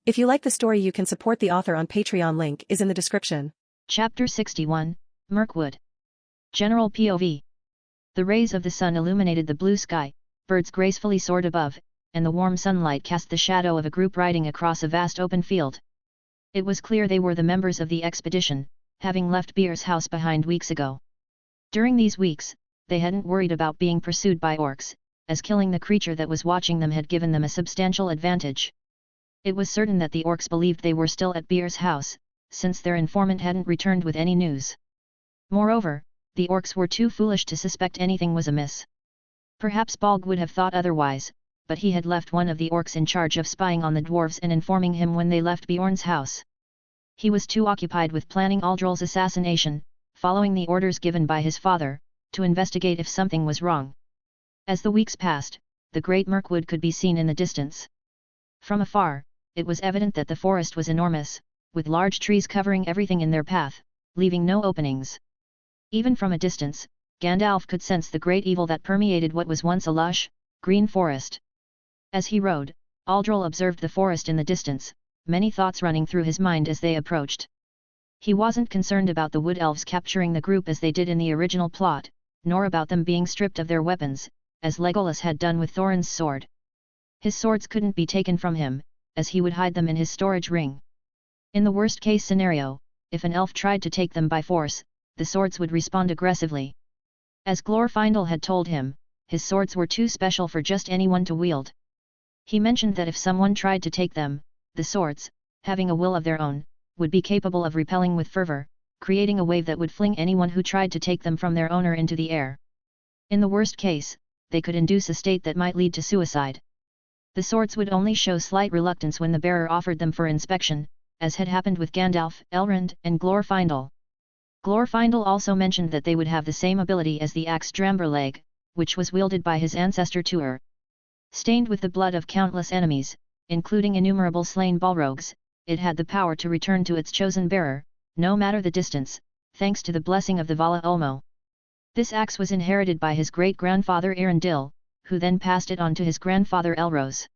If you like the story, you can support the author on Patreon. Link is in the description. Chapter 61, Mirkwood. General POV. The rays of the sun illuminated the blue sky, birds gracefully soared above, and the warm sunlight cast the shadow of a group riding across a vast open field. It was clear they were the members of the expedition, having left Beer's house behind weeks ago. During these weeks, they hadn't worried about being pursued by orcs, as killing the creature that was watching them had given them a substantial advantage. It was certain that the orcs believed they were still at Beer's house, since their informant hadn't returned with any news. Moreover, the orcs were too foolish to suspect anything was amiss. Perhaps Balg would have thought otherwise, but he had left one of the orcs in charge of spying on the dwarves and informing him when they left Bjorn's house. He was too occupied with planning Aldol's assassination, following the orders given by his father, to investigate if something was wrong. As the weeks passed, the great Mirkwood could be seen in the distance. From afar, it was evident that the forest was enormous, with large trees covering everything in their path, leaving no openings. Even from a distance, Gandalf could sense the great evil that permeated what was once a lush, green forest. As he rode, Aldol observed the forest in the distance, many thoughts running through his mind as they approached. He wasn't concerned about the wood elves capturing the group as they did in the original plot, nor about them being stripped of their weapons, as Legolas had done with Thorin's sword. His swords couldn't be taken from him, as he would hide them in his storage ring. In the worst-case scenario, if an elf tried to take them by force, the swords would respond aggressively. As Glorfindel had told him, his swords were too special for just anyone to wield. He mentioned that if someone tried to take them, the swords, having a will of their own, would be capable of repelling with fervor, creating a wave that would fling anyone who tried to take them from their owner into the air. In the worst case, they could induce a state that might lead to suicide. The swords would only show slight reluctance when the bearer offered them for inspection, as had happened with Gandalf, Elrond, and Glorfindel. Glorfindel also mentioned that they would have the same ability as the axe Dramberleg, which was wielded by his ancestor Turin. Stained with the blood of countless enemies, including innumerable slain balrogs, it had the power to return to its chosen bearer, no matter the distance, thanks to the blessing of the Vala Ulmo. This axe was inherited by his great-grandfather Arundel, who then passed it on to his grandfather Elros.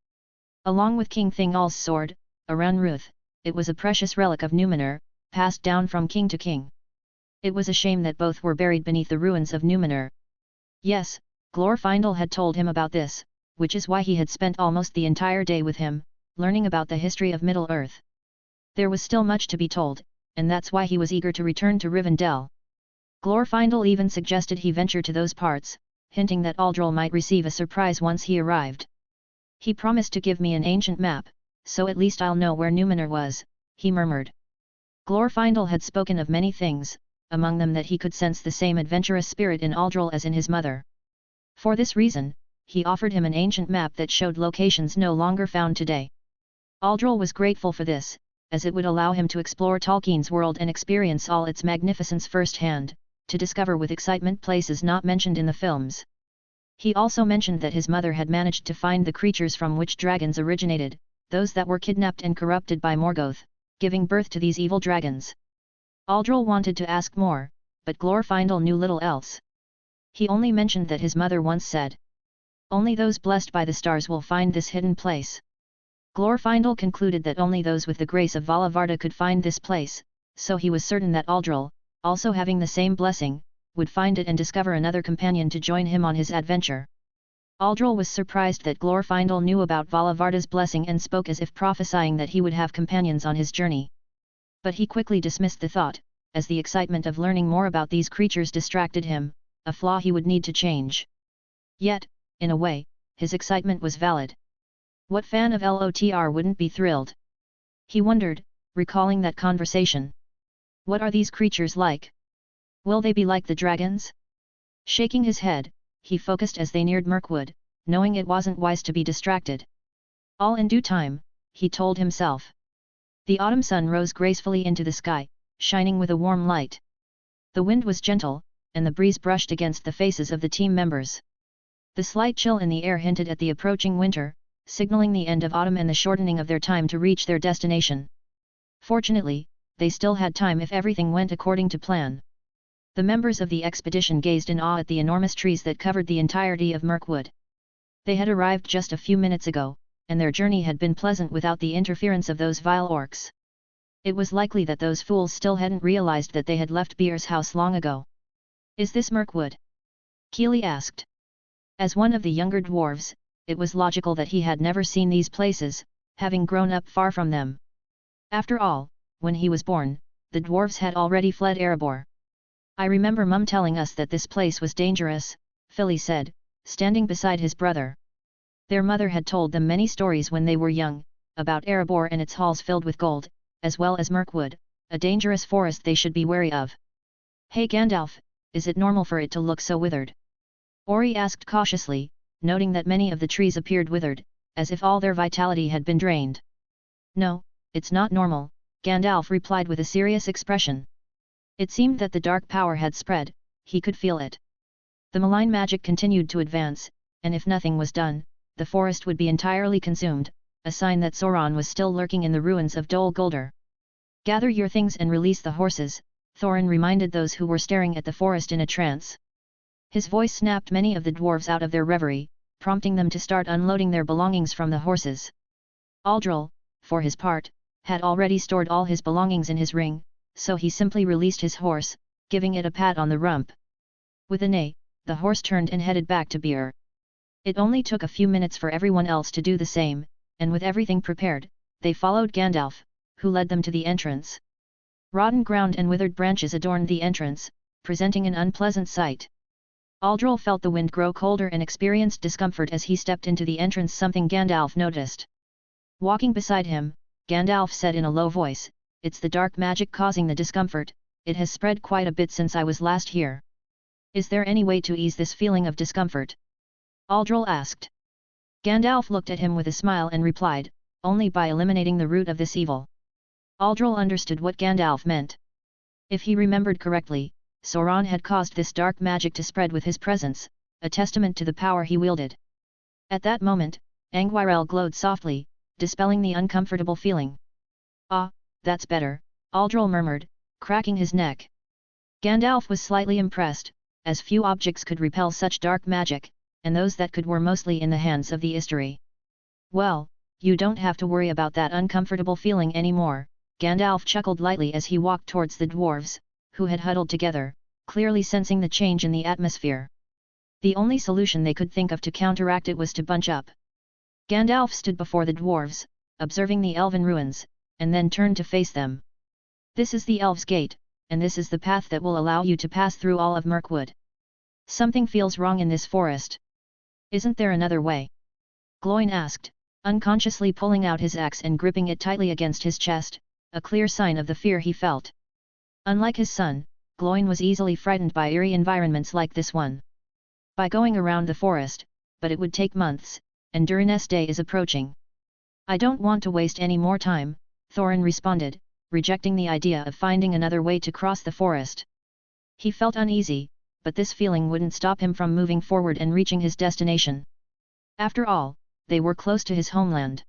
Along with King Thingol's sword, Aranruth, it was a precious relic of Numenor, passed down from king to king. It was a shame that both were buried beneath the ruins of Numenor. Yes, Glorfindel had told him about this, which is why he had spent almost the entire day with him, learning about the history of Middle-earth. There was still much to be told, and that's why he was eager to return to Rivendell. Glorfindel even suggested he venture to those parts, hinting that Aldol might receive a surprise once he arrived. He promised to give me an ancient map, so at least I'll know where Numenor was, he murmured. Glorfindel had spoken of many things, among them that he could sense the same adventurous spirit in Aldol as in his mother. For this reason, he offered him an ancient map that showed locations no longer found today. Aldol was grateful for this, as it would allow him to explore Tolkien's world and experience all its magnificence firsthand, to discover with excitement places not mentioned in the films. He also mentioned that his mother had managed to find the creatures from which dragons originated, those that were kidnapped and corrupted by Morgoth, giving birth to these evil dragons. Aldol wanted to ask more, but Glorfindel knew little else. He only mentioned that his mother once said, "Only those blessed by the stars will find this hidden place." Glorfindel concluded that only those with the grace of Valavarda could find this place, so he was certain that Aldol, also having the same blessing, would find it and discover another companion to join him on his adventure. Aldol was surprised that Glorfindel knew about Valavarda's blessing and spoke as if prophesying that he would have companions on his journey. But he quickly dismissed the thought, as the excitement of learning more about these creatures distracted him, a flaw he would need to change. Yet, in a way, his excitement was valid. What fan of LOTR wouldn't be thrilled? He wondered, recalling that conversation. What are these creatures like? Will they be like the dragons? Shaking his head, he focused as they neared Mirkwood, knowing it wasn't wise to be distracted. All in due time, he told himself. The autumn sun rose gracefully into the sky, shining with a warm light. The wind was gentle, and the breeze brushed against the faces of the team members. The slight chill in the air hinted at the approaching winter, signaling the end of autumn and the shortening of their time to reach their destination. Fortunately, they still had time if everything went according to plan. The members of the expedition gazed in awe at the enormous trees that covered the entirety of Mirkwood. They had arrived just a few minutes ago, and their journey had been pleasant without the interference of those vile orcs. It was likely that those fools still hadn't realized that they had left Beer's house long ago. "Is this Mirkwood?" Keely asked. As one of the younger dwarves, it was logical that he had never seen these places, having grown up far from them. After all, when he was born, the dwarves had already fled Erebor. "I remember Mum telling us that this place was dangerous," Philly said, standing beside his brother. Their mother had told them many stories when they were young, about Erebor and its halls filled with gold, as well as Mirkwood, a dangerous forest they should be wary of. "Hey Gandalf, is it normal for it to look so withered?" Ori asked cautiously, noting that many of the trees appeared withered, as if all their vitality had been drained. "No, it's not normal," Gandalf replied with a serious expression. It seemed that the dark power had spread, he could feel it. The malign magic continued to advance, and if nothing was done, the forest would be entirely consumed, a sign that Sauron was still lurking in the ruins of Dol Guldur. "Gather your things and release the horses," Thorin reminded those who were staring at the forest in a trance. His voice snapped many of the dwarves out of their reverie, prompting them to start unloading their belongings from the horses. Aldol, for his part, had already stored all his belongings in his ring, so he simply released his horse, giving it a pat on the rump. With a neigh, the horse turned and headed back to Beer. It only took a few minutes for everyone else to do the same, and with everything prepared, they followed Gandalf, who led them to the entrance. Rotten ground and withered branches adorned the entrance, presenting an unpleasant sight. Aldol felt the wind grow colder and experienced discomfort as he stepped into the entrance, something Gandalf noticed. Walking beside him, Gandalf said in a low voice, "It's the dark magic causing the discomfort, it has spread quite a bit since I was last here. Is there any way to ease this feeling of discomfort?" Aldol asked. Gandalf looked at him with a smile and replied, "Only by eliminating the root of this evil." Aldol understood what Gandalf meant. If he remembered correctly, Sauron had caused this dark magic to spread with his presence, a testament to the power he wielded. At that moment, Angwirel glowed softly, dispelling the uncomfortable feeling. "Ah, that's better," Aldol murmured, cracking his neck. Gandalf was slightly impressed, as few objects could repel such dark magic, and those that could were mostly in the hands of the Istari. "Well, you don't have to worry about that uncomfortable feeling anymore," Gandalf chuckled lightly as he walked towards the dwarves, who had huddled together, clearly sensing the change in the atmosphere. The only solution they could think of to counteract it was to bunch up. Gandalf stood before the dwarves, observing the elven ruins, and then turned to face them. "This is the Elves' Gate, and this is the path that will allow you to pass through all of Mirkwood. Something feels wrong in this forest. Isn't there another way?" Gloin asked, unconsciously pulling out his axe and gripping it tightly against his chest, a clear sign of the fear he felt. Unlike his son, Gloin was easily frightened by eerie environments like this one. "By going around the forest, but it would take months, and Durin's day is approaching." "I don't want to waste any more time," Thorin responded, rejecting the idea of finding another way to cross the forest. He felt uneasy, but this feeling wouldn't stop him from moving forward and reaching his destination. After all, they were close to his homeland.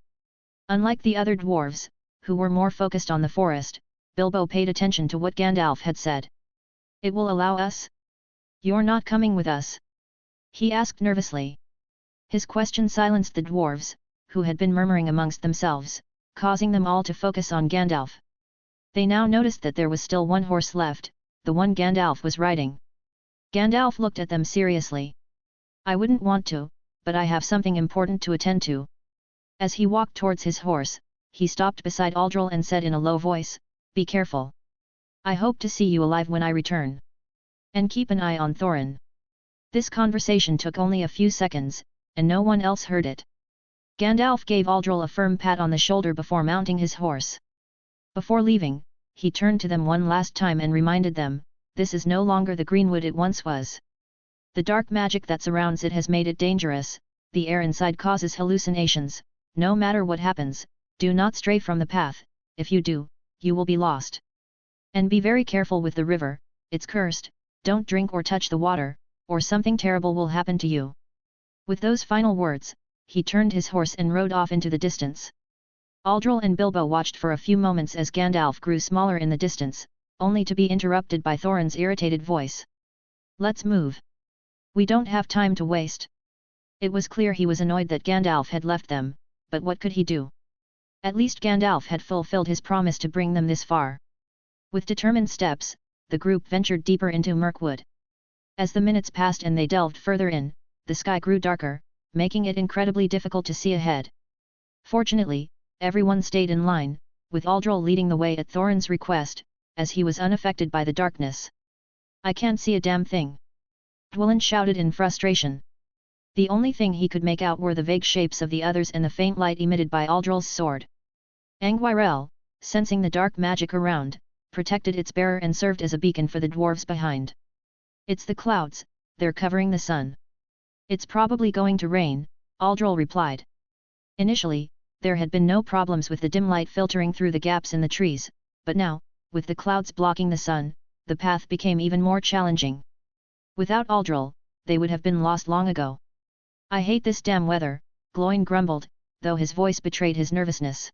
Unlike the other dwarves, who were more focused on the forest, Bilbo paid attention to what Gandalf had said. "It will allow us? You're not coming with us?" he asked nervously. His question silenced the dwarves, who had been murmuring amongst themselves, causing them all to focus on Gandalf. They now noticed that there was still one horse left, the one Gandalf was riding. Gandalf looked at them seriously. "I wouldn't want to, but I have something important to attend to." As he walked towards his horse, he stopped beside Aldol and said in a low voice, "Be careful. I hope to see you alive when I return. And keep an eye on Thorin." This conversation took only a few seconds, and no one else heard it. Gandalf gave Aldol a firm pat on the shoulder before mounting his horse. Before leaving, he turned to them one last time and reminded them, "This is no longer the Greenwood it once was. The dark magic that surrounds it has made it dangerous, the air inside causes hallucinations, no matter what happens, do not stray from the path, if you do, you will be lost. And be very careful with the river, it's cursed, don't drink or touch the water, or something terrible will happen to you." With those final words, he turned his horse and rode off into the distance. Aldol and Bilbo watched for a few moments as Gandalf grew smaller in the distance, only to be interrupted by Thorin's irritated voice. "Let's move. We don't have time to waste." It was clear he was annoyed that Gandalf had left them, but what could he do? At least Gandalf had fulfilled his promise to bring them this far. With determined steps, the group ventured deeper into Mirkwood. As the minutes passed and they delved further in, the sky grew darker, making it incredibly difficult to see ahead. Fortunately, everyone stayed in line, with Aldol leading the way at Thorin's request, as he was unaffected by the darkness. "I can't see a damn thing!" Dwalin shouted in frustration. The only thing he could make out were the vague shapes of the others and the faint light emitted by Aldol's sword. Anguirel, sensing the dark magic around, protected its bearer and served as a beacon for the dwarves behind. "It's the clouds, they're covering the sun. It's probably going to rain," Aldol replied. Initially, there had been no problems with the dim light filtering through the gaps in the trees, but now, with the clouds blocking the sun, the path became even more challenging. Without Aldol, they would have been lost long ago. "I hate this damn weather," Gloin grumbled, though his voice betrayed his nervousness.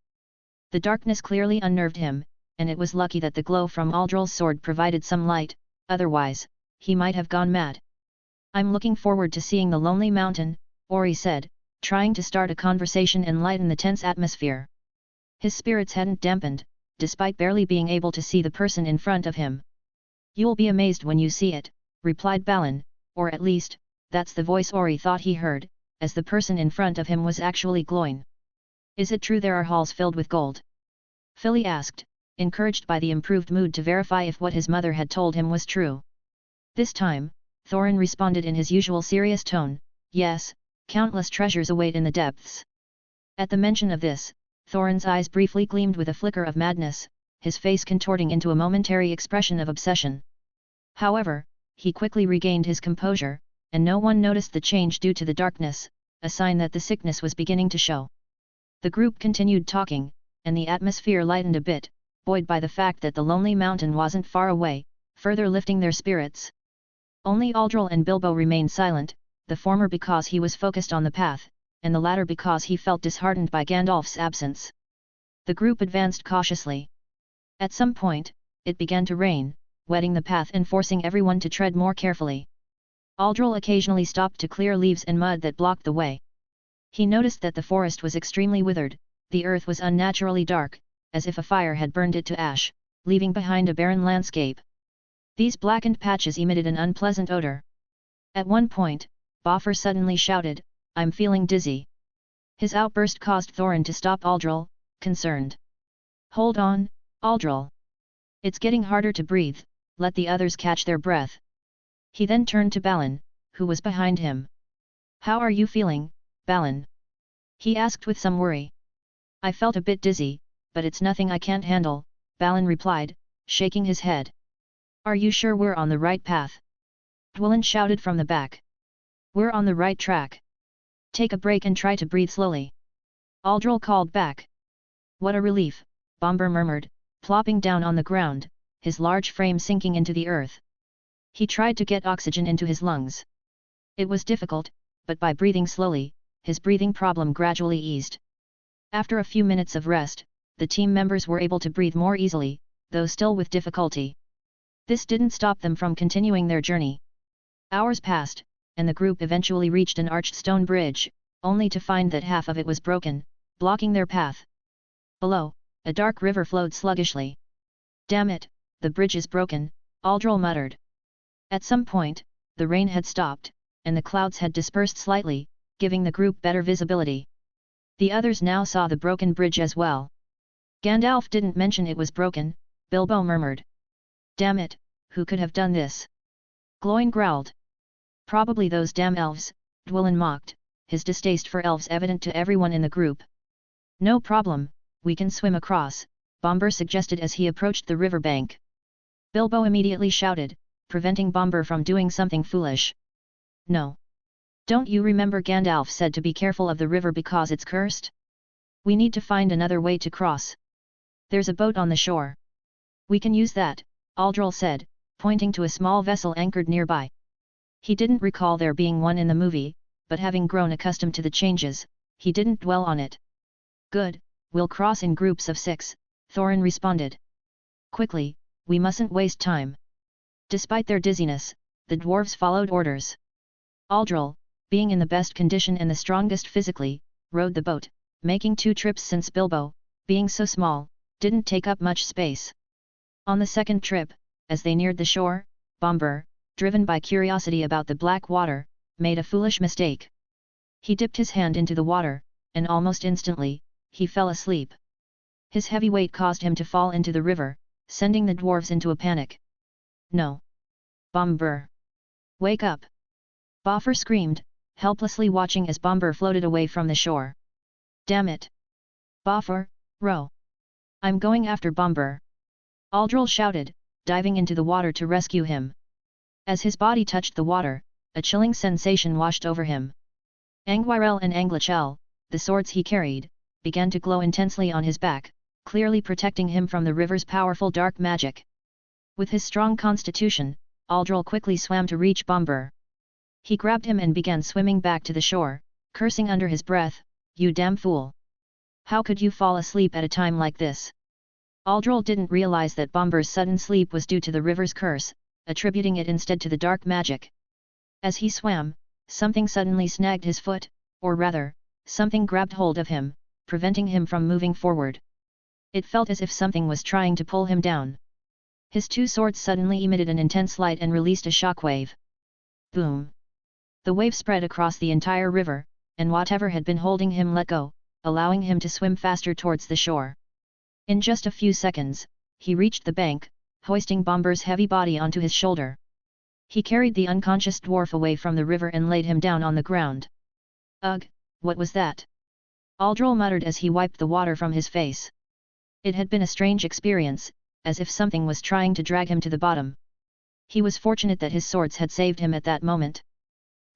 The darkness clearly unnerved him, and it was lucky that the glow from Aldol's sword provided some light, otherwise, he might have gone mad. "I'm looking forward to seeing the Lonely Mountain," Ori said, trying to start a conversation and lighten the tense atmosphere. His spirits hadn't dampened, despite barely being able to see the person in front of him. "You'll be amazed when you see it," replied Balin, or at least, that's the voice Ori thought he heard, as the person in front of him was actually Gloin. "Is it true there are halls filled with gold?" Philly asked, encouraged by the improved mood to verify if what his mother had told him was true. This time, Thorin responded in his usual serious tone, "Yes, countless treasures await in the depths." At the mention of this, Thorin's eyes briefly gleamed with a flicker of madness, his face contorting into a momentary expression of obsession. However, he quickly regained his composure, and no one noticed the change due to the darkness, a sign that the sickness was beginning to show. The group continued talking, and the atmosphere lightened a bit, buoyed by the fact that the Lonely Mountain wasn't far away, further lifting their spirits. Only Aldol and Bilbo remained silent, the former because he was focused on the path, and the latter because he felt disheartened by Gandalf's absence. The group advanced cautiously. At some point, it began to rain, wetting the path and forcing everyone to tread more carefully. Aldol occasionally stopped to clear leaves and mud that blocked the way. He noticed that the forest was extremely withered, the earth was unnaturally dark, as if a fire had burned it to ash, leaving behind a barren landscape. These blackened patches emitted an unpleasant odor. At one point, Boffer suddenly shouted, "I'm feeling dizzy." His outburst caused Thorin to stop Aldol, concerned. "Hold on, Aldol. It's getting harder to breathe, let the others catch their breath." He then turned to Balin, who was behind him. "How are you feeling, Balin?" he asked with some worry. "I felt a bit dizzy, but it's nothing I can't handle," Balin replied, shaking his head. "Are you sure we're on the right path?" Dwalin shouted from the back. "We're on the right track. Take a break and try to breathe slowly," Aldol called back. "What a relief," Bombur murmured, plopping down on the ground, his large frame sinking into the earth. He tried to get oxygen into his lungs. It was difficult, but by breathing slowly, his breathing problem gradually eased. After a few minutes of rest, the team members were able to breathe more easily, though still with difficulty. This didn't stop them from continuing their journey. Hours passed, and the group eventually reached an arched stone bridge, only to find that half of it was broken, blocking their path. Below, a dark river flowed sluggishly. "Damn it, the bridge is broken," Aldol muttered. At some point, the rain had stopped, and the clouds had dispersed slightly, giving the group better visibility. The others now saw the broken bridge as well. "Gandalf didn't mention it was broken," Bilbo murmured. "Damn it, who could have done this?" Gloin growled. "Probably those damn elves," Dwalin mocked, his distaste for elves evident to everyone in the group. "No problem, we can swim across," Bombur suggested as he approached the riverbank. Bilbo immediately shouted, preventing Bombur from doing something foolish. "No. Don't you remember Gandalf said to be careful of the river because it's cursed? We need to find another way to cross. There's a boat on the shore. We can use that," Aldol said, pointing to a small vessel anchored nearby. He didn't recall there being one in the movie, but having grown accustomed to the changes, he didn't dwell on it. "Good, we'll cross in groups of 6, Thorin responded. "Quickly, we mustn't waste time." Despite their dizziness, the dwarves followed orders. Aldol, being in the best condition and the strongest physically, rowed the boat, making 2 trips since Bilbo, being so small, didn't take up much space. On the second trip, as they neared the shore, Bombur, driven by curiosity about the black water, made a foolish mistake. He dipped his hand into the water, and almost instantly, he fell asleep. His heavy weight caused him to fall into the river, sending the dwarves into a panic. "No! Bombur! Wake up!" Boffer screamed, helplessly watching as Bombur floated away from the shore. "Damn it! Boffer, row! I'm going after Bombur!" Aldol shouted, diving into the water to rescue him. As his body touched the water, a chilling sensation washed over him. Angwirel and Anglichel, the swords he carried, began to glow intensely on his back, clearly protecting him from the river's powerful dark magic. With his strong constitution, Aldol quickly swam to reach Bombur. He grabbed him and began swimming back to the shore, cursing under his breath, "You damn fool! How could you fall asleep at a time like this?" Aldol didn't realize that Bombur's sudden sleep was due to the river's curse, attributing it instead to the dark magic. As he swam, something suddenly snagged his foot, or rather, something grabbed hold of him, preventing him from moving forward. It felt as if something was trying to pull him down. His 2 swords suddenly emitted an intense light and released a shockwave. Boom! The wave spread across the entire river, and whatever had been holding him let go, allowing him to swim faster towards the shore. In just a few seconds, he reached the bank, hoisting Bombur's heavy body onto his shoulder. He carried the unconscious dwarf away from the river and laid him down on the ground. "Ugh, what was that?" Aldol muttered as he wiped the water from his face. It had been a strange experience, as if something was trying to drag him to the bottom. He was fortunate that his swords had saved him at that moment.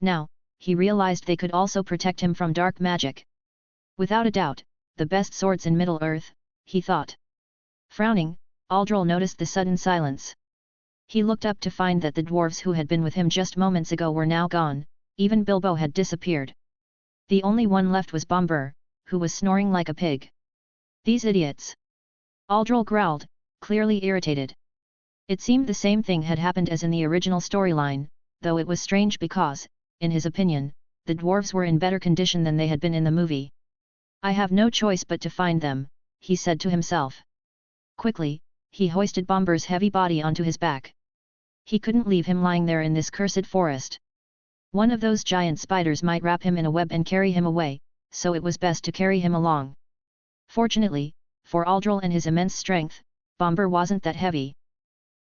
Now, he realized they could also protect him from dark magic. Without a doubt, the best swords in Middle-earth, he thought. Frowning, Aldol noticed the sudden silence. He looked up to find that the dwarves who had been with him just moments ago were now gone, even Bilbo had disappeared. The only one left was Bombur, who was snoring like a pig. "These idiots!" Aldol growled, clearly irritated. It seemed the same thing had happened as in the original storyline, though it was strange because, in his opinion, the dwarves were in better condition than they had been in the movie. "I have no choice but to find them," he said to himself. Quickly, he hoisted Bombur's heavy body onto his back. He couldn't leave him lying there in this cursed forest. One of those giant spiders might wrap him in a web and carry him away, so it was best to carry him along. Fortunately, for Aldol and his immense strength, Bombur wasn't that heavy.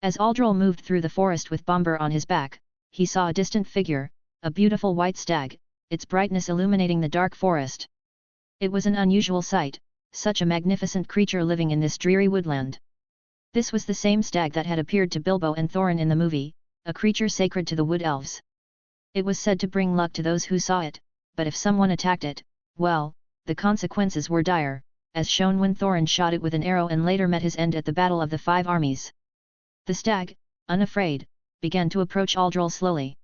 As Aldol moved through the forest with Bombur on his back, he saw a distant figure, a beautiful white stag, its brightness illuminating the dark forest. It was an unusual sight, such a magnificent creature living in this dreary woodland. This was the same stag that had appeared to Bilbo and Thorin in the movie, a creature sacred to the wood elves. It was said to bring luck to those who saw it, but if someone attacked it, well, the consequences were dire, as shown when Thorin shot it with an arrow and later met his end at the Battle of the Five Armies. The stag, unafraid, began to approach Aldol slowly.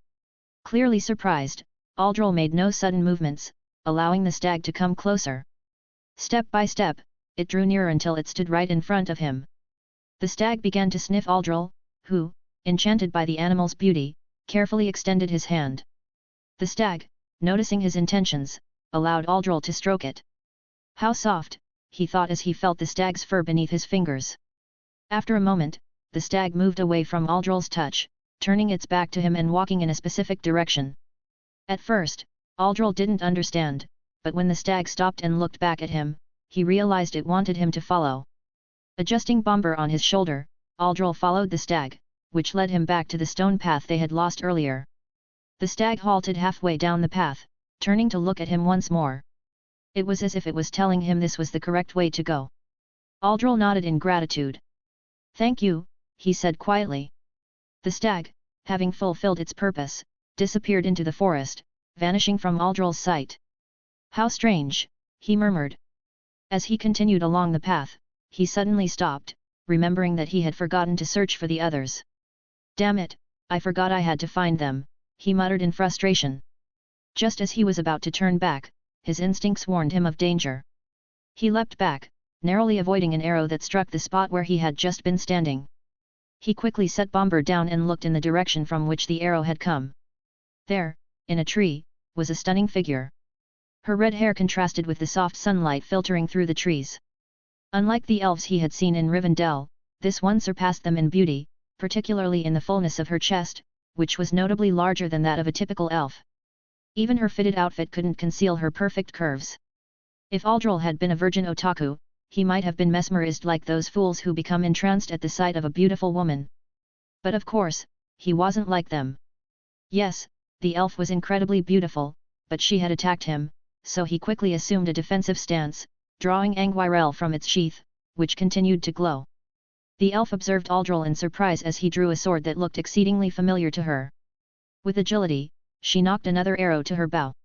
Clearly surprised, Aldol made no sudden movements, allowing the stag to come closer. Step by step, it drew nearer until it stood right in front of him. The stag began to sniff Aldol, who, enchanted by the animal's beauty, carefully extended his hand. The stag, noticing his intentions, allowed Aldol to stroke it. "How soft," he thought as he felt the stag's fur beneath his fingers. After a moment, the stag moved away from Aldol's touch, turning its back to him and walking in a specific direction. At first, Aldol didn't understand, but when the stag stopped and looked back at him, he realized it wanted him to follow. Adjusting Bombur on his shoulder, Aldol followed the stag, which led him back to the stone path they had lost earlier. The stag halted halfway down the path, turning to look at him once more. It was as if it was telling him this was the correct way to go. Aldol nodded in gratitude. "Thank you," he said quietly. The stag, having fulfilled its purpose, disappeared into the forest, vanishing from Aldol's sight. "How strange," he murmured. As he continued along the path, he suddenly stopped, remembering that he had forgotten to search for the others. "Damn it, I forgot I had to find them," he muttered in frustration. Just as he was about to turn back, his instincts warned him of danger. He leapt back, narrowly avoiding an arrow that struck the spot where he had just been standing. He quickly set Bombur down and looked in the direction from which the arrow had come. There, in a tree, was a stunning figure. Her red hair contrasted with the soft sunlight filtering through the trees. Unlike the elves he had seen in Rivendell, this one surpassed them in beauty, particularly in the fullness of her chest, which was notably larger than that of a typical elf. Even her fitted outfit couldn't conceal her perfect curves. If Aldol had been a virgin otaku, he might have been mesmerized like those fools who become entranced at the sight of a beautiful woman. But of course, he wasn't like them. Yes, the elf was incredibly beautiful, but she had attacked him, so he quickly assumed a defensive stance, drawing Angwirel from its sheath, which continued to glow. The elf observed Aldol in surprise as he drew a sword that looked exceedingly familiar to her. With agility, she knocked another arrow to her bow.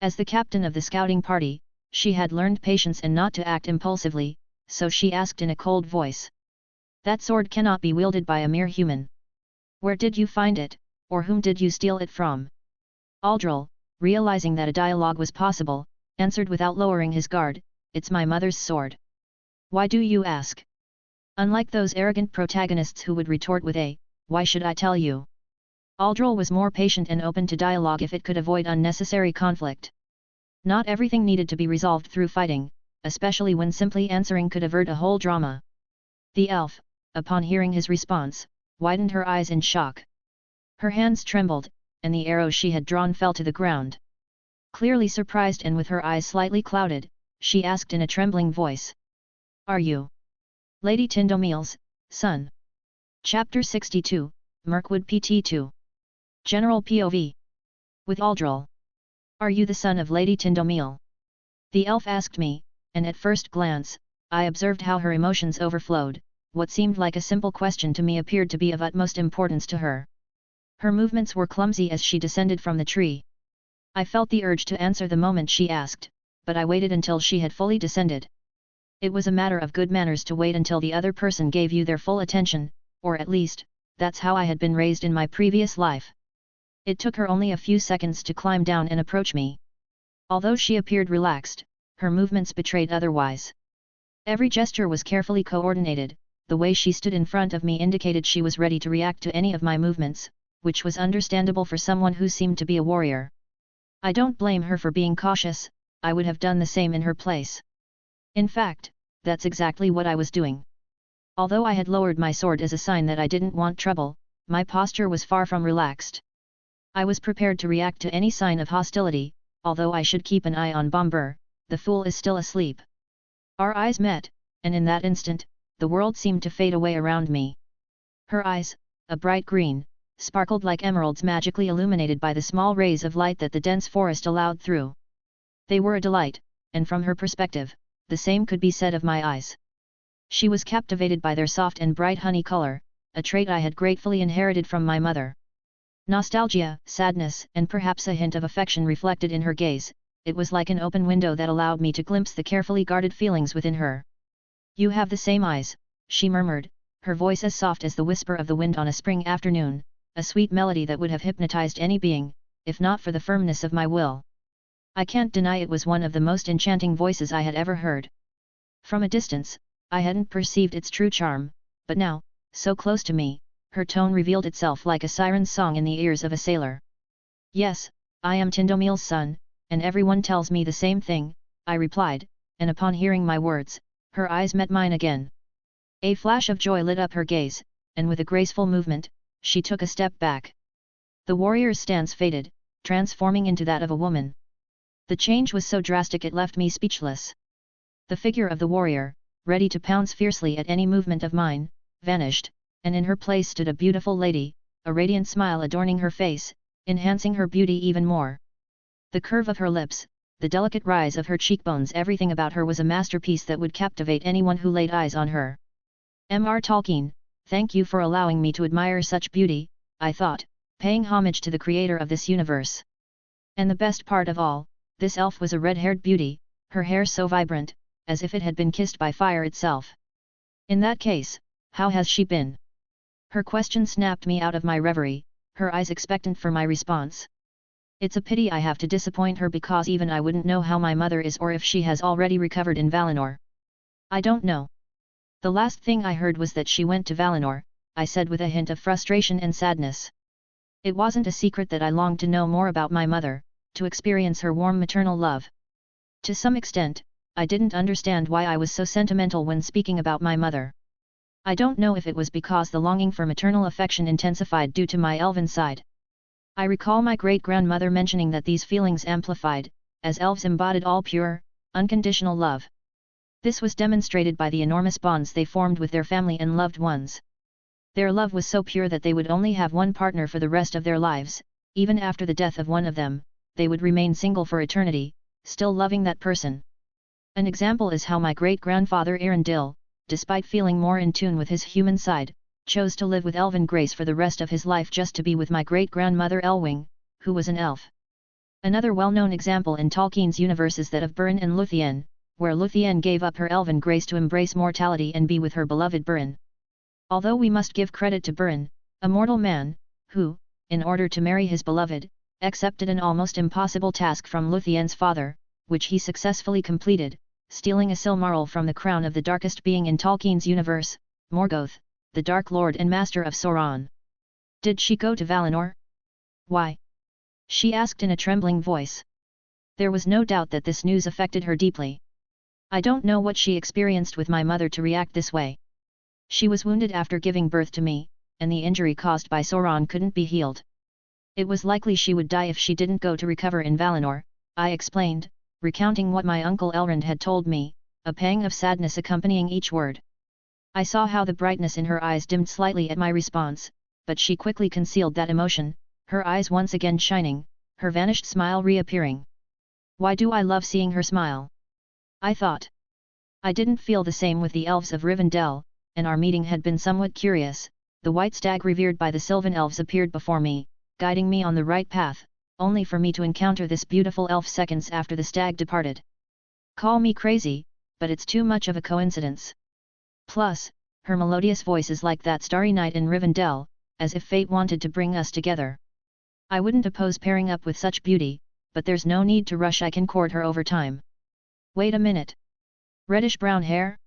As the captain of the scouting party, she had learned patience and not to act impulsively, so she asked in a cold voice. "That sword cannot be wielded by a mere human. Where did you find it, or whom did you steal it from?" Aldol, realizing that a dialogue was possible, answered without lowering his guard, "It's my mother's sword." "Why do you ask?" Unlike those arrogant protagonists who would retort with a, "Why should I tell you?" Aldol was more patient and open to dialogue if it could avoid unnecessary conflict. Not everything needed to be resolved through fighting, especially when simply answering could avert a whole drama. The elf, upon hearing his response, widened her eyes in shock. Her hands trembled, and the arrow she had drawn fell to the ground. Clearly surprised and with her eyes slightly clouded, she asked in a trembling voice. "Are you Lady Tyndameal's son?" Chapter 62, Mirkwood PT2. General POV. With Aldol. "Are you the son of Lady Tyndameal?" The elf asked me, and at first glance, I observed how her emotions overflowed. What seemed like a simple question to me appeared to be of utmost importance to her. Her movements were clumsy as she descended from the tree. I felt the urge to answer the moment she asked, but I waited until she had fully descended. It was a matter of good manners to wait until the other person gave you their full attention, or at least, that's how I had been raised in my previous life. It took her only a few seconds to climb down and approach me. Although she appeared relaxed, her movements betrayed otherwise. Every gesture was carefully coordinated. The way she stood in front of me indicated she was ready to react to any of my movements, which was understandable for someone who seemed to be a warrior. I don't blame her for being cautious, I would have done the same in her place. In fact, that's exactly what I was doing. Although I had lowered my sword as a sign that I didn't want trouble, my posture was far from relaxed. I was prepared to react to any sign of hostility, although I should keep an eye on Bomber, the fool is still asleep. Our eyes met, and in that instant, the world seemed to fade away around me. Her eyes, a bright green, sparkled like emeralds magically illuminated by the small rays of light that the dense forest allowed through. They were a delight, and from her perspective, the same could be said of my eyes. She was captivated by their soft and bright honey color, a trait I had gratefully inherited from my mother. Nostalgia, sadness, and perhaps a hint of affection reflected in her gaze. It was like an open window that allowed me to glimpse the carefully guarded feelings within her. "You have the same eyes," she murmured, her voice as soft as the whisper of the wind on a spring afternoon, a sweet melody that would have hypnotized any being, if not for the firmness of my will. I can't deny it was one of the most enchanting voices I had ever heard. From a distance, I hadn't perceived its true charm, but now, so close to me, her tone revealed itself like a siren's song in the ears of a sailor. "Yes, I am Tyndameal's son, and everyone tells me the same thing," I replied, and upon hearing my words, her eyes met mine again. A flash of joy lit up her gaze, and with a graceful movement, she took a step back. The warrior's stance faded, transforming into that of a woman. The change was so drastic it left me speechless. The figure of the warrior, ready to pounce fiercely at any movement of mine, vanished, and in her place stood a beautiful lady, a radiant smile adorning her face, enhancing her beauty even more. The curve of her lips, the delicate rise of her cheekbones, everything about her was a masterpiece that would captivate anyone who laid eyes on her. "M.R. Tolkien, thank you for allowing me to admire such beauty," I thought, paying homage to the creator of this universe. And the best part of all, this elf was a red-haired beauty, her hair so vibrant, as if it had been kissed by fire itself. In that case, how has she been? Her question snapped me out of my reverie, her eyes expectant for my response. It's a pity I have to disappoint her because even I wouldn't know how my mother is or if she has already recovered in Valinor. I don't know. The last thing I heard was that she went to Valinor, I said with a hint of frustration and sadness. It wasn't a secret that I longed to know more about my mother, to experience her warm maternal love, To some extent, I didn't understand why I was so sentimental when speaking about my mother. I don't know if it was because the longing for maternal affection intensified due to my elven side. I recall my great-grandmother mentioning that these feelings amplified, as elves embodied all pure, unconditional love. This was demonstrated by the enormous bonds they formed with their family and loved ones. Their love was so pure that they would only have one partner for the rest of their lives. Even after the death of one of them, they would remain single for eternity, still loving that person. An example is how my great-grandfather Arundel, despite feeling more in tune with his human side, chose to live with elven grace for the rest of his life just to be with my great-grandmother Elwing, who was an elf. Another well-known example in Tolkien's universe is that of Beren and Luthien, where Luthien gave up her elven grace to embrace mortality and be with her beloved Beren. Although we must give credit to Beren, a mortal man, who, in order to marry his beloved, accepted an almost impossible task from Luthien's father, which he successfully completed, stealing a Silmaril from the crown of the darkest being in Tolkien's universe, Morgoth, the Dark Lord and Master of Sauron. Did she go to Valinor? Why? She asked in a trembling voice. There was no doubt that this news affected her deeply. I don't know what she experienced with my mother to react this way. She was wounded after giving birth to me, and the injury caused by Sauron couldn't be healed. It was likely she would die if she didn't go to recover in Valinor, I explained, recounting what my uncle Elrond had told me, a pang of sadness accompanying each word. I saw how the brightness in her eyes dimmed slightly at my response, but she quickly concealed that emotion, her eyes once again shining, her vanished smile reappearing. Why do I love seeing her smile? I thought. I didn't feel the same with the elves of Rivendell, and our meeting had been somewhat curious. The white stag revered by the Sylvan elves appeared before me, guiding me on the right path, only for me to encounter this beautiful elf seconds after the stag departed. Call me crazy, but it's too much of a coincidence. Plus, her melodious voice is like that starry night in Rivendell, as if fate wanted to bring us together. I wouldn't oppose pairing up with such beauty, but there's no need to rush. I can court her over time. Wait a minute. Reddish-brown hair?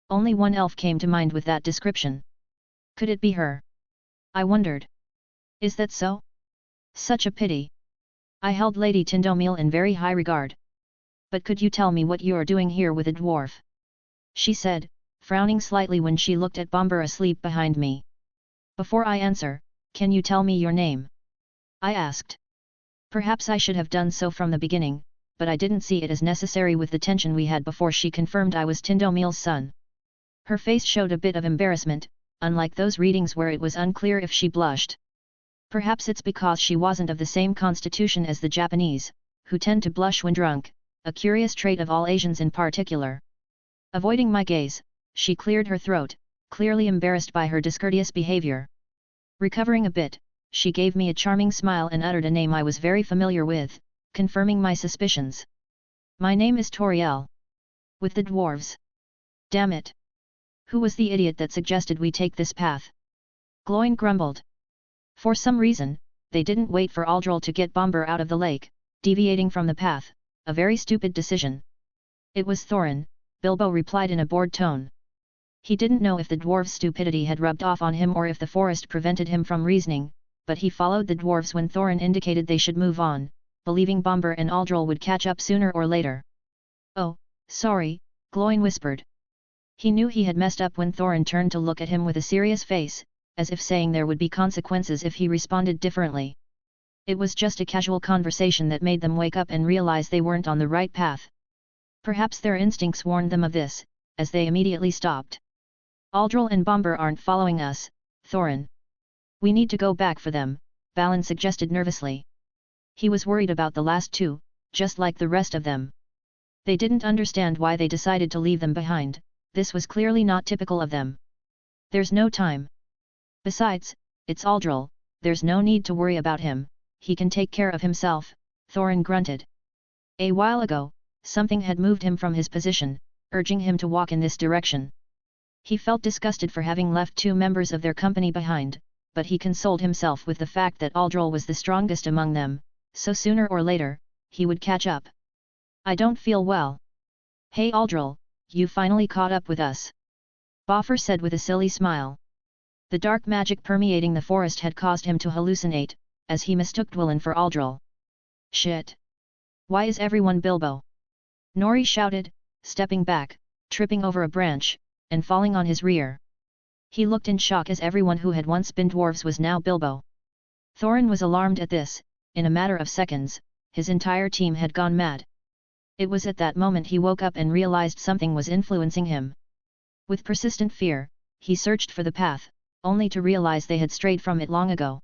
Only one elf came to mind with that description. Could it be her? I wondered. Is that so? Such a pity. I held Lady Tindомil in very high regard. But could you tell me what you are doing here with a dwarf? She said, frowning slightly when she looked at Bombur asleep behind me. Before I answer, can you tell me your name? I asked. Perhaps I should have done so from the beginning, but I didn't see it as necessary with the tension we had before she confirmed I was Tindomil's son. Her face showed a bit of embarrassment, unlike those readings where it was unclear if she blushed. Perhaps it's because she wasn't of the same constitution as the Japanese, who tend to blush when drunk, a curious trait of all Asians in particular. Avoiding my gaze, she cleared her throat, clearly embarrassed by her discourteous behavior. Recovering a bit, she gave me a charming smile and uttered a name I was very familiar with, confirming my suspicions. My name is Tauriel. With the dwarves. Damn it. Who was the idiot that suggested we take this path? Gloin grumbled. For some reason, they didn't wait for Aldol to get Bombur out of the lake, deviating from the path, a very stupid decision. It was Thorin, Bilbo replied in a bored tone. He didn't know if the dwarves' stupidity had rubbed off on him or if the forest prevented him from reasoning, but he followed the dwarves when Thorin indicated they should move on, believing Bombur and Aldol would catch up sooner or later. Oh, sorry, Gloin whispered. He knew he had messed up when Thorin turned to look at him with a serious face, as if saying there would be consequences if he responded differently. It was just a casual conversation that made them wake up and realize they weren't on the right path. Perhaps their instincts warned them of this, as they immediately stopped. Aldol and Bombur aren't following us, Thorin. We need to go back for them, Balin suggested nervously. He was worried about the last two, just like the rest of them. They didn't understand why they decided to leave them behind. This was clearly not typical of them. There's no time. Besides, it's Aldol, there's no need to worry about him, he can take care of himself, Thorin grunted. A while ago, something had moved him from his position, urging him to walk in this direction. He felt disgusted for having left two members of their company behind, but he consoled himself with the fact that Aldol was the strongest among them, so sooner or later, he would catch up. I don't feel well. Hey Aldol, you finally caught up with us. Bofur said with a silly smile. The dark magic permeating the forest had caused him to hallucinate, as he mistook Dwellin for Aldol. Shit! Why is everyone Bilbo? Nori shouted, stepping back, tripping over a branch, and falling on his rear. He looked in shock as everyone who had once been dwarves was now Bilbo. Thorin was alarmed at this. In a matter of seconds, his entire team had gone mad. It was at that moment he woke up and realized something was influencing him. With persistent fear, he searched for the path, only to realize they had strayed from it long ago.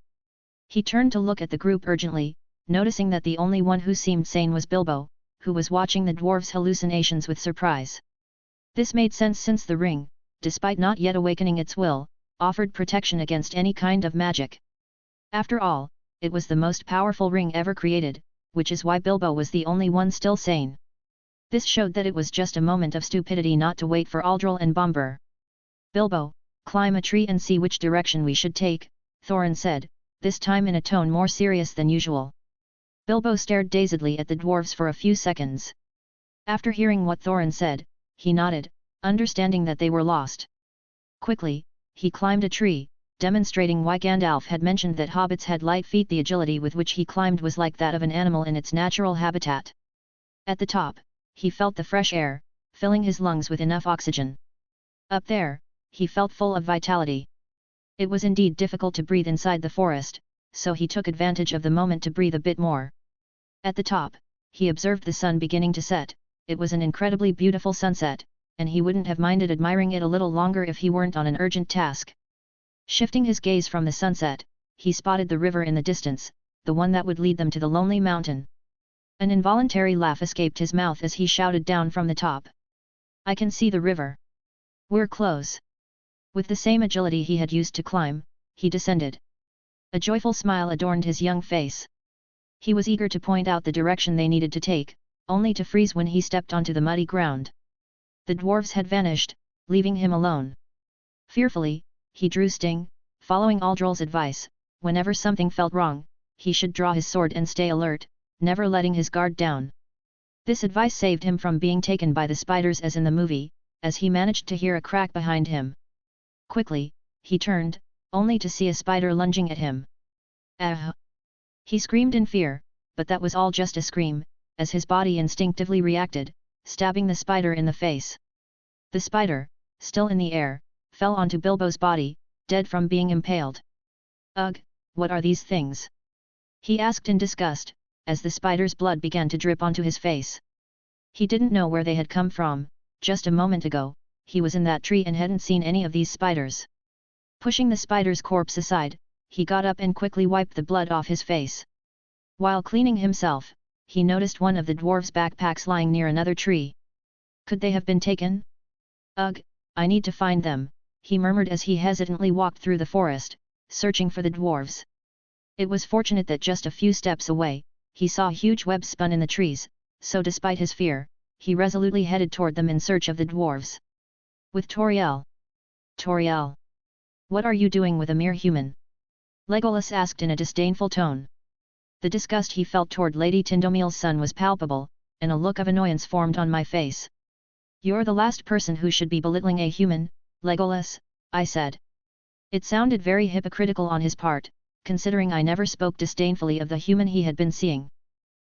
He turned to look at the group urgently, noticing that the only one who seemed sane was Bilbo, who was watching the dwarves' hallucinations with surprise. This made sense since the ring, despite not yet awakening its will, offered protection against any kind of magic. After all, it was the most powerful ring ever created, which is why Bilbo was the only one still sane. This showed that it was just a moment of stupidity not to wait for Aldol and Bombur. "Bilbo, climb a tree and see which direction we should take," Thorin said, this time in a tone more serious than usual. Bilbo stared dazedly at the dwarves for a few seconds. After hearing what Thorin said, he nodded, understanding that they were lost. Quickly, he climbed a tree, demonstrating why Gandalf had mentioned that hobbits had light feet. The agility with which he climbed was like that of an animal in its natural habitat. At the top, he felt the fresh air, filling his lungs with enough oxygen. Up there, he felt full of vitality. It was indeed difficult to breathe inside the forest, so he took advantage of the moment to breathe a bit more. At the top, he observed the sun beginning to set. It was an incredibly beautiful sunset, and he wouldn't have minded admiring it a little longer if he weren't on an urgent task. Shifting his gaze from the sunset, he spotted the river in the distance, the one that would lead them to the lonely mountain. An involuntary laugh escaped his mouth as he shouted down from the top. "I can see the river. We're close." With the same agility he had used to climb, he descended. A joyful smile adorned his young face. He was eager to point out the direction they needed to take, only to freeze when he stepped onto the muddy ground. The dwarves had vanished, leaving him alone. Fearfully, he drew Sting, following Aldol's advice: whenever something felt wrong, he should draw his sword and stay alert, never letting his guard down. This advice saved him from being taken by the spiders as in the movie, as he managed to hear a crack behind him. Quickly, he turned, only to see a spider lunging at him. "Ah!" He screamed in fear, but that was all just a scream, as his body instinctively reacted, stabbing the spider in the face. The spider, still in the air, fell onto Bilbo's body, dead from being impaled. "Ugh, what are these things?" he asked in disgust, as the spider's blood began to drip onto his face. He didn't know where they had come from. Just a moment ago, he was in that tree and hadn't seen any of these spiders. Pushing the spider's corpse aside, he got up and quickly wiped the blood off his face. While cleaning himself, he noticed one of the dwarves' backpacks lying near another tree. Could they have been taken? "Ugh, I need to find them," he murmured as he hesitantly walked through the forest, searching for the dwarves. It was fortunate that just a few steps away, he saw huge webs spun in the trees, so despite his fear, he resolutely headed toward them in search of the dwarves. With Tauriel. "Tauriel, what are you doing with a mere human?" Legolas asked in a disdainful tone. The disgust he felt toward Lady Tyndamel's son was palpable, and a look of annoyance formed on my face. "You're the last person who should be belittling a human, Legolas," I said. It sounded very hypocritical on his part, considering I never spoke disdainfully of the human he had been seeing.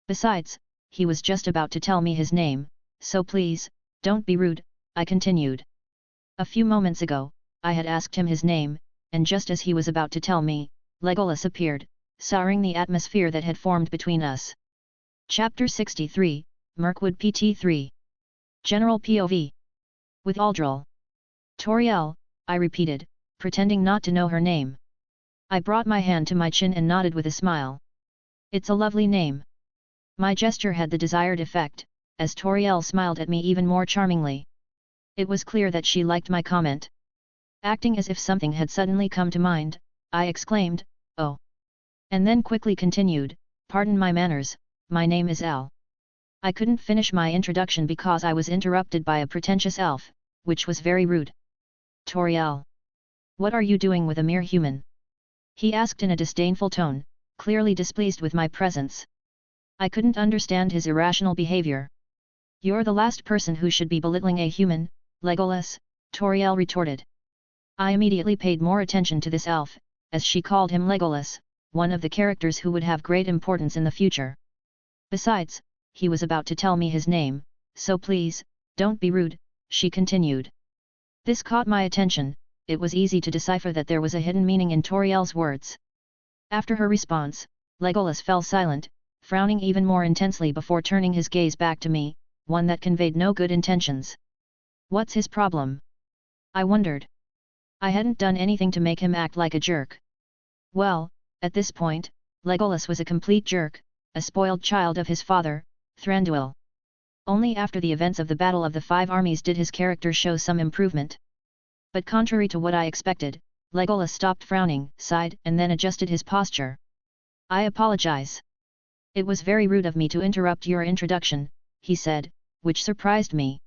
Besides, he was just about to tell me his name, so please, don't be rude, I continued. A few moments ago, I had asked him his name, and just as he was about to tell me, Legolas appeared, souring the atmosphere that had formed between us. Chapter 63, Mirkwood PT3. General POV. With Aldol. "Tauriel," I repeated, pretending not to know her name. I brought my hand to my chin and nodded with a smile. "It's a lovely name." My gesture had the desired effect, as Tauriel smiled at me even more charmingly. It was clear that she liked my comment. Acting as if something had suddenly come to mind, I exclaimed, "Oh!" and then quickly continued, "Pardon my manners, my name is El." I couldn't finish my introduction because I was interrupted by a pretentious elf, which was very rude. "Tauriel, what are you doing with a mere human?" he asked in a disdainful tone, clearly displeased with my presence. I couldn't understand his irrational behavior. "You're the last person who should be belittling a human, Legolas," Tauriel retorted. I immediately paid more attention to this elf, as she called him Legolas, one of the characters who would have great importance in the future. Besides, he was about to tell me his name, so please, don't be rude, she continued. This caught my attention. It was easy to decipher that there was a hidden meaning in Tauriel's words. After her response, Legolas fell silent, frowning even more intensely before turning his gaze back to me, one that conveyed no good intentions. What's his problem? I wondered. I hadn't done anything to make him act like a jerk. Well, at this point, Legolas was a complete jerk, a spoiled child of his father, Thranduil. Only after the events of the Battle of the Five Armies did his character show some improvement. But contrary to what I expected, Legolas stopped frowning, sighed, and then adjusted his posture. I apologize. It was very rude of me to interrupt your introduction, he said, which surprised me.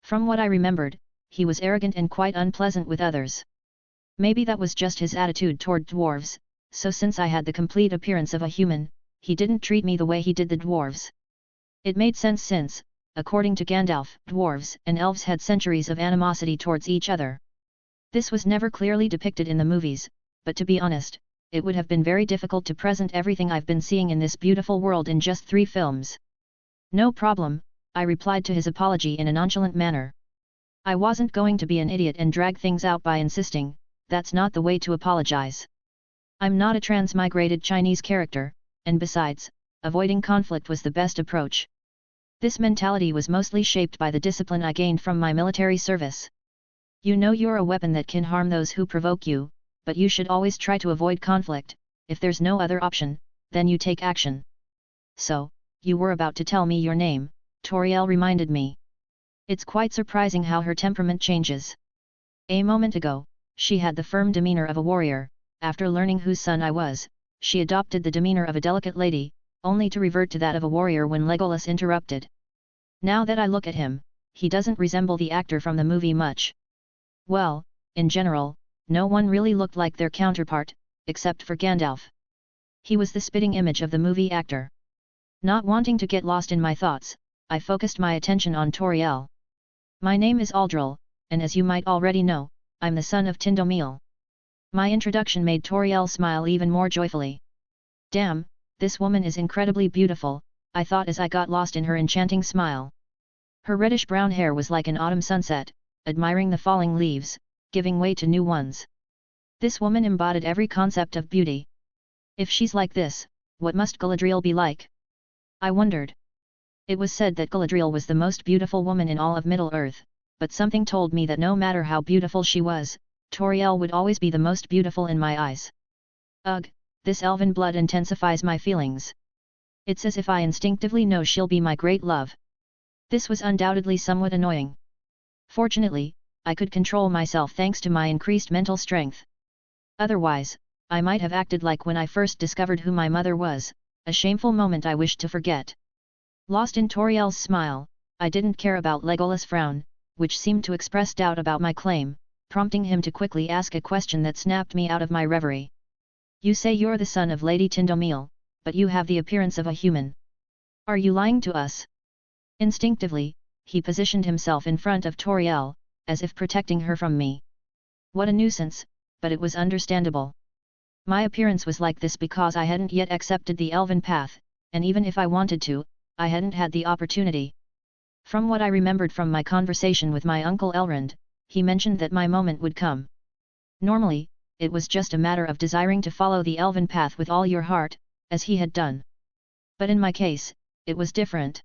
From what I remembered, he was arrogant and quite unpleasant with others. Maybe that was just his attitude toward dwarves, so since I had the complete appearance of a human, he didn't treat me the way he did the dwarves. It made sense since, according to Gandalf, dwarves and elves had centuries of animosity towards each other. This was never clearly depicted in the movies, but to be honest, it would have been very difficult to present everything I've been seeing in this beautiful world in just 3 films. No problem, I replied to his apology in a nonchalant manner. I wasn't going to be an idiot and drag things out by insisting, that's not the way to apologize. I'm not a transmigrated Chinese character, and besides, avoiding conflict was the best approach. This mentality was mostly shaped by the discipline I gained from my military service. You know you're a weapon that can harm those who provoke you, but you should always try to avoid conflict. If there's no other option, then you take action. So, you were about to tell me your name, Tauriel reminded me. It's quite surprising how her temperament changes. A moment ago, she had the firm demeanor of a warrior. After learning whose son I was, she adopted the demeanor of a delicate lady, only to revert to that of a warrior when Legolas interrupted. Now that I look at him, he doesn't resemble the actor from the movie much. Well, in general, no one really looked like their counterpart, except for Gandalf. He was the spitting image of the movie actor. Not wanting to get lost in my thoughts, I focused my attention on Tauriel. My name is Aldol, and as you might already know, I'm the son of Thranduil. My introduction made Tauriel smile even more joyfully. Damn, this woman is incredibly beautiful, I thought as I got lost in her enchanting smile. Her reddish-brown hair was like an autumn sunset, admiring the falling leaves, giving way to new ones. This woman embodied every concept of beauty. If she's like this, what must Galadriel be like? I wondered. It was said that Galadriel was the most beautiful woman in all of Middle-earth, but something told me that no matter how beautiful she was, Tauriel would always be the most beautiful in my eyes. Ugh, this elven blood intensifies my feelings. It's as if I instinctively know she'll be my great love. This was undoubtedly somewhat annoying. Fortunately, I could control myself thanks to my increased mental strength. Otherwise, I might have acted like when I first discovered who my mother was, a shameful moment I wished to forget. Lost in Tauriel's smile, I didn't care about Legolas' frown, which seemed to express doubt about my claim, prompting him to quickly ask a question that snapped me out of my reverie. You say you're the son of Lady Thranduil, but you have the appearance of a human. Are you lying to us? Instinctively, he positioned himself in front of Tauriel, as if protecting her from me. What a nuisance, but it was understandable. My appearance was like this because I hadn't yet accepted the Elven path, and even if I wanted to, I hadn't had the opportunity. From what I remembered from my conversation with my uncle Elrond, he mentioned that my moment would come. Normally, it was just a matter of desiring to follow the Elven path with all your heart, as he had done. But in my case, it was different.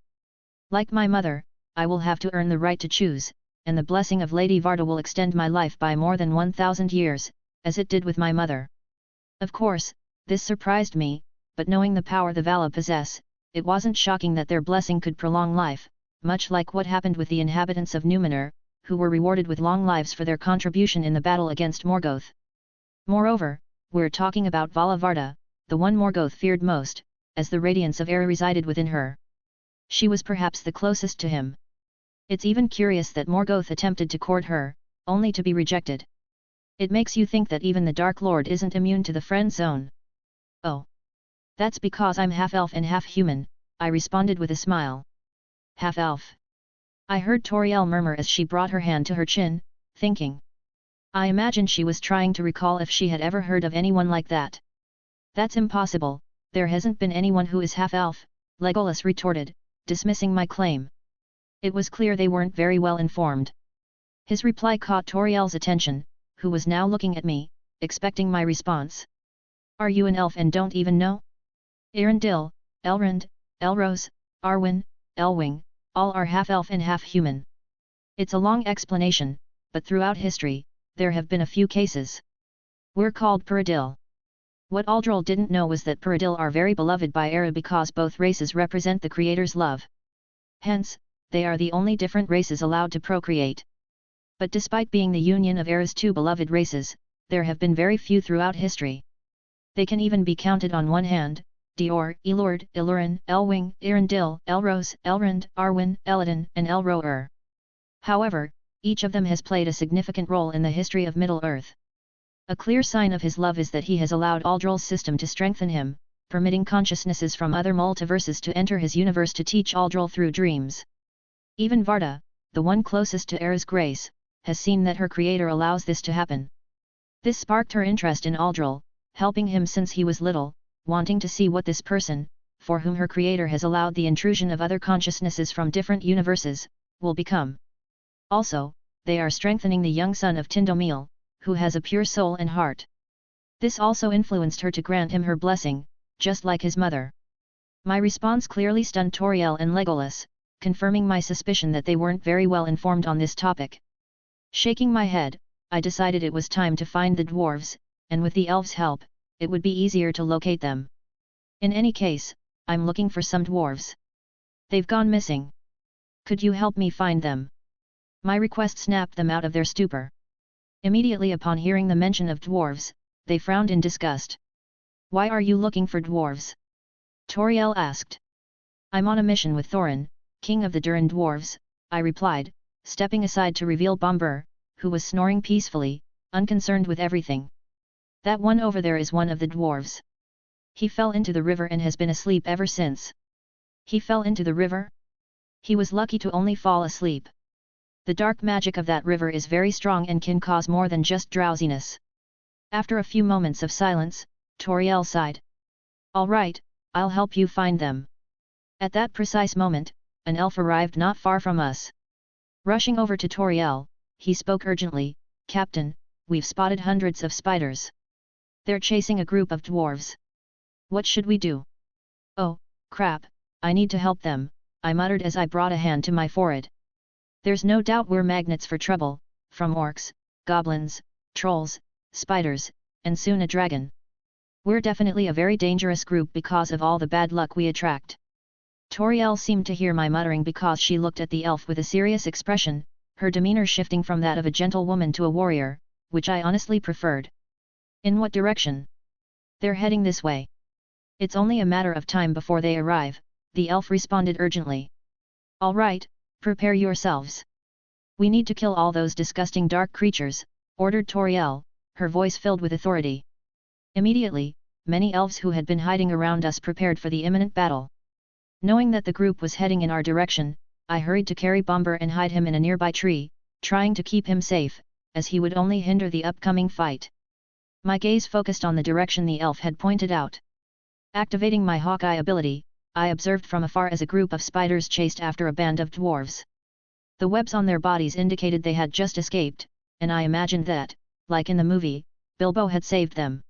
Like my mother, I will have to earn the right to choose, and the blessing of Lady Varda will extend my life by more than 1,000 years, as it did with my mother. Of course, this surprised me, but knowing the power the Vala possess, it wasn't shocking that their blessing could prolong life, much like what happened with the inhabitants of Numenor, who were rewarded with long lives for their contribution in the battle against Morgoth. Moreover, we're talking about Vala Varda, the one Morgoth feared most, as the radiance of Era resided within her. She was perhaps the closest to him. It's even curious that Morgoth attempted to court her, only to be rejected. It makes you think that even the Dark Lord isn't immune to the friend zone. Oh. That's because I'm half-elf and half-human, I responded with a smile. Half-elf. I heard Tauriel murmur as she brought her hand to her chin, thinking. I imagined she was trying to recall if she had ever heard of anyone like that. That's impossible, there hasn't been anyone who is half-elf, Legolas retorted, dismissing my claim. It was clear they weren't very well informed. His reply caught Tauriel's attention, who was now looking at me, expecting my response. Are you an elf and don't even know? Thranduil, Elrond, Elrose, Arwen, Elwing, all are half-elf and half-human. It's a long explanation, but throughout history, there have been a few cases. We're called perilous. What Aldol didn't know was that perilous are very beloved by Era because both races represent the Creator's love. Hence, they are the only different races allowed to procreate. But despite being the union of Era's two beloved races, there have been very few throughout history. They can even be counted on one hand: Dior, Elord, Ilurin, Elwing, Thranduil, Elrose, Elrond, Arwen, Eladin, and Elroer. However, each of them has played a significant role in the history of Middle-earth. A clear sign of his love is that he has allowed Aldol's system to strengthen him, permitting consciousnesses from other multiverses to enter his universe to teach Aldol through dreams. Even Varda, the one closest to Era's grace, has seen that her creator allows this to happen. This sparked her interest in Aldol, helping him since he was little, wanting to see what this person, for whom her creator has allowed the intrusion of other consciousnesses from different universes, will become. Also, they are strengthening the young son of Thranduil, who has a pure soul and heart. This also influenced her to grant him her blessing, just like his mother. My response clearly stunned Tauriel and Legolas, confirming my suspicion that they weren't very well informed on this topic. Shaking my head, I decided it was time to find the dwarves, and with the elves' help, it would be easier to locate them. In any case, I'm looking for some dwarves. They've gone missing. Could you help me find them? My request snapped them out of their stupor. Immediately upon hearing the mention of dwarves, they frowned in disgust. Why are you looking for dwarves? Tauriel asked. I'm on a mission with Thorin, king of the Turin dwarves, I replied, stepping aside to reveal Bombur, who was snoring peacefully, unconcerned with everything. That one over there is one of the dwarves. He fell into the river and has been asleep ever since. He fell into the river? He was lucky to only fall asleep. The dark magic of that river is very strong and can cause more than just drowsiness. After a few moments of silence, Tauriel sighed. All right, I'll help you find them. At that precise moment, an elf arrived not far from us. Rushing over to Tauriel, he spoke urgently, Captain, we've spotted hundreds of spiders. They're chasing a group of dwarves. What should we do? Oh, crap, I need to help them, I muttered as I brought a hand to my forehead. There's no doubt we're magnets for trouble, from orcs, goblins, trolls, spiders, and soon a dragon. We're definitely a very dangerous group because of all the bad luck we attract. Tauriel seemed to hear my muttering because she looked at the elf with a serious expression, her demeanor shifting from that of a gentlewoman to a warrior, which I honestly preferred. In what direction? They're heading this way. It's only a matter of time before they arrive, the elf responded urgently. All right, prepare yourselves. We need to kill all those disgusting dark creatures, ordered Tauriel, her voice filled with authority. Immediately, many elves who had been hiding around us prepared for the imminent battle. Knowing that the group was heading in our direction, I hurried to carry Bombur and hide him in a nearby tree, trying to keep him safe, as he would only hinder the upcoming fight. My gaze focused on the direction the elf had pointed out. Activating my Hawkeye ability, I observed from afar as a group of spiders chased after a band of dwarves. The webs on their bodies indicated they had just escaped, and I imagined that, like in the movie, Bilbo had saved them.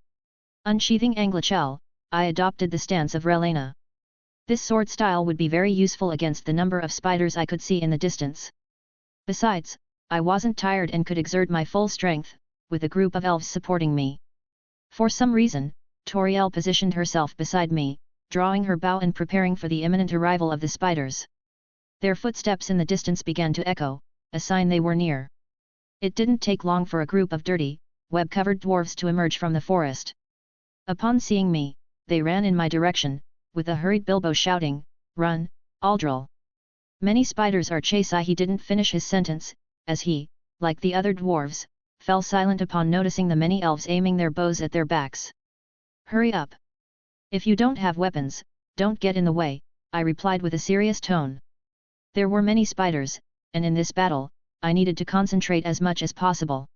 Unsheathing Anglichel, I adopted the stance of Relena. This sword style would be very useful against the number of spiders I could see in the distance. Besides, I wasn't tired and could exert my full strength, with a group of elves supporting me. For some reason, Tauriel positioned herself beside me, drawing her bow and preparing for the imminent arrival of the spiders. Their footsteps in the distance began to echo, a sign they were near. It didn't take long for a group of dirty, web-covered dwarves to emerge from the forest. Upon seeing me, they ran in my direction, with a hurried Bilbo shouting, "Run, Aldol!" Many spiders are chasing. He didn't finish his sentence, as he, like the other dwarves, fell silent upon noticing the many elves aiming their bows at their backs. Hurry up! If you don't have weapons, don't get in the way, I replied with a serious tone. There were many spiders, and in this battle, I needed to concentrate as much as possible.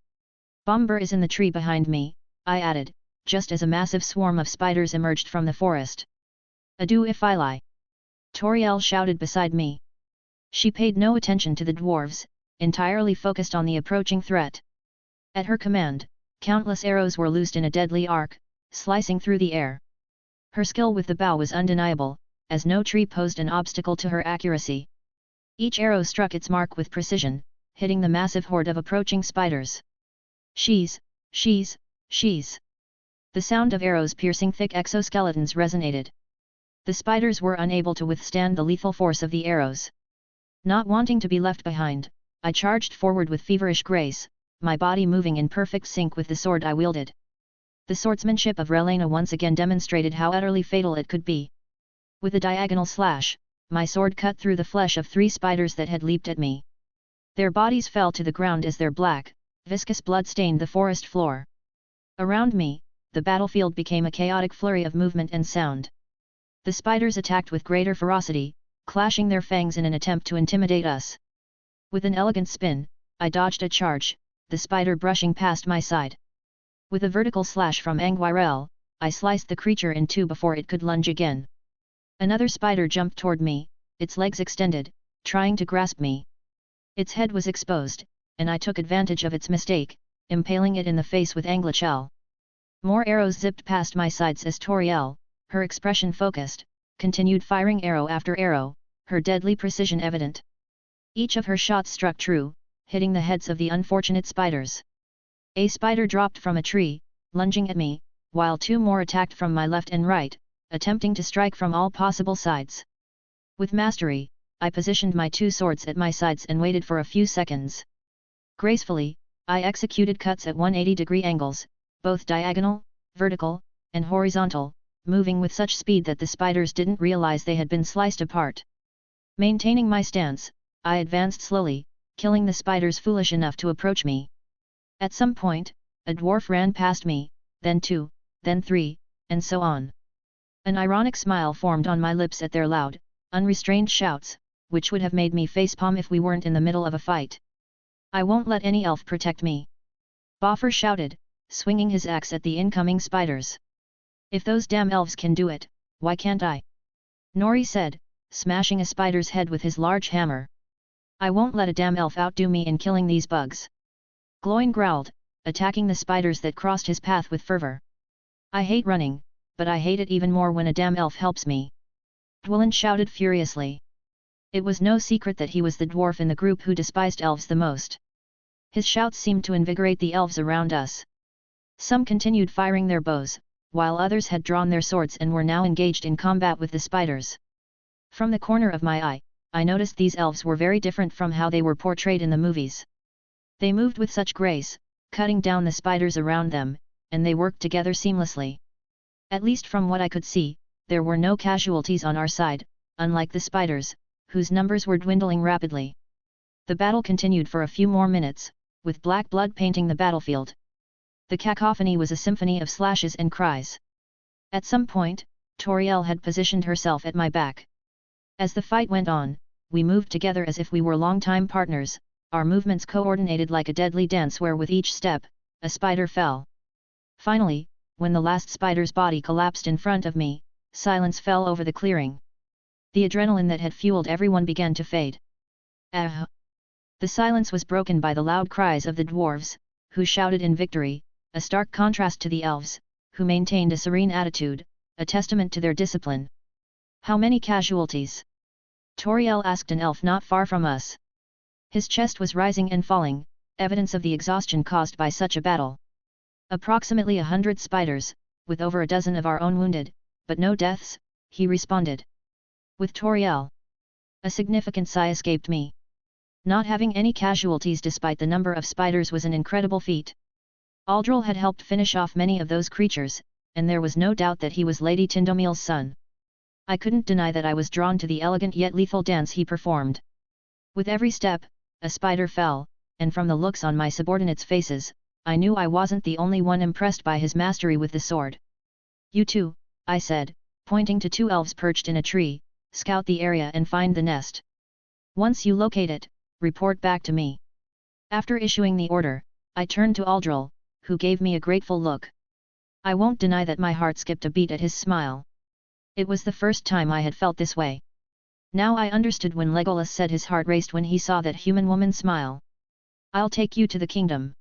Bombur is in the tree behind me, I added, just as a massive swarm of spiders emerged from the forest. Adieu if I lie! Tauriel shouted beside me. She paid no attention to the dwarves, entirely focused on the approaching threat. At her command, countless arrows were loosed in a deadly arc, slicing through the air. Her skill with the bow was undeniable, as no tree posed an obstacle to her accuracy. Each arrow struck its mark with precision, hitting the massive horde of approaching spiders. She's. The sound of arrows piercing thick exoskeletons resonated. The spiders were unable to withstand the lethal force of the arrows. Not wanting to be left behind, I charged forward with feverish grace, my body moving in perfect sync with the sword I wielded. The swordsmanship of Relena once again demonstrated how utterly fatal it could be. With a diagonal slash, my sword cut through the flesh of 3 spiders that had leaped at me. Their bodies fell to the ground as their black, viscous blood stained the forest floor. Around me, the battlefield became a chaotic flurry of movement and sound. The spiders attacked with greater ferocity, clashing their fangs in an attempt to intimidate us. With an elegant spin, I dodged a charge, the spider brushing past my side. With a vertical slash from Anguirel, I sliced the creature in 2 before it could lunge again. Another spider jumped toward me, its legs extended, trying to grasp me. Its head was exposed, and I took advantage of its mistake, impaling it in the face with Anglichel. More arrows zipped past my sides as Tauriel, her expression focused, continued firing arrow after arrow, her deadly precision evident. Each of her shots struck true, hitting the heads of the unfortunate spiders. A spider dropped from a tree, lunging at me, while 2 more attacked from my left and right, attempting to strike from all possible sides. With mastery, I positioned my 2 swords at my sides and waited for a few seconds. Gracefully, I executed cuts at 180-degree angles, both diagonal, vertical, and horizontal, moving with such speed that the spiders didn't realize they had been sliced apart. Maintaining my stance, I advanced slowly, killing the spiders foolish enough to approach me. At some point, a dwarf ran past me, then 2, then 3, and so on. An ironic smile formed on my lips at their loud, unrestrained shouts, which would have made me facepalm if we weren't in the middle of a fight. I won't let any elf protect me. Boffer shouted, swinging his axe at the incoming spiders. If those damn elves can do it, why can't I? Nori said, smashing a spider's head with his large hammer. I won't let a damn elf outdo me in killing these bugs. Gloin growled, attacking the spiders that crossed his path with fervor. I hate running, but I hate it even more when a damn elf helps me. Dwellin shouted furiously. It was no secret that he was the dwarf in the group who despised elves the most. His shouts seemed to invigorate the elves around us. Some continued firing their bows, while others had drawn their swords and were now engaged in combat with the spiders. From the corner of my eye, I noticed these elves were very different from how they were portrayed in the movies. They moved with such grace, cutting down the spiders around them, and they worked together seamlessly. At least from what I could see, there were no casualties on our side, unlike the spiders, whose numbers were dwindling rapidly. The battle continued for a few more minutes, with black blood painting the battlefield. The cacophony was a symphony of slashes and cries. At some point, Tauriel had positioned herself at my back. As the fight went on, we moved together as if we were longtime partners, our movements coordinated like a deadly dance where with each step, a spider fell. Finally, when the last spider's body collapsed in front of me, silence fell over the clearing. The adrenaline that had fueled everyone began to fade. Ah! The silence was broken by the loud cries of the dwarves, who shouted in victory, a stark contrast to the elves, who maintained a serene attitude, a testament to their discipline. How many casualties? Tauriel asked an elf not far from us. His chest was rising and falling, evidence of the exhaustion caused by such a battle. Approximately 100 spiders, with over a dozen of our own wounded, but no deaths, he responded. With Tauriel. A significant sigh escaped me. Not having any casualties despite the number of spiders was an incredible feat. Aldol had helped finish off many of those creatures, and there was no doubt that he was Lady Tindomil's son. I couldn't deny that I was drawn to the elegant yet lethal dance he performed. With every step, a spider fell, and from the looks on my subordinates' faces, I knew I wasn't the only one impressed by his mastery with the sword. You too, I said, pointing to 2 elves perched in a tree, scout the area and find the nest. Once you locate it, report back to me. After issuing the order, I turned to Aldol, who gave me a grateful look. I won't deny that my heart skipped a beat at his smile. It was the first time I had felt this way. Now I understood when Legolas said his heart raced when he saw that human woman smile. I'll take you to the kingdom.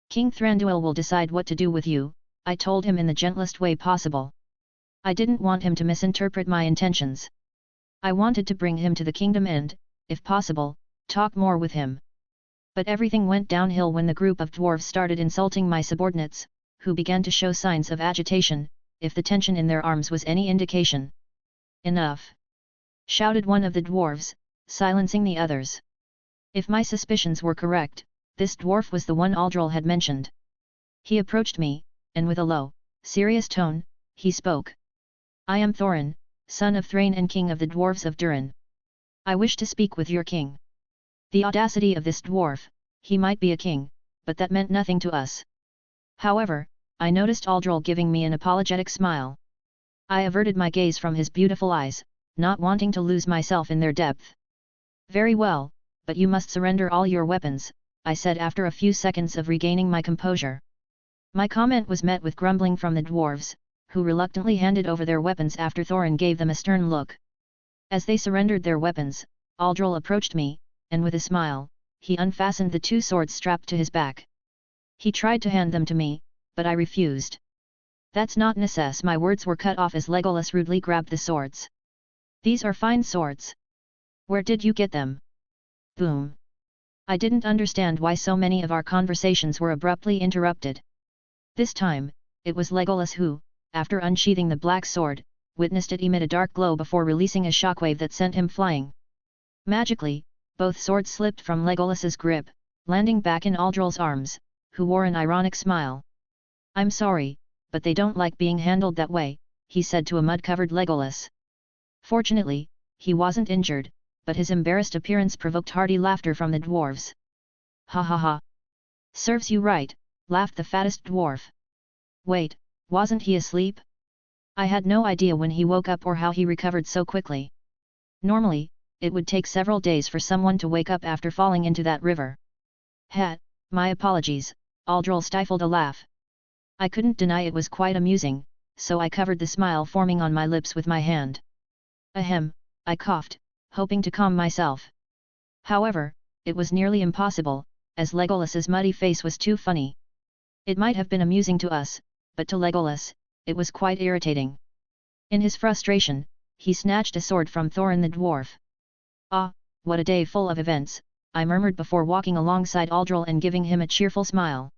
King Thranduil will decide what to do with you, I told him in the gentlest way possible. I didn't want him to misinterpret my intentions. I wanted to bring him to the kingdom and, if possible, talk more with him. But everything went downhill when the group of dwarves started insulting my subordinates, who began to show signs of agitation, if the tension in their arms was any indication. Enough! Shouted one of the dwarves, silencing the others. If my suspicions were correct, this dwarf was the one Aldol had mentioned. He approached me, and with a low, serious tone, he spoke. I am Thorin, son of Thrain and king of the dwarves of Turin. I wish to speak with your king. The audacity of this dwarf, he might be a king, but that meant nothing to us. However, I noticed Aldol giving me an apologetic smile. I averted my gaze from his beautiful eyes, not wanting to lose myself in their depth. Very well, but you must surrender all your weapons, I said after a few seconds of regaining my composure. My comment was met with grumbling from the dwarves, who reluctantly handed over their weapons after Thorin gave them a stern look. As they surrendered their weapons, Aldol approached me, and with a smile, he unfastened the 2 swords strapped to his back. He tried to hand them to me, but I refused. That's not necess. My words were cut off as Legolas rudely grabbed the swords. These are fine swords. Where did you get them? Boom. I didn't understand why so many of our conversations were abruptly interrupted. This time, it was Legolas who, after unsheathing the black sword, witnessed it emit a dark glow before releasing a shockwave that sent him flying. Magically, both swords slipped from Legolas's grip, landing back in Aldol's arms, who wore an ironic smile. I'm sorry, but they don't like being handled that way, he said to a mud-covered Legolas. Fortunately, he wasn't injured, but his embarrassed appearance provoked hearty laughter from the dwarves. Ha ha ha! Serves you right, laughed the fattest dwarf. Wait, wasn't he asleep? I had no idea when he woke up or how he recovered so quickly. Normally, it would take several days for someone to wake up after falling into that river. My apologies, Aldol stifled a laugh. I couldn't deny it was quite amusing, so I covered the smile forming on my lips with my hand. Ahem, I coughed, hoping to calm myself. However, it was nearly impossible, as Legolas's muddy face was too funny. It might have been amusing to us, but to Legolas, it was quite irritating. In his frustration, he snatched a sword from Thorin the dwarf. Ah, what a day full of events, I murmured before walking alongside Aldol and giving him a cheerful smile.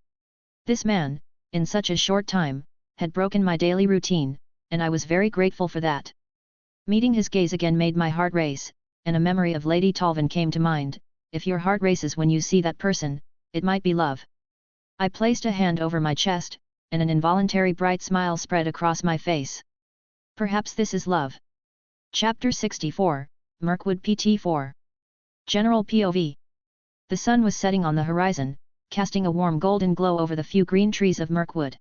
This man, in such a short time, had broken my daily routine, and I was very grateful for that. Meeting his gaze again made my heart race, and a memory of Lady Tolvan came to mind. If your heart races when you see that person, it might be love. I placed a hand over my chest, and an involuntary bright smile spread across my face. Perhaps this is love. Chapter 64, Mirkwood PT4. General POV. The sun was setting on the horizon, casting a warm golden glow over the few green trees of Mirkwood.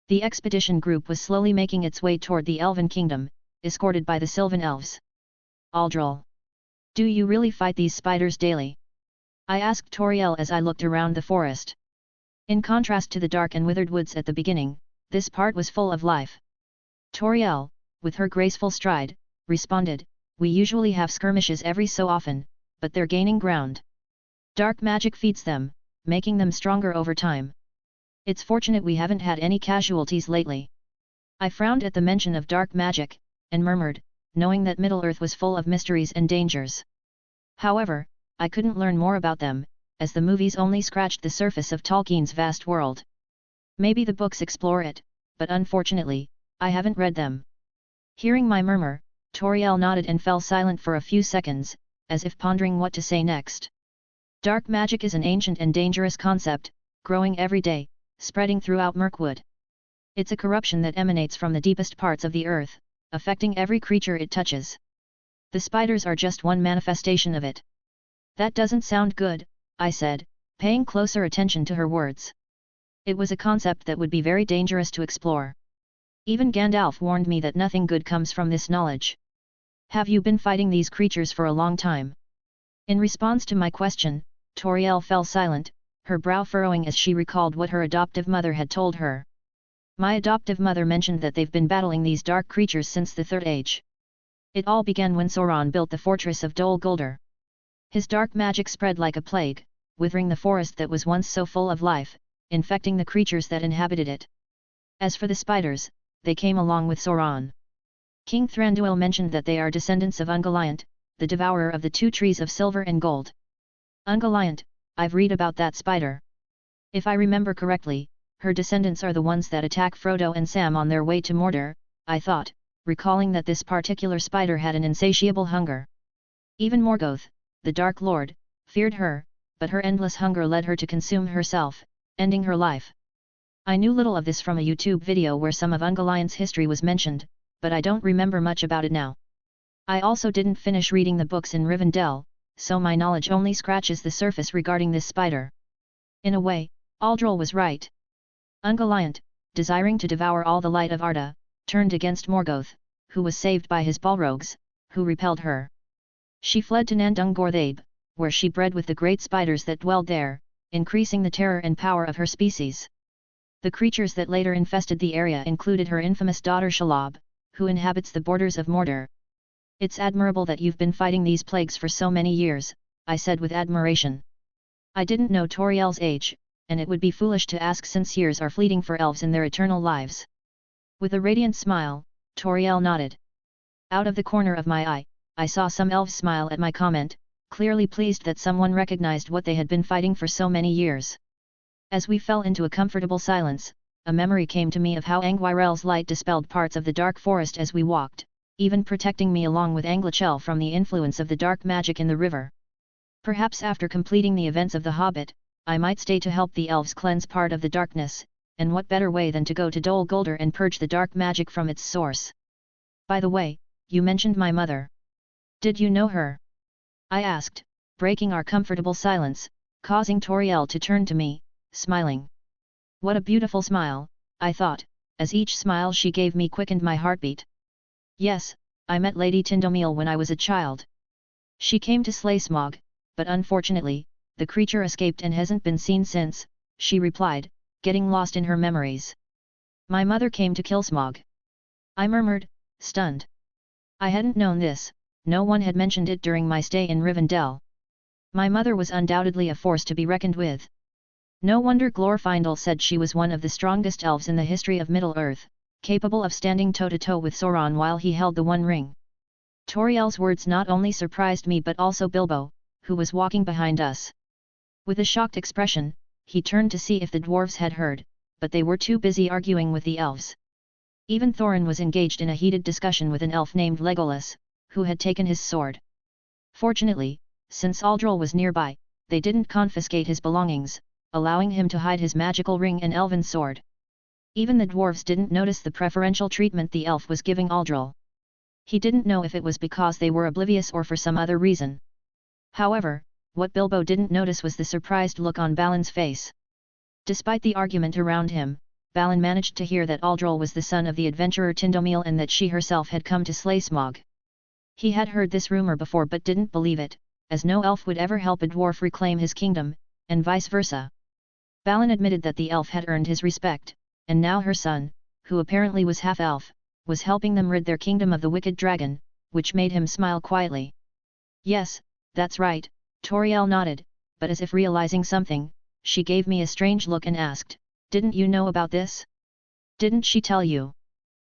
The expedition group was slowly making its way toward the Elven kingdom, escorted by the Sylvan elves. Aldol. Do you really fight these spiders daily? I asked Tauriel as I looked around the forest. In contrast to the dark and withered woods at the beginning, this part was full of life. Tauriel, with her graceful stride, responded, we usually have skirmishes every so often, but they're gaining ground. Dark magic feeds them, making them stronger over time. It's fortunate we haven't had any casualties lately. I frowned at the mention of dark magic, and murmured, knowing that Middle-earth was full of mysteries and dangers. However, I couldn't learn more about them, as the movies only scratched the surface of Tolkien's vast world. Maybe the books explore it, but unfortunately, I haven't read them. Hearing my murmur, Tauriel nodded and fell silent for a few seconds, as if pondering what to say next. Dark magic is an ancient and dangerous concept, growing every day, spreading throughout Mirkwood. It's a corruption that emanates from the deepest parts of the earth, affecting every creature it touches. The spiders are just one manifestation of it. That doesn't sound good, I said, paying closer attention to her words. It was a concept that would be very dangerous to explore. Even Gandalf warned me that nothing good comes from this knowledge. Have you been fighting these creatures for a long time? In response to my question, Tauriel fell silent, her brow furrowing as she recalled what her adoptive mother had told her. My adoptive mother mentioned that they've been battling these dark creatures since the Third Age. It all began when Sauron built the fortress of Dol Guldur. His dark magic spread like a plague, withering the forest that was once so full of life, infecting the creatures that inhabited it. As for the spiders, they came along with Sauron. King Thranduil mentioned that they are descendants of Ungoliant, the devourer of the two trees of silver and gold. Ungoliant, I've read about that spider. If I remember correctly, her descendants are the ones that attack Frodo and Sam on their way to Mordor, I thought, recalling that this particular spider had an insatiable hunger. Even Morgoth, the Dark Lord, feared her, but her endless hunger led her to consume herself, ending her life. I knew little of this from a YouTube video where some of Ungoliant's history was mentioned, but I don't remember much about it now. I also didn't finish reading the books in Rivendell, so my knowledge only scratches the surface regarding this spider. In a way, Aldol was right. Ungoliant, desiring to devour all the light of Arda, turned against Morgoth, who was saved by his Balrogs, who repelled her. She fled to Nandung Gorthabe, where she bred with the great spiders that dwelled there, increasing the terror and power of her species. The creatures that later infested the area included her infamous daughter Shelob, who inhabits the borders of Mordor. It's admirable that you've been fighting these plagues for so many years, I said with admiration. I didn't know Tauriel's age, and it would be foolish to ask since years are fleeting for elves in their eternal lives. With a radiant smile, Tauriel nodded. Out of the corner of my eye, I saw some elves smile at my comment, clearly pleased that someone recognized what they had been fighting for so many years. As we fell into a comfortable silence, a memory came to me of how Angwirel's light dispelled parts of the dark forest as we walked, even protecting me along with Anglichel from the influence of the dark magic in the river. Perhaps after completing the events of The Hobbit, I might stay to help the elves cleanse part of the darkness, and what better way than to go to Dol Guldur and purge the dark magic from its source. By the way, you mentioned my mother. Did you know her? I asked, breaking our comfortable silence, causing Tauriel to turn to me, smiling. What a beautiful smile, I thought, as each smile she gave me quickened my heartbeat. Yes, I met Lady Tindомil when I was a child. She came to slay Smaug, but unfortunately, the creature escaped and hasn't been seen since, she replied, getting lost in her memories. My mother came to kill Smaug. I murmured, stunned. I hadn't known this, no one had mentioned it during my stay in Rivendell. My mother was undoubtedly a force to be reckoned with. No wonder Glorfindel said she was one of the strongest elves in the history of Middle-earth, capable of standing toe-to-toe with Sauron while he held the One Ring. Tauriel's words not only surprised me but also Bilbo, who was walking behind us. With a shocked expression, he turned to see if the dwarves had heard, but they were too busy arguing with the elves. Even Thorin was engaged in a heated discussion with an elf named Legolas, who had taken his sword. Fortunately, since Aldol was nearby, they didn't confiscate his belongings, allowing him to hide his magical ring and elven sword. Even the dwarves didn't notice the preferential treatment the elf was giving Aldol. He didn't know if it was because they were oblivious or for some other reason. However, what Bilbo didn't notice was the surprised look on Balin's face. Despite the argument around him, Balin managed to hear that Aldol was the son of the adventurer Tindомil and that she herself had come to slay Smaug. He had heard this rumor before but didn't believe it, as no elf would ever help a dwarf reclaim his kingdom, and vice versa. Balin admitted that the elf had earned his respect, and now her son, who apparently was half-elf, was helping them rid their kingdom of the wicked dragon, which made him smile quietly. Yes, that's right, Tauriel nodded, but as if realizing something, she gave me a strange look and asked, didn't you know about this? Didn't she tell you?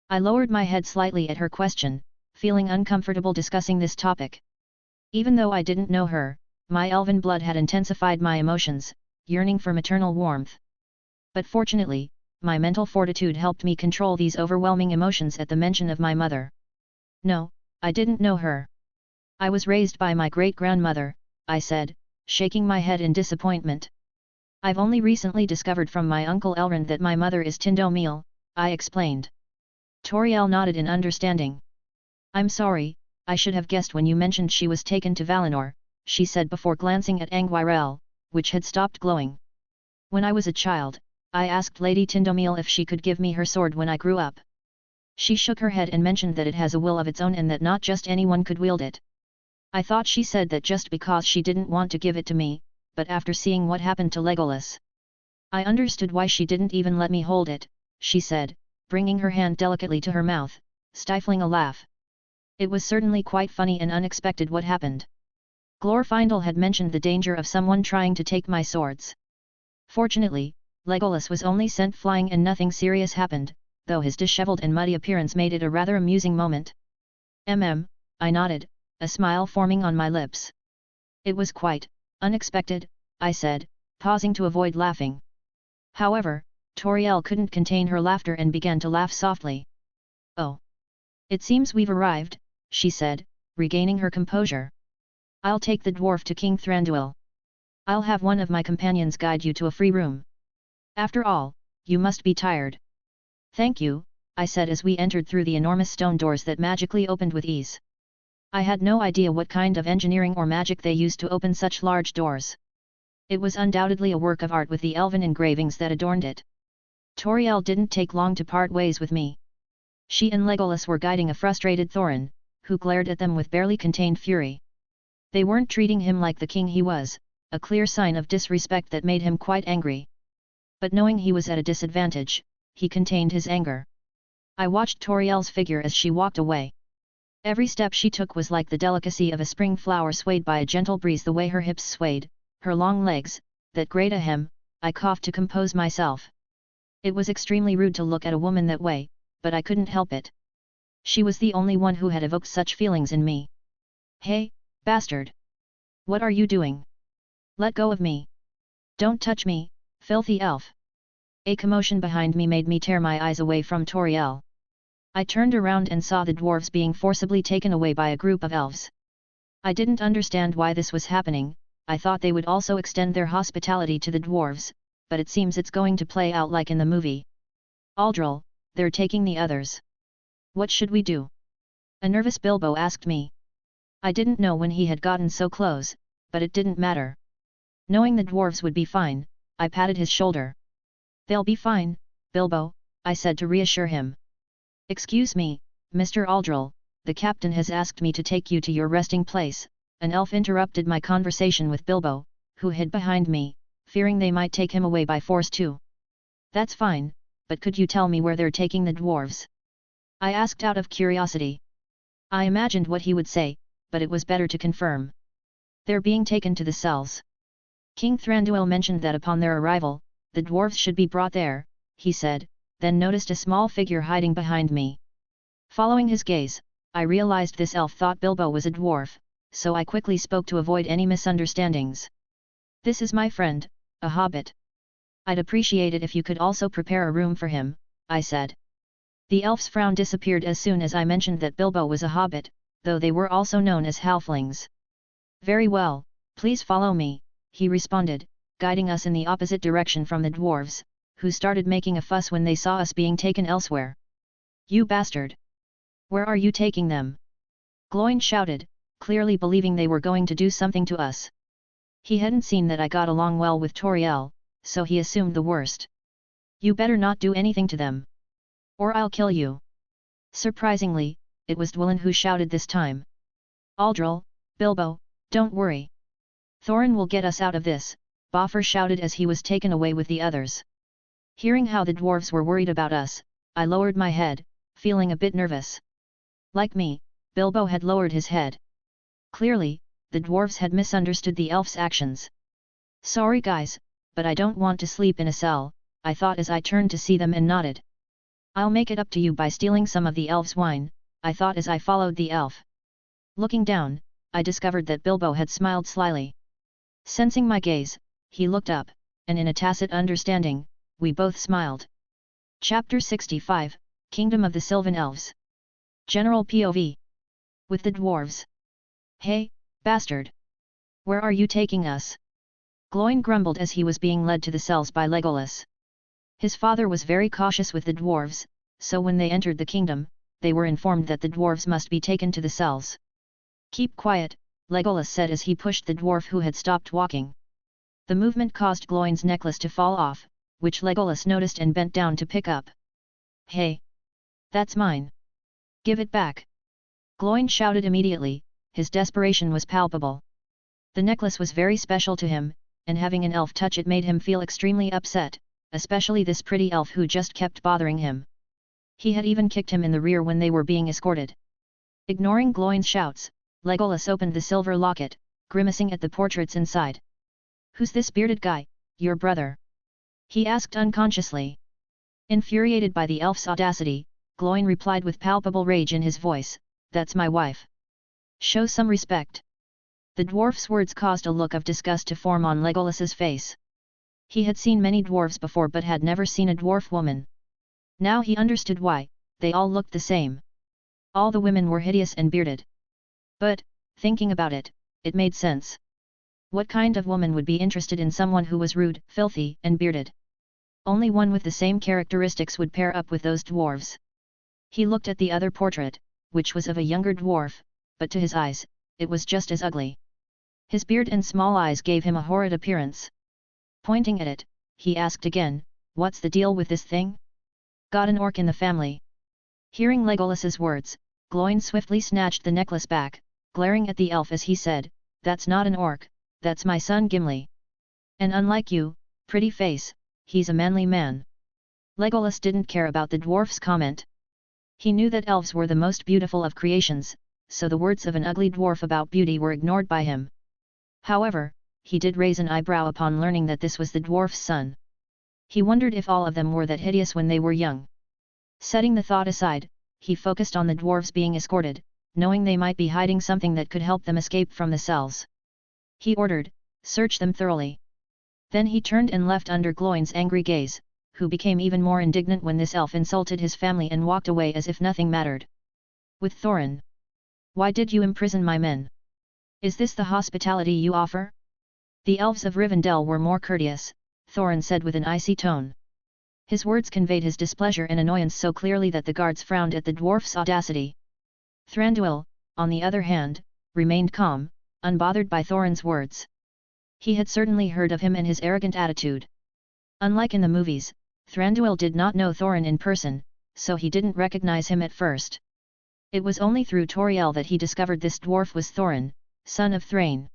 I lowered my head slightly at her question, feeling uncomfortable discussing this topic. Even though I didn't know her, my elven blood had intensified my emotions, yearning for maternal warmth. But fortunately, my mental fortitude helped me control these overwhelming emotions at the mention of my mother. No, I didn't know her. I was raised by my great-grandmother, I said, shaking my head in disappointment. I've only recently discovered from my uncle Elrond that my mother is Tindомil, I explained. Tauriel nodded in understanding. I'm sorry, I should have guessed when you mentioned she was taken to Valinor, she said before glancing at Angwirel, which had stopped glowing. When I was a child, I asked Lady Tindомil if she could give me her sword when I grew up. She shook her head and mentioned that it has a will of its own and that not just anyone could wield it. I thought she said that just because she didn't want to give it to me, but after seeing what happened to Legolas. I understood why she didn't even let me hold it, she said, bringing her hand delicately to her mouth, stifling a laugh. It was certainly quite funny and unexpected what happened. Glorfindel had mentioned the danger of someone trying to take my swords. Fortunately, Legolas was only sent flying and nothing serious happened, though his disheveled and muddy appearance made it a rather amusing moment. I nodded, a smile forming on my lips. It was quite unexpected, I said, pausing to avoid laughing. However, Tauriel couldn't contain her laughter and began to laugh softly. Oh! It seems we've arrived, she said, regaining her composure. I'll take the dwarf to King Thranduil. I'll have one of my companions guide you to a free room. After all, you must be tired. Thank you, I said as we entered through the enormous stone doors that magically opened with ease. I had no idea what kind of engineering or magic they used to open such large doors. It was undoubtedly a work of art with the elven engravings that adorned it. Tauriel didn't take long to part ways with me. She and Legolas were guiding a frustrated Thorin, who glared at them with barely contained fury. They weren't treating him like the king he was, a clear sign of disrespect that made him quite angry. But knowing he was at a disadvantage, he contained his anger. I watched Tauriel's figure as she walked away. Every step she took was like the delicacy of a spring flower swayed by a gentle breeze. The way her hips swayed, her long legs, that great ahem, I coughed to compose myself. It was extremely rude to look at a woman that way, but I couldn't help it. She was the only one who had evoked such feelings in me. Hey, bastard! What are you doing? Let go of me! Don't touch me, filthy elf! A commotion behind me made me tear my eyes away from Tauriel. I turned around and saw the dwarves being forcibly taken away by a group of elves. I didn't understand why this was happening. I thought they would also extend their hospitality to the dwarves, but it seems it's going to play out like in the movie. Aldol, they're taking the others. What should we do? A nervous Bilbo asked me. I didn't know when he had gotten so close, but it didn't matter. Knowing the dwarves would be fine, I patted his shoulder. They'll be fine, Bilbo, I said to reassure him. Excuse me, Mr. Aldol, the captain has asked me to take you to your resting place. An elf interrupted my conversation with Bilbo, who hid behind me, fearing they might take him away by force too. That's fine, but could you tell me where they're taking the dwarves? I asked out of curiosity. I imagined what he would say, but it was better to confirm. They're being taken to the cells. King Thranduil mentioned that upon their arrival, the dwarves should be brought there, he said, then noticed a small figure hiding behind me. Following his gaze, I realized this elf thought Bilbo was a dwarf, so I quickly spoke to avoid any misunderstandings. This is my friend, a hobbit. I'd appreciate it if you could also prepare a room for him, I said. The elf's frown disappeared as soon as I mentioned that Bilbo was a hobbit, though they were also known as halflings. Very well, please follow me, he responded, guiding us in the opposite direction from the dwarves, who started making a fuss when they saw us being taken elsewhere. You bastard! Where are you taking them? Gloin shouted, clearly believing they were going to do something to us. He hadn't seen that I got along well with Tauriel, so he assumed the worst. You better not do anything to them. Or I'll kill you. Surprisingly, it was Dwalin who shouted this time. Aldol, Bilbo, don't worry. Thorin will get us out of this, Boffer shouted as he was taken away with the others. Hearing how the dwarves were worried about us, I lowered my head, feeling a bit nervous. Like me, Bilbo had lowered his head. Clearly, the dwarves had misunderstood the elf's actions. Sorry guys, but I don't want to sleep in a cell, I thought as I turned to see them and nodded. I'll make it up to you by stealing some of the elf's wine, I thought as I followed the elf. Looking down, I discovered that Bilbo had smiled slyly. Sensing my gaze, he looked up, and in a tacit understanding, we both smiled. Chapter 65, Kingdom of the Sylvan Elves. General POV. With the dwarves. Hey, bastard! Where are you taking us? Gloin grumbled as he was being led to the cells by Legolas. His father was very cautious with the dwarves, so when they entered the kingdom, they were informed that the dwarves must be taken to the cells. Keep quiet, Legolas said as he pushed the dwarf who had stopped walking. The movement caused Gloin's necklace to fall off, which Legolas noticed and bent down to pick up. Hey! That's mine! Give it back! Gloin shouted immediately, his desperation was palpable. The necklace was very special to him, and having an elf touch it made him feel extremely upset, especially this pretty elf who just kept bothering him. He had even kicked him in the rear when they were being escorted. Ignoring Gloin's shouts, Legolas opened the silver locket, grimacing at the portraits inside. "Who's this bearded guy, your brother?" he asked unconsciously. Infuriated by the elf's audacity, Gloin replied with palpable rage in his voice, "That's my wife. Show some respect." The dwarf's words caused a look of disgust to form on Legolas's face. He had seen many dwarves before but had never seen a dwarf woman. Now he understood why, they all looked the same. All the women were hideous and bearded. But, thinking about it, it made sense. What kind of woman would be interested in someone who was rude, filthy, and bearded? Only one with the same characteristics would pair up with those dwarves. He looked at the other portrait, which was of a younger dwarf, but to his eyes, it was just as ugly. His beard and small eyes gave him a horrid appearance. Pointing at it, he asked again, "What's the deal with this thing? Got an orc in the family?" Hearing Legolas's words, Gloin swiftly snatched the necklace back, glaring at the elf as he said, "That's not an orc, that's my son Gimli. And unlike you, pretty face, he's a manly man." Legolas didn't care about the dwarf's comment. He knew that elves were the most beautiful of creations, so the words of an ugly dwarf about beauty were ignored by him. However, he did raise an eyebrow upon learning that this was the dwarf's son. He wondered if all of them were that hideous when they were young. Setting the thought aside, he focused on the dwarves being escorted, knowing they might be hiding something that could help them escape from the cells. He ordered, "Search them thoroughly." Then he turned and left under Gloin's angry gaze, who became even more indignant when this elf insulted his family and walked away as if nothing mattered. "With Thorin. Why did you imprison my men? Is this the hospitality you offer?" The elves of Rivendell were more courteous, Thorin said with an icy tone. His words conveyed his displeasure and annoyance so clearly that the guards frowned at the dwarf's audacity. Thranduil, on the other hand, remained calm, unbothered by Thorin's words. He had certainly heard of him and his arrogant attitude. Unlike in the movies, Thranduil did not know Thorin in person, so he didn't recognize him at first. It was only through Tauriel that he discovered this dwarf was Thorin, son of Thrain.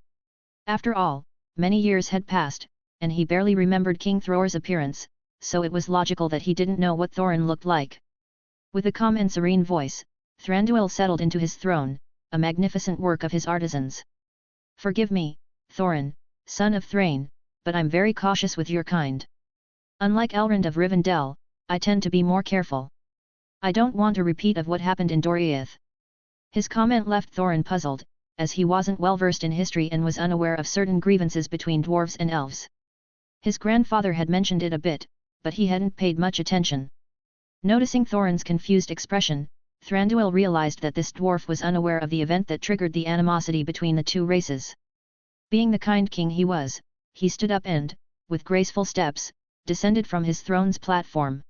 After all, many years had passed, and he barely remembered King Thror's appearance, so it was logical that he didn't know what Thorin looked like. With a calm and serene voice, Thranduil settled into his throne, a magnificent work of his artisans. "Forgive me, Thorin, son of Thrain, but I'm very cautious with your kind. Unlike Elrond of Rivendell, I tend to be more careful. I don't want a repeat of what happened in Doriath." His comment left Thorin puzzled, as he wasn't well versed in history and was unaware of certain grievances between dwarves and elves. His grandfather had mentioned it a bit, but he hadn't paid much attention. Noticing Thorin's confused expression, Thranduil realized that this dwarf was unaware of the event that triggered the animosity between the two races. Being the kind king he was, he stood up and, with graceful steps, descended from his throne's platform.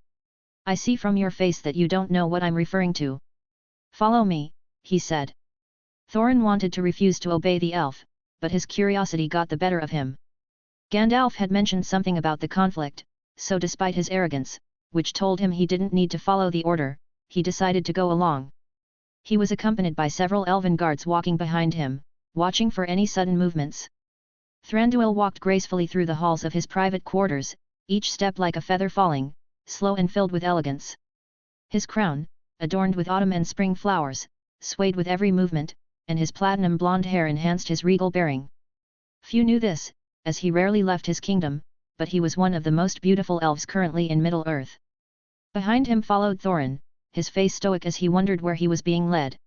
"I see from your face that you don't know what I'm referring to. Follow me," he said. Thorin wanted to refuse to obey the elf, but his curiosity got the better of him. Gandalf had mentioned something about the conflict, so despite his arrogance, which told him he didn't need to follow the order, he decided to go along. He was accompanied by several elven guards walking behind him, watching for any sudden movements. Thranduil walked gracefully through the halls of his private quarters, each step like a feather falling, slow and filled with elegance. His crown, adorned with autumn and spring flowers, swayed with every movement, and his platinum blonde hair enhanced his regal bearing. Few knew this, as he rarely left his kingdom, but he was one of the most beautiful elves currently in Middle-earth. Behind him followed Thorin, his face stoic as he wondered where he was being led.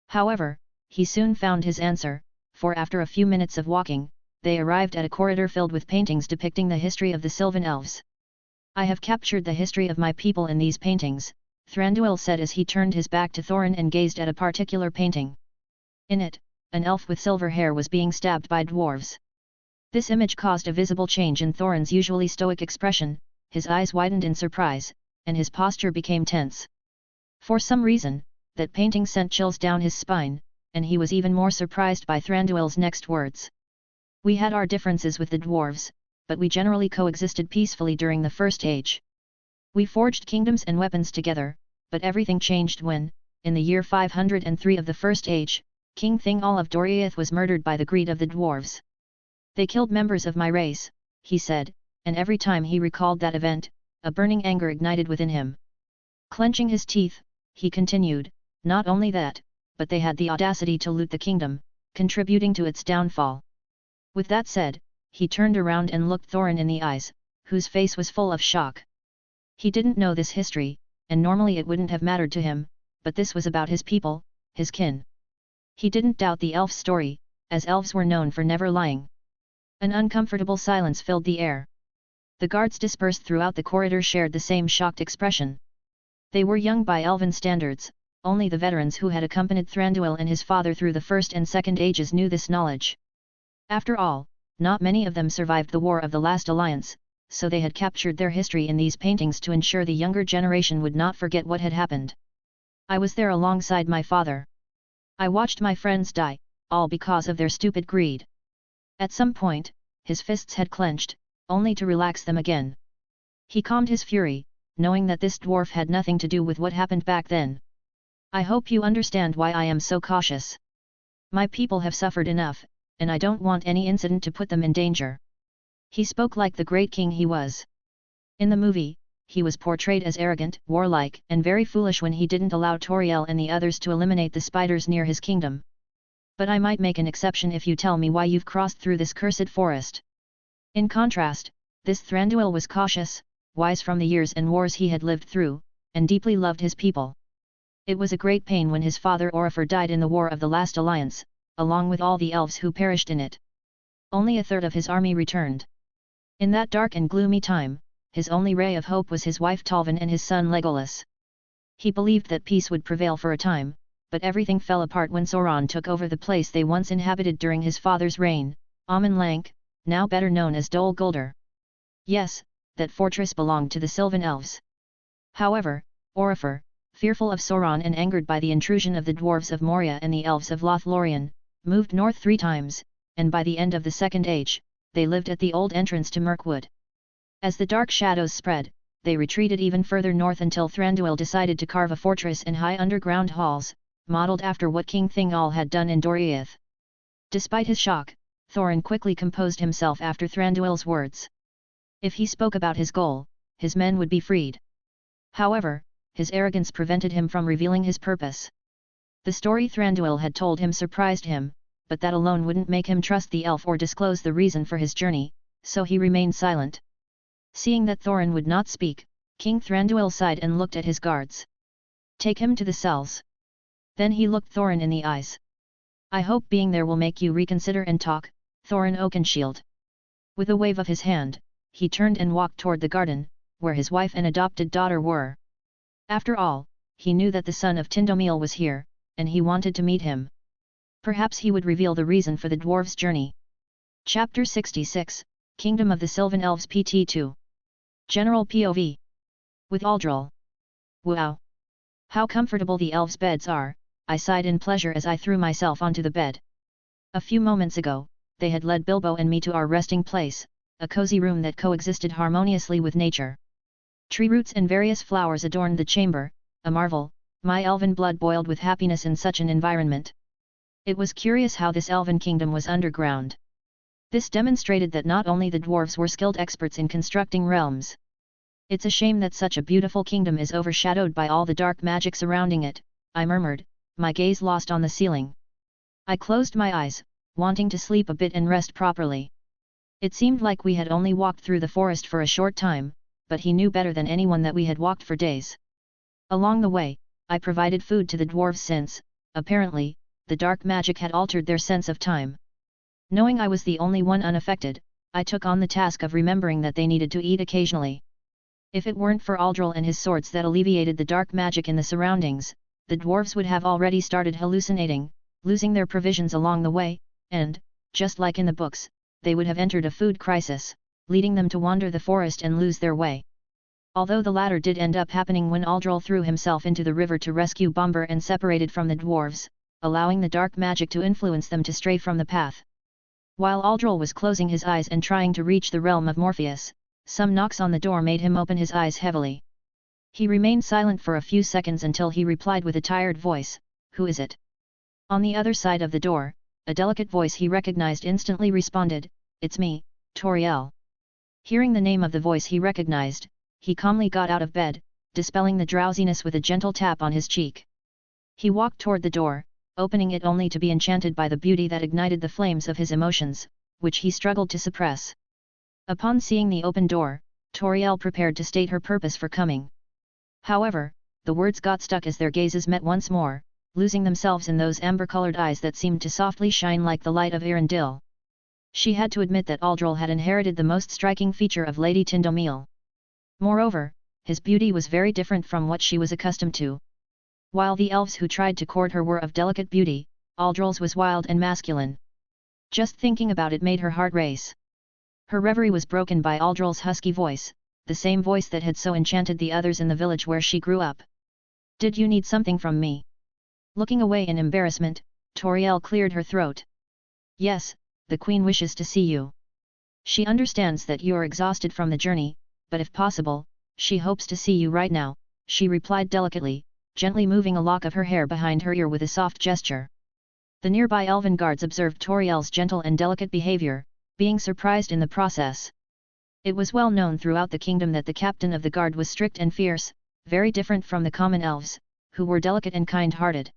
However, he soon found his answer, for after a few minutes of walking, they arrived at a corridor filled with paintings depicting the history of the Sylvan elves. "I have captured the history of my people in these paintings," Thranduil said as he turned his back to Thorin and gazed at a particular painting. In it, an elf with silver hair was being stabbed by dwarves. This image caused a visible change in Thorin's usually stoic expression, his eyes widened in surprise, and his posture became tense. For some reason, that painting sent chills down his spine, and he was even more surprised by Thranduil's next words. "We had our differences with the dwarves, but we generally coexisted peacefully during the First Age. We forged kingdoms and weapons together, but everything changed when, in the year 503 of the First Age, King Thingol of Doriath was murdered by the greed of the dwarves. They killed members of my race," he said, and every time he recalled that event, a burning anger ignited within him. Clenching his teeth, he continued, "Not only that, but they had the audacity to loot the kingdom, contributing to its downfall. With that said, he turned around and looked Thorin in the eyes, whose face was full of shock. He didn't know this history, and normally it wouldn't have mattered to him, but this was about his people, his kin. He didn't doubt the elf story, as elves were known for never lying. An uncomfortable silence filled the air. The guards dispersed throughout the corridor shared the same shocked expression. They were young by elven standards, only the veterans who had accompanied Thranduil and his father through the First and Second Ages knew this knowledge. After all, not many of them survived the War of the Last Alliance, so they had captured their history in these paintings to ensure the younger generation would not forget what had happened. I was there alongside my father. I watched my friends die, all because of their stupid greed. At some point, his fists had clenched, only to relax them again. He calmed his fury, knowing that this dwarf had nothing to do with what happened back then. I hope you understand why I am so cautious. My people have suffered enough, and I don't want any incident to put them in danger. He spoke like the great king he was. In the movie, he was portrayed as arrogant, warlike, and very foolish when he didn't allow Tauriel and the others to eliminate the spiders near his kingdom. But I might make an exception if you tell me why you've crossed through this cursed forest. In contrast, this Thranduil was cautious, wise from the years and wars he had lived through, and deeply loved his people. It was a great pain when his father Orifer died in the War of the Last Alliance, along with all the elves who perished in it. Only a third of his army returned. In that dark and gloomy time, his only ray of hope was his wife Talvin and his son Legolas. He believed that peace would prevail for a time, but everything fell apart when Sauron took over the place they once inhabited during his father's reign, Amon Lank, now better known as Dol Guldur. Yes, that fortress belonged to the Sylvan elves. However, Orifer, fearful of Sauron and angered by the intrusion of the dwarves of Moria and the elves of Lothlorien, moved north 3 times, and by the end of the Second Age, they lived at the old entrance to Mirkwood. As the dark shadows spread, they retreated even further north until Thranduil decided to carve a fortress and high underground halls, modelled after what King Thingol had done in Doriath. Despite his shock, Thorin quickly composed himself after Thranduil's words. If he spoke about his goal, his men would be freed. However, his arrogance prevented him from revealing his purpose. The story Thranduil had told him surprised him, but that alone wouldn't make him trust the elf or disclose the reason for his journey, so he remained silent. Seeing that Thorin would not speak, King Thranduil sighed and looked at his guards. Take him to the cells. Then he looked Thorin in the eyes. I hope being there will make you reconsider and talk, Thorin Oakenshield. With a wave of his hand, he turned and walked toward the garden, where his wife and adopted daughter were. After all, he knew that the son of Tindómil was here, and he wanted to meet him. Perhaps he would reveal the reason for the dwarves' journey. Chapter 66, Kingdom of the Sylvan Elves PT2. General POV. With Aldol. Wow! How comfortable the elves' beds are, I sighed in pleasure as I threw myself onto the bed. A few moments ago, they had led Bilbo and me to our resting place, a cozy room that coexisted harmoniously with nature. Tree roots and various flowers adorned the chamber, a marvel. My elven blood boiled with happiness in such an environment. It was curious how this elven kingdom was underground. This demonstrated that not only the dwarves were skilled experts in constructing realms. It's a shame that such a beautiful kingdom is overshadowed by all the dark magic surrounding it, I murmured, my gaze lost on the ceiling. I closed my eyes, wanting to sleep a bit and rest properly. It seemed like we had only walked through the forest for a short time, but he knew better than anyone that we had walked for days. Along the way, I provided food to the dwarves since, apparently, the dark magic had altered their sense of time. Knowing I was the only one unaffected, I took on the task of remembering that they needed to eat occasionally. If it weren't for Aldol and his swords that alleviated the dark magic in the surroundings, the dwarves would have already started hallucinating, losing their provisions along the way, and, just like in the books, they would have entered a food crisis, leading them to wander the forest and lose their way. Although the latter did end up happening when Aldol threw himself into the river to rescue Bomber and separated from the dwarves, allowing the dark magic to influence them to stray from the path. While Aldol was closing his eyes and trying to reach the realm of Morpheus, some knocks on the door made him open his eyes heavily. He remained silent for a few seconds until he replied with a tired voice, "Who is it?" On the other side of the door, a delicate voice he recognized instantly responded, "It's me, Tauriel." Hearing the name of the voice he recognized, he calmly got out of bed, dispelling the drowsiness with a gentle tap on his cheek. He walked toward the door, opening it only to be enchanted by the beauty that ignited the flames of his emotions, which he struggled to suppress. Upon seeing the open door, Tauriel prepared to state her purpose for coming. However, the words got stuck as their gazes met once more, losing themselves in those amber-colored eyes that seemed to softly shine like the light of Arundel. She had to admit that Aldol had inherited the most striking feature of Lady Thranduil. Moreover, his beauty was very different from what she was accustomed to. While the elves who tried to court her were of delicate beauty, Aldol's was wild and masculine. Just thinking about it made her heart race. Her reverie was broken by Aldol's husky voice, the same voice that had so enchanted the others in the village where she grew up. "Did you need something from me?" Looking away in embarrassment, Tauriel cleared her throat. "Yes, the Queen wishes to see you. She understands that you are exhausted from the journey, but if possible, she hopes to see you right now," she replied delicately, gently moving a lock of her hair behind her ear with a soft gesture. The nearby elven guards observed Tauriel's gentle and delicate behavior, being surprised in the process. It was well known throughout the kingdom that the captain of the guard was strict and fierce, very different from the common elves, who were delicate and kind-hearted.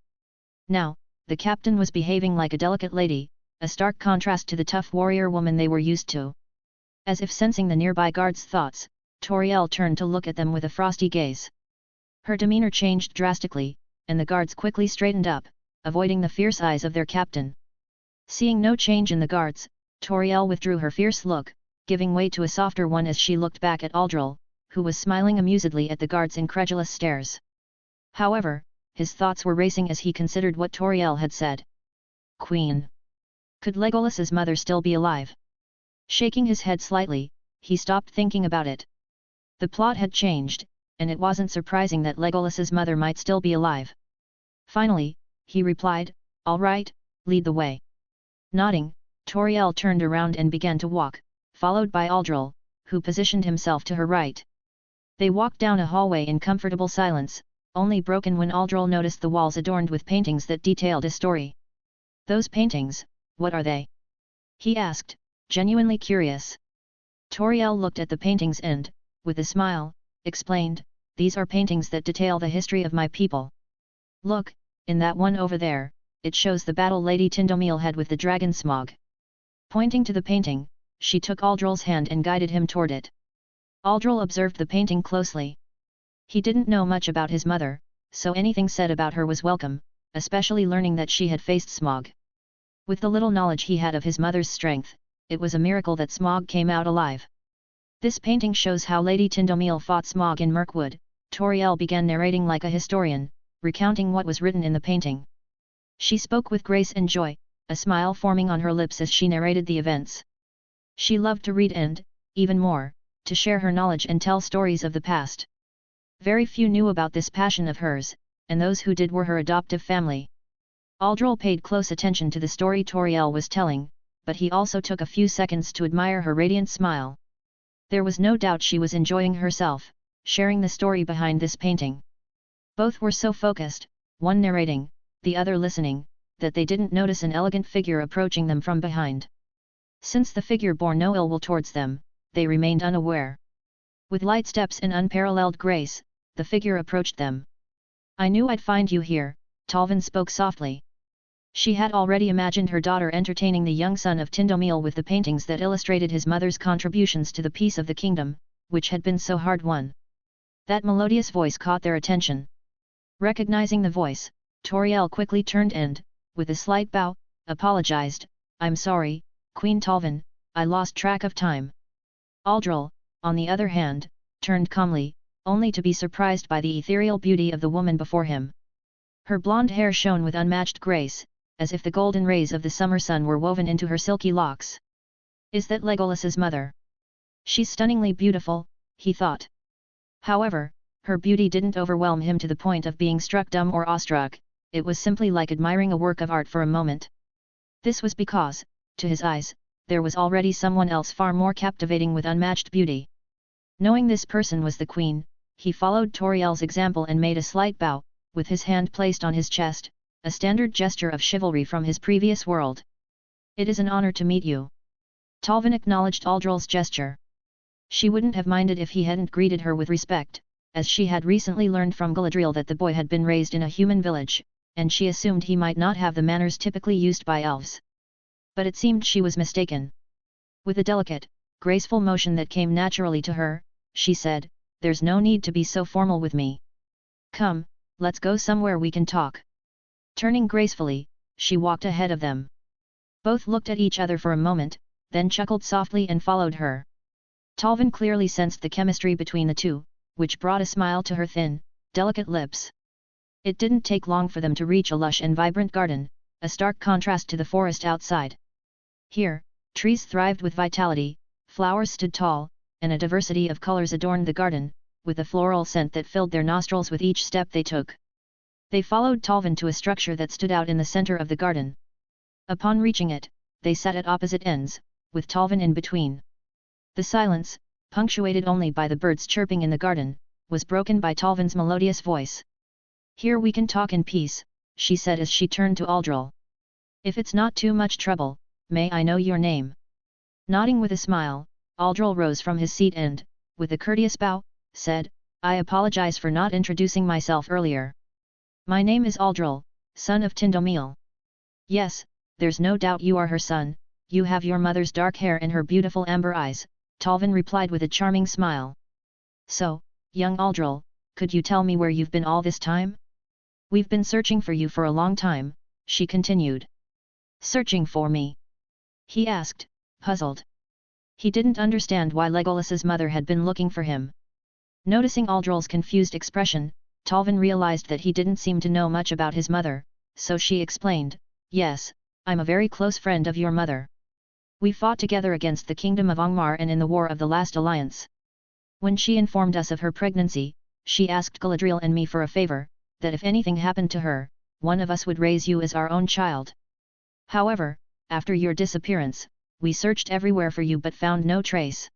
Now, the captain was behaving like a delicate lady, a stark contrast to the tough warrior woman they were used to. As if sensing the nearby guards' thoughts, Tauriel turned to look at them with a frosty gaze. Her demeanor changed drastically, and the guards quickly straightened up, avoiding the fierce eyes of their captain. Seeing no change in the guards, Tauriel withdrew her fierce look, giving way to a softer one as she looked back at Aldol, who was smiling amusedly at the guards' incredulous stares. However, his thoughts were racing as he considered what Tauriel had said. Queen. Could Legolas's mother still be alive? Shaking his head slightly, he stopped thinking about it. The plot had changed, and it wasn't surprising that Legolas's mother might still be alive. Finally, he replied, "All right, lead the way." Nodding, Tauriel turned around and began to walk, followed by Aldol, who positioned himself to her right. They walked down a hallway in comfortable silence, only broken when Aldol noticed the walls adorned with paintings that detailed a story. "Those paintings, what are they?" he asked, genuinely curious. Tauriel looked at the paintings and, with a smile, explained, "These are paintings that detail the history of my people. Look, in that one over there, it shows the battle Lady Thranduil had with the dragon Smog." Pointing to the painting, she took Aldol's hand and guided him toward it. Aldol observed the painting closely. He didn't know much about his mother, so anything said about her was welcome, especially learning that she had faced Smog. With the little knowledge he had of his mother's strength, it was a miracle that Smog came out alive. "This painting shows how Lady Thranduil fought Smog in Mirkwood," Tauriel began narrating like a historian, recounting what was written in the painting. She spoke with grace and joy, a smile forming on her lips as she narrated the events. She loved to read and, even more, to share her knowledge and tell stories of the past. Very few knew about this passion of hers, and those who did were her adoptive family. Aldol paid close attention to the story Tauriel was telling, but he also took a few seconds to admire her radiant smile. There was no doubt she was enjoying herself, sharing the story behind this painting. Both were so focused, one narrating, the other listening, that they didn't notice an elegant figure approaching them from behind. Since the figure bore no ill will towards them, they remained unaware. With light steps and unparalleled grace, the figure approached them. "I knew I'd find you here," Talvin spoke softly. She had already imagined her daughter entertaining the young son of Thranduil with the paintings that illustrated his mother's contributions to the peace of the kingdom, which had been so hard won. That melodious voice caught their attention. Recognizing the voice, Tauriel quickly turned and, with a slight bow, apologized, "I'm sorry, Queen Talvin, I lost track of time." Aldol, on the other hand, turned calmly, only to be surprised by the ethereal beauty of the woman before him. Her blonde hair shone with unmatched grace, as if the golden rays of the summer sun were woven into her silky locks. "Is that Legolas's mother? She's stunningly beautiful," he thought. However, her beauty didn't overwhelm him to the point of being struck dumb or awestruck, it was simply like admiring a work of art for a moment. This was because, to his eyes, there was already someone else far more captivating with unmatched beauty. Knowing this person was the Queen, he followed Tauriel's example and made a slight bow, with his hand placed on his chest, a standard gesture of chivalry from his previous world. "It is an honor to meet you." Talvin acknowledged Aldol's gesture. She wouldn't have minded if he hadn't greeted her with respect, as she had recently learned from Galadriel that the boy had been raised in a human village, and she assumed he might not have the manners typically used by elves. But it seemed she was mistaken. With a delicate, graceful motion that came naturally to her, she said, "There's no need to be so formal with me. Come, let's go somewhere we can talk." Turning gracefully, she walked ahead of them. Both looked at each other for a moment, then chuckled softly and followed her. Talvin clearly sensed the chemistry between the two, which brought a smile to her thin, delicate lips. It didn't take long for them to reach a lush and vibrant garden, a stark contrast to the forest outside. Here, trees thrived with vitality, flowers stood tall, and a diversity of colors adorned the garden, with a floral scent that filled their nostrils with each step they took. They followed Talvin to a structure that stood out in the center of the garden. Upon reaching it, they sat at opposite ends, with Talvin in between. The silence, punctuated only by the birds chirping in the garden, was broken by Talvin's melodious voice. "Here we can talk in peace," she said as she turned to Aldol. "If it's not too much trouble, may I know your name?" Nodding with a smile, Aldol rose from his seat and, with a courteous bow, said, "I apologize for not introducing myself earlier. My name is Aldol, son of Thranduil." "Yes, there's no doubt you are her son, you have your mother's dark hair and her beautiful amber eyes," Talvin replied with a charming smile. "So, young Aldol, could you tell me where you've been all this time?" "We've been searching for you for a long time," she continued. "Searching for me?" he asked, puzzled. He didn't understand why Legolas's mother had been looking for him. Noticing Aldol's confused expression, Talvin realized that he didn't seem to know much about his mother, so she explained, "Yes, I'm a very close friend of your mother. We fought together against the kingdom of Angmar and in the War of the Last Alliance. When she informed us of her pregnancy, she asked Galadriel and me for a favor, that if anything happened to her, one of us would raise you as our own child. However, after your disappearance, we searched everywhere for you but found no trace.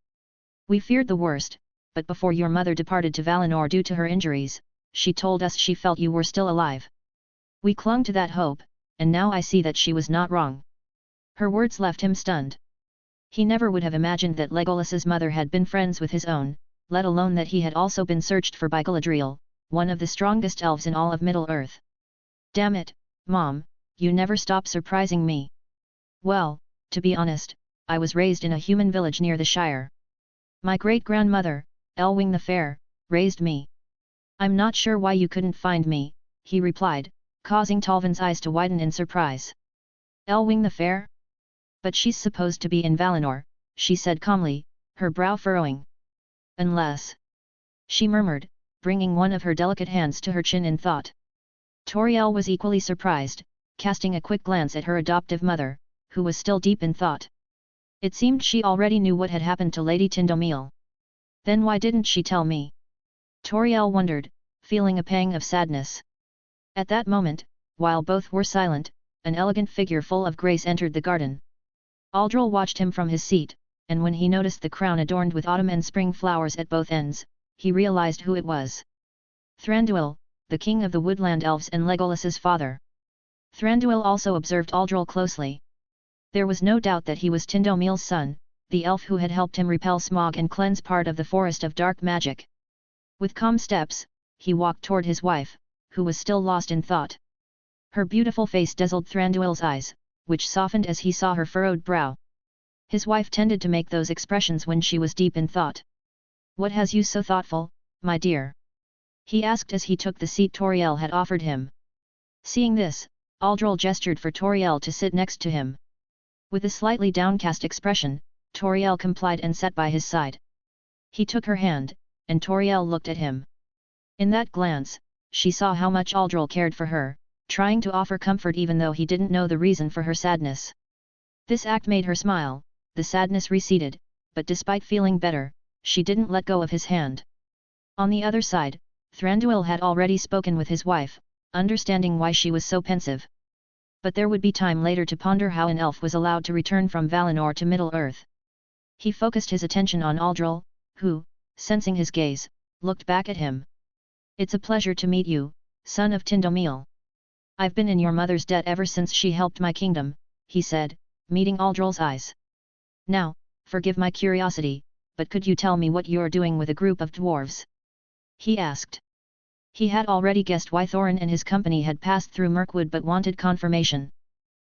We feared the worst, but before your mother departed to Valinor due to her injuries, she told us she felt you were still alive. We clung to that hope, and now I see that she was not wrong." Her words left him stunned. He never would have imagined that Legolas's mother had been friends with his own, let alone that he had also been searched for by Galadriel, one of the strongest elves in all of Middle-earth. "Damn it, Mom, you never stop surprising me." "Well, to be honest, I was raised in a human village near the Shire. My great-grandmother, Elwing the Fair, raised me. I'm not sure why you couldn't find me," he replied, causing Talvin's eyes to widen in surprise. "Elwing the Fair? But she's supposed to be in Valinor," she said calmly, her brow furrowing. "Unless," she murmured, bringing one of her delicate hands to her chin in thought. Tauriel was equally surprised, casting a quick glance at her adoptive mother, who was still deep in thought. It seemed she already knew what had happened to Lady Thranduil. Then why didn't she tell me? Tauriel wondered, feeling a pang of sadness. At that moment, while both were silent, an elegant figure full of grace entered the garden. Aldol watched him from his seat, and when he noticed the crown adorned with autumn and spring flowers at both ends, he realized who it was. Thranduil, the king of the woodland elves and Legolas's father. Thranduil also observed Aldol closely. There was no doubt that he was Thranduil's son, the elf who had helped him repel smog and cleanse part of the forest of dark magic. With calm steps, he walked toward his wife, who was still lost in thought. Her beautiful face dazzled Thranduil's eyes, which softened as he saw her furrowed brow. His wife tended to make those expressions when she was deep in thought. "What has you so thoughtful, my dear?" he asked as he took the seat Tauriel had offered him. Seeing this, Aldol gestured for Tauriel to sit next to him. With a slightly downcast expression, Tauriel complied and sat by his side. He took her hand, and Tauriel looked at him. In that glance, she saw how much Aldol cared for her, trying to offer comfort even though he didn't know the reason for her sadness. This act made her smile, the sadness receded, but despite feeling better, she didn't let go of his hand. On the other side, Thranduil had already spoken with his wife, understanding why she was so pensive. But there would be time later to ponder how an elf was allowed to return from Valinor to Middle-earth. He focused his attention on Aldol, who, sensing his gaze, looked back at him. "It's a pleasure to meet you, son of Thranduil. I've been in your mother's debt ever since she helped my kingdom," he said, meeting Aldol's eyes. "Now, forgive my curiosity, but could you tell me what you're doing with a group of dwarves?" he asked. He had already guessed why Thorin and his company had passed through Mirkwood but wanted confirmation.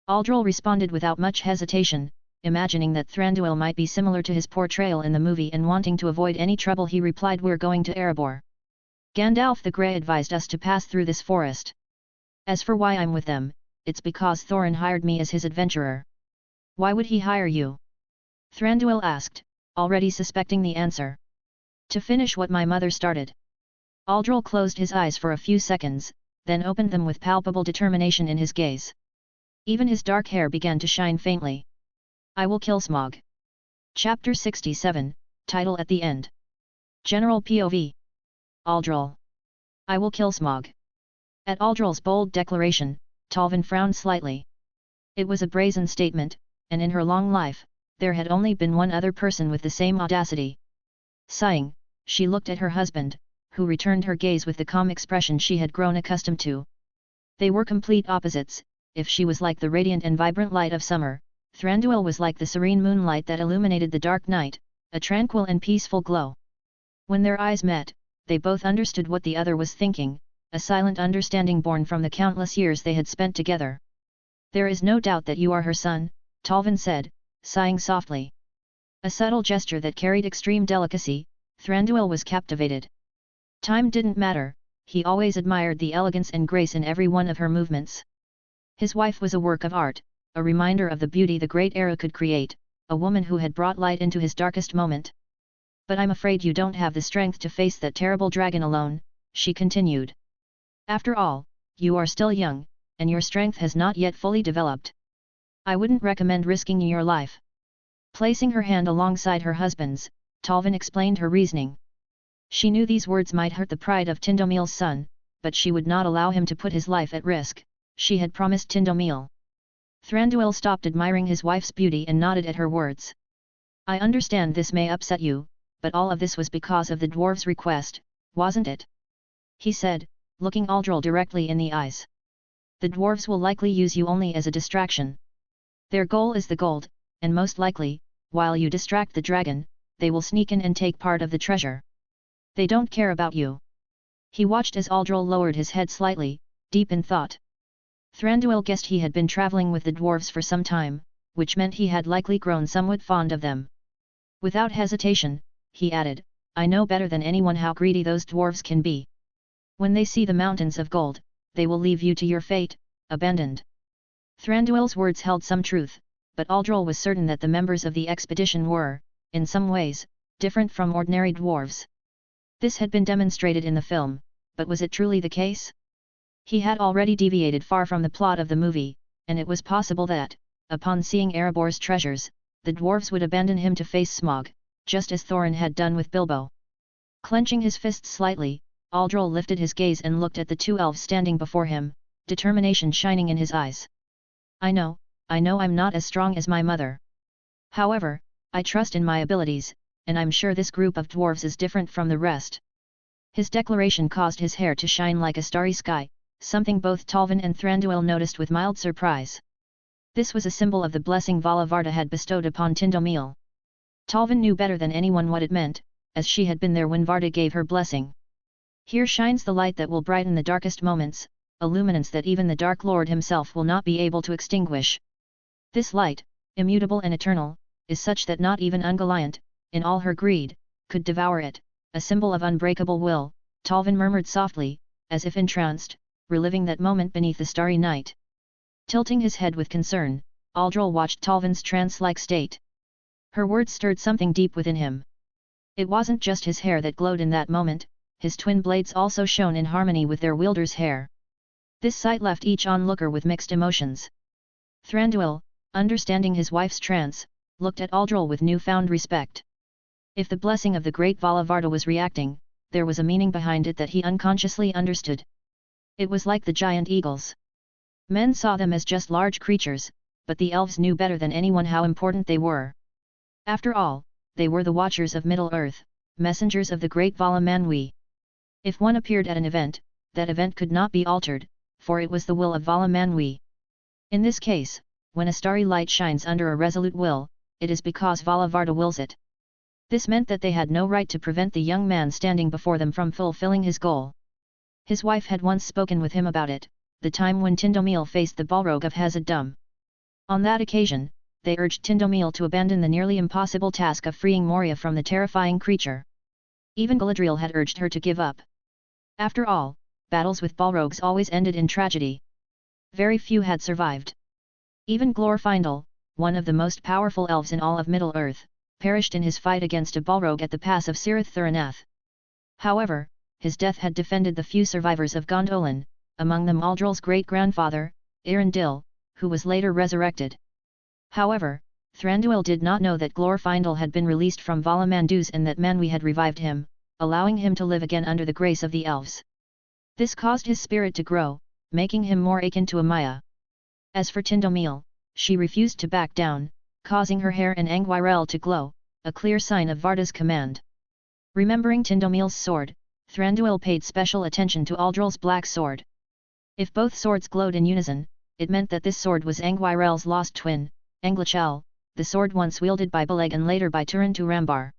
Aldol responded without much hesitation, imagining that Thranduil might be similar to his portrayal in the movie and wanting to avoid any trouble he replied, "We're going to Erebor. Gandalf the Grey advised us to pass through this forest. As for why I'm with them, it's because Thorin hired me as his adventurer." "Why would he hire you?" Thranduil asked, already suspecting the answer. "To finish what my mother started." Aldol closed his eyes for a few seconds, then opened them with palpable determination in his gaze. Even his dark hair began to shine faintly. "I will kill Smaug." Chapter 67, title at the end. General POV. Aldol. "I will kill Smaug." At Aldol's bold declaration, Tolvin frowned slightly. It was a brazen statement, and in her long life, there had only been one other person with the same audacity. Sighing, she looked at her husband, who returned her gaze with the calm expression she had grown accustomed to. They were complete opposites. If she was like the radiant and vibrant light of summer, Thranduil was like the serene moonlight that illuminated the dark night, a tranquil and peaceful glow. When their eyes met, they both understood what the other was thinking, a silent understanding born from the countless years they had spent together. "There is no doubt that you are her son," Tolvin said, sighing softly. A subtle gesture that carried extreme delicacy. Thranduil was captivated. Time didn't matter, he always admired the elegance and grace in every one of her movements. His wife was a work of art, a reminder of the beauty the great era could create, a woman who had brought light into his darkest moment. "But I'm afraid you don't have the strength to face that terrible dragon alone," she continued. "After all, you are still young, and your strength has not yet fully developed. I wouldn't recommend risking your life." Placing her hand alongside her husband's, Tolvin explained her reasoning. She knew these words might hurt the pride of Tindomil's son, but she would not allow him to put his life at risk. She had promised Tindomil. Thranduil stopped admiring his wife's beauty and nodded at her words. "I understand this may upset you, but all of this was because of the dwarves' request, wasn't it?" he said, looking Aldol directly in the eyes. "The dwarves will likely use you only as a distraction. Their goal is the gold, and most likely, while you distract the dragon, they will sneak in and take part of the treasure. They don't care about you." He watched as Aldol lowered his head slightly, deep in thought. Thranduil guessed he had been travelling with the dwarves for some time, which meant he had likely grown somewhat fond of them. Without hesitation, he added, "I know better than anyone how greedy those dwarves can be. When they see the mountains of gold, they will leave you to your fate, abandoned." Thranduil's words held some truth, but Aldol was certain that the members of the expedition were, in some ways, different from ordinary dwarves. This had been demonstrated in the film, but was it truly the case? He had already deviated far from the plot of the movie, and it was possible that, upon seeing Erebor's treasures, the dwarves would abandon him to face Smaug, just as Thorin had done with Bilbo. Clenching his fists slightly, Aldol lifted his gaze and looked at the two elves standing before him, determination shining in his eyes. I know I'm not as strong as my mother. However, I trust in my abilities, and I'm sure this group of dwarves is different from the rest." His declaration caused his hair to shine like a starry sky, something both Tolvin and Thranduil noticed with mild surprise. This was a symbol of the blessing Valavarda had bestowed upon Tindomil. Tolvin knew better than anyone what it meant, as she had been there when Varda gave her blessing. "Here shines the light that will brighten the darkest moments, a luminance that even the Dark Lord himself will not be able to extinguish. This light, immutable and eternal, is such that not even Ungoliant, in all her greed, could devour it, a symbol of unbreakable will," Tolvin murmured softly, as if entranced, reliving that moment beneath the starry night. Tilting his head with concern, Aldol watched Tolvin's trance-like state. Her words stirred something deep within him. It wasn't just his hair that glowed in that moment, his twin blades also shone in harmony with their wielder's hair. This sight left each onlooker with mixed emotions. Thranduil, understanding his wife's trance, looked at Aldol with newfound respect. If the blessing of the great Valavarda was reacting, there was a meaning behind it that he unconsciously understood. It was like the giant eagles. Men saw them as just large creatures, but the elves knew better than anyone how important they were. After all, they were the watchers of Middle-earth, messengers of the great Vala Manwi. If one appeared at an event, that event could not be altered, for it was the will of Vala Manwi. In this case, when a starry light shines under a resolute will, it is because Valavarda wills it. This meant that they had no right to prevent the young man standing before them from fulfilling his goal. His wife had once spoken with him about it, the time when Thranduil faced the Balrog of Hazad-dûm. On that occasion, they urged Thranduil to abandon the nearly impossible task of freeing Moria from the terrifying creature. Even Galadriel had urged her to give up. After all, battles with Balrogs always ended in tragedy. Very few had survived. Even Glorfindel, one of the most powerful elves in all of Middle-earth, perished in his fight against a Balrog at the pass of Cirith-Thuranath. However, his death had defended the few survivors of Gondolin, among them Aldril's great-grandfather, Irandil, who was later resurrected. However, Thranduil did not know that Glorfindel had been released from Vala Mandus and that Manwë had revived him, allowing him to live again under the grace of the elves. This caused his spirit to grow, making him more akin to Amaya. As for Thranduil, she refused to back down, causing her hair and anguirel to glow, a clear sign of Varda's command. Remembering Thranduil's sword, Thranduil paid special attention to Aldril's black sword. If both swords glowed in unison, it meant that this sword was Anguirel's lost twin, Anglichel, the sword once wielded by Beleg and later by Turin to Rambar.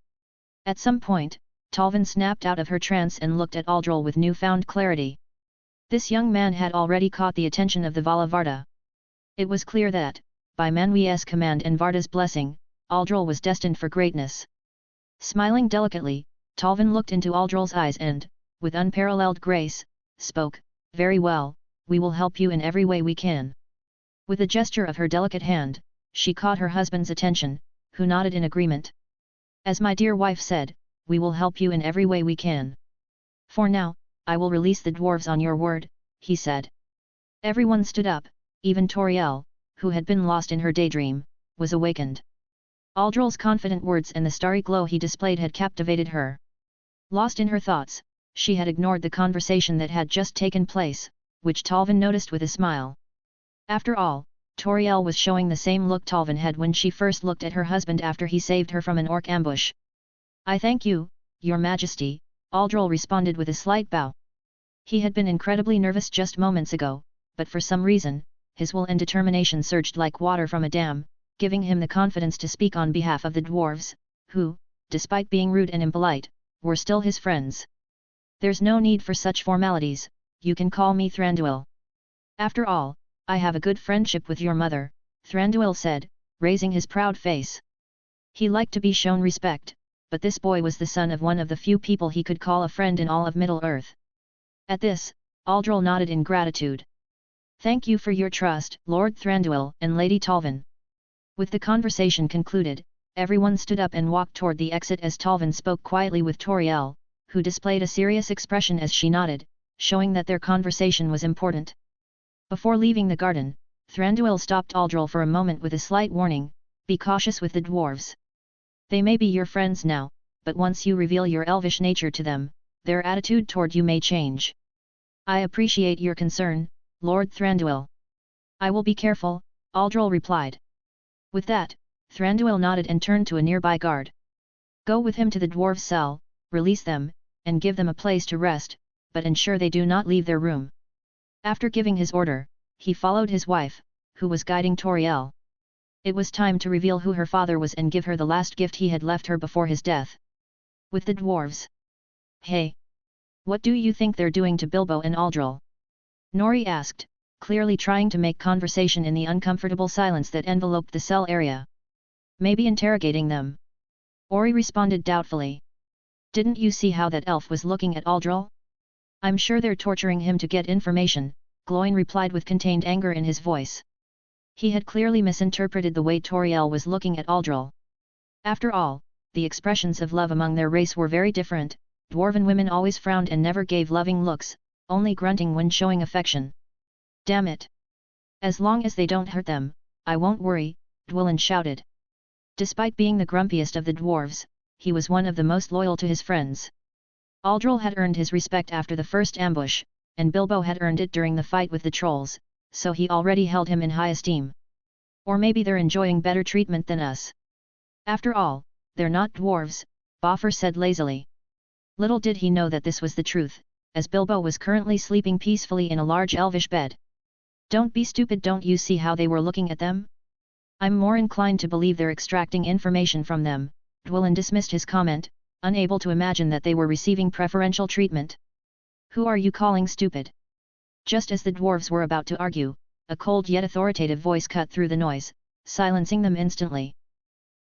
At some point, Tolvan snapped out of her trance and looked at Aldril with newfound clarity. This young man had already caught the attention of the Vala Varda. It was clear that, by Manwë's command and Varda's blessing, Aldril was destined for greatness. Smiling delicately, Tolvan looked into Aldril's eyes and, with unparalleled grace, spoke, "Very well, we will help you in every way we can." With a gesture of her delicate hand, she caught her husband's attention, who nodded in agreement. "As my dear wife said, we will help you in every way we can. For now, I will release the dwarves on your word," he said. Everyone stood up, even Tauriel, who had been lost in her daydream, was awakened. Aldril's confident words and the starry glow he displayed had captivated her. Lost in her thoughts, she had ignored the conversation that had just taken place, which Tolvan noticed with a smile. After all, Tauriel was showing the same look Tolvan had when she first looked at her husband after he saved her from an orc ambush. "I thank you, your majesty," Aldril responded with a slight bow. He had been incredibly nervous just moments ago, but for some reason, his will and determination surged like water from a dam, giving him the confidence to speak on behalf of the dwarves, who, despite being rude and impolite, were still his friends. "There's no need for such formalities, you can call me Thranduil. After all, I have a good friendship with your mother," Thranduil said, raising his proud face. He liked to be shown respect, but this boy was the son of one of the few people he could call a friend in all of Middle-earth. At this, Aldril nodded in gratitude. "Thank you for your trust, Lord Thranduil and Lady Tolvan." With the conversation concluded, everyone stood up and walked toward the exit as Tolvan spoke quietly with Tauriel, who displayed a serious expression as she nodded, showing that their conversation was important. Before leaving the garden, Thranduil stopped Aldril for a moment with a slight warning, "Be cautious with the dwarves. They may be your friends now, but once you reveal your elvish nature to them, their attitude toward you may change." "I appreciate your concern, Lord Thranduil. I will be careful," Aldril replied. With that, Thranduil nodded and turned to a nearby guard. "Go with him to the dwarves' cell, release them, and give them a place to rest, but ensure they do not leave their room." After giving his order, he followed his wife, who was guiding Tauriel. It was time to reveal who her father was and give her the last gift he had left her before his death. "With the dwarves. Hey! What do you think they're doing to Bilbo and Aldril?" Nori asked, clearly trying to make conversation in the uncomfortable silence that enveloped the cell area. "Maybe interrogating them." Ori responded doubtfully. "Didn't you see how that elf was looking at Aldril?" "I'm sure they're torturing him to get information," Gloin replied with contained anger in his voice. He had clearly misinterpreted the way Tauriel was looking at Aldril. After all, the expressions of love among their race were very different. Dwarven women always frowned and never gave loving looks, only grunting when showing affection. "Damn it! As long as they don't hurt them, I won't worry," Dwalin shouted. Despite being the grumpiest of the dwarves, he was one of the most loyal to his friends. Aldril had earned his respect after the first ambush, and Bilbo had earned it during the fight with the trolls, so he already held him in high esteem. Or maybe they're enjoying better treatment than us. "After all, they're not dwarves," Boffer said lazily. Little did he know that this was the truth, as Bilbo was currently sleeping peacefully in a large elvish bed. "Don't be stupid, don't you see how they were looking at them? I'm more inclined to believe they're extracting information from them," Dwalin dismissed his comment, unable to imagine that they were receiving preferential treatment. Who are you calling stupid? Just as the dwarves were about to argue, a cold yet authoritative voice cut through the noise, silencing them instantly.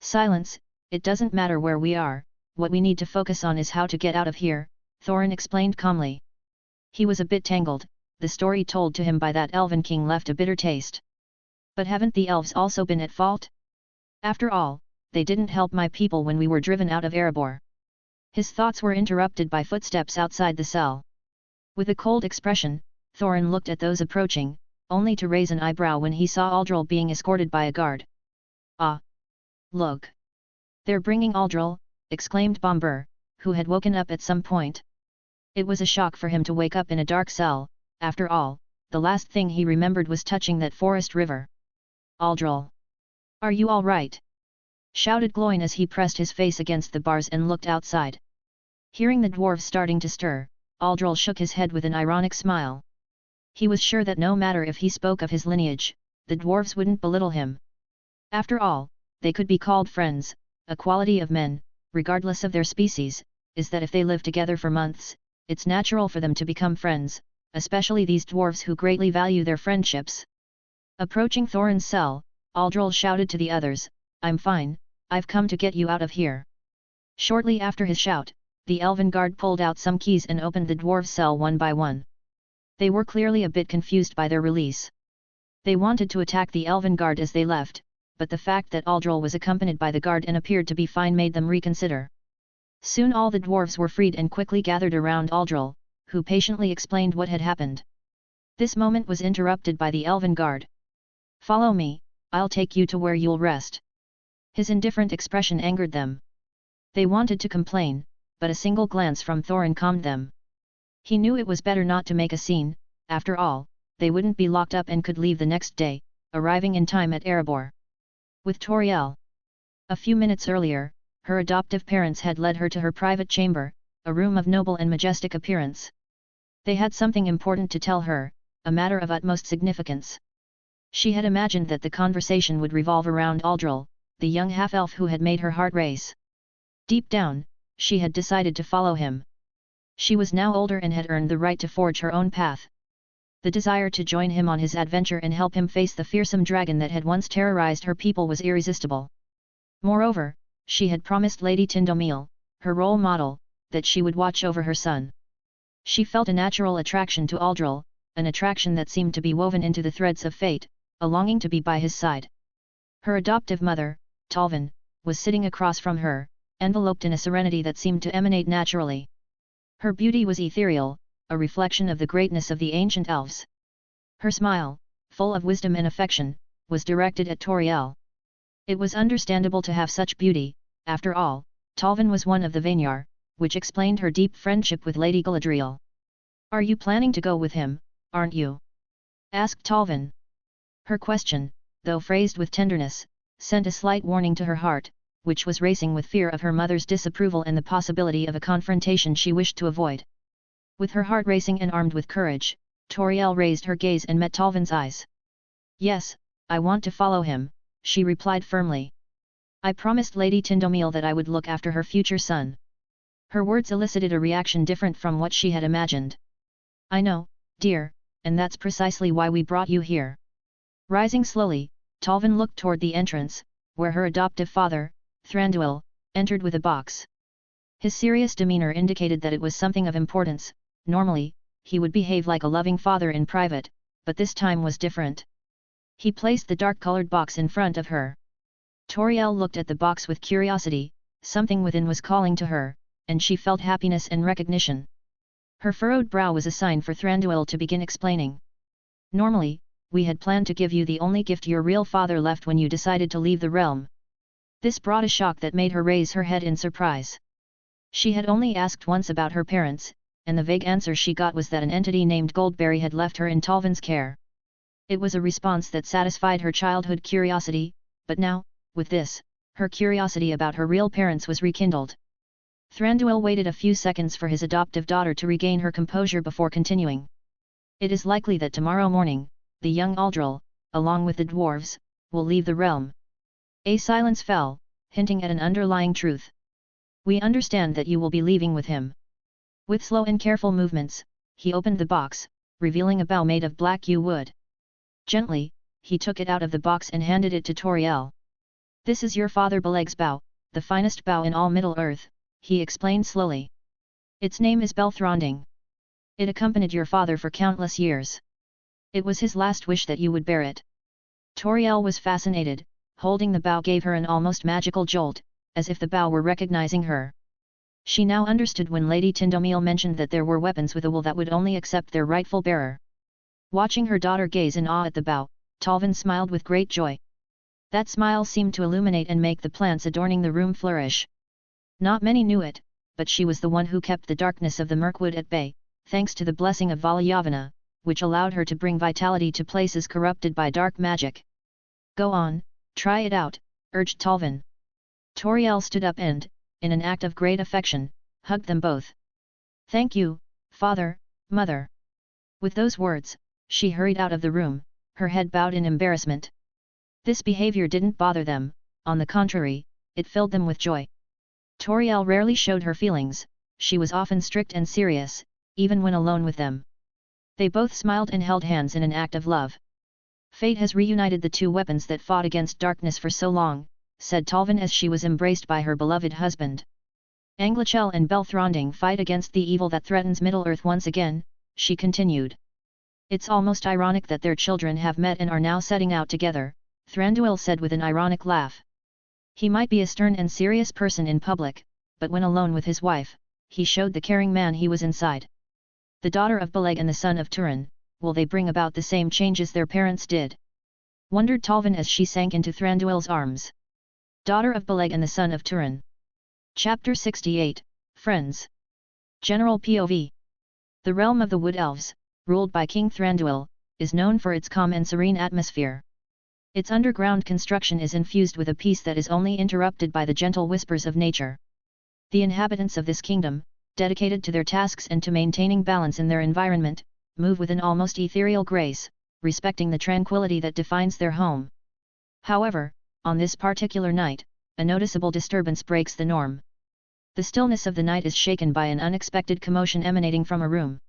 Silence, it doesn't matter where we are, what we need to focus on is how to get out of here, Thorin explained calmly. He was a bit tangled, the story told to him by that elven king left a bitter taste. But haven't the elves also been at fault? After all, they didn't help my people when we were driven out of Erebor. His thoughts were interrupted by footsteps outside the cell. With a cold expression, Thorin looked at those approaching, only to raise an eyebrow when he saw Aldol being escorted by a guard. Ah! Look! They're bringing Aldol, exclaimed Bombur, who had woken up at some point. It was a shock for him to wake up in a dark cell. After all, the last thing he remembered was touching that forest river. Aldol! Are you all right? Shouted Gloin as he pressed his face against the bars and looked outside. Hearing the dwarves starting to stir, Aldol shook his head with an ironic smile. He was sure that no matter if he spoke of his lineage, the dwarves wouldn't belittle him. After all, they could be called friends. A quality of men, regardless of their species, is that if they live together for months, it's natural for them to become friends, especially these dwarves who greatly value their friendships. Approaching Thorin's cell, Aldol shouted to the others, "I'm fine, I've come to get you out of here." Shortly after his shout, the elven guard pulled out some keys and opened the dwarves' cell one by one. They were clearly a bit confused by their release. They wanted to attack the elven guard as they left, but the fact that Aldol was accompanied by the guard and appeared to be fine made them reconsider. Soon all the dwarves were freed and quickly gathered around Aldol, who patiently explained what had happened. This moment was interrupted by the elven guard. "Follow me, I'll take you to where you'll rest." His indifferent expression angered them. They wanted to complain, but a single glance from Thorin calmed them. He knew it was better not to make a scene. After all, they wouldn't be locked up and could leave the next day, arriving in time at Erebor. With Tauriel. A few minutes earlier, her adoptive parents had led her to her private chamber, a room of noble and majestic appearance. They had something important to tell her, a matter of utmost significance. She had imagined that the conversation would revolve around Aldol, the young half-elf who had made her heart race. Deep down, she had decided to follow him. She was now older and had earned the right to forge her own path. The desire to join him on his adventure and help him face the fearsome dragon that had once terrorized her people was irresistible. Moreover, she had promised Lady Thranduil, her role model, that she would watch over her son. She felt a natural attraction to Aldol, an attraction that seemed to be woven into the threads of fate, a longing to be by his side. Her adoptive mother, Talvin, was sitting across from her, enveloped in a serenity that seemed to emanate naturally. Her beauty was ethereal, a reflection of the greatness of the ancient elves. Her smile, full of wisdom and affection, was directed at Tauriel. It was understandable to have such beauty. After all, Talvin was one of the Vanyar, which explained her deep friendship with Lady Galadriel. "Are you planning to go with him, aren't you?" asked Talvin. Her question, though phrased with tenderness, sent a slight warning to her heart, which was racing with fear of her mother's disapproval and the possibility of a confrontation she wished to avoid. With her heart racing and armed with courage, Tauriel raised her gaze and met Talvin's eyes. "Yes, I want to follow him," she replied firmly. "I promised Lady Thranduil that I would look after her future son." Her words elicited a reaction different from what she had imagined. "I know, dear, and that's precisely why we brought you here." Rising slowly, Talvin looked toward the entrance, where her adoptive father, Thranduil, entered with a box. His serious demeanor indicated that it was something of importance. Normally, he would behave like a loving father in private, but this time was different. He placed the dark-colored box in front of her. Tauriel looked at the box with curiosity. Something within was calling to her, and she felt happiness and recognition. Her furrowed brow was a sign for Thranduil to begin explaining. "Normally, we had planned to give you the only gift your real father left when you decided to leave the realm." This brought a shock that made her raise her head in surprise. She had only asked once about her parents, and the vague answer she got was that an entity named Goldberry had left her in Talvin's care. It was a response that satisfied her childhood curiosity, but now, with this, her curiosity about her real parents was rekindled. Thranduil waited a few seconds for his adoptive daughter to regain her composure before continuing. "It is likely that tomorrow morning, the young Aldol, along with the dwarves, will leave the realm." A silence fell, hinting at an underlying truth. "We understand that you will be leaving with him." With slow and careful movements, he opened the box, revealing a bow made of black yew wood. Gently, he took it out of the box and handed it to Tauriel. "This is your father Beleg's bow, the finest bow in all Middle-earth," he explained slowly. "Its name is Belthranding. It accompanied your father for countless years. It was his last wish that you would bear it." Tauriel was fascinated, holding the bow gave her an almost magical jolt, as if the bow were recognizing her. She now understood when Lady Tyndomil mentioned that there were weapons with a will that would only accept their rightful bearer. Watching her daughter gaze in awe at the bow, Talvin smiled with great joy. That smile seemed to illuminate and make the plants adorning the room flourish. Not many knew it, but she was the one who kept the darkness of the Mirkwood at bay, thanks to the blessing of Valyavana, which allowed her to bring vitality to places corrupted by dark magic. "Go on, try it out," urged Talvin. Tauriel stood up and, in an act of great affection, hugged them both. "Thank you, father, mother." With those words, she hurried out of the room, her head bowed in embarrassment. This behavior didn't bother them, on the contrary, it filled them with joy. Tauriel rarely showed her feelings, she was often strict and serious, even when alone with them. They both smiled and held hands in an act of love. "Fate has reunited the two weapons that fought against darkness for so long," said Talvin as she was embraced by her beloved husband. "Anglichel and Belthranding fight against the evil that threatens Middle-earth once again," she continued. "It's almost ironic that their children have met and are now setting out together," Thranduil said with an ironic laugh. He might be a stern and serious person in public, but when alone with his wife, he showed the caring man he was inside. "The daughter of Beleg and the son of Turin, will they bring about the same changes their parents did?" wondered Talvin as she sank into Thranduil's arms. Daughter of Beleg and the son of Turin. Chapter 68, Friends. General POV. The realm of the Wood Elves, ruled by King Thranduil, is known for its calm and serene atmosphere. Its underground construction is infused with a peace that is only interrupted by the gentle whispers of nature. The inhabitants of this kingdom, dedicated to their tasks and to maintaining balance in their environment, move with an almost ethereal grace, respecting the tranquility that defines their home. However, on this particular night, a noticeable disturbance breaks the norm. The stillness of the night is shaken by an unexpected commotion emanating from a room.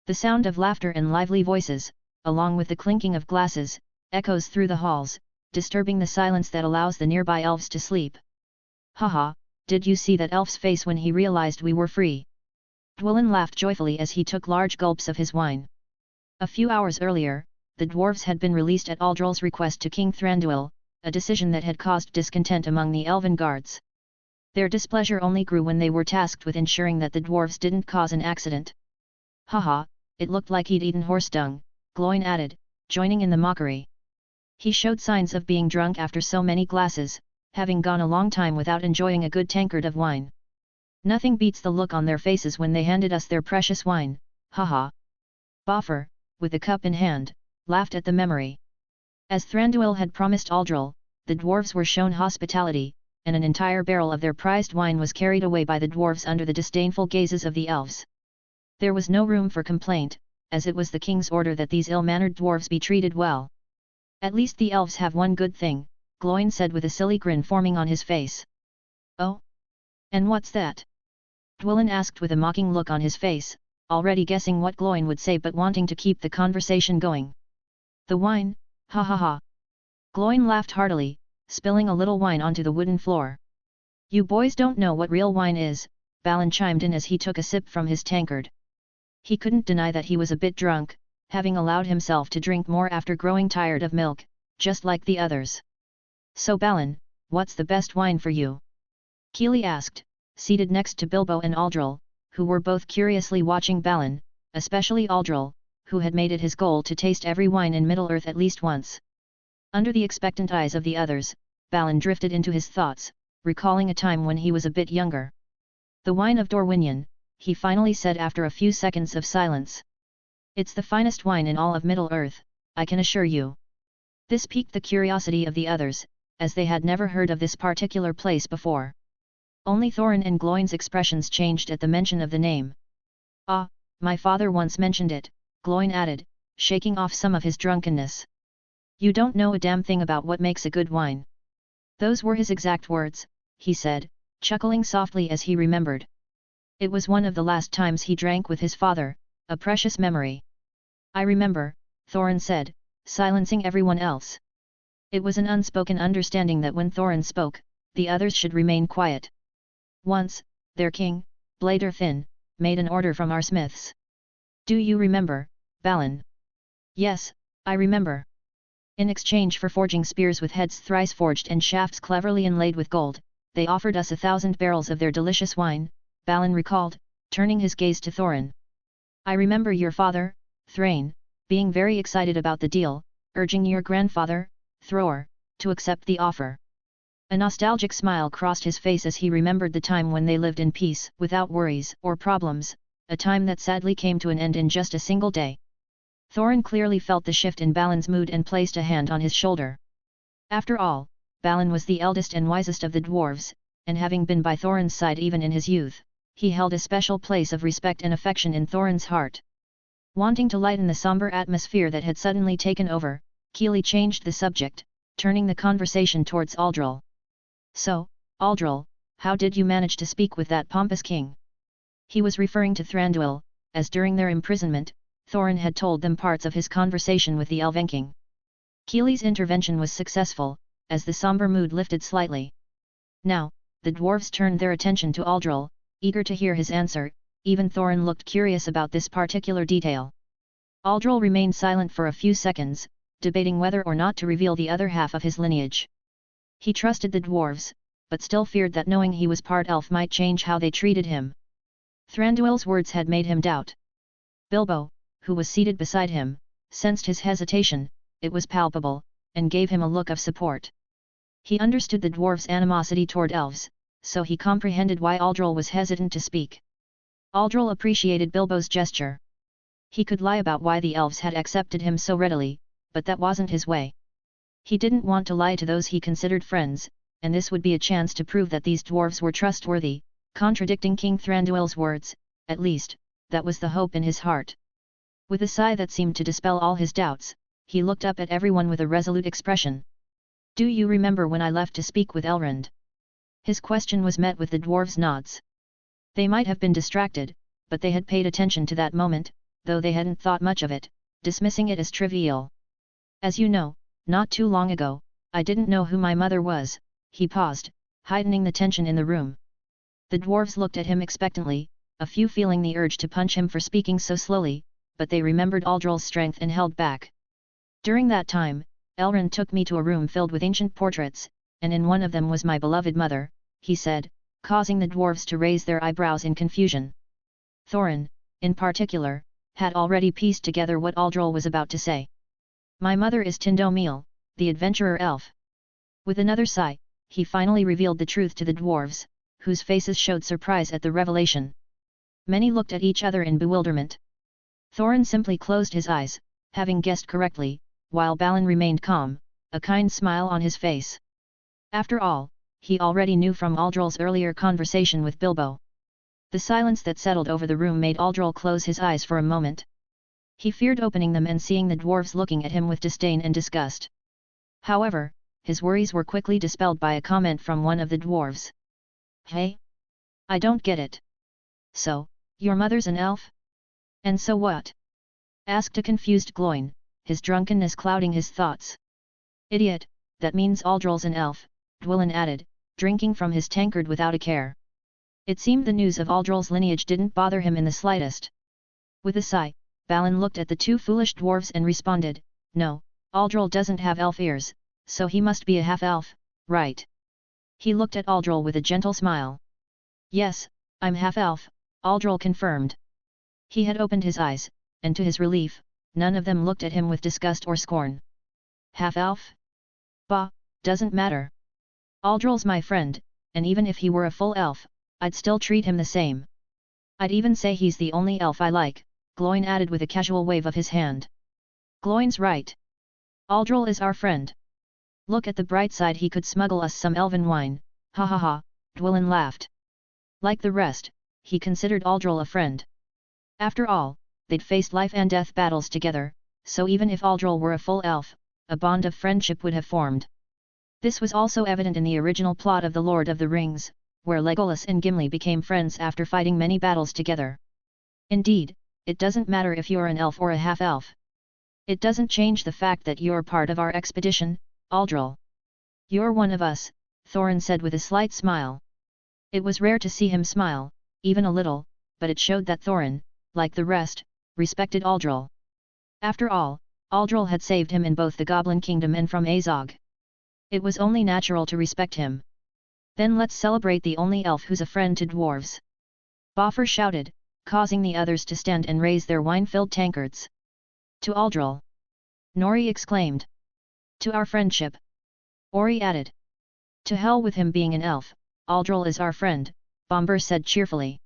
The sound of laughter and lively voices, along with the clinking of glasses, echoes through the halls, disturbing the silence that allows the nearby elves to sleep. "Haha, did you see that elf's face when he realized we were free?" Dwellin laughed joyfully as he took large gulps of his wine. A few hours earlier, the dwarves had been released at Aldol's request to King Thranduil, a decision that had caused discontent among the elven guards. Their displeasure only grew when they were tasked with ensuring that the dwarves didn't cause an accident. "Haha, it looked like he'd eaten horse dung," Gloin added, joining in the mockery. He showed signs of being drunk after so many glasses, having gone a long time without enjoying a good tankard of wine. "Nothing beats the look on their faces when they handed us their precious wine, haha." Boffer, with the cup in hand, laughed at the memory. As Thranduil had promised Aldol, the dwarves were shown hospitality, and an entire barrel of their prized wine was carried away by the dwarves under the disdainful gazes of the elves. There was no room for complaint, as it was the king's order that these ill-mannered dwarves be treated well. "At least the elves have one good thing," Gloin said with a silly grin forming on his face. "Oh? And what's that?" Dwellin asked with a mocking look on his face, already guessing what Gloin would say but wanting to keep the conversation going. "The wine, ha ha ha." Gloin laughed heartily, spilling a little wine onto the wooden floor. "You boys don't know what real wine is," Balin chimed in as he took a sip from his tankard. He couldn't deny that he was a bit drunk, having allowed himself to drink more after growing tired of milk, just like the others. "So Balin, what's the best wine for you?" Keely asked, seated next to Bilbo and Aldol, who were both curiously watching Balin, especially Aldol, who had made it his goal to taste every wine in Middle-earth at least once. Under the expectant eyes of the others, Balin drifted into his thoughts, recalling a time when he was a bit younger. "The wine of Dorwinion," he finally said after a few seconds of silence. "It's the finest wine in all of Middle-earth, I can assure you." This piqued the curiosity of the others, as they had never heard of this particular place before. Only Thorin and Gloin's expressions changed at the mention of the name. "Ah, my father once mentioned it," Gloin added, shaking off some of his drunkenness. "You don't know a damn thing about what makes a good wine." "Those were his exact words," he said, chuckling softly as he remembered. It was one of the last times he drank with his father, a precious memory. I remember, Thorin said, silencing everyone else. It was an unspoken understanding that when Thorin spoke, the others should remain quiet. Once, their king, Bladerthin, made an order from our smiths. Do you remember, Balin? Yes, I remember. In exchange for forging spears with heads thrice forged and shafts cleverly inlaid with gold, they offered us 1,000 barrels of their delicious wine, Balin recalled, turning his gaze to Thorin. I remember your father, Thrain, being very excited about the deal, urging your grandfather, Thror, to accept the offer. A nostalgic smile crossed his face as he remembered the time when they lived in peace, without worries or problems, a time that sadly came to an end in just a single day. Thorin clearly felt the shift in Balin's mood and placed a hand on his shoulder. After all, Balin was the eldest and wisest of the dwarves, and having been by Thorin's side even in his youth, he held a special place of respect and affection in Thorin's heart. Wanting to lighten the somber atmosphere that had suddenly taken over, Keely changed the subject, turning the conversation towards Aldol. So, Aldol, how did you manage to speak with that pompous king? He was referring to Thranduil, as during their imprisonment, Thorin had told them parts of his conversation with the Elven king. Keely's intervention was successful, as the somber mood lifted slightly. Now, the dwarves turned their attention to Aldol, eager to hear his answer. Even Thorin looked curious about this particular detail. Aldol remained silent for a few seconds, debating whether or not to reveal the other half of his lineage. He trusted the dwarves, but still feared that knowing he was part elf might change how they treated him. Thranduil's words had made him doubt. Bilbo, who was seated beside him, sensed his hesitation, it was palpable, and gave him a look of support. He understood the dwarves' animosity toward elves, so he comprehended why Aldol was hesitant to speak. Aldol appreciated Bilbo's gesture. He could lie about why the elves had accepted him so readily, but that wasn't his way. He didn't want to lie to those he considered friends, and this would be a chance to prove that these dwarves were trustworthy, contradicting King Thranduil's words. At least, that was the hope in his heart. With a sigh that seemed to dispel all his doubts, he looked up at everyone with a resolute expression. Do you remember when I left to speak with Elrond? His question was met with the dwarves' nods. They might have been distracted, but they had paid attention to that moment, though they hadn't thought much of it, dismissing it as trivial. As you know, not too long ago, I didn't know who my mother was. He paused, heightening the tension in the room. The dwarves looked at him expectantly, a few feeling the urge to punch him for speaking so slowly, but they remembered Aldol's strength and held back. During that time, Elrond took me to a room filled with ancient portraits, and in one of them was my beloved mother, he said, causing the dwarves to raise their eyebrows in confusion. Thorin, in particular, had already pieced together what Aldol was about to say. My mother is Tindomil, the adventurer elf. With another sigh, he finally revealed the truth to the dwarves, whose faces showed surprise at the revelation. Many looked at each other in bewilderment. Thorin simply closed his eyes, having guessed correctly, while Balin remained calm, a kind smile on his face. After all, he already knew from Aldol's earlier conversation with Bilbo. The silence that settled over the room made Aldol close his eyes for a moment. He feared opening them and seeing the dwarves looking at him with disdain and disgust. However, his worries were quickly dispelled by a comment from one of the dwarves. Hey? I don't get it. So, your mother's an elf? And so what? Asked a confused Gloin, his drunkenness clouding his thoughts. Idiot, that means Aldol's an elf, Dwelin added, drinking from his tankard without a care. It seemed the news of Aldol's lineage didn't bother him in the slightest. With a sigh, Balin looked at the two foolish dwarves and responded, No, Aldol doesn't have elf ears, so he must be a half-elf, right? He looked at Aldol with a gentle smile. Yes, I'm half-elf, Aldol confirmed. He had opened his eyes, and to his relief, none of them looked at him with disgust or scorn. Half-elf? Bah, doesn't matter. Aldol's my friend, and even if he were a full elf, I'd still treat him the same. I'd even say he's the only elf I like, Gloin added with a casual wave of his hand. Gloin's right. Aldol is our friend. Look at the bright side, he could smuggle us some elven wine, ha ha ha, Dwelin laughed. Like the rest, he considered Aldol a friend. After all, they'd faced life and death battles together, so even if Aldol were a full elf, a bond of friendship would have formed. This was also evident in the original plot of The Lord of the Rings, where Legolas and Gimli became friends after fighting many battles together. Indeed, it doesn't matter if you're an elf or a half-elf. It doesn't change the fact that you're part of our expedition, Aldol. You're one of us, Thorin said with a slight smile. It was rare to see him smile, even a little, but it showed that Thorin, like the rest, respected Aldol. After all, Aldol had saved him in both the Goblin Kingdom and from Azog. It was only natural to respect him. Then let's celebrate the only elf who's a friend to dwarves. Boffer shouted, causing the others to stand and raise their wine-filled tankards. To Aldol! Nori exclaimed. To our friendship! Ori added. To hell with him being an elf, Aldol is our friend, Bombur said cheerfully.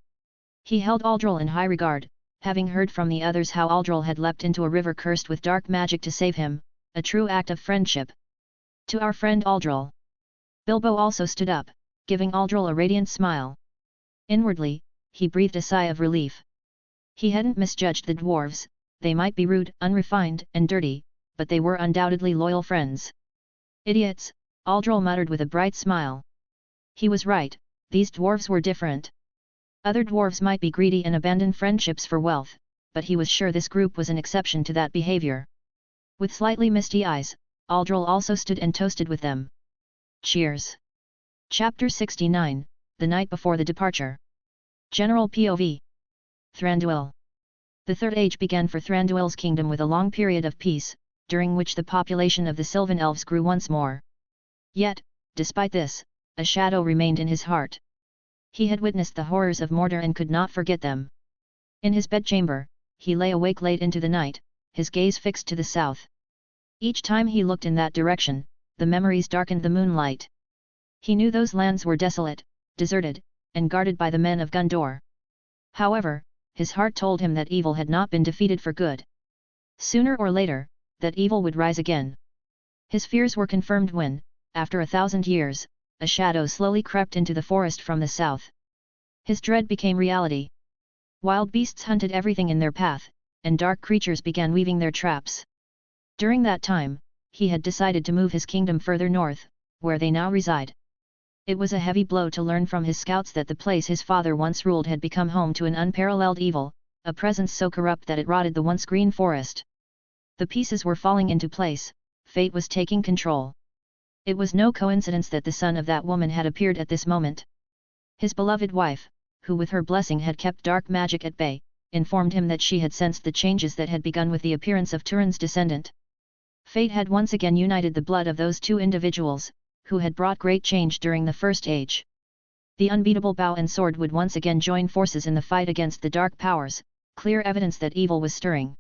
He held Aldol in high regard, having heard from the others how Aldol had leapt into a river cursed with dark magic to save him, a true act of friendship. To our friend Aldol! Bilbo also stood up, giving Aldol a radiant smile. Inwardly, he breathed a sigh of relief. He hadn't misjudged the dwarves. They might be rude, unrefined, and dirty, but they were undoubtedly loyal friends. Idiots, Aldol muttered with a bright smile. He was right, these dwarves were different. Other dwarves might be greedy and abandon friendships for wealth, but he was sure this group was an exception to that behavior. With slightly misty eyes, Aldol also stood and toasted with them. Cheers! Chapter 69, The Night Before the Departure. General POV. Thranduil. The Third Age began for Thranduil's kingdom with a long period of peace, during which the population of the Sylvan Elves grew once more. Yet, despite this, a shadow remained in his heart. He had witnessed the horrors of Mordor and could not forget them. In his bedchamber, he lay awake late into the night, his gaze fixed to the south. Each time he looked in that direction, the memories darkened the moonlight. He knew those lands were desolate, deserted, and guarded by the men of Gondor. However, his heart told him that evil had not been defeated for good. Sooner or later, that evil would rise again. His fears were confirmed when, after 1,000 years, a shadow slowly crept into the forest from the south. His dread became reality. Wild beasts hunted everything in their path, and dark creatures began weaving their traps. During that time, he had decided to move his kingdom further north, where they now reside. It was a heavy blow to learn from his scouts that the place his father once ruled had become home to an unparalleled evil, a presence so corrupt that it rotted the once green forest. The pieces were falling into place, fate was taking control. It was no coincidence that the son of that woman had appeared at this moment. His beloved wife, who with her blessing had kept dark magic at bay, informed him that she had sensed the changes that had begun with the appearance of Turin's descendant. Fate had once again united the blood of those two individuals, who had brought great change during the First Age. The unbeatable bow and sword would once again join forces in the fight against the dark powers, clear evidence that evil was stirring.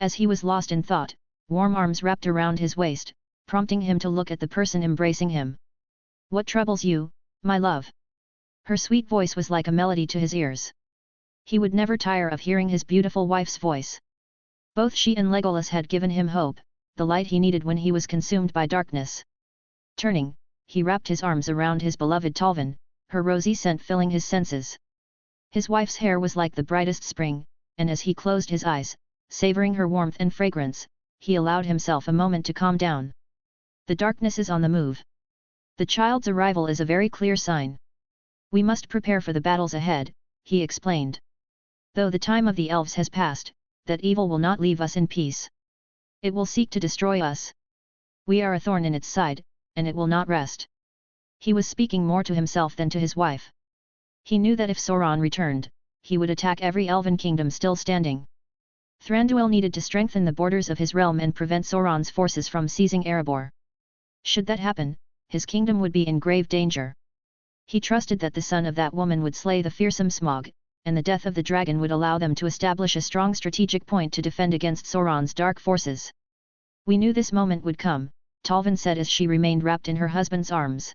As he was lost in thought, warm arms wrapped around his waist, prompting him to look at the person embracing him. What troubles you, my love? Her sweet voice was like a melody to his ears. He would never tire of hearing his beautiful wife's voice. Both she and Legolas had given him hope, the light he needed when he was consumed by darkness. Turning, he wrapped his arms around his beloved Talvin, her rosy scent filling his senses. His wife's hair was like the brightest spring, and as he closed his eyes, savoring her warmth and fragrance, he allowed himself a moment to calm down. The darkness is on the move. The child's arrival is a very clear sign. We must prepare for the battles ahead, he explained. Though the time of the elves has passed, that evil will not leave us in peace. It will seek to destroy us. We are a thorn in its side, and it will not rest. He was speaking more to himself than to his wife. He knew that if Sauron returned, he would attack every elven kingdom still standing. Thranduil needed to strengthen the borders of his realm and prevent Sauron's forces from seizing Erebor. Should that happen, his kingdom would be in grave danger. He trusted that the son of that woman would slay the fearsome Smaug, and the death of the dragon would allow them to establish a strong strategic point to defend against Sauron's dark forces. We knew this moment would come, Talvin said as she remained wrapped in her husband's arms.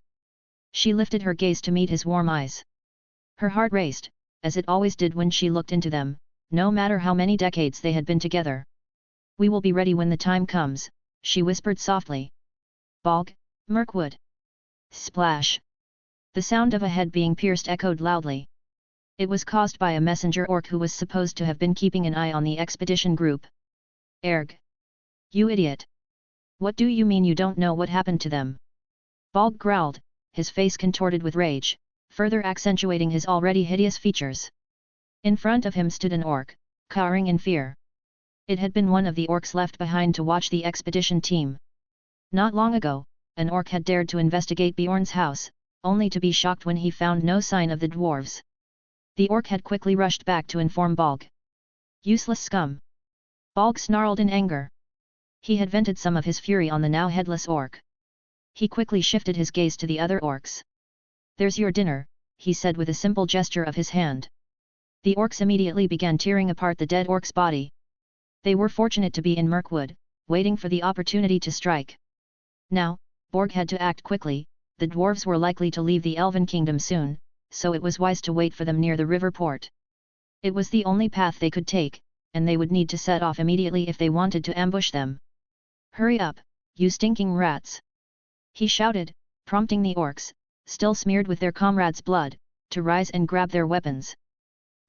She lifted her gaze to meet his warm eyes. Her heart raced, as it always did when she looked into them, no matter how many decades they had been together. We will be ready when the time comes, she whispered softly. Bog, Mirkwood. Splash. The sound of a head being pierced echoed loudly. It was caused by a messenger orc who was supposed to have been keeping an eye on the expedition group. Erg. You idiot. What do you mean you don't know what happened to them? Balg growled, his face contorted with rage, further accentuating his already hideous features. In front of him stood an orc, cowering in fear. It had been one of the orcs left behind to watch the expedition team. Not long ago, an orc had dared to investigate Bjorn's house, only to be shocked when he found no sign of the dwarves. The orc had quickly rushed back to inform Bolg. Useless scum! Bolg snarled in anger. He had vented some of his fury on the now headless orc. He quickly shifted his gaze to the other orcs. There's your dinner, he said with a simple gesture of his hand. The orcs immediately began tearing apart the dead orc's body. They were fortunate to be in Mirkwood, waiting for the opportunity to strike. Now, Borg had to act quickly. The dwarves were likely to leave the Elven kingdom soon, so it was wise to wait for them near the river port. It was the only path they could take, and they would need to set off immediately if they wanted to ambush them. Hurry up, you stinking rats! He shouted, prompting the orcs, still smeared with their comrades' blood, to rise and grab their weapons.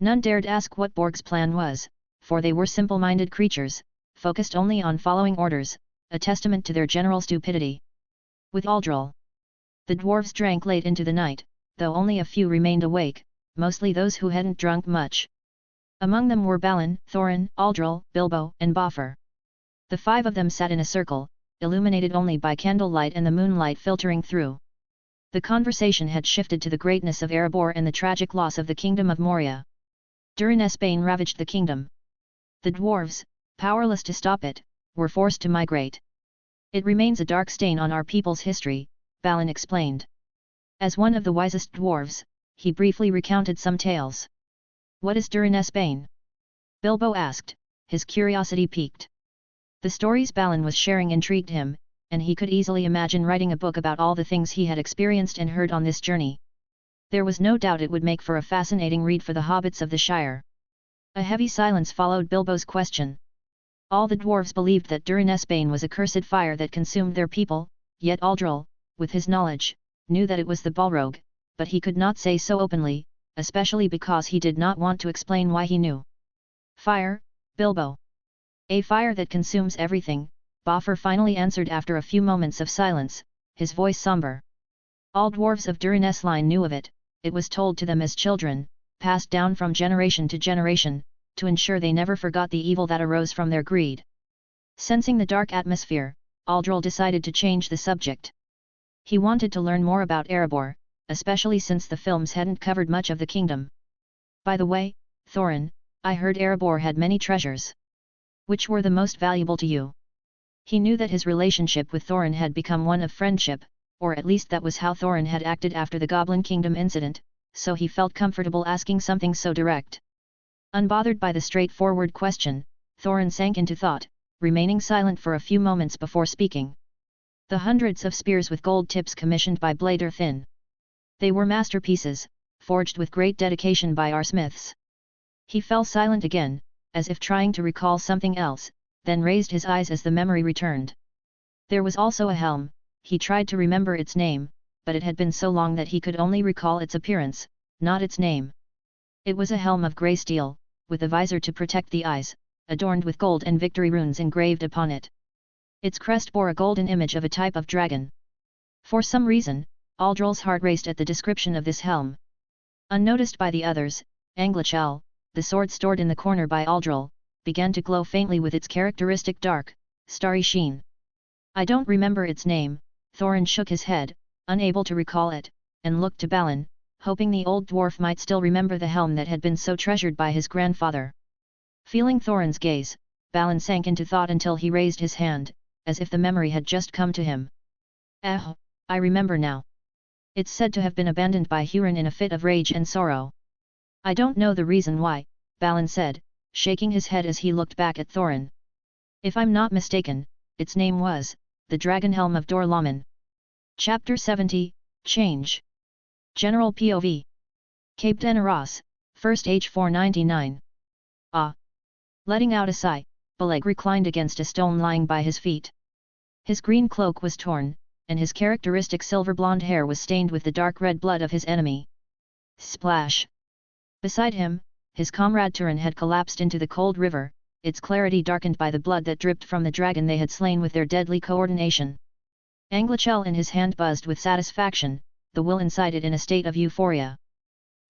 None dared ask what Borg's plan was, for they were simple-minded creatures, focused only on following orders, a testament to their general stupidity. With Aldol, the dwarves drank late into the night, though only a few remained awake, mostly those who hadn't drunk much. Among them were Balin, Thorin, Aldol, Bilbo, and Boffer. The 5 of them sat in a circle, illuminated only by candlelight and the moonlight filtering through. The conversation had shifted to the greatness of Erebor and the tragic loss of the kingdom of Moria. Durin's bane ravaged the kingdom. The dwarves, powerless to stop it, were forced to migrate. It remains a dark stain on our people's history, Balin explained. As one of the wisest dwarves, he briefly recounted some tales. What is Durin's bane? Bilbo asked, his curiosity piqued. The stories Balin was sharing intrigued him, and he could easily imagine writing a book about all the things he had experienced and heard on this journey. There was no doubt it would make for a fascinating read for the hobbits of the Shire. A heavy silence followed Bilbo's question. All the dwarves believed that Durin's bane was a cursed fire that consumed their people, yet Aldol, with his knowledge, knew that it was the Balrog, but he could not say so openly, especially because he did not want to explain why he knew. Fire, Bilbo. A fire that consumes everything, Boffer finally answered after a few moments of silence, his voice somber. All dwarves of Durin's line knew of it. It was told to them as children, passed down from generation to generation, to ensure they never forgot the evil that arose from their greed. Sensing the dark atmosphere, Aldol decided to change the subject. He wanted to learn more about Erebor, especially since the films hadn't covered much of the kingdom. By the way, Thorin, I heard Erebor had many treasures. Which were the most valuable to you? He knew that his relationship with Thorin had become one of friendship, or at least that was how Thorin had acted after the Goblin Kingdom incident, so he felt comfortable asking something so direct. Unbothered by the straightforward question, Thorin sank into thought, remaining silent for a few moments before speaking. The hundreds of spears with gold tips commissioned by Blader Thin. They were masterpieces, forged with great dedication by our smiths. He fell silent again, as if trying to recall something else, then raised his eyes as the memory returned. There was also a helm. He tried to remember its name, but it had been so long that he could only recall its appearance, not its name. It was a helm of grey steel, with a visor to protect the eyes, adorned with gold and victory runes engraved upon it. Its crest bore a golden image of a type of dragon. For some reason, Aldol's heart raced at the description of this helm. Unnoticed by the others, Anglichal, the sword stored in the corner by Aldol, began to glow faintly with its characteristic dark, starry sheen. I don't remember its name. Thorin shook his head, unable to recall it, and looked to Balin, hoping the old dwarf might still remember the helm that had been so treasured by his grandfather. Feeling Thorin's gaze, Balin sank into thought until he raised his hand, as if the memory had just come to him. I remember now. It's said to have been abandoned by Hurin in a fit of rage and sorrow. I don't know the reason why, Balin said, shaking his head as he looked back at Thorin. If I'm not mistaken, its name was the Dragon Helm of Dor-Lómin. Chapter 70, Change. General POV. Cape Denaros, 1st H 499. Letting out a sigh, Beleg reclined against a stone lying by his feet. His green cloak was torn, and his characteristic silver blonde hair was stained with the dark red blood of his enemy. Splash! Beside him, his comrade Turin had collapsed into the cold river, its clarity darkened by the blood that dripped from the dragon they had slain with their deadly coordination. Anglichel in his hand buzzed with satisfaction, the will inside it in a state of euphoria.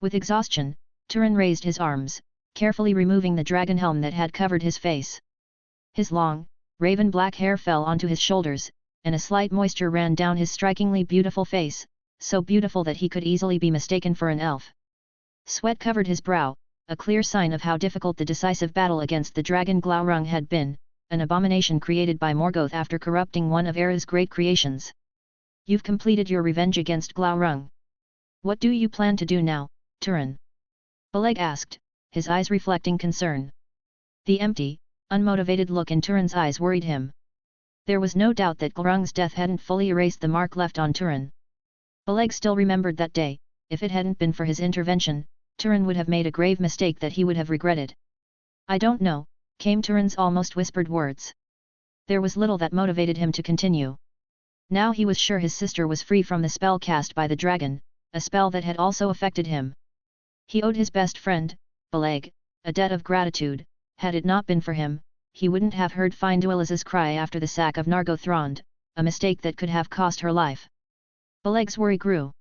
With exhaustion, Turin raised his arms, carefully removing the dragon helm that had covered his face. His long, raven black hair fell onto his shoulders, and a slight moisture ran down his strikingly beautiful face, so beautiful that he could easily be mistaken for an elf. Sweat covered his brow, a clear sign of how difficult the decisive battle against the dragon Glaurung had been, an abomination created by Morgoth after corrupting one of Era's great creations. You've completed your revenge against Glaurung. What do you plan to do now, Turin? Beleg asked, his eyes reflecting concern. The empty, unmotivated look in Turin's eyes worried him. There was no doubt that Glaurung's death hadn't fully erased the mark left on Turin. Beleg still remembered that day. If it hadn't been for his intervention, Turin would have made a grave mistake that he would have regretted. I don't know, came Turin's almost whispered words. There was little that motivated him to continue. Now he was sure his sister was free from the spell cast by the dragon, a spell that had also affected him. He owed his best friend, Beleg, a debt of gratitude. Had it not been for him, he wouldn't have heard Thranduil's cry after the sack of Nargothrond, a mistake that could have cost her life. Beleg's worry grew.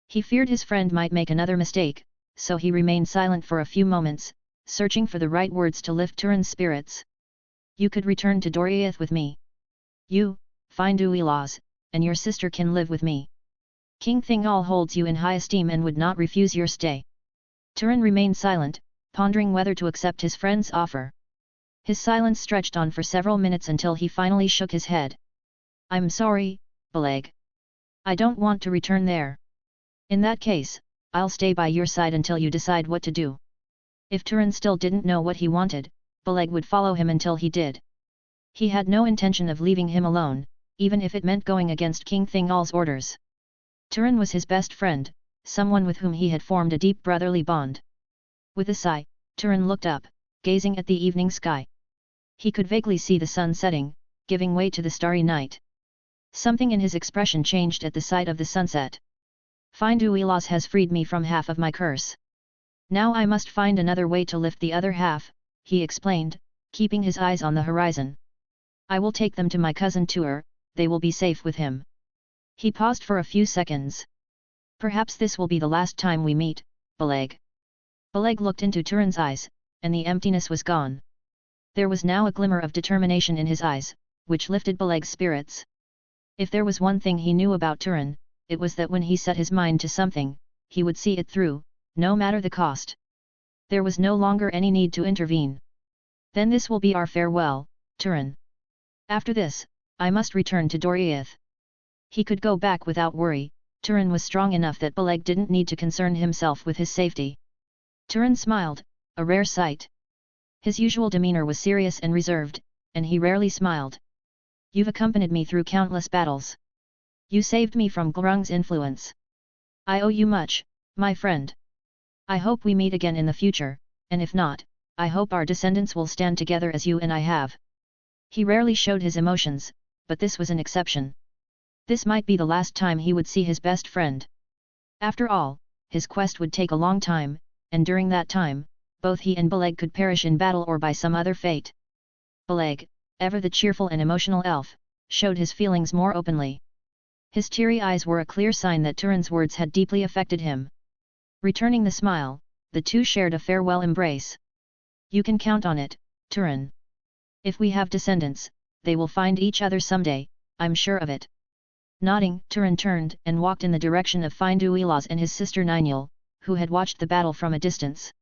He feared his friend might make another mistake, so he remained silent for a few moments, searching for the right words to lift Turin's spirits. You could return to Doriath with me. You, Thranduil, and your sister can live with me. King Thingol holds you in high esteem and would not refuse your stay. Turin remained silent, pondering whether to accept his friend's offer. His silence stretched on for several minutes until he finally shook his head. I'm sorry, Beleg. I don't want to return there. In that case, I'll stay by your side until you decide what to do. If Turin still didn't know what he wanted, Beleg would follow him until he did. He had no intention of leaving him alone, even if it meant going against King Thingol's orders. Turin was his best friend, someone with whom he had formed a deep brotherly bond. With a sigh, Turin looked up, gazing at the evening sky. He could vaguely see the sun setting, giving way to the starry night. Something in his expression changed at the sight of the sunset. Thranduil has freed me from half of my curse. Now I must find another way to lift the other half, he explained, keeping his eyes on the horizon. I will take them to my cousin Tuir, they will be safe with him. He paused for a few seconds. Perhaps this will be the last time we meet, Beleg. Beleg looked into Turin's eyes, and the emptiness was gone. There was now a glimmer of determination in his eyes, which lifted Beleg's spirits. If there was one thing he knew about Turin, it was that when he set his mind to something, he would see it through, no matter the cost. There was no longer any need to intervene. Then this will be our farewell, Turin. After this, I must return to Doriath. He could go back without worry. Turin was strong enough that Beleg didn't need to concern himself with his safety. Turin smiled, a rare sight. His usual demeanor was serious and reserved, and he rarely smiled. You've accompanied me through countless battles. You saved me from Glaurung's influence. I owe you much, my friend. I hope we meet again in the future, and if not, I hope our descendants will stand together as you and I have. He rarely showed his emotions, but this was an exception. This might be the last time he would see his best friend. After all, his quest would take a long time, and during that time, both he and Beleg could perish in battle or by some other fate. Beleg, ever the cheerful and emotional elf, showed his feelings more openly. His teary eyes were a clear sign that Turin's words had deeply affected him. Returning the smile, the two shared a farewell embrace. You can count on it, Turin. If we have descendants, they will find each other someday, I'm sure of it. Nodding, Turin turned and walked in the direction of Thranduil and his sister Ninel, who had watched the battle from a distance.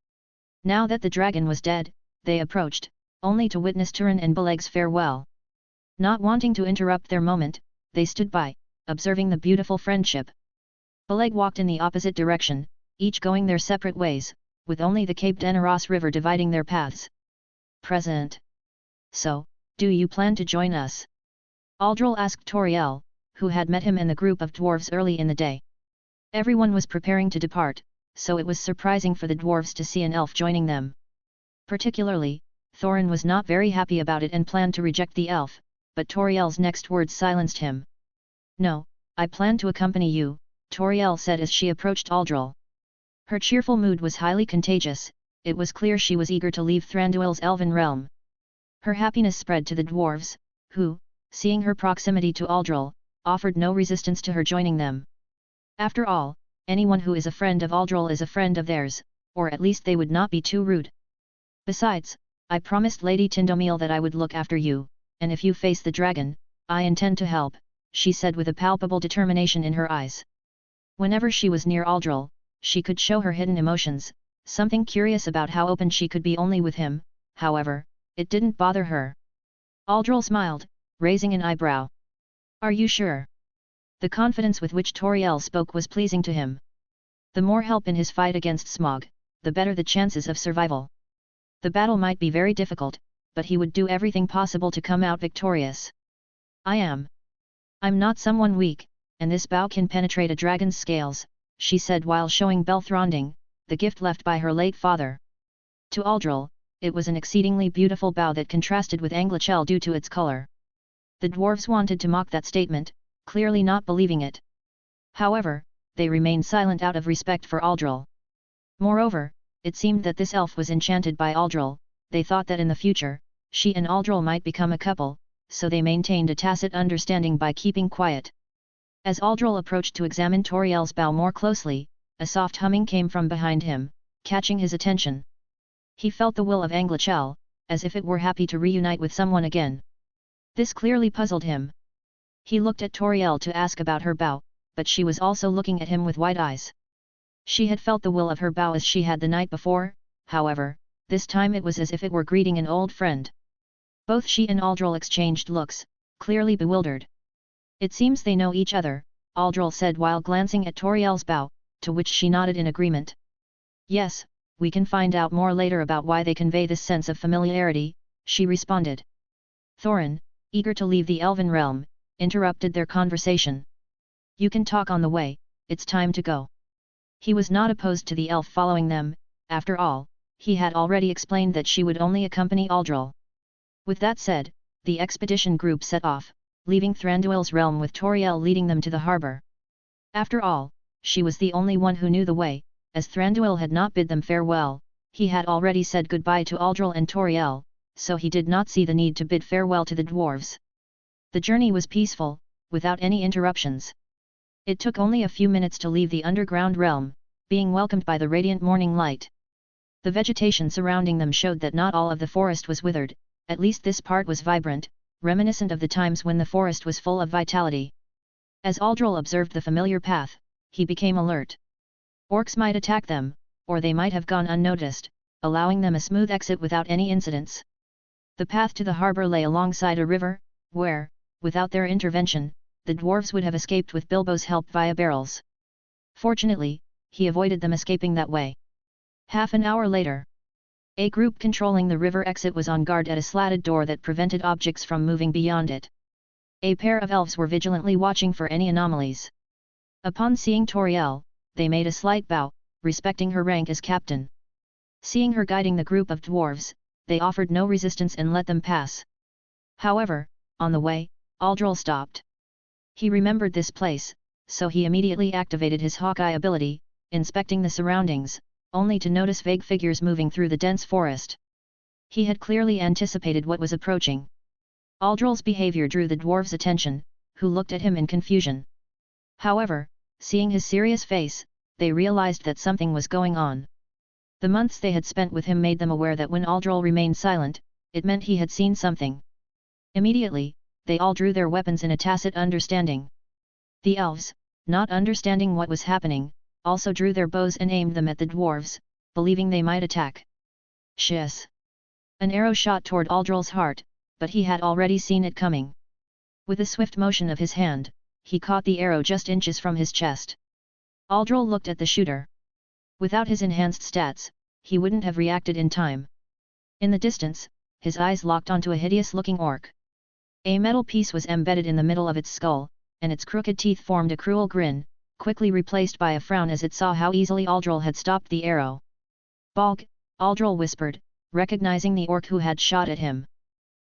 Now that the dragon was dead, they approached, only to witness Turin and Beleg's farewell. Not wanting to interrupt their moment, they stood by, observing the beautiful friendship. Beleg walked in the opposite direction, each going their separate ways, with only the Cape Deneros River dividing their paths. Present. So, do you plan to join us? Aldol asked Tauriel, who had met him and the group of dwarves early in the day. Everyone was preparing to depart, so it was surprising for the dwarves to see an elf joining them. Particularly, Thorin was not very happy about it and planned to reject the elf, but Tauriel's next words silenced him. No, I plan to accompany you, Tauriel said as she approached Aldol. Her cheerful mood was highly contagious, it was clear she was eager to leave Thranduil's elven realm. Her happiness spread to the dwarves, who, seeing her proximity to Aldol, offered no resistance to her joining them. After all, anyone who is a friend of Aldol is a friend of theirs, or at least they would not be too rude. Besides, I promised Lady Tindомil that I would look after you, and if you face the dragon, I intend to help, she said with a palpable determination in her eyes. Whenever she was near Aldol, she could show her hidden emotions, something curious about how open she could be only with him. However, it didn't bother her. Aldol smiled, raising an eyebrow. Are you sure? The confidence with which Tauriel spoke was pleasing to him. The more help in his fight against Smog, the better the chances of survival. The battle might be very difficult, but he would do everything possible to come out victorious. I'm not someone weak, and this bow can penetrate a dragon's scales, she said while showing Belthranding, the gift left by her late father. To Aldol, it was an exceedingly beautiful bow that contrasted with Anglichel due to its color. The dwarves wanted to mock that statement, clearly not believing it. However, they remained silent out of respect for Aldol. Moreover, it seemed that this elf was enchanted by Aldol. They thought that in the future, she and Aldol might become a couple, so they maintained a tacit understanding by keeping quiet. As Aldol approached to examine Tauriel's bow more closely, a soft humming came from behind him, catching his attention. He felt the will of Anglichel, as if it were happy to reunite with someone again. This clearly puzzled him. He looked at Tauriel to ask about her bow, but she was also looking at him with wide eyes. She had felt the will of her bow as she had the night before, however, this time it was as if it were greeting an old friend. Both she and Aldol exchanged looks, clearly bewildered. It seems they know each other, Aldol said while glancing at Tauriel's bow, to which she nodded in agreement. Yes, we can find out more later about why they convey this sense of familiarity, she responded. Thorin, eager to leave the Elven realm, interrupted their conversation. You can talk on the way, it's time to go. He was not opposed to the elf following them, after all, he had already explained that she would only accompany Aldol. With that said, the expedition group set off, leaving Thranduil's realm with Tauriel leading them to the harbour. After all, she was the only one who knew the way, as Thranduil had not bid them farewell, he had already said goodbye to Aldol and Tauriel, so he did not see the need to bid farewell to the dwarves. The journey was peaceful, without any interruptions. It took only a few minutes to leave the underground realm, being welcomed by the radiant morning light. The vegetation surrounding them showed that not all of the forest was withered, at least this part was vibrant, reminiscent of the times when the forest was full of vitality. As Aldol observed the familiar path, he became alert. Orcs might attack them, or they might have gone unnoticed, allowing them a smooth exit without any incidents. The path to the harbour lay alongside a river, where, without their intervention, the dwarves would have escaped with Bilbo's help via barrels. Fortunately, he avoided them escaping that way. Half an hour later, a group controlling the river exit was on guard at a slatted door that prevented objects from moving beyond it. A pair of elves were vigilantly watching for any anomalies. Upon seeing Tauriel, they made a slight bow, respecting her rank as captain. Seeing her guiding the group of dwarves, they offered no resistance and let them pass. However, on the way, Aldol stopped. He remembered this place, so he immediately activated his Hawkeye ability, inspecting the surroundings, only to notice vague figures moving through the dense forest. He had clearly anticipated what was approaching. Aldol's behavior drew the dwarves' attention, who looked at him in confusion. However, seeing his serious face, they realized that something was going on. The months they had spent with him made them aware that when Aldol remained silent, it meant he had seen something. Immediately, they all drew their weapons in a tacit understanding. The elves, not understanding what was happening, also drew their bows and aimed them at the dwarves, believing they might attack. Shiz! An arrow shot toward Aldol's heart, but he had already seen it coming. With a swift motion of his hand, he caught the arrow just inches from his chest. Aldol looked at the shooter. Without his enhanced stats, he wouldn't have reacted in time. In the distance, his eyes locked onto a hideous-looking orc. A metal piece was embedded in the middle of its skull, and its crooked teeth formed a cruel grin, quickly replaced by a frown as it saw how easily Aldol had stopped the arrow. "Bog," Aldol whispered, recognizing the orc who had shot at him.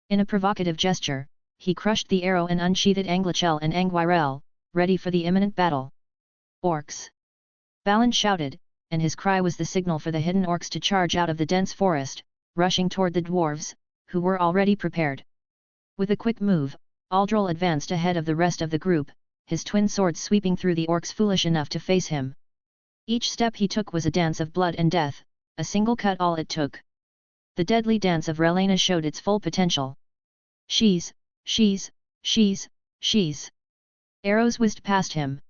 In a provocative gesture, he crushed the arrow and unsheathed Anglichel and Anguirel, ready for the imminent battle. "Orcs!" Balin shouted, and his cry was the signal for the hidden orcs to charge out of the dense forest, rushing toward the dwarves, who were already prepared. With a quick move, Aldol advanced ahead of the rest of the group, his twin swords sweeping through the orcs foolish enough to face him. Each step he took was a dance of blood and death, a single cut all it took. The deadly dance of Relena showed its full potential. She's. Arrows whizzed past him.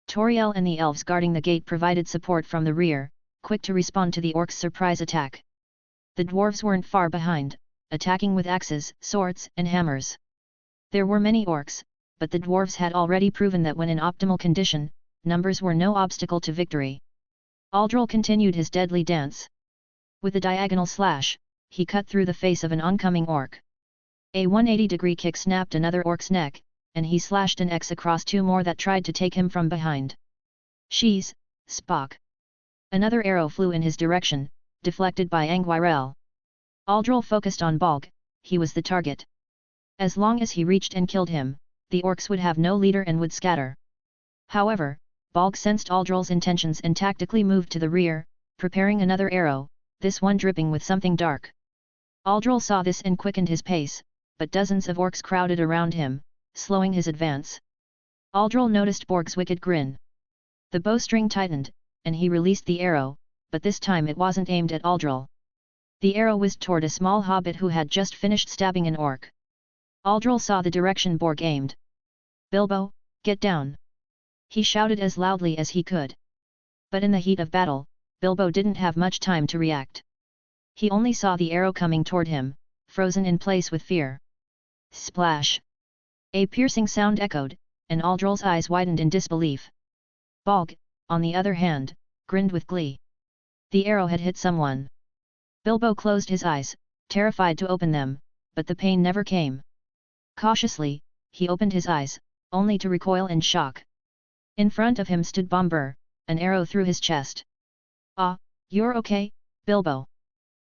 Tauriel and the elves guarding the gate provided support from the rear, quick to respond to the orcs' surprise attack. The dwarves weren't far behind, attacking with axes, swords, and hammers. There were many orcs, but the dwarves had already proven that when in optimal condition, numbers were no obstacle to victory. Aldol continued his deadly dance. With a diagonal slash, he cut through the face of an oncoming orc. A 180-degree kick snapped another orc's neck, and he slashed an X across two more that tried to take him from behind. She's, Spock. Another arrow flew in his direction, deflected by Angwirel. Aldol focused on Bolg, he was the target. As long as he reached and killed him, the orcs would have no leader and would scatter. However, Bolg sensed Aldol's intentions and tactically moved to the rear, preparing another arrow, this one dripping with something dark. Aldol saw this and quickened his pace, but dozens of orcs crowded around him, slowing his advance. Aldol noticed Borg's wicked grin. The bowstring tightened, and he released the arrow, but this time it wasn't aimed at Aldol. The arrow whizzed toward a small hobbit who had just finished stabbing an orc. Aldol saw the direction Borg aimed. "Bilbo, get down!" he shouted as loudly as he could. But in the heat of battle, Bilbo didn't have much time to react. He only saw the arrow coming toward him, frozen in place with fear. Splash! A piercing sound echoed, and Aldol's eyes widened in disbelief. Bolg, on the other hand, grinned with glee. The arrow had hit someone. Bilbo closed his eyes, terrified to open them, but the pain never came. Cautiously, he opened his eyes, only to recoil in shock. In front of him stood Bombur, an arrow through his chest. "Ah, you're okay, Bilbo."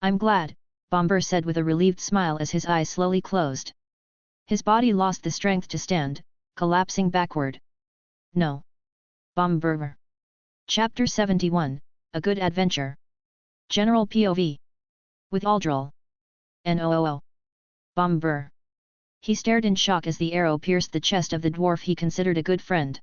"I'm glad," Bombur said with a relieved smile as his eyes slowly closed. His body lost the strength to stand, collapsing backward. "No." Bombur. Chapter 71, A Good Adventure. General POV. With Aldol. "No. Bombur." He stared in shock as the arrow pierced the chest of the dwarf he considered a good friend.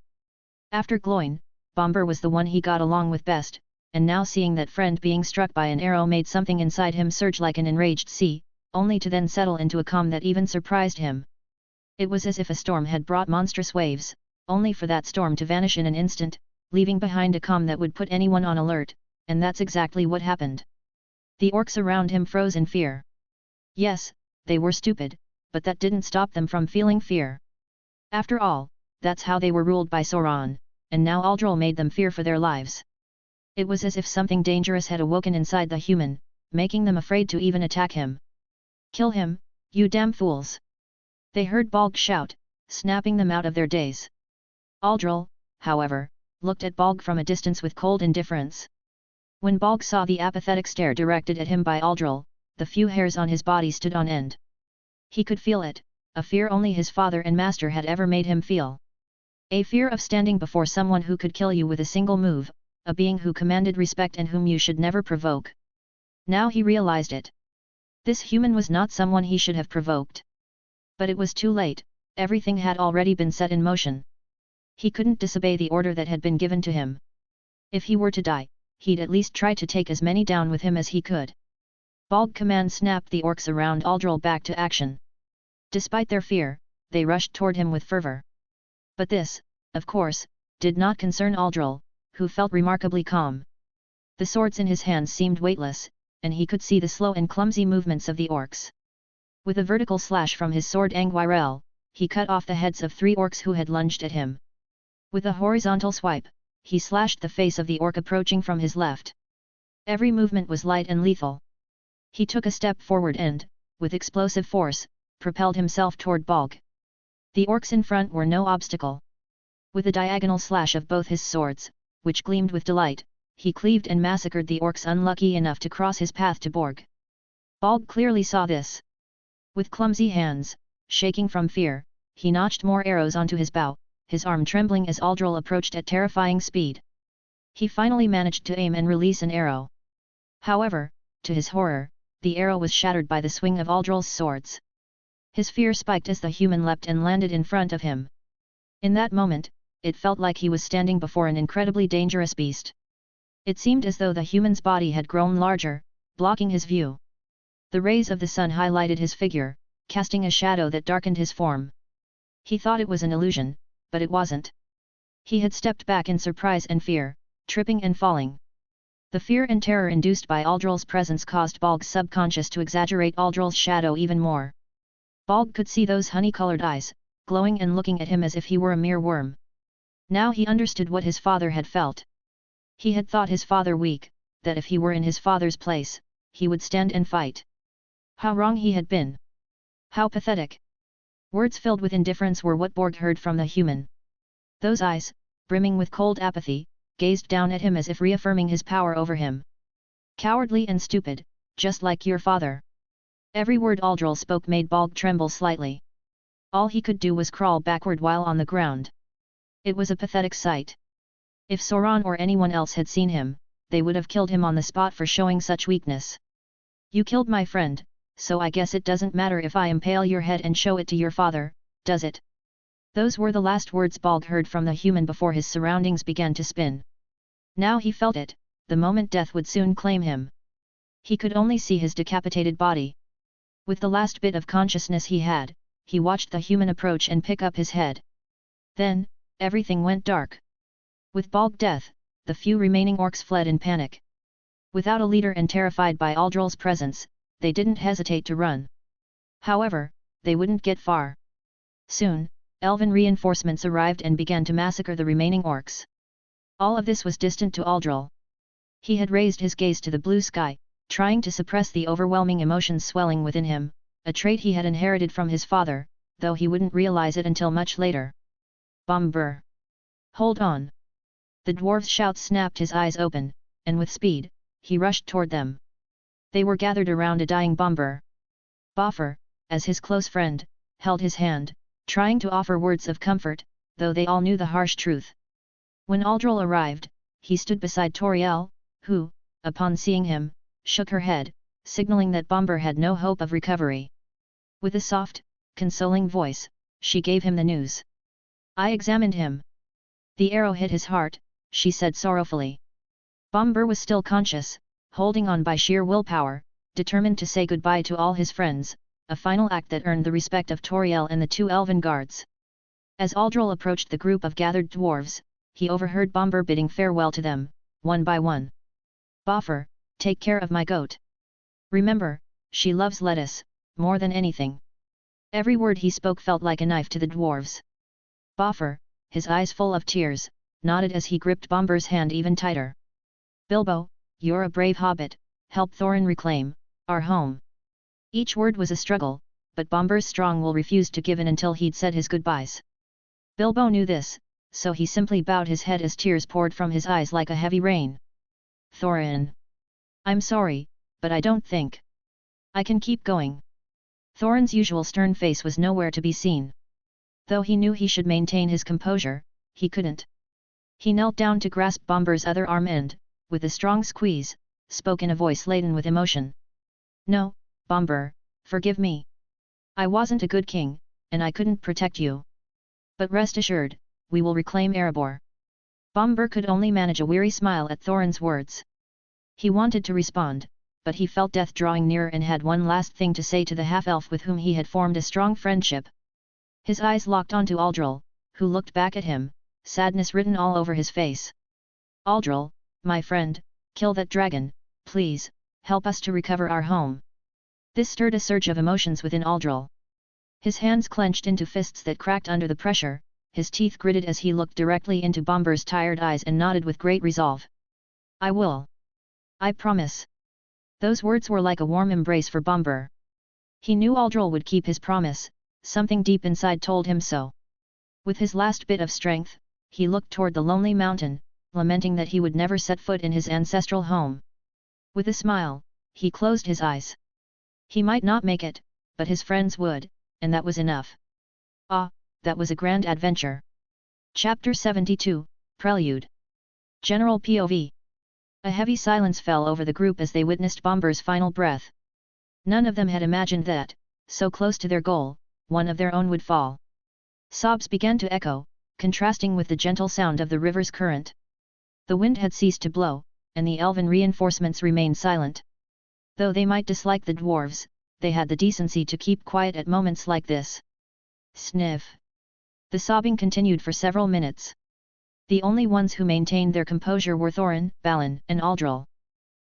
After Gloin, Bombur was the one he got along with best, and now seeing that friend being struck by an arrow made something inside him surge like an enraged sea, only to then settle into a calm that even surprised him. It was as if a storm had brought monstrous waves, only for that storm to vanish in an instant, leaving behind a calm that would put anyone on alert, and that's exactly what happened. The orcs around him froze in fear. Yes, they were stupid, but that didn't stop them from feeling fear. After all, that's how they were ruled by Sauron, and now Aldol made them fear for their lives. It was as if something dangerous had awoken inside the human, making them afraid to even attack him. "Kill him, you damn fools!" They heard Bolg shout, snapping them out of their daze. Aldol, however, looked at Bolg from a distance with cold indifference. When Bolg saw the apathetic stare directed at him by Aldol, the few hairs on his body stood on end. He could feel it, a fear only his father and master had ever made him feel. A fear of standing before someone who could kill you with a single move, a being who commanded respect and whom you should never provoke. Now he realized it. This human was not someone he should have provoked. But it was too late, everything had already been set in motion. He couldn't disobey the order that had been given to him. If he were to die, he'd at least try to take as many down with him as he could. Bolg command snapped the orcs around Aldol back to action. Despite their fear, they rushed toward him with fervor. But this, of course, did not concern Aldol, who felt remarkably calm. The swords in his hands seemed weightless, and he could see the slow and clumsy movements of the orcs. With a vertical slash from his sword Angwirel, he cut off the heads of 3 orcs who had lunged at him. With a horizontal swipe, he slashed the face of the orc approaching from his left. Every movement was light and lethal. He took a step forward and, with explosive force, propelled himself toward Bolg. The orcs in front were no obstacle. With a diagonal slash of both his swords, which gleamed with delight, he cleaved and massacred the orcs unlucky enough to cross his path to Borg. Bolg clearly saw this. With clumsy hands, shaking from fear, he notched more arrows onto his bow, his arm trembling as Aldol approached at terrifying speed. He finally managed to aim and release an arrow. However, to his horror, the arrow was shattered by the swing of Aldol's swords. His fear spiked as the human leapt and landed in front of him. In that moment, it felt like he was standing before an incredibly dangerous beast. It seemed as though the human's body had grown larger, blocking his view. The rays of the sun highlighted his figure, casting a shadow that darkened his form. He thought it was an illusion, but it wasn't. He had stepped back in surprise and fear, tripping and falling. The fear and terror induced by Aldol's presence caused Bolg's subconscious to exaggerate Aldol's shadow even more. Bolg could see those honey-colored eyes, glowing and looking at him as if he were a mere worm. Now he understood what his father had felt. He had thought his father weak, that if he were in his father's place, he would stand and fight. How wrong he had been! How pathetic! Words filled with indifference were what Bolg heard from the human. Those eyes, brimming with cold apathy, gazed down at him as if reaffirming his power over him. Cowardly and stupid, just like your father. Every word Aldol spoke made Bolg tremble slightly. All he could do was crawl backward while on the ground. It was a pathetic sight. If Sauron or anyone else had seen him, they would have killed him on the spot for showing such weakness. You killed my friend, so I guess it doesn't matter if I impale your head and show it to your father, does it? Those were the last words Bolg heard from the human before his surroundings began to spin. Now he felt it, the moment death would soon claim him. He could only see his decapitated body. With the last bit of consciousness he had, he watched the human approach and pick up his head. Then, everything went dark. With Bolg's death, the few remaining orcs fled in panic. Without a leader and terrified by Aldol's presence, they didn't hesitate to run. However, they wouldn't get far. Soon, Elven reinforcements arrived and began to massacre the remaining orcs. All of this was distant to Aldol. He had raised his gaze to the blue sky, trying to suppress the overwhelming emotions swelling within him, a trait he had inherited from his father, though he wouldn't realize it until much later. Bombur! Hold on! The dwarf's shout snapped his eyes open, and with speed, he rushed toward them. They were gathered around a dying Bombur. Boffer, as his close friend, held his hand, trying to offer words of comfort, though they all knew the harsh truth. When Aldol arrived, he stood beside Tauriel, who, upon seeing him, shook her head, signaling that Bombur had no hope of recovery. With a soft, consoling voice, she gave him the news. I examined him. The arrow hit his heart, she said sorrowfully. Bombur was still conscious, holding on by sheer willpower, determined to say goodbye to all his friends, a final act that earned the respect of Tauriel and the two elven guards. As Aldol approached the group of gathered dwarves, he overheard Bombur bidding farewell to them, one by one. Boffer, take care of my goat. Remember, she loves lettuce, more than anything. Every word he spoke felt like a knife to the dwarves. Boffer, his eyes full of tears, nodded as he gripped Bombur's hand even tighter. Bilbo, you're a brave hobbit, help Thorin reclaim our home. Each word was a struggle, but Bombur's strong will refused to give in until he'd said his goodbyes. Bilbo knew this, so he simply bowed his head as tears poured from his eyes like a heavy rain. Thorin. I'm sorry, but I don't think I can keep going. Thorin's usual stern face was nowhere to be seen. Though he knew he should maintain his composure, he couldn't. He knelt down to grasp Bombur's other arm and, with a strong squeeze, spoke in a voice laden with emotion. No, Bombur, forgive me. I wasn't a good king, and I couldn't protect you. But rest assured, we will reclaim Erebor. Bombur could only manage a weary smile at Thorin's words. He wanted to respond, but he felt death drawing nearer and had one last thing to say to the half-elf with whom he had formed a strong friendship. His eyes locked onto Aldol, who looked back at him, sadness written all over his face. Aldol, my friend, kill that dragon, please, help us to recover our home. This stirred a surge of emotions within Aldol. His hands clenched into fists that cracked under the pressure, his teeth gritted as he looked directly into Bombur's tired eyes and nodded with great resolve. I will. I promise. Those words were like a warm embrace for Bombur. He knew Aldol would keep his promise, something deep inside told him so. With his last bit of strength, he looked toward the lonely mountain, lamenting that he would never set foot in his ancestral home. With a smile, he closed his eyes. He might not make it, but his friends would, and that was enough. Ah, that was a grand adventure. Chapter 72, Prelude. General POV. A heavy silence fell over the group as they witnessed Bombur's final breath. None of them had imagined that, so close to their goal, one of their own would fall. Sobs began to echo, contrasting with the gentle sound of the river's current. The wind had ceased to blow, and the elven reinforcements remained silent. Though they might dislike the dwarves, they had the decency to keep quiet at moments like this. Sniff. The sobbing continued for several minutes. The only ones who maintained their composure were Thorin, Balin, and Aldol.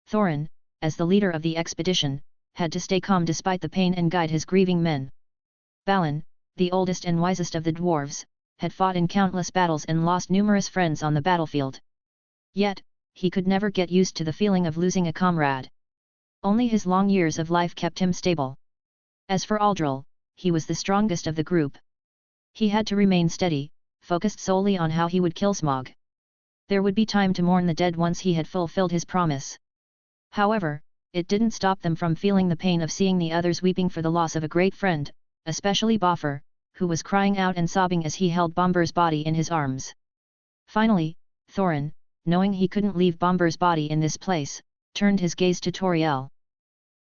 Thorin, as the leader of the expedition, had to stay calm despite the pain and guide his grieving men. Balin, the oldest and wisest of the dwarves, had fought in countless battles and lost numerous friends on the battlefield. Yet, he could never get used to the feeling of losing a comrade. Only his long years of life kept him stable. As for Aldol, he was the strongest of the group. He had to remain steady, focused solely on how he would kill Smaug. There would be time to mourn the dead once he had fulfilled his promise. However, it didn't stop them from feeling the pain of seeing the others weeping for the loss of a great friend, especially Boffer, who was crying out and sobbing as he held Bomber's body in his arms. Finally, Thorin, knowing he couldn't leave Bomber's body in this place, turned his gaze to Tauriel.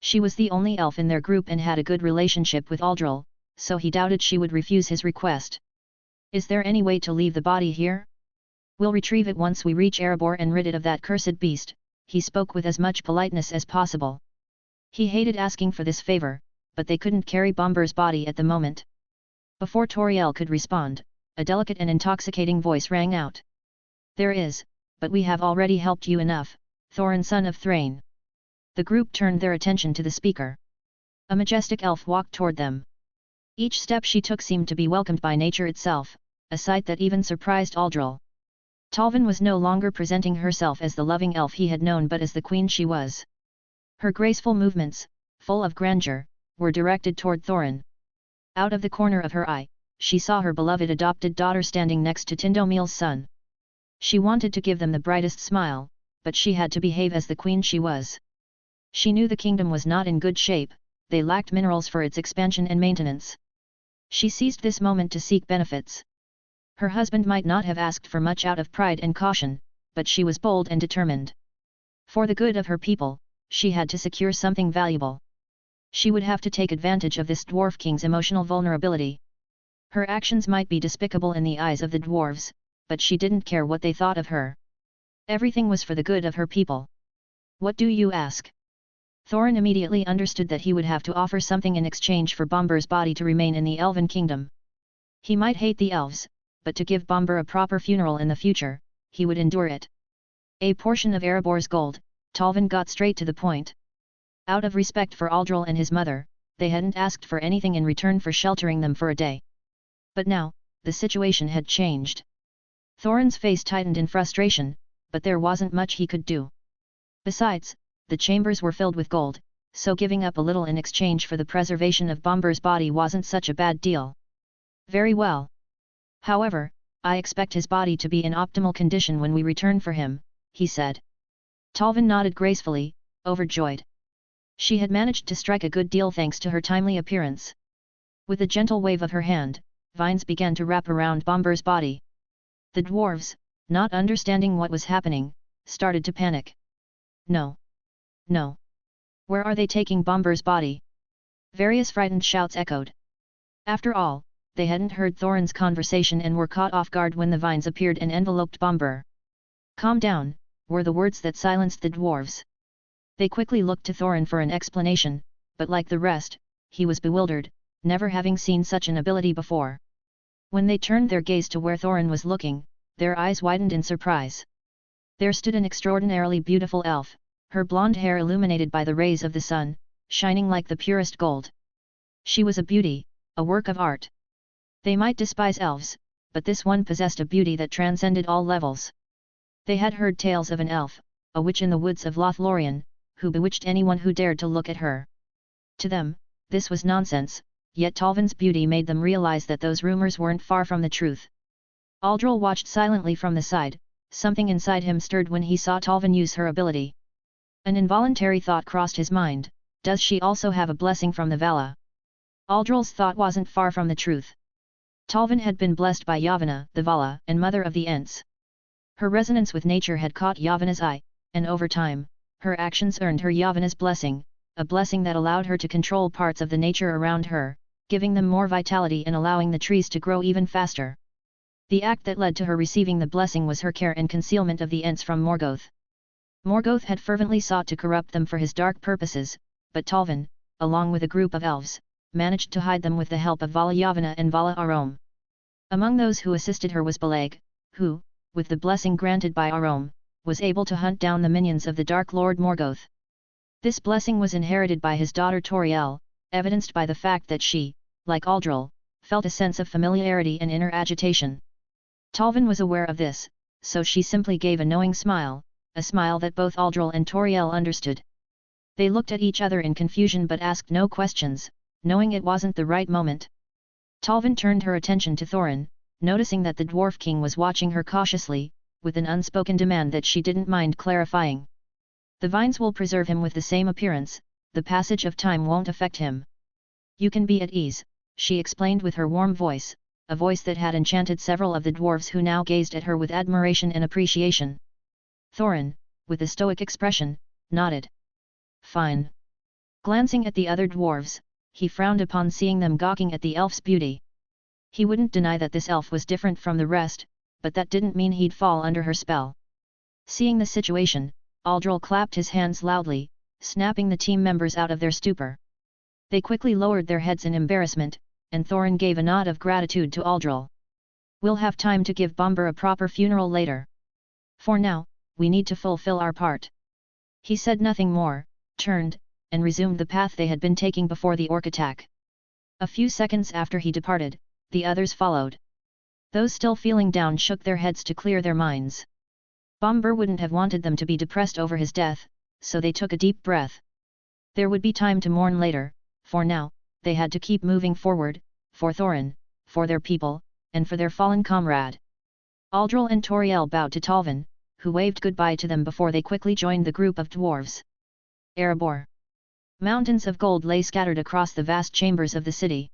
She was the only elf in their group and had a good relationship with Aldol, so he doubted she would refuse his request. Is there any way to leave the body here? We'll retrieve it once we reach Erebor and rid it of that cursed beast, he spoke with as much politeness as possible. He hated asking for this favor, but they couldn't carry Bomber's body at the moment. Before Tauriel could respond, a delicate and intoxicating voice rang out. There is, but we have already helped you enough, Thorin son of Thrain. The group turned their attention to the speaker. A majestic elf walked toward them. Each step she took seemed to be welcomed by nature itself, a sight that even surprised Aldol. Talvin was no longer presenting herself as the loving elf he had known but as the queen she was. Her graceful movements, full of grandeur, were directed toward Thorin. Out of the corner of her eye, she saw her beloved adopted daughter standing next to Tindomil's son. She wanted to give them the brightest smile, but she had to behave as the queen she was. She knew the kingdom was not in good shape, they lacked minerals for its expansion and maintenance. She seized this moment to seek benefits. Her husband might not have asked for much out of pride and caution, but she was bold and determined. For the good of her people, she had to secure something valuable. She would have to take advantage of this dwarf king's emotional vulnerability. Her actions might be despicable in the eyes of the dwarves, but she didn't care what they thought of her. Everything was for the good of her people. What do you ask? Thorin immediately understood that he would have to offer something in exchange for Bomber's body to remain in the Elven kingdom. He might hate the elves, but to give Bomber a proper funeral in the future, he would endure it. A portion of Erebor's gold, Talvin got straight to the point. Out of respect for Aldol and his mother, they hadn't asked for anything in return for sheltering them for a day. But now, the situation had changed. Thorin's face tightened in frustration, but there wasn't much he could do. Besides, the chambers were filled with gold, so giving up a little in exchange for the preservation of Bomber's body wasn't such a bad deal. Very well. However, I expect his body to be in optimal condition when we return for him, he said. Talvin nodded gracefully, overjoyed. She had managed to strike a good deal thanks to her timely appearance. With a gentle wave of her hand, vines began to wrap around Bomber's body. The dwarves, not understanding what was happening, started to panic. No. No. Where are they taking Bomber's body? Various frightened shouts echoed. After all, they hadn't heard Thorin's conversation and were caught off guard when the vines appeared and enveloped Bomber. Calm down, were the words that silenced the dwarves. They quickly looked to Thorin for an explanation, but like the rest, he was bewildered, never having seen such an ability before. When they turned their gaze to where Thorin was looking, their eyes widened in surprise. There stood an extraordinarily beautiful elf, her blonde hair illuminated by the rays of the sun, shining like the purest gold. She was a beauty, a work of art. They might despise elves, but this one possessed a beauty that transcended all levels. They had heard tales of an elf, a witch in the woods of Lothlorien, who bewitched anyone who dared to look at her. To them, this was nonsense, yet Talvin's beauty made them realize that those rumors weren't far from the truth. Aldol watched silently from the side, something inside him stirred when he saw Talvin use her ability. An involuntary thought crossed his mind, does she also have a blessing from the Vala? Aldol's thought wasn't far from the truth. Talvin had been blessed by Yavanna, the Vala, and mother of the Ents. Her resonance with nature had caught Yavanna's eye, and over time, her actions earned her Yavanna's blessing, a blessing that allowed her to control parts of the nature around her, giving them more vitality and allowing the trees to grow even faster. The act that led to her receiving the blessing was her care and concealment of the Ents from Morgoth. Morgoth had fervently sought to corrupt them for his dark purposes, but Talvin, along with a group of elves, managed to hide them with the help of Vala Yavanna and Vala Arom. Among those who assisted her was Beleg, who, with the blessing granted by Arom, was able to hunt down the minions of the Dark Lord Morgoth. This blessing was inherited by his daughter Tauriel, evidenced by the fact that she, like Aldol, felt a sense of familiarity and inner agitation. Talvin was aware of this, so she simply gave a knowing smile, a smile that both Aldol and Tauriel understood. They looked at each other in confusion but asked no questions, knowing it wasn't the right moment. Talvin turned her attention to Thorin, noticing that the Dwarf King was watching her cautiously, with an unspoken demand that she didn't mind clarifying. The vines will preserve him with the same appearance, the passage of time won't affect him. You can be at ease, she explained with her warm voice, a voice that had enchanted several of the dwarves who now gazed at her with admiration and appreciation. Thorin, with a stoic expression, nodded. Fine. Glancing at the other dwarves, he frowned upon seeing them gawking at the elf's beauty. He wouldn't deny that this elf was different from the rest, but that didn't mean he'd fall under her spell. Seeing the situation, Aldol clapped his hands loudly, snapping the team members out of their stupor. They quickly lowered their heads in embarrassment, and Thorin gave a nod of gratitude to Aldol. We'll have time to give Bombur a proper funeral later. For now, we need to fulfill our part. He said nothing more, turned, and resumed the path they had been taking before the orc attack. A few seconds after he departed, the others followed. Those still feeling down shook their heads to clear their minds. Bombur wouldn't have wanted them to be depressed over his death, so they took a deep breath. There would be time to mourn later, for now, they had to keep moving forward, for Thorin, for their people, and for their fallen comrade. Aldol and Tauriel bowed to Talvin, who waved goodbye to them before they quickly joined the group of dwarves. Erebor. Mountains of gold lay scattered across the vast chambers of the city.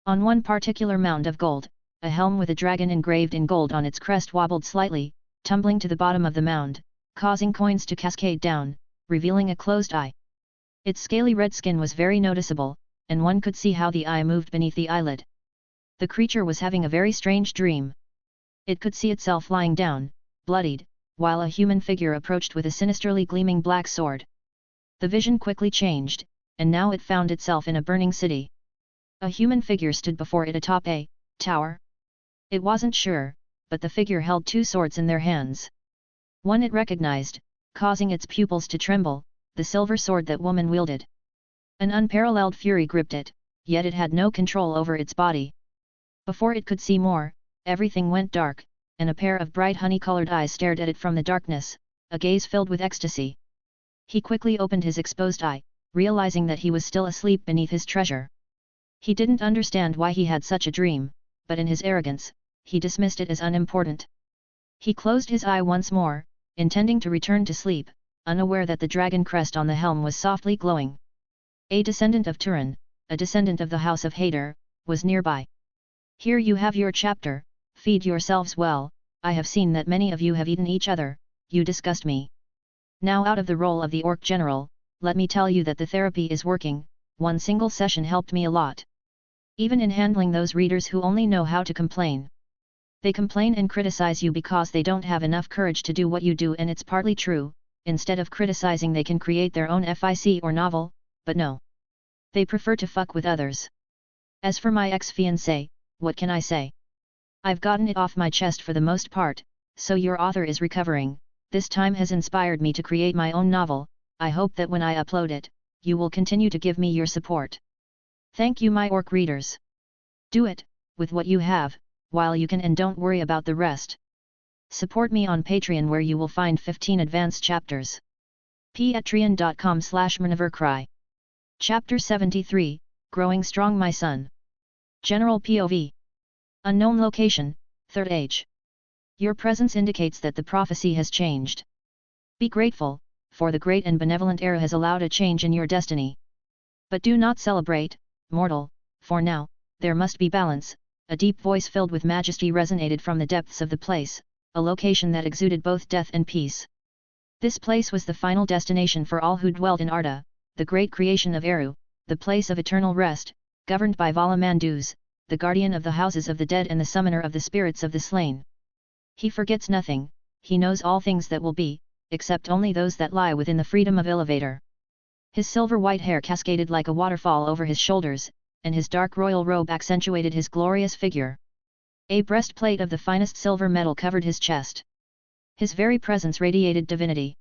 On one particular mound of gold, a helm with a dragon engraved in gold on its crest wobbled slightly, tumbling to the bottom of the mound, causing coins to cascade down, revealing a closed eye. Its scaly red skin was very noticeable, and one could see how the eye moved beneath the eyelid. The creature was having a very strange dream. It could see itself lying down, bloodied, while a human figure approached with a sinisterly gleaming black sword. The vision quickly changed, and now it found itself in a burning city. A human figure stood before it atop a tower. It wasn't sure, but the figure held two swords in their hands. One it recognized, causing its pupils to tremble, the silver sword that woman wielded. An unparalleled fury gripped it, yet it had no control over its body. Before it could see more, everything went dark, and a pair of bright honey-colored eyes stared at it from the darkness, a gaze filled with ecstasy. He quickly opened his exposed eye, realizing that he was still asleep beneath his treasure. He didn't understand why he had such a dream, but in his arrogance, he dismissed it as unimportant. He closed his eye once more, intending to return to sleep, unaware that the dragon crest on the helm was softly glowing. A descendant of Turin, a descendant of the House of Hadar, was nearby. Here you have your chapter, feed yourselves well, I have seen that many of you have eaten each other, you disgust me. Now out of the role of the orc general, let me tell you that the therapy is working, one single session helped me a lot. Even in handling those readers who only know how to complain. They complain and criticize you because they don't have enough courage to do what you do, and it's partly true. Instead of criticizing they can create their own FIC or novel, but no. They prefer to fuck with others. As for my ex-fiancé, what can I say? I've gotten it off my chest for the most part, so your author is recovering. This time has inspired me to create my own novel. I hope that when I upload it, you will continue to give me your support. Thank you, my orc readers. Do it, with what you have, while you can, and don't worry about the rest. Support me on Patreon, where you will find 15 advanced chapters. patreon.com/MrNeverCry. Chapter 73, Growing Strong My Son. General POV. Unknown location, Third Age. Your presence indicates that the prophecy has changed. Be grateful, for the great and benevolent era has allowed a change in your destiny. But do not celebrate, mortal, for now, there must be balance. A deep voice filled with majesty resonated from the depths of the place, a location that exuded both death and peace. This place was the final destination for all who dwelt in Arda, the great creation of Eru, the place of eternal rest, governed by Vala Manduz, the guardian of the houses of the dead and the summoner of the spirits of the slain. He forgets nothing, he knows all things that will be, except only those that lie within the freedom of Elevator. His silver-white hair cascaded like a waterfall over his shoulders, and his dark royal robe accentuated his glorious figure. A breastplate of the finest silver metal covered his chest. His very presence radiated divinity.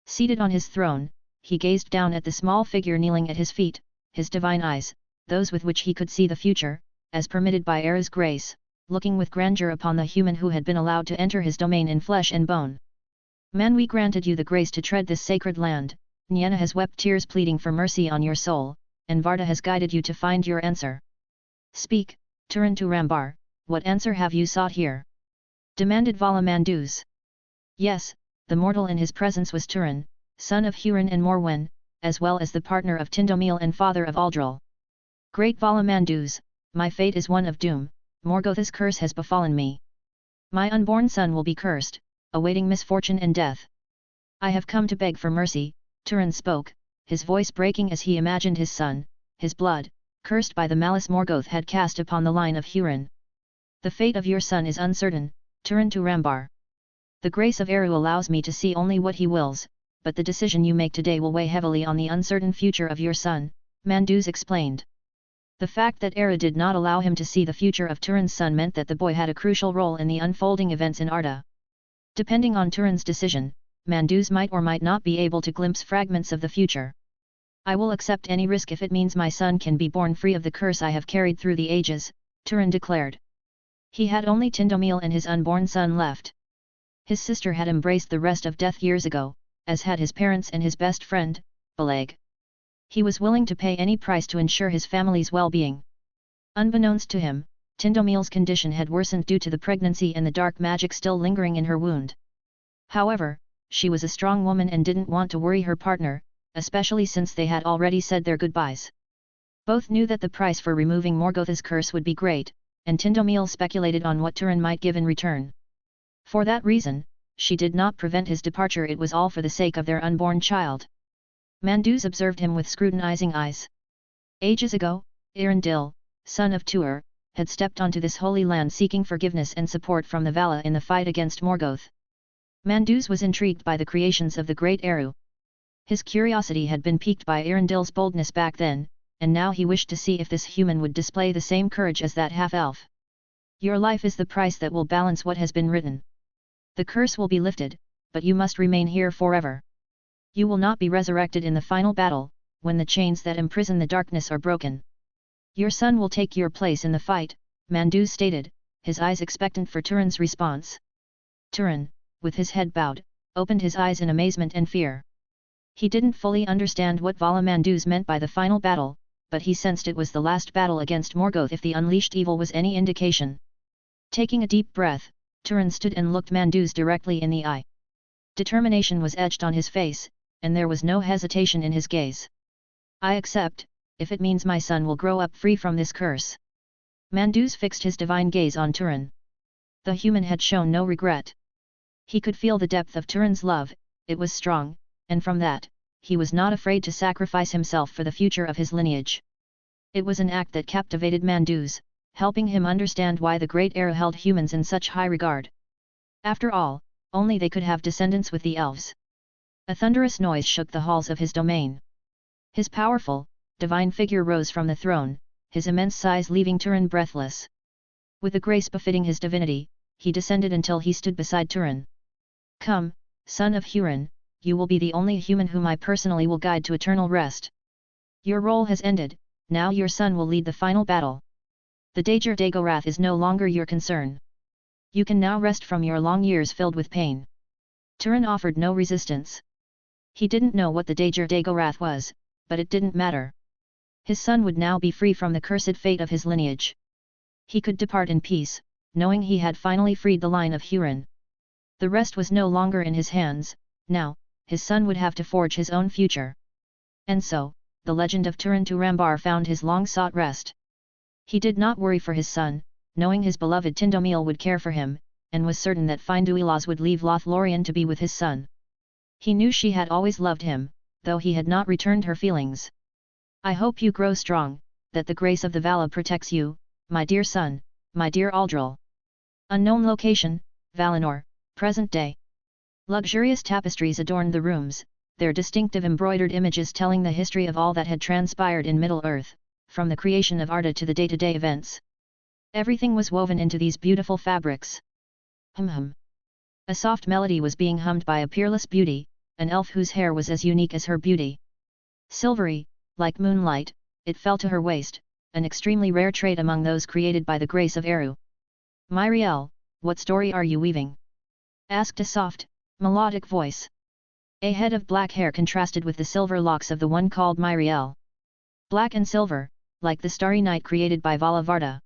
Seated on his throne, he gazed down at the small figure kneeling at his feet, his divine eyes, those with which he could see the future, as permitted by Era's grace, looking with grandeur upon the human who had been allowed to enter his domain in flesh and bone. Man, we granted you the grace to tread this sacred land, Nienna has wept tears pleading for mercy on your soul, and Varda has guided you to find your answer. Speak, Turin to Rambar, what answer have you sought here? Demanded Vala Mandus. Yes, the mortal in his presence was Turin, son of Hurin and Morwen, as well as the partner of Tindamil and father of Aldol. Great Vala Mandus, my fate is one of doom, Morgoth's curse has befallen me. My unborn son will be cursed, awaiting misfortune and death. I have come to beg for mercy, Turin spoke, his voice breaking as he imagined his son, his blood, cursed by the malice Morgoth had cast upon the line of Hurin. The fate of your son is uncertain, Turin to Rambar. The grace of Eru allows me to see only what he wills, but the decision you make today will weigh heavily on the uncertain future of your son, Mandus explained. The fact that Eru did not allow him to see the future of Turin's son meant that the boy had a crucial role in the unfolding events in Arda. Depending on Turin's decision, Mandus might or might not be able to glimpse fragments of the future. I will accept any risk if it means my son can be born free of the curse I have carried through the ages, Turin declared. He had only Tindamil and his unborn son left. His sister had embraced the rest of death years ago, as had his parents and his best friend, Beleg. He was willing to pay any price to ensure his family's well-being. Unbeknownst to him, Tindamil's condition had worsened due to the pregnancy and the dark magic still lingering in her wound. However, she was a strong woman and didn't want to worry her partner, especially since they had already said their goodbyes. Both knew that the price for removing Morgoth's curse would be great, and Tindamil speculated on what Turin might give in return. For that reason, she did not prevent his departure. It was all for the sake of their unborn child. Mandus observed him with scrutinizing eyes. Ages ago, Arundel, son of Tuor, had stepped onto this holy land seeking forgiveness and support from the Vala in the fight against Morgoth. Mandus was intrigued by the creations of the great Eru. His curiosity had been piqued by Arundel's boldness back then, and now he wished to see if this human would display the same courage as that half-elf. Your life is the price that will balance what has been written. The curse will be lifted, but you must remain here forever. You will not be resurrected in the final battle, when the chains that imprison the darkness are broken. Your son will take your place in the fight, Mandus stated, his eyes expectant for Turin's response. Turin, with his head bowed, opened his eyes in amazement and fear. He didn't fully understand what Vala Mandus meant by the final battle, but he sensed it was the last battle against Morgoth if the unleashed evil was any indication. Taking a deep breath, Turin stood and looked Mandus directly in the eye. Determination was etched on his face, and there was no hesitation in his gaze. I accept, if it means my son will grow up free from this curse. Mandus fixed his divine gaze on Turin. The human had shown no regret. He could feel the depth of Turin's love, it was strong, and from that, he was not afraid to sacrifice himself for the future of his lineage. It was an act that captivated Mandus, helping him understand why the great Eru held humans in such high regard. After all, only they could have descendants with the elves. A thunderous noise shook the halls of his domain. His powerful, divine figure rose from the throne, his immense size leaving Turin breathless. With a grace befitting his divinity, he descended until he stood beside Turin. Come, son of Hurin, you will be the only human whom I personally will guide to eternal rest. Your role has ended, now your son will lead the final battle. The Dager Dagorath is no longer your concern. You can now rest from your long years filled with pain. Turin offered no resistance. He didn't know what the Dager Dagorath was, but it didn't matter. His son would now be free from the cursed fate of his lineage. He could depart in peace, knowing he had finally freed the line of Hurin. The rest was no longer in his hands, now, his son would have to forge his own future. And so, the legend of Turin to Rambar found his long-sought rest. He did not worry for his son, knowing his beloved Tindamil would care for him, and was certain that Thranduil would leave Lothlorien to be with his son. He knew she had always loved him, though he had not returned her feelings. I hope you grow strong, that the grace of the Vala protects you, my dear son, my dear Aldol. Unknown location, Valinor, present day. Luxurious tapestries adorned the rooms, their distinctive embroidered images telling the history of all that had transpired in Middle-earth, from the creation of Arda to the day-to-day events. Everything was woven into these beautiful fabrics. Hum. A soft melody was being hummed by a peerless beauty, an elf whose hair was as unique as her beauty. Silvery, like moonlight, it fell to her waist, an extremely rare trait among those created by the grace of Eru. Myriel, what story are you weaving? Asked a soft, melodic voice. A head of black hair contrasted with the silver locks of the one called Myriel. Black and silver, like the starry night created by Valavarda.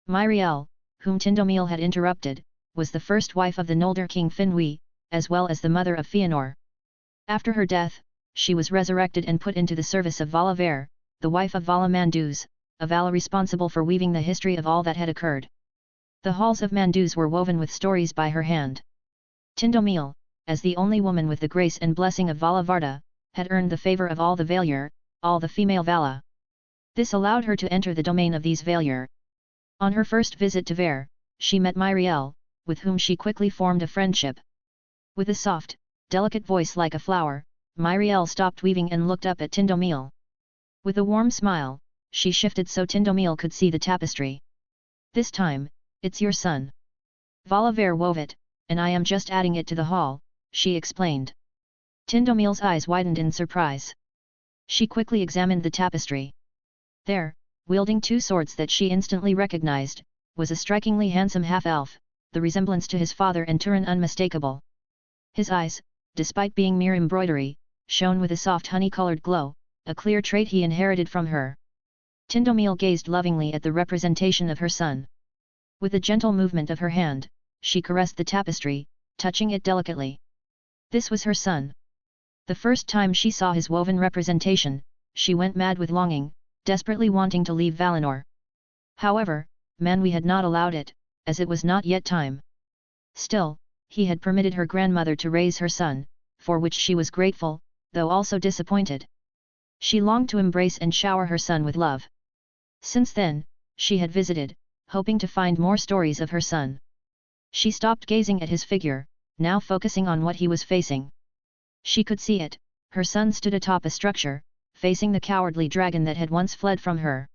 Myriel, whom Tindомil had interrupted, was the first wife of the Noldor king Finwë, as well as the mother of Fëanor. After her death, she was resurrected and put into the service of Valover, the wife of Vala Manduz, a Vala responsible for weaving the history of all that had occurred. The halls of Manduz were woven with stories by her hand. Tindомil, as the only woman with the grace and blessing of Valavarda, had earned the favour of all the Valyr, all the female Vala. This allowed her to enter the domain of these Valyr. On her first visit to Vair, she met Myriel, with whom she quickly formed a friendship. With a soft, delicate voice like a flower, Myriel stopped weaving and looked up at Tindомil. With a warm smile, she shifted so Tindомil could see the tapestry. This time, it's your son. Valaver wove it, and I am just adding it to the hall, she explained. Tindомil's eyes widened in surprise. She quickly examined the tapestry. There, wielding two swords that she instantly recognized, was a strikingly handsome half-elf, the resemblance to his father and Turin unmistakable. His eyes, despite being mere embroidery, shone with a soft honey-colored glow, a clear trait he inherited from her. Tindомil gazed lovingly at the representation of her son. With a gentle movement of her hand, she caressed the tapestry, touching it delicately. This was her son. The first time she saw his woven representation, she went mad with longing, desperately wanting to leave Valinor. However, Manwë had not allowed it, as it was not yet time. Still, he had permitted her grandmother to raise her son, for which she was grateful, though also disappointed. She longed to embrace and shower her son with love. Since then, she had visited, hoping to find more stories of her son. She stopped gazing at his figure, now focusing on what he was facing. She could see it, her son stood atop a structure, facing the cowardly dragon that had once fled from her.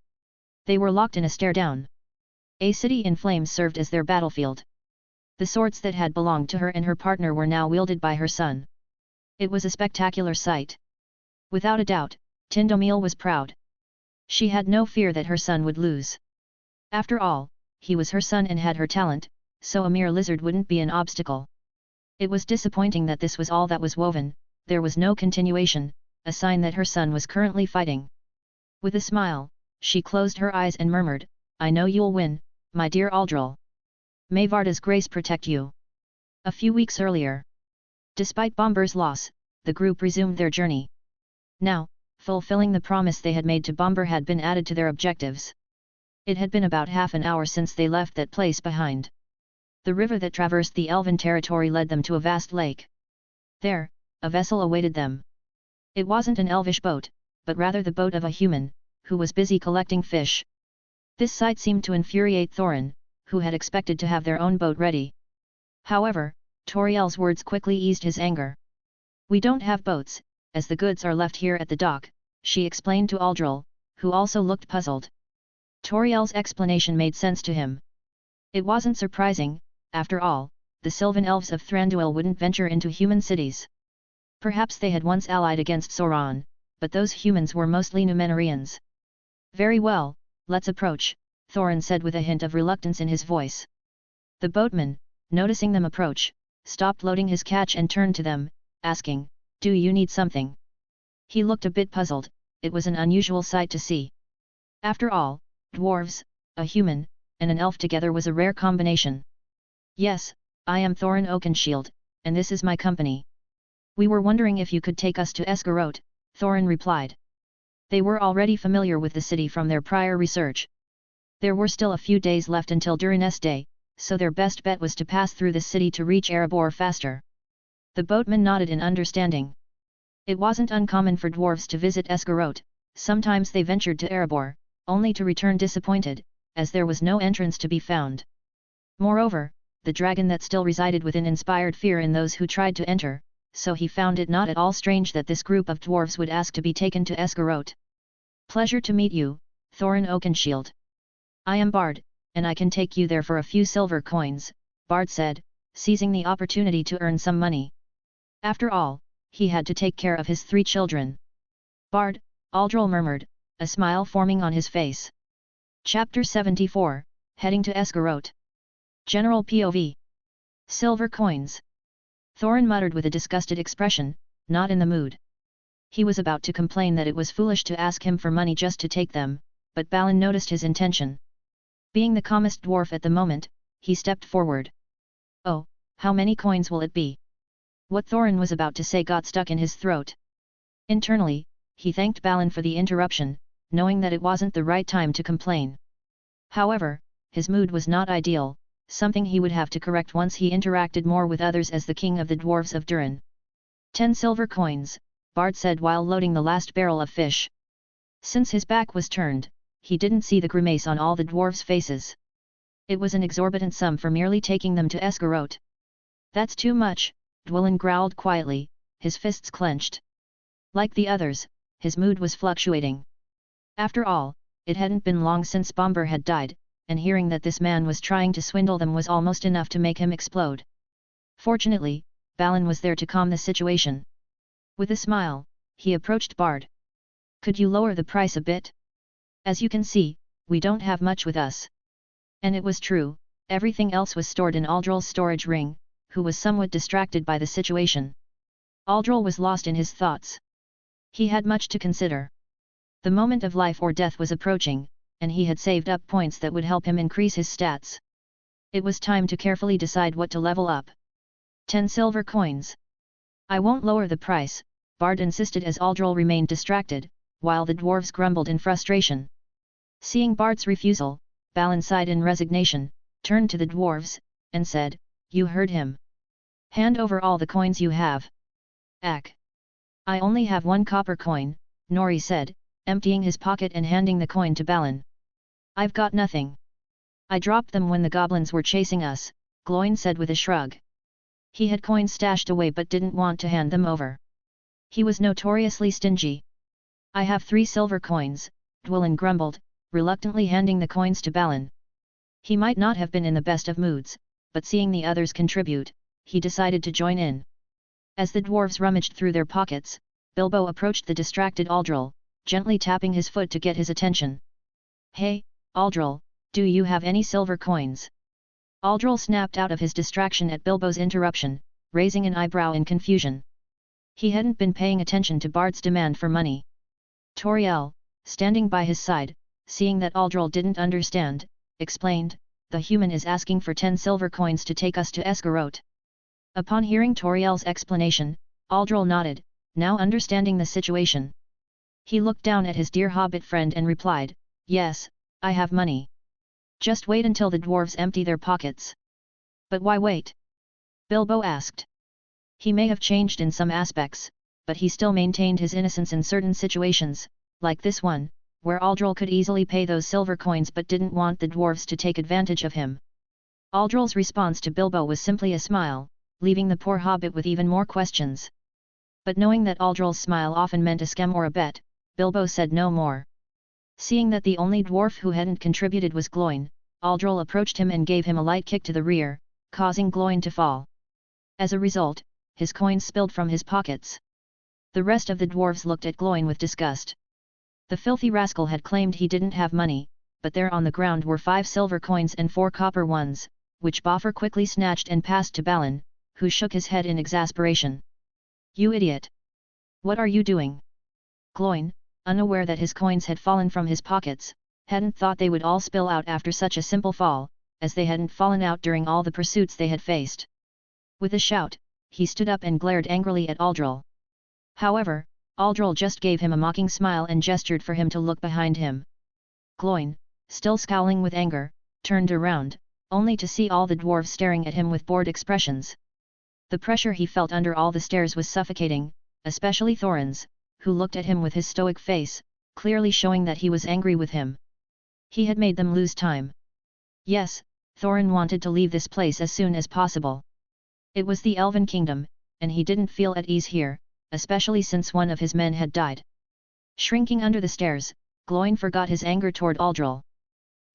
They were locked in a stare-down. A city in flames served as their battlefield. The swords that had belonged to her and her partner were now wielded by her son. It was a spectacular sight. Without a doubt, Tindомil was proud. She had no fear that her son would lose. After all, he was her son and had her talent, so a mere lizard wouldn't be an obstacle. It was disappointing that this was all that was woven, there was no continuation, a sign that her son was currently fighting. With a smile, she closed her eyes and murmured, I know you'll win, my dear Aldol. May Varda's grace protect you. A few weeks earlier. Despite Bomber's loss, the group resumed their journey. Now, fulfilling the promise they had made to Bomber had been added to their objectives. It had been about half an hour since they left that place behind. The river that traversed the Elven territory led them to a vast lake. There, a vessel awaited them. It wasn't an elvish boat, but rather the boat of a human, who was busy collecting fish. This sight seemed to infuriate Thorin, who had expected to have their own boat ready. However, Tauriel's words quickly eased his anger. We don't have boats, as the goods are left here at the dock, she explained to Aldol, who also looked puzzled. Tauriel's explanation made sense to him. It wasn't surprising, after all, the Sylvan elves of Thranduil wouldn't venture into human cities. Perhaps they had once allied against Sauron, but those humans were mostly Númenóreans. Very well, let's approach, Thorin said with a hint of reluctance in his voice. The boatman, noticing them approach, stopped loading his catch and turned to them, asking, Do you need something? He looked a bit puzzled, it was an unusual sight to see. After all, dwarves, a human, and an elf together was a rare combination. Yes, I am Thorin Oakenshield, and this is my company. We were wondering if you could take us to Esgarote, Thorin replied. They were already familiar with the city from their prior research. There were still a few days left until Durin's day, so their best bet was to pass through the city to reach Erebor faster. The boatman nodded in understanding. It wasn't uncommon for dwarves to visit Esgarote, sometimes they ventured to Erebor, only to return disappointed, as there was no entrance to be found. Moreover, the dragon that still resided within inspired fear in those who tried to enter, so he found it not at all strange that this group of dwarves would ask to be taken to Esgarote. "Pleasure to meet you, Thorin Oakenshield. I am Bard, and I can take you there for a few silver coins," Bard said, seizing the opportunity to earn some money. After all, he had to take care of his 3 children. "Bard," Aldol murmured, a smile forming on his face. Chapter 74, Heading to Esgarote. General POV. Silver coins. Thorin muttered with a disgusted expression, not in the mood. He was about to complain that it was foolish to ask him for money just to take them, but Balin noticed his intention. Being the calmest dwarf at the moment, he stepped forward. "Oh, how many coins will it be?" What Thorin was about to say got stuck in his throat. Internally, he thanked Balin for the interruption, knowing that it wasn't the right time to complain. However, his mood was not ideal, something he would have to correct once he interacted more with others as the king of the dwarves of Turin. 10 silver coins, Bard said while loading the last barrel of fish. Since his back was turned, he didn't see the grimace on all the dwarves' faces. It was an exorbitant sum for merely taking them to Esgarote. "That's too much," Dwellin growled quietly, his fists clenched. Like the others, his mood was fluctuating. After all, it hadn't been long since Bomber had died, and hearing that this man was trying to swindle them was almost enough to make him explode. Fortunately, Balin was there to calm the situation. With a smile, he approached Bard. "Could you lower the price a bit? As you can see, we don't have much with us." And it was true, everything else was stored in Aldol's storage ring, who was somewhat distracted by the situation. Aldol was lost in his thoughts. He had much to consider. The moment of life or death was approaching, and he had saved up points that would help him increase his stats. It was time to carefully decide what to level up. 10 silver coins. "I won't lower the price," Bard insisted as Aldol remained distracted, while the dwarves grumbled in frustration. Seeing Bard's refusal, Balin sighed in resignation, turned to the dwarves, and said, "You heard him. Hand over all the coins you have." "Ack. I only have 1 copper coin," Nori said, emptying his pocket and handing the coin to Balin. "I've got nothing. I dropped them when the goblins were chasing us," Gloin said with a shrug. He had coins stashed away but didn't want to hand them over. He was notoriously stingy. "I have 3 silver coins," Dwellin grumbled, reluctantly handing the coins to Balin. He might not have been in the best of moods, but seeing the others contribute, he decided to join in. As the dwarves rummaged through their pockets, Bilbo approached the distracted Aldol, gently tapping his foot to get his attention. "Hey, Aldol, do you have any silver coins?" Aldol snapped out of his distraction at Bilbo's interruption, raising an eyebrow in confusion. He hadn't been paying attention to Bard's demand for money. Tauriel, standing by his side, seeing that Aldol didn't understand, explained, "The human is asking for 10 silver coins to take us to Esgarote." Upon hearing Tauriel's explanation, Aldol nodded, now understanding the situation. He looked down at his dear hobbit friend and replied, "Yes, I have money. Just wait until the dwarves empty their pockets." "But why wait?" Bilbo asked. He may have changed in some aspects, but he still maintained his innocence in certain situations, like this one, where Aldol could easily pay those silver coins but didn't want the dwarves to take advantage of him. Aldol's response to Bilbo was simply a smile, leaving the poor hobbit with even more questions. But knowing that Aldol's smile often meant a scam or a bet, Bilbo said no more. Seeing that the only dwarf who hadn't contributed was Gloin, Aldol approached him and gave him a light kick to the rear, causing Gloin to fall. As a result, his coins spilled from his pockets. The rest of the dwarves looked at Gloin with disgust. The filthy rascal had claimed he didn't have money, but there on the ground were 5 silver coins and 4 copper ones, which Boffer quickly snatched and passed to Balin, who shook his head in exasperation. "You idiot! What are you doing?" Gloin, unaware that his coins had fallen from his pockets, hadn't thought they would all spill out after such a simple fall, as they hadn't fallen out during all the pursuits they had faced. With a shout, he stood up and glared angrily at Aldol. However, Aldol just gave him a mocking smile and gestured for him to look behind him. Gloin, still scowling with anger, turned around, only to see all the dwarves staring at him with bored expressions. The pressure he felt under all the stares was suffocating, especially Thorin's, who looked at him with his stoic face, clearly showing that he was angry with him. He had made them lose time. Yes, Thorin wanted to leave this place as soon as possible. It was the Elven Kingdom, and he didn't feel at ease here, especially since one of his men had died. Shrinking under the stairs, Gloin forgot his anger toward Aldol.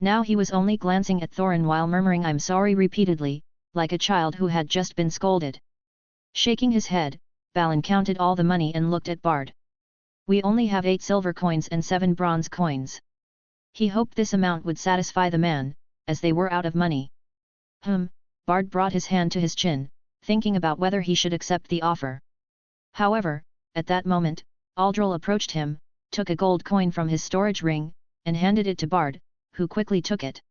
Now he was only glancing at Thorin while murmuring "I'm sorry" repeatedly, like a child who had just been scolded. Shaking his head, Balin counted all the money and looked at Bard. "We only have 8 silver coins and 7 bronze coins." He hoped this amount would satisfy the man, as they were out of money. Bard brought his hand to his chin, thinking about whether he should accept the offer. However, at that moment, Aldol approached him, took a gold coin from his storage ring, and handed it to Bard, who quickly took it.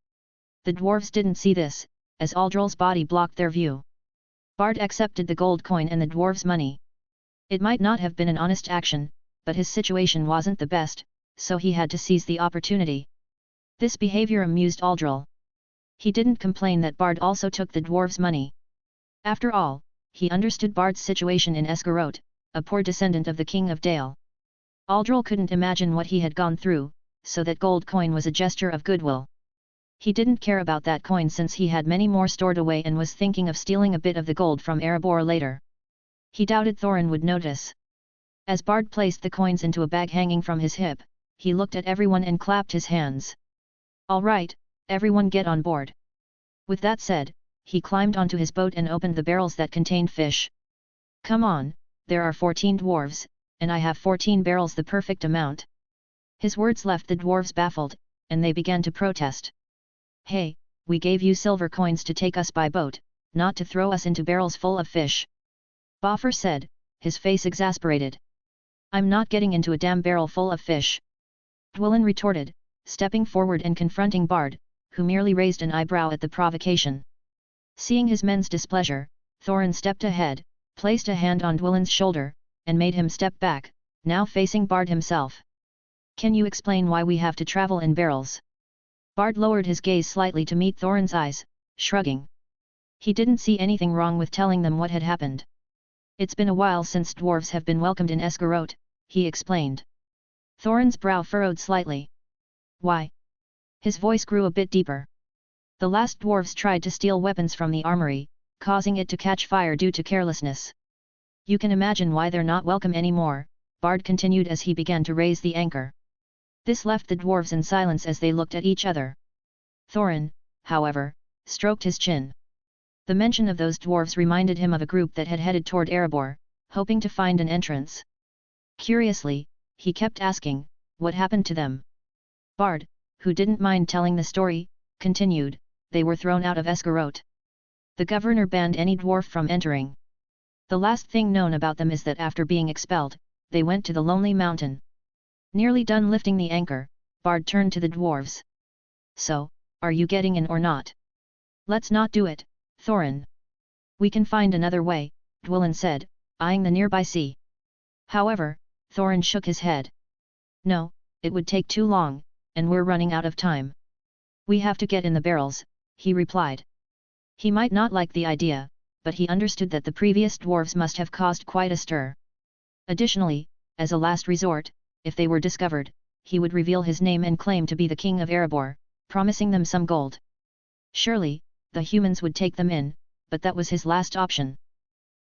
The dwarves didn't see this, as Aldol's body blocked their view. Bard accepted the gold coin and the dwarves' money. It might not have been an honest action, but his situation wasn't the best, so he had to seize the opportunity. This behavior amused Aldol. He didn't complain that Bard also took the dwarves' money. After all, he understood Bard's situation in Esgarote, a poor descendant of the King of Dale. Aldol couldn't imagine what he had gone through, so that gold coin was a gesture of goodwill. He didn't care about that coin since he had many more stored away and was thinking of stealing a bit of the gold from Erebor later. He doubted Thorin would notice. As Bard placed the coins into a bag hanging from his hip, he looked at everyone and clapped his hands. "All right, everyone get on board." With that said, he climbed onto his boat and opened the barrels that contained fish. "Come on, there are 14 dwarves, and I have 14 barrels, the perfect amount." His words left the dwarves baffled, and they began to protest. "Hey, we gave you silver coins to take us by boat, not to throw us into barrels full of fish," Boffer said, his face exasperated. "I'm not getting into a damn barrel full of fish," Dwellin retorted, stepping forward and confronting Bard, who merely raised an eyebrow at the provocation. Seeing his men's displeasure, Thorin stepped ahead, placed a hand on Dwellin's shoulder, and made him step back, now facing Bard himself. "Can you explain why we have to travel in barrels?" Bard lowered his gaze slightly to meet Thorin's eyes, shrugging. He didn't see anything wrong with telling them what had happened. "It's been a while since dwarves have been welcomed in Esgarote," he explained. Thorin's brow furrowed slightly. "Why?" His voice grew a bit deeper. "The last dwarves tried to steal weapons from the armory, causing it to catch fire due to carelessness. You can imagine why they're not welcome anymore," Bard continued as he began to raise the anchor. This left the dwarves in silence as they looked at each other. Thorin, however, stroked his chin. The mention of those dwarves reminded him of a group that had headed toward Erebor, hoping to find an entrance. Curiously, he kept asking, "What happened to them?" Bard, who didn't mind telling the story, continued, "They were thrown out of Esgarote. The governor banned any dwarf from entering. The last thing known about them is that after being expelled, they went to the Lonely Mountain." Nearly done lifting the anchor, Bard turned to the dwarves. "So, are you getting in or not?" "Let's not do it, Thorin. We can find another way," Dwellin said, eyeing the nearby sea. However, Thorin shook his head. "No, it would take too long, and we're running out of time." "We have to get in the barrels," he replied. He might not like the idea, but he understood that the previous dwarves must have caused quite a stir. Additionally, as a last resort, if they were discovered, he would reveal his name and claim to be the king of Erebor, promising them some gold. Surely, the humans would take them in, but that was his last option.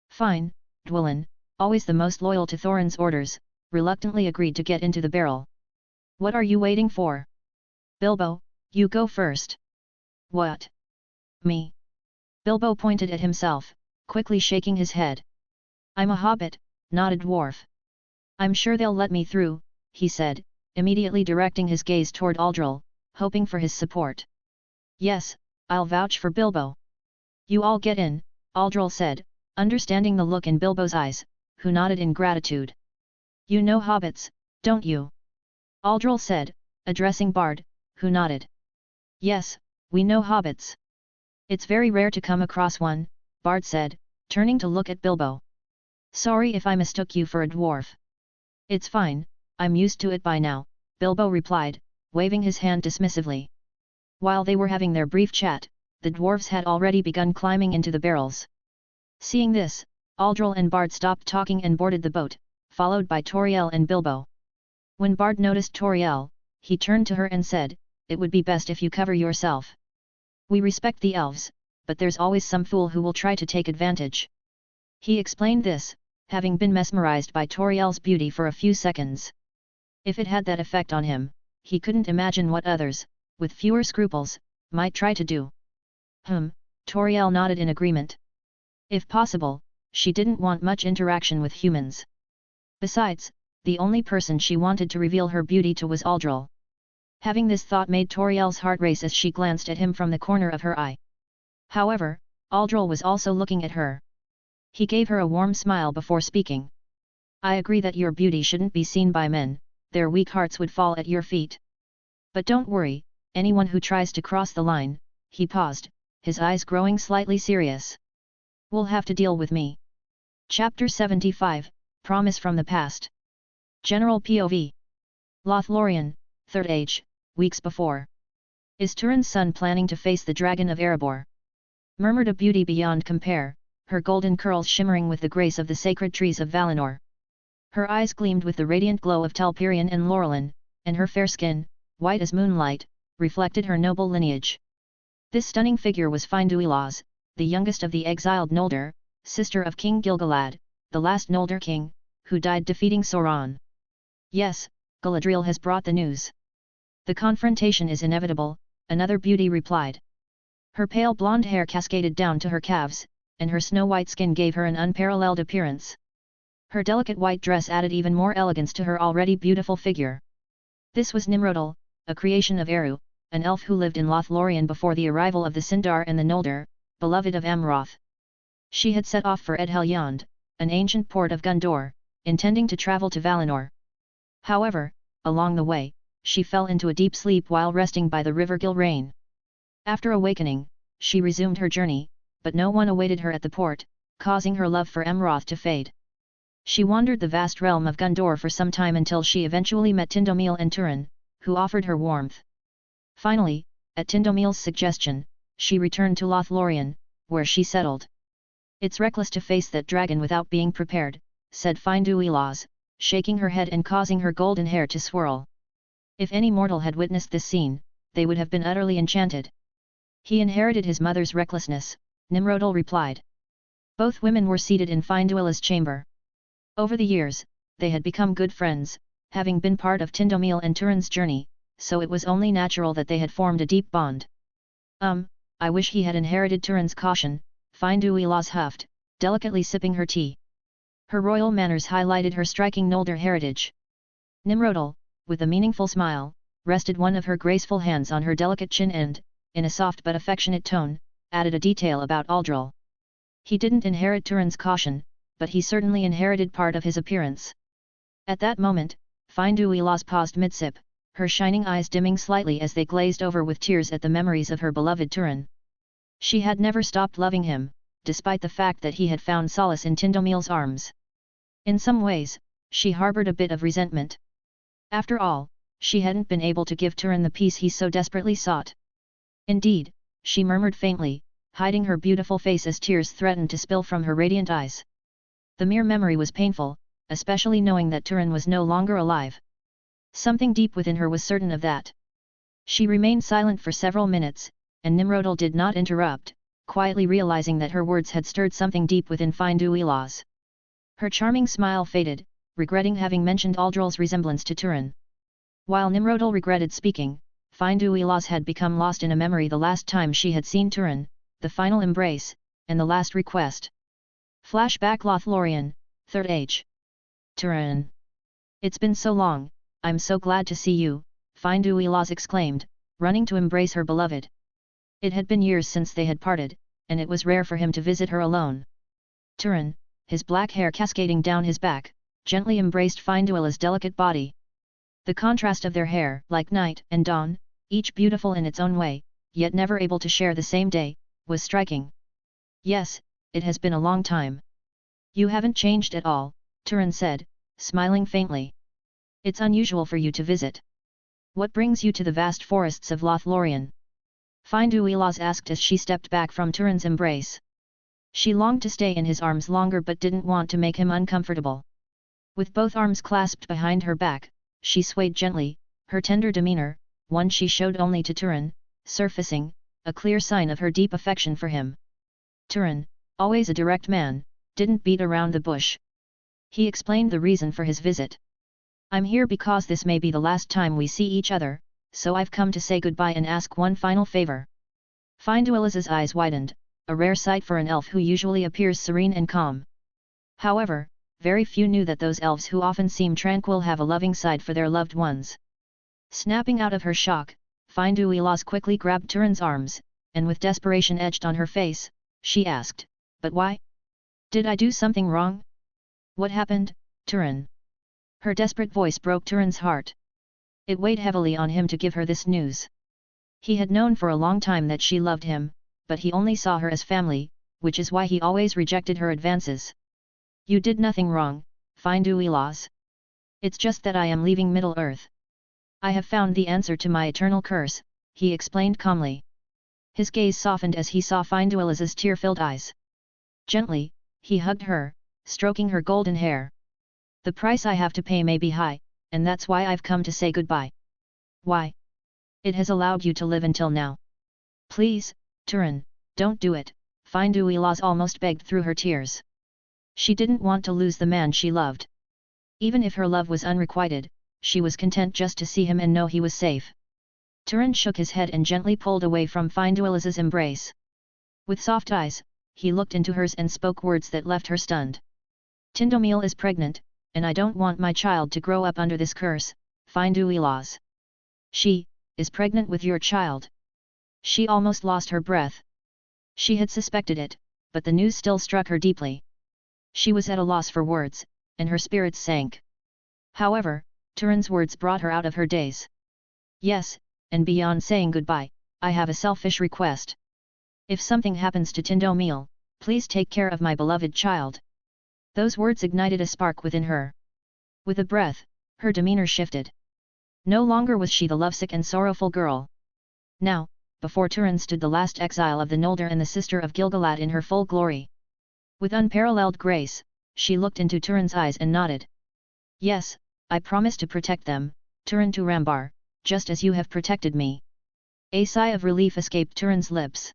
Fine, Dwellin, always the most loyal to Thorin's orders, reluctantly agreed to get into the barrel. "What are you waiting for? Bilbo, you go first." "What? Me?" Bilbo pointed at himself, quickly shaking his head. "I'm a hobbit, not a dwarf." "I'm sure they'll let me through," he said, immediately directing his gaze toward Aldol, hoping for his support. "Yes, I'll vouch for Bilbo." "You all get in," Aldol said, understanding the look in Bilbo's eyes, who nodded in gratitude. "You know hobbits, don't you?" Aldol said, addressing Bard, who nodded. "Yes, we know hobbits. It's very rare to come across one," Bard said, turning to look at Bilbo. "Sorry if I mistook you for a dwarf." "It's fine, I'm used to it by now," Bilbo replied, waving his hand dismissively. While they were having their brief chat, the dwarves had already begun climbing into the barrels. Seeing this, Aldol and Bard stopped talking and boarded the boat, followed by Tauriel and Bilbo. When Bard noticed Tauriel, he turned to her and said, "It would be best if you cover yourself. We respect the elves, but there's always some fool who will try to take advantage." He explained this, having been mesmerized by Tauriel's beauty for a few seconds. If it had that effect on him, he couldn't imagine what others, with fewer scruples, might try to do. Tauriel nodded in agreement. If possible, she didn't want much interaction with humans. Besides, the only person she wanted to reveal her beauty to was Aldol. Having this thought made Tauriel's heart race as she glanced at him from the corner of her eye. However, Aldol was also looking at her. He gave her a warm smile before speaking. I agree that your beauty shouldn't be seen by men, their weak hearts would fall at your feet. But don't worry, anyone who tries to cross the line, he paused, his eyes growing slightly serious. Will have to deal with me. Chapter 75, Promise from the Past. General POV. Lothlorien, Third Age, weeks before. Is Turin's son planning to face the dragon of Erebor? Murmured a beauty beyond compare, her golden curls shimmering with the grace of the sacred trees of Valinor. Her eyes gleamed with the radiant glow of Telperion and Laurelin, and her fair skin, white as moonlight, reflected her noble lineage. This stunning figure was Thranduil, the youngest of the exiled Noldor, sister of King Gil-galad, the last Noldor king, who died defeating Sauron. Yes, Galadriel has brought the news. The confrontation is inevitable, another beauty replied. Her pale blonde hair cascaded down to her calves, and her snow-white skin gave her an unparalleled appearance. Her delicate white dress added even more elegance to her already beautiful figure. This was Nimrodel, a creation of Eru, an elf who lived in Lothlorien before the arrival of the Sindar and the Noldor, beloved of Amroth. She had set off for Edhelyond, an ancient port of Gondor, intending to travel to Valinor. However, along the way, she fell into a deep sleep while resting by the river Gilrain. After awakening, she resumed her journey, but no one awaited her at the port, causing her love for Amroth to fade. She wandered the vast realm of Gondor for some time until she eventually met Thranduil and Turin, who offered her warmth. Finally, at Thranduil's suggestion, she returned to Lothlorien, where she settled. It's reckless to face that dragon without being prepared, said Thranduil, shaking her head and causing her golden hair to swirl. If any mortal had witnessed this scene, they would have been utterly enchanted. He inherited his mother's recklessness, Nimrodel replied. Both women were seated in Thranduil's chamber. Over the years, they had become good friends, having been part of Thranduil and Turin's journey, so it was only natural that they had formed a deep bond. I wish he had inherited Turin's caution, Thranduil huffed, delicately sipping her tea. Her royal manners highlighted her striking Noldor heritage. Nimrodel, with a meaningful smile, rested one of her graceful hands on her delicate chin and, in a soft but affectionate tone, added a detail about Aldol. He didn't inherit Turin's caution, but he certainly inherited part of his appearance. At that moment, Thranduil paused mid-sip, her shining eyes dimming slightly as they glazed over with tears at the memories of her beloved Turin. She had never stopped loving him, despite the fact that he had found solace in Thranduil's arms. In some ways, she harbored a bit of resentment. After all, she hadn't been able to give Turin the peace he so desperately sought. Indeed, she murmured faintly, hiding her beautiful face as tears threatened to spill from her radiant eyes. The mere memory was painful, especially knowing that Turin was no longer alive. Something deep within her was certain of that. She remained silent for several minutes, and Nimrodel did not interrupt, quietly realizing that her words had stirred something deep within Thranduil. Her charming smile faded, regretting having mentioned Aldol's resemblance to Turin. While Nimrodel regretted speaking, Thranduil had become lost in a memory the last time she had seen Turin, the final embrace, and the last request. Flashback Lothlorien, Third Age. Turin. It's been so long, I'm so glad to see you, Thranduil exclaimed, running to embrace her beloved. It had been years since they had parted, and it was rare for him to visit her alone. Turin, his black hair cascading down his back, gently embraced Thranduil's delicate body. The contrast of their hair, like night and dawn, each beautiful in its own way, yet never able to share the same day, was striking. Yes, it has been a long time. You haven't changed at all, Turin said, smiling faintly. It's unusual for you to visit. What brings you to the vast forests of Lothlorien? Thranduil asked as she stepped back from Turin's embrace. She longed to stay in his arms longer but didn't want to make him uncomfortable. With both arms clasped behind her back, she swayed gently, her tender demeanor, one she showed only to Turin, surfacing, a clear sign of her deep affection for him. Turin, always a direct man, didn't beat around the bush. He explained the reason for his visit. I'm here because this may be the last time we see each other, so I've come to say goodbye and ask one final favor. Thranduil's eyes widened, a rare sight for an elf who usually appears serene and calm. However, very few knew that those elves who often seem tranquil have a loving side for their loved ones. Snapping out of her shock, Thranduil quickly grabbed Turin's arms, and with desperation etched on her face, she asked, "But why? Did I do something wrong? What happened, Turin?" Her desperate voice broke Turin's heart. It weighed heavily on him to give her this news. He had known for a long time that she loved him, but he only saw her as family, which is why he always rejected her advances. "You did nothing wrong, Thranduil. It's just that I am leaving Middle-earth. I have found the answer to my eternal curse," he explained calmly. His gaze softened as he saw Thranduil's tear-filled eyes. Gently, he hugged her, stroking her golden hair. "The price I have to pay may be high, and that's why I've come to say goodbye." "Why? It has allowed you to live until now. Please, Turin, don't do it," Thranduil almost begged through her tears. She didn't want to lose the man she loved. Even if her love was unrequited, she was content just to see him and know he was safe. Turin shook his head and gently pulled away from Thranduil's embrace. With soft eyes, he looked into hers and spoke words that left her stunned. "Thranduil is pregnant, and I don't want my child to grow up under this curse, Thranduil." "She is pregnant with your child?" She almost lost her breath. She had suspected it, but the news still struck her deeply. She was at a loss for words, and her spirits sank. However, Turin's words brought her out of her daze. "Yes, and beyond saying goodbye, I have a selfish request. If something happens to Thranduil, please take care of my beloved child." Those words ignited a spark within her. With a breath, her demeanor shifted. No longer was she the lovesick and sorrowful girl. Now, before Turin stood the last exile of the Noldor and the sister of Gil-galad in her full glory. With unparalleled grace, she looked into Turin's eyes and nodded. "Yes, I promise to protect them, Turin Turambar, just as you have protected me." A sigh of relief escaped Turin's lips.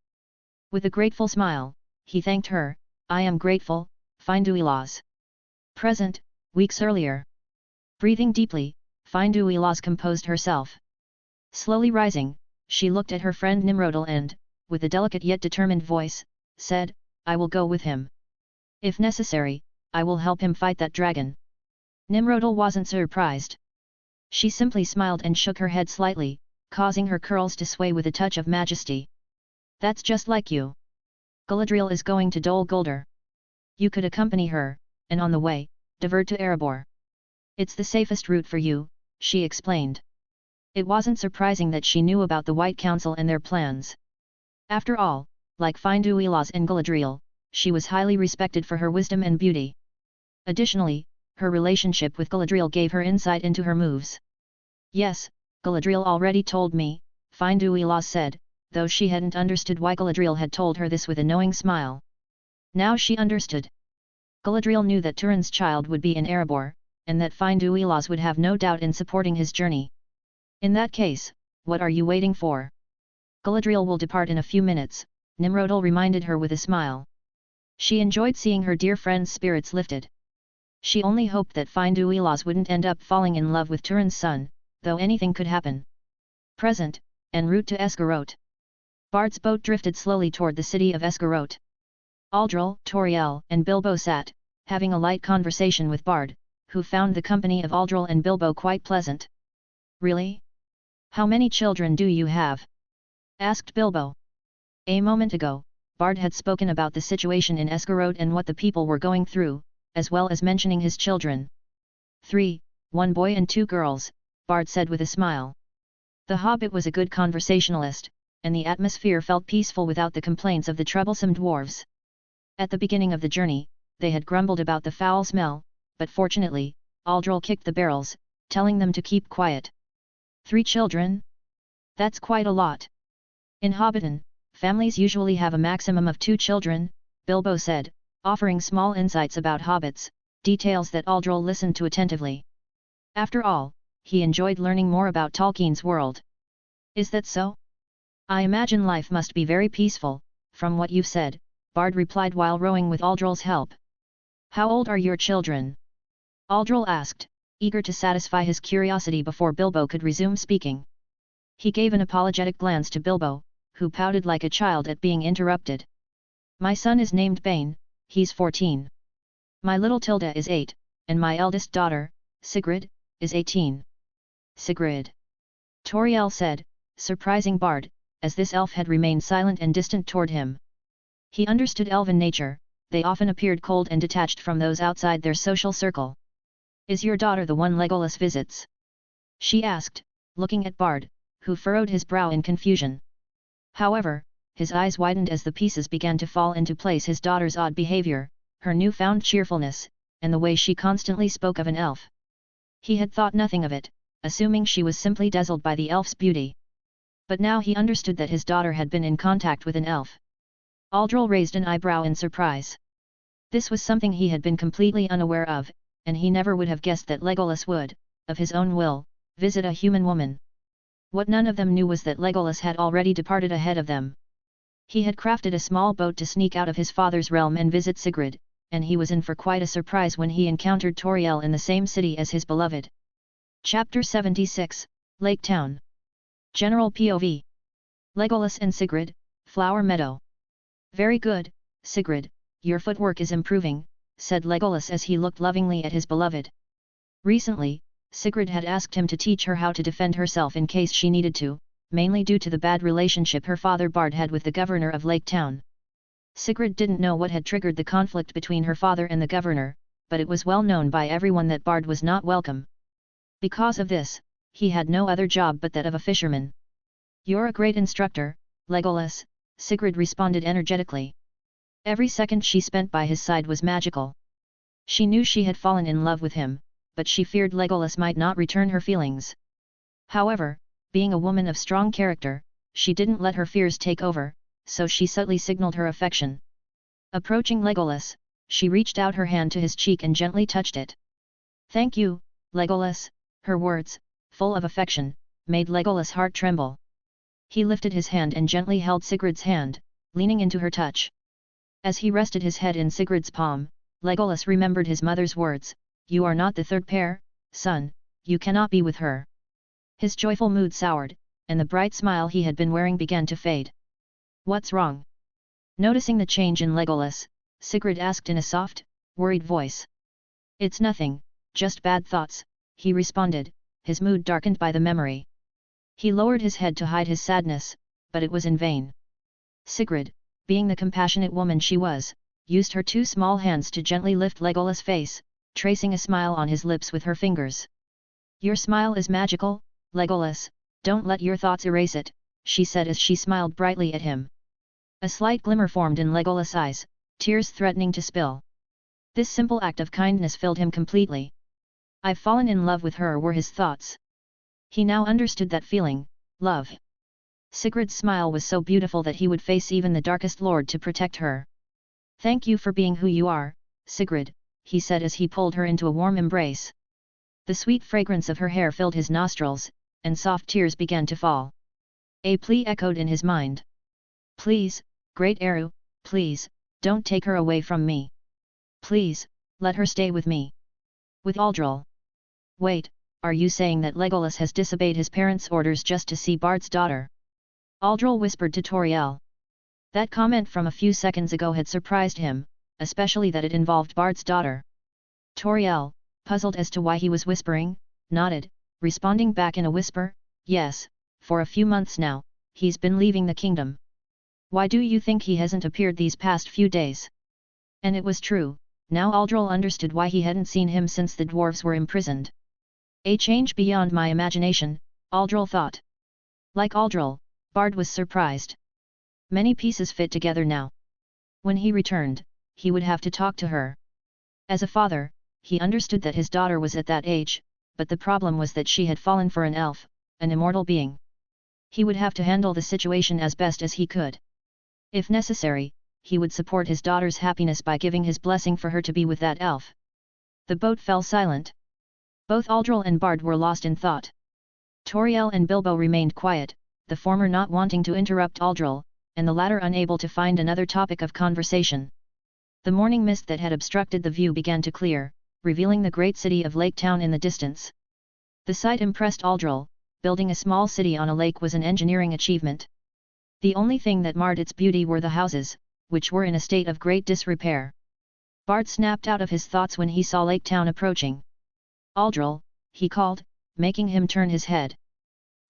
With a grateful smile, he thanked her. "I am grateful, Thranduil." Present, weeks earlier. Breathing deeply, Thranduil composed herself. Slowly rising, she looked at her friend Nimrodel and, with a delicate yet determined voice, said, "I will go with him. If necessary, I will help him fight that dragon." Nimrodel wasn't surprised. She simply smiled and shook her head slightly, causing her curls to sway with a touch of majesty. "That's just like you. Galadriel is going to Dol Guldur. You could accompany her, and on the way, divert to Erebor. It's the safest route for you," she explained. It wasn't surprising that she knew about the White Council and their plans. After all, like Thranduil and Galadriel, she was highly respected for her wisdom and beauty. Additionally, her relationship with Galadriel gave her insight into her moves. "Yes, Galadriel already told me," Thranduil said, though she hadn't understood why Galadriel had told her this with a knowing smile. Now she understood. Galadriel knew that Turin's child would be in Erebor, and that Thranduil would have no doubt in supporting his journey. "In that case, what are you waiting for? Galadriel will depart in a few minutes," Nimrodel reminded her with a smile. She enjoyed seeing her dear friend's spirits lifted. She only hoped that Thranduil wouldn't end up falling in love with Turin's son, though anything could happen. Present, en route to Esgarote. Bard's boat drifted slowly toward the city of Esgarote. Aldol, Tauriel, and Bilbo sat, having a light conversation with Bard, who found the company of Aldol and Bilbo quite pleasant. "Really? How many children do you have?" asked Bilbo. A moment ago, Bard had spoken about the situation in Esgarote and what the people were going through, as well as mentioning his children. "3, 1 boy and 2 girls, Bard said with a smile. The hobbit was a good conversationalist, and the atmosphere felt peaceful without the complaints of the troublesome dwarves. At the beginning of the journey, they had grumbled about the foul smell, but fortunately, Aldol kicked the barrels, telling them to keep quiet. 3 children? That's quite a lot. In Hobbiton, families usually have a maximum of 2 children, Bilbo said, offering small insights about hobbits, details that Aldol listened to attentively. After all, he enjoyed learning more about Tolkien's world. "Is that so? I imagine life must be very peaceful, from what you've said," Bard replied while rowing with Aldol's help. How old are your children? Aldol asked, eager to satisfy his curiosity before Bilbo could resume speaking. He gave an apologetic glance to Bilbo, who pouted like a child at being interrupted. My son is named Bane, he's 14. My little Tilda is 8, and my eldest daughter, Sigrid, is 18. Sigrid. Tauriel said, surprising Bard, as this elf had remained silent and distant toward him. He understood elven nature, they often appeared cold and detached from those outside their social circle. Is your daughter the one Legolas visits? She asked, looking at Bard, who furrowed his brow in confusion. However, his eyes widened as the pieces began to fall into place: his daughter's odd behavior, her newfound cheerfulness, and the way she constantly spoke of an elf. He had thought nothing of it, assuming she was simply dazzled by the elf's beauty. But now he understood that his daughter had been in contact with an elf. Aldol raised an eyebrow in surprise. This was something he had been completely unaware of, and he never would have guessed that Legolas would, of his own will, visit a human woman. What none of them knew was that Legolas had already departed ahead of them. He had crafted a small boat to sneak out of his father's realm and visit Sigrid, and he was in for quite a surprise when he encountered Tauriel in the same city as his beloved. Chapter 76, Lake Town. General POV. Legolas and Sigrid, Flower Meadow. Very good, Sigrid, your footwork is improving, said Legolas as he looked lovingly at his beloved. Recently, Sigrid had asked him to teach her how to defend herself in case she needed to, mainly due to the bad relationship her father Bard had with the governor of Lake Town. Sigrid didn't know what had triggered the conflict between her father and the governor, but it was well known by everyone that Bard was not welcome. Because of this, he had no other job but that of a fisherman. You're a great instructor, Legolas, Sigrid responded energetically. Every second she spent by his side was magical. She knew she had fallen in love with him, but she feared Legolas might not return her feelings. However, being a woman of strong character, she didn't let her fears take over, so she subtly signaled her affection. Approaching Legolas, she reached out her hand to his cheek and gently touched it. Thank you, Legolas, her words, full of affection, made Legolas' heart tremble. He lifted his hand and gently held Sigrid's hand, leaning into her touch. As he rested his head in Sigrid's palm, Legolas remembered his mother's words, "You are not the third pair, son, you cannot be with her." His joyful mood soured, and the bright smile he had been wearing began to fade. What's wrong? Noticing the change in Legolas, Sigrid asked in a soft, worried voice. It's nothing, just bad thoughts, he responded, his mood darkened by the memory. He lowered his head to hide his sadness, but it was in vain. Sigrid, being the compassionate woman she was, used her two small hands to gently lift Legolas' face, tracing a smile on his lips with her fingers. Your smile is magical, Legolas, don't let your thoughts erase it, she said as she smiled brightly at him. A slight glimmer formed in Legolas' eyes, tears threatening to spill. This simple act of kindness filled him completely. I've fallen in love with her were his thoughts. He now understood that feeling, love. Sigrid's smile was so beautiful that he would face even the darkest lord to protect her. Thank you for being who you are, Sigrid, he said as he pulled her into a warm embrace. The sweet fragrance of her hair filled his nostrils, and soft tears began to fall. A plea echoed in his mind. Please, Great Eru, please, don't take her away from me. Please, let her stay with me. With Aldol. Wait, are you saying that Legolas has disobeyed his parents' orders just to see Bard's daughter? Aldol whispered to Tauriel. That comment from a few seconds ago had surprised him, especially that it involved Bard's daughter. Tauriel, puzzled as to why he was whispering, nodded, responding back in a whisper, yes, for a few months now, he's been leaving the kingdom. Why do you think he hasn't appeared these past few days? And it was true, now Aldol understood why he hadn't seen him since the dwarves were imprisoned. A change beyond my imagination, Aldol thought. Like Aldol, Bard was surprised. Many pieces fit together now. When he returned, he would have to talk to her. As a father, he understood that his daughter was at that age, but the problem was that she had fallen for an elf, an immortal being. He would have to handle the situation as best as he could. If necessary, he would support his daughter's happiness by giving his blessing for her to be with that elf. The boat fell silent. Both Aldol and Bard were lost in thought. Tauriel and Bilbo remained quiet, the former not wanting to interrupt Aldol, and the latter unable to find another topic of conversation. The morning mist that had obstructed the view began to clear, revealing the great city of Lake Town in the distance. The sight impressed Aldol. Building a small city on a lake was an engineering achievement. The only thing that marred its beauty were the houses, which were in a state of great disrepair. Bard snapped out of his thoughts when he saw Lake Town approaching. "Aldol," he called, making him turn his head.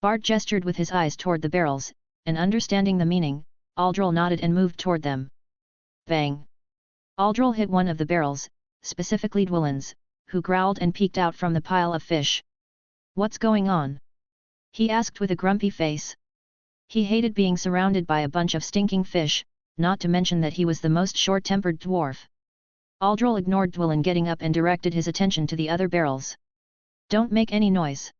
Bard gestured with his eyes toward the barrels, and understanding the meaning, Aldol nodded and moved toward them. Bang! Aldol hit one of the barrels, specifically Dwellin's, who growled and peeked out from the pile of fish. "What's going on?" he asked with a grumpy face. He hated being surrounded by a bunch of stinking fish, not to mention that he was the most short-tempered dwarf. Aldol ignored Dwellin getting up and directed his attention to the other barrels. "Don't make any noise.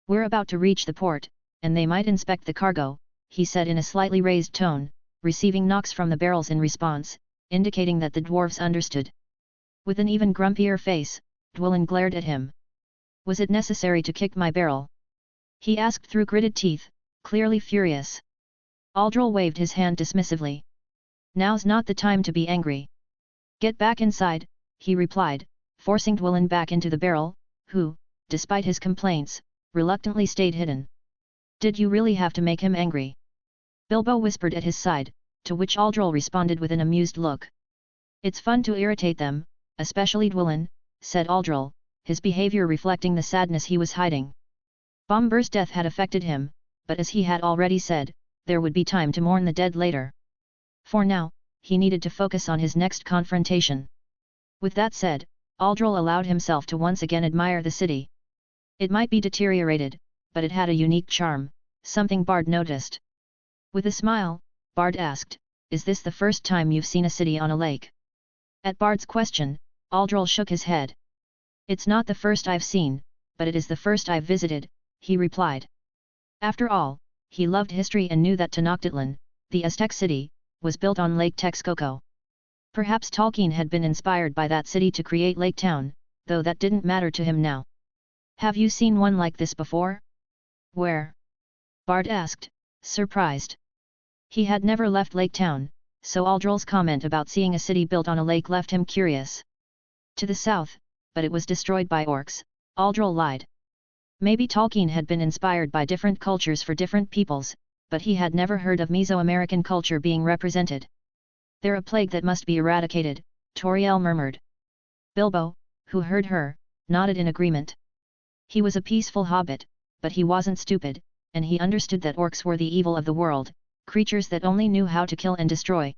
We're about to reach the port, and they might inspect the cargo," he said in a slightly raised tone, receiving knocks from the barrels in response, indicating that the dwarves understood. With an even grumpier face, Dwellin glared at him. "Was it necessary to kick my barrel?" he asked through gritted teeth, clearly furious. Aldol waved his hand dismissively. "Now's not the time to be angry. Get back inside," he replied, forcing Dwellin back into the barrel, who, despite his complaints, reluctantly stayed hidden. "Did you really have to make him angry?" Bilbo whispered at his side, to which Aldol responded with an amused look. "It's fun to irritate them, especially Dwellin," said Aldol, his behavior reflecting the sadness he was hiding. Bombur's death had affected him, but as he had already said, there would be time to mourn the dead later. For now, he needed to focus on his next confrontation. With that said, Aldol allowed himself to once again admire the city. It might be deteriorated, but it had a unique charm, something Bard noticed. With a smile, Bard asked, "Is this the first time you've seen a city on a lake?" At Bard's question, Aldol shook his head. "It's not the first I've seen, but it is the first I've visited," he replied. After all, he loved history and knew that Tenochtitlan, the Aztec city, was built on Lake Texcoco. Perhaps Tolkien had been inspired by that city to create Lake Town, though that didn't matter to him now. "Have you seen one like this before?" "Where?" Bard asked, surprised. He had never left Lake Town, so Aldol's comment about seeing a city built on a lake left him curious. "To the south, but it was destroyed by orcs," Aldol lied. Maybe Tolkien had been inspired by different cultures for different peoples, but he had never heard of Mesoamerican culture being represented. "They're a plague that must be eradicated," Tauriel murmured. Bilbo, who heard her, nodded in agreement. He was a peaceful hobbit, but he wasn't stupid, and he understood that orcs were the evil of the world, creatures that only knew how to kill and destroy.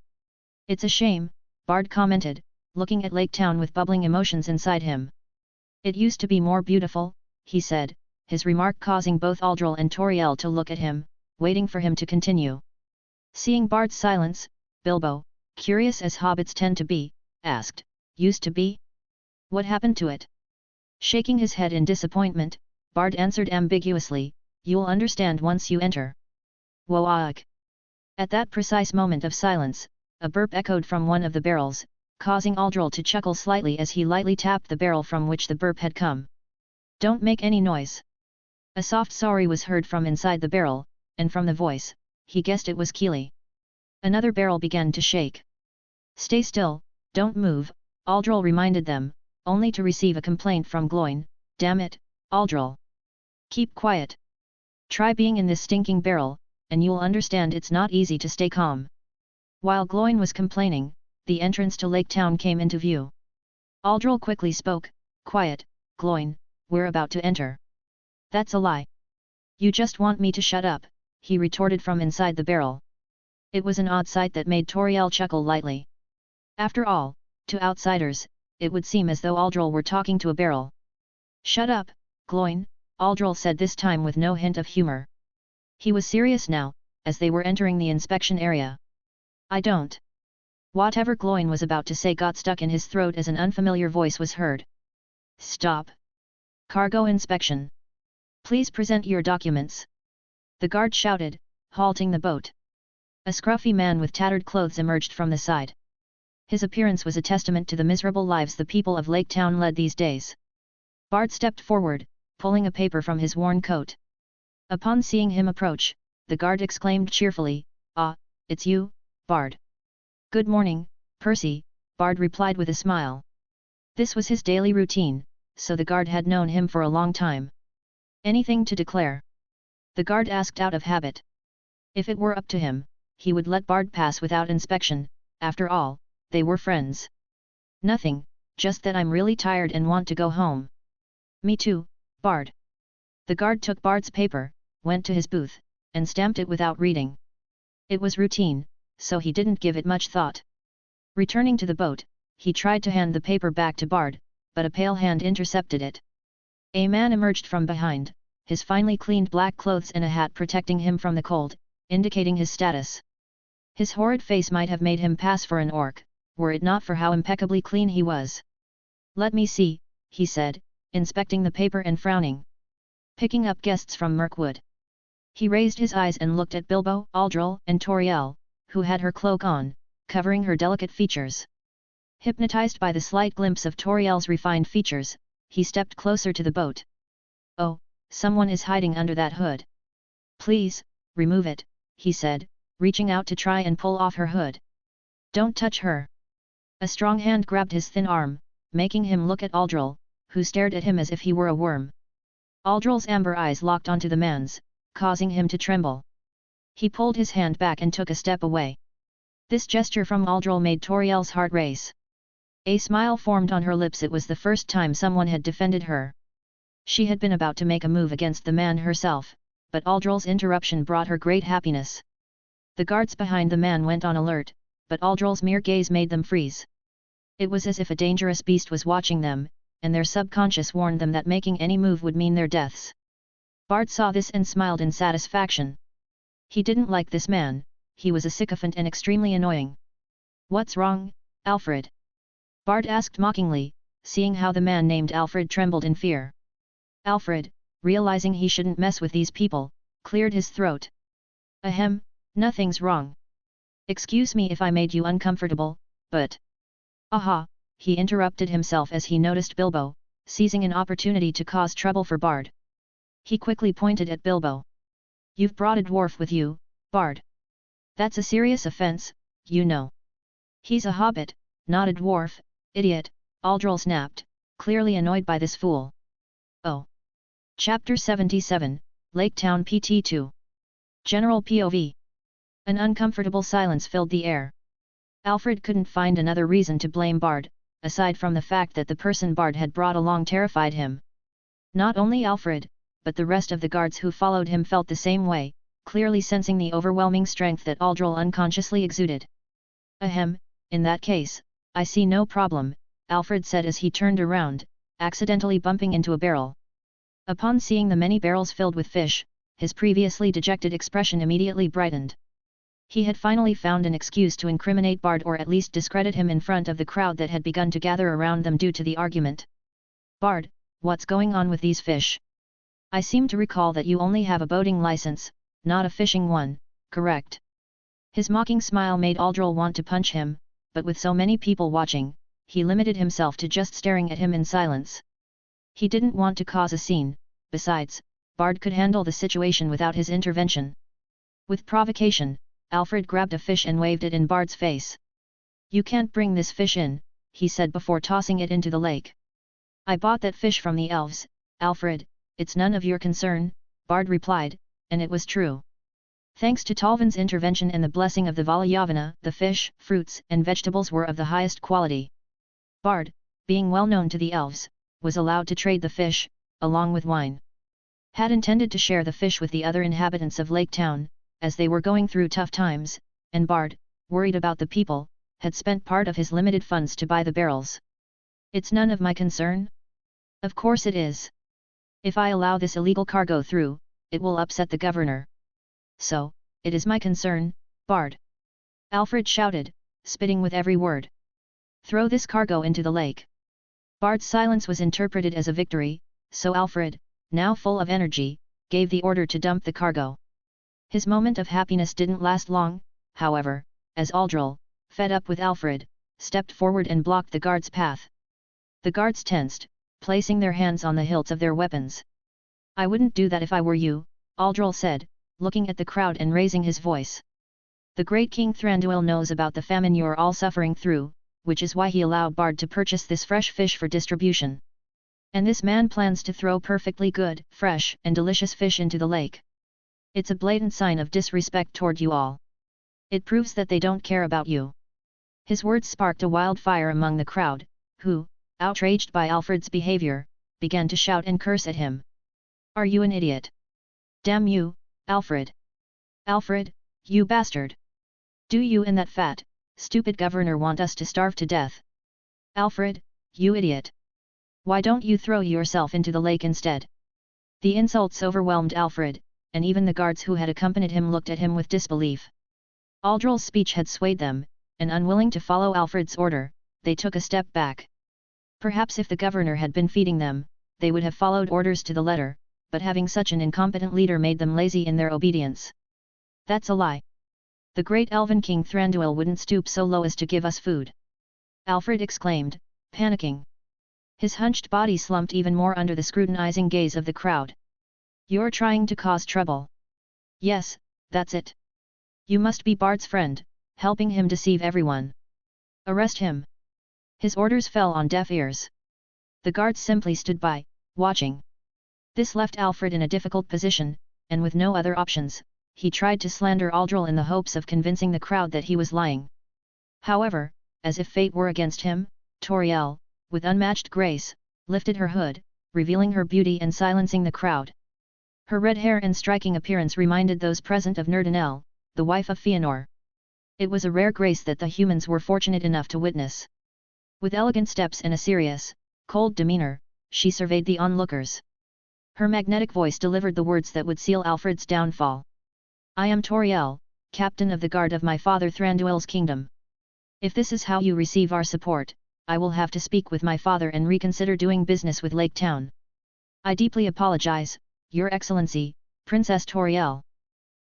"It's a shame," Bard commented, looking at Lake Town with bubbling emotions inside him. "It used to be more beautiful," he said, his remark causing both Aldol and Tauriel to look at him, waiting for him to continue. Seeing Bard's silence, Bilbo, curious as hobbits tend to be, asked, "Used to be? What happened to it?" Shaking his head in disappointment, Bard answered ambiguously, "You'll understand once you enter." "Woag!" At that precise moment of silence, a burp echoed from one of the barrels, causing Aldol to chuckle slightly as he lightly tapped the barrel from which the burp had come. "Don't make any noise." A soft sorry was heard from inside the barrel, and from the voice, he guessed it was Keely. Another barrel began to shake. "Stay still, don't move," Aldol reminded them, only to receive a complaint from Gloin, "Damn it, Aldol. Keep quiet. Try being in this stinking barrel, and you'll understand it's not easy to stay calm." While Gloin was complaining, the entrance to Lake Town came into view. Aldol quickly spoke, "Quiet, Gloin, we're about to enter." "That's a lie. You just want me to shut up," he retorted from inside the barrel. It was an odd sight that made Tauriel chuckle lightly. After all, to outsiders, it would seem as though Aldol were talking to a barrel. "Shut up, Gloin," Aldol said this time with no hint of humor. He was serious now, as they were entering the inspection area. "I don't." Whatever Gloin was about to say got stuck in his throat as an unfamiliar voice was heard. "Stop! Cargo inspection. Please present your documents." The guard shouted, halting the boat. A scruffy man with tattered clothes emerged from the side. His appearance was a testament to the miserable lives the people of Lake Town led these days. Bard stepped forward, pulling a paper from his worn coat. Upon seeing him approach, the guard exclaimed cheerfully, "Ah, it's you, Bard." "Good morning, Percy," Bard replied with a smile. This was his daily routine, so the guard had known him for a long time. Anything to declare? The guard asked out of habit. If it were up to him, he would let Bard pass without inspection, after all, they were friends. Nothing, just that I'm really tired and want to go home. Me too, Bard. The guard took Bard's paper, went to his booth, and stamped it without reading. It was routine, so he didn't give it much thought. Returning to the boat, he tried to hand the paper back to Bard, but a pale hand intercepted it. A man emerged from behind, his finely cleaned black clothes and a hat protecting him from the cold, indicating his status. His horrid face might have made him pass for an orc, were it not for how impeccably clean he was. Let me see, he said, inspecting the paper and frowning. Picking up guests from Mirkwood. He raised his eyes and looked at Bilbo, Aldol, and Tauriel, who had her cloak on, covering her delicate features. Hypnotized by the slight glimpse of Tauriel's refined features, he stepped closer to the boat. Oh, someone is hiding under that hood. Please, remove it, he said, reaching out to try and pull off her hood. Don't touch her. A strong hand grabbed his thin arm, making him look at Aldol, who stared at him as if he were a worm. Aldol's amber eyes locked onto the man's, causing him to tremble. He pulled his hand back and took a step away. This gesture from Aldol made Tauriel's heart race. A smile formed on her lips. It was the first time someone had defended her. She had been about to make a move against the man herself, but Aldol's interruption brought her great happiness. The guards behind the man went on alert, but Aldol's mere gaze made them freeze. It was as if a dangerous beast was watching them, and their subconscious warned them that making any move would mean their deaths. Bard saw this and smiled in satisfaction. He didn't like this man, he was a sycophant and extremely annoying. What's wrong, Alfred? Bard asked mockingly, seeing how the man named Alfred trembled in fear. Alfred, realizing he shouldn't mess with these people, cleared his throat. Ahem, nothing's wrong. Excuse me if I made you uncomfortable, but... Aha, he interrupted himself as he noticed Bilbo, seizing an opportunity to cause trouble for Bard. He quickly pointed at Bilbo. You've brought a dwarf with you, Bard. That's a serious offense, you know. He's a hobbit, not a dwarf, idiot, Aldol snapped, clearly annoyed by this fool. Oh. Chapter 77, Lake Town PT2. General POV. An uncomfortable silence filled the air. Alfred couldn't find another reason to blame Bard, aside from the fact that the person Bard had brought along terrified him. Not only Alfred, but the rest of the guards who followed him felt the same way, clearly sensing the overwhelming strength that Aldol unconsciously exuded. Ahem, in that case, I see no problem, Alfred said as he turned around, accidentally bumping into a barrel. Upon seeing the many barrels filled with fish, his previously dejected expression immediately brightened. He had finally found an excuse to incriminate Bard, or at least discredit him in front of the crowd that had begun to gather around them due to the argument. Bard, what's going on with these fish? I seem to recall that you only have a boating license, not a fishing one, correct? His mocking smile made Aldol want to punch him, but with so many people watching, he limited himself to just staring at him in silence. He didn't want to cause a scene, besides, Bard could handle the situation without his intervention. With provocation, Alfred grabbed a fish and waved it in Bard's face. You can't bring this fish in, he said before tossing it into the lake. I bought that fish from the elves, Alfred, it's none of your concern, Bard replied, and it was true. Thanks to Tolvan's intervention and the blessing of the Valyavana, the fish, fruits, and vegetables were of the highest quality. Bard, being well known to the elves, was allowed to trade the fish, along with wine. Had intended to share the fish with the other inhabitants of Lake Town, as they were going through tough times, and Bard, worried about the people, had spent part of his limited funds to buy the barrels. It's none of my concern? Of course it is. If I allow this illegal cargo through, it will upset the governor. So, it is my concern, Bard. Alfred shouted, spitting with every word. Throw this cargo into the lake. Bard's silence was interpreted as a victory, so Alfred, now full of energy, gave the order to dump the cargo. His moment of happiness didn't last long, however, as Aldol, fed up with Alfred, stepped forward and blocked the guard's path. The guards tensed, placing their hands on the hilts of their weapons. I wouldn't do that if I were you, Aldol said, looking at the crowd and raising his voice. The great King Thranduil knows about the famine you're all suffering through, which is why he allowed Bard to purchase this fresh fish for distribution. And this man plans to throw perfectly good, fresh, and delicious fish into the lake. It's a blatant sign of disrespect toward you all. It proves that they don't care about you. His words sparked a wildfire among the crowd, who, outraged by Alfred's behavior, began to shout and curse at him. Are you an idiot? Damn you, Alfred! Alfred, you bastard! Do you and that fat, stupid governor want us to starve to death? Alfred, you idiot! Why don't you throw yourself into the lake instead? The insults overwhelmed Alfred, and even the guards who had accompanied him looked at him with disbelief. Aldol's speech had swayed them, and unwilling to follow Alfred's order, they took a step back. Perhaps if the governor had been feeding them, they would have followed orders to the letter, but having such an incompetent leader made them lazy in their obedience. That's a lie. The great Elven king Thranduil wouldn't stoop so low as to give us food. Alfred exclaimed, panicking. His hunched body slumped even more under the scrutinizing gaze of the crowd. You're trying to cause trouble. Yes, that's it. You must be Bard's friend, helping him deceive everyone. Arrest him. His orders fell on deaf ears. The guards simply stood by, watching. This left Alfred in a difficult position, and with no other options, he tried to slander Aldol in the hopes of convincing the crowd that he was lying. However, as if fate were against him, Tauriel, with unmatched grace, lifted her hood, revealing her beauty and silencing the crowd. Her red hair and striking appearance reminded those present of Nerdanel, the wife of Fëanor. It was a rare grace that the humans were fortunate enough to witness. With elegant steps and a serious, cold demeanor, she surveyed the onlookers. Her magnetic voice delivered the words that would seal Alfred's downfall. I am Tauriel, captain of the guard of my father Thranduil's kingdom. If this is how you receive our support, I will have to speak with my father and reconsider doing business with Lake Town. I deeply apologize, Your Excellency, Princess Tauriel.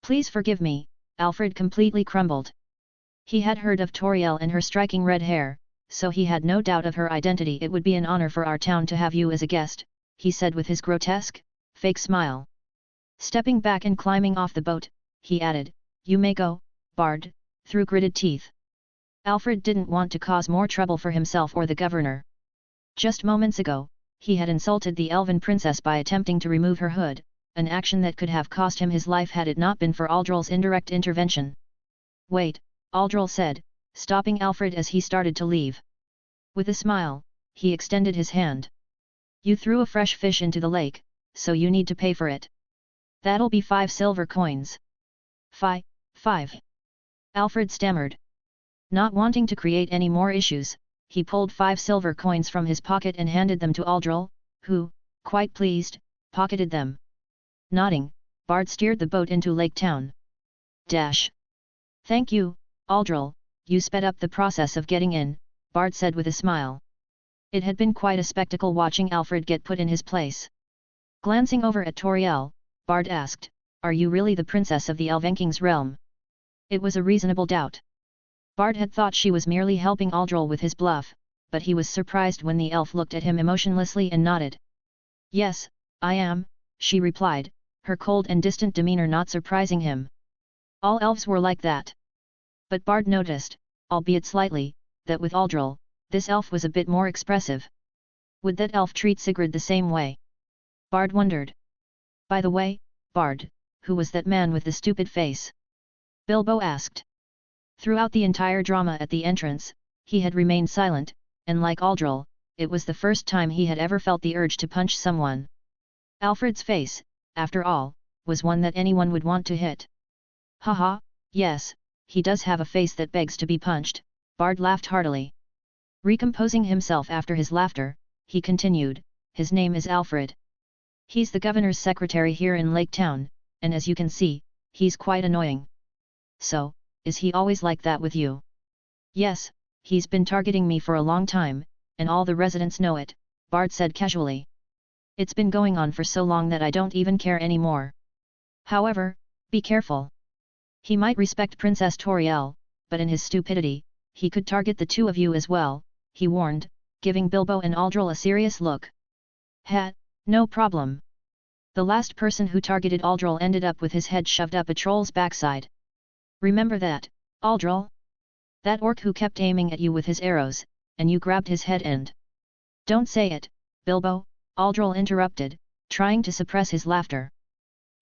Please forgive me, Alfred completely crumbled. He had heard of Tauriel and her striking red hair, so he had no doubt of her identity. It would be an honor for our town to have you as a guest, he said with his grotesque, fake smile. Stepping back and climbing off the boat, he added, You may go, Bard, through gritted teeth. Alfred didn't want to cause more trouble for himself or the governor. Just moments ago, he had insulted the Elven princess by attempting to remove her hood, an action that could have cost him his life had it not been for Aldol's indirect intervention. Wait, Aldol said, stopping Alfred as he started to leave. With a smile, he extended his hand. You threw a fresh fish into the lake, so you need to pay for it. That'll be 5 silver coins. 5. Alfred stammered. Not wanting to create any more issues, he pulled 5 silver coins from his pocket and handed them to Aldol, who, quite pleased, pocketed them. Nodding, Bard steered the boat into Lake Town. Thank you, Aldol, you sped up the process of getting in, Bard said with a smile. It had been quite a spectacle watching Alfred get put in his place. Glancing over at Tauriel, Bard asked, Are you really the princess of the Elvenking's realm? It was a reasonable doubt. Bard had thought she was merely helping Aldol with his bluff, but he was surprised when the elf looked at him emotionlessly and nodded. Yes, I am, she replied, her cold and distant demeanor not surprising him. All elves were like that. But Bard noticed, albeit slightly, that with Aldol, this elf was a bit more expressive. Would that elf treat Sigrid the same way? Bard wondered. By the way, Bard, who was that man with the stupid face? Bilbo asked. Throughout the entire drama at the entrance, he had remained silent, and like Aldol, it was the first time he had ever felt the urge to punch someone. Alfred's face, after all, was one that anyone would want to hit. Haha, yes, he does have a face that begs to be punched, Bard laughed heartily. Recomposing himself after his laughter, he continued, his name is Alfred. He's the governor's secretary here in Lake Town, and as you can see, he's quite annoying. So, is he always like that with you? Yes, he's been targeting me for a long time, and all the residents know it, Bard said casually. It's been going on for so long that I don't even care anymore. However, be careful. He might respect Princess Tauriel, but in his stupidity, he could target the two of you as well, he warned, giving Bilbo and Aldol a serious look. No problem. The last person who targeted Aldol ended up with his head shoved up a troll's backside. Remember that, Aldol? That orc who kept aiming at you with his arrows, and you grabbed his head and... Don't say it, Bilbo, Aldol interrupted, trying to suppress his laughter.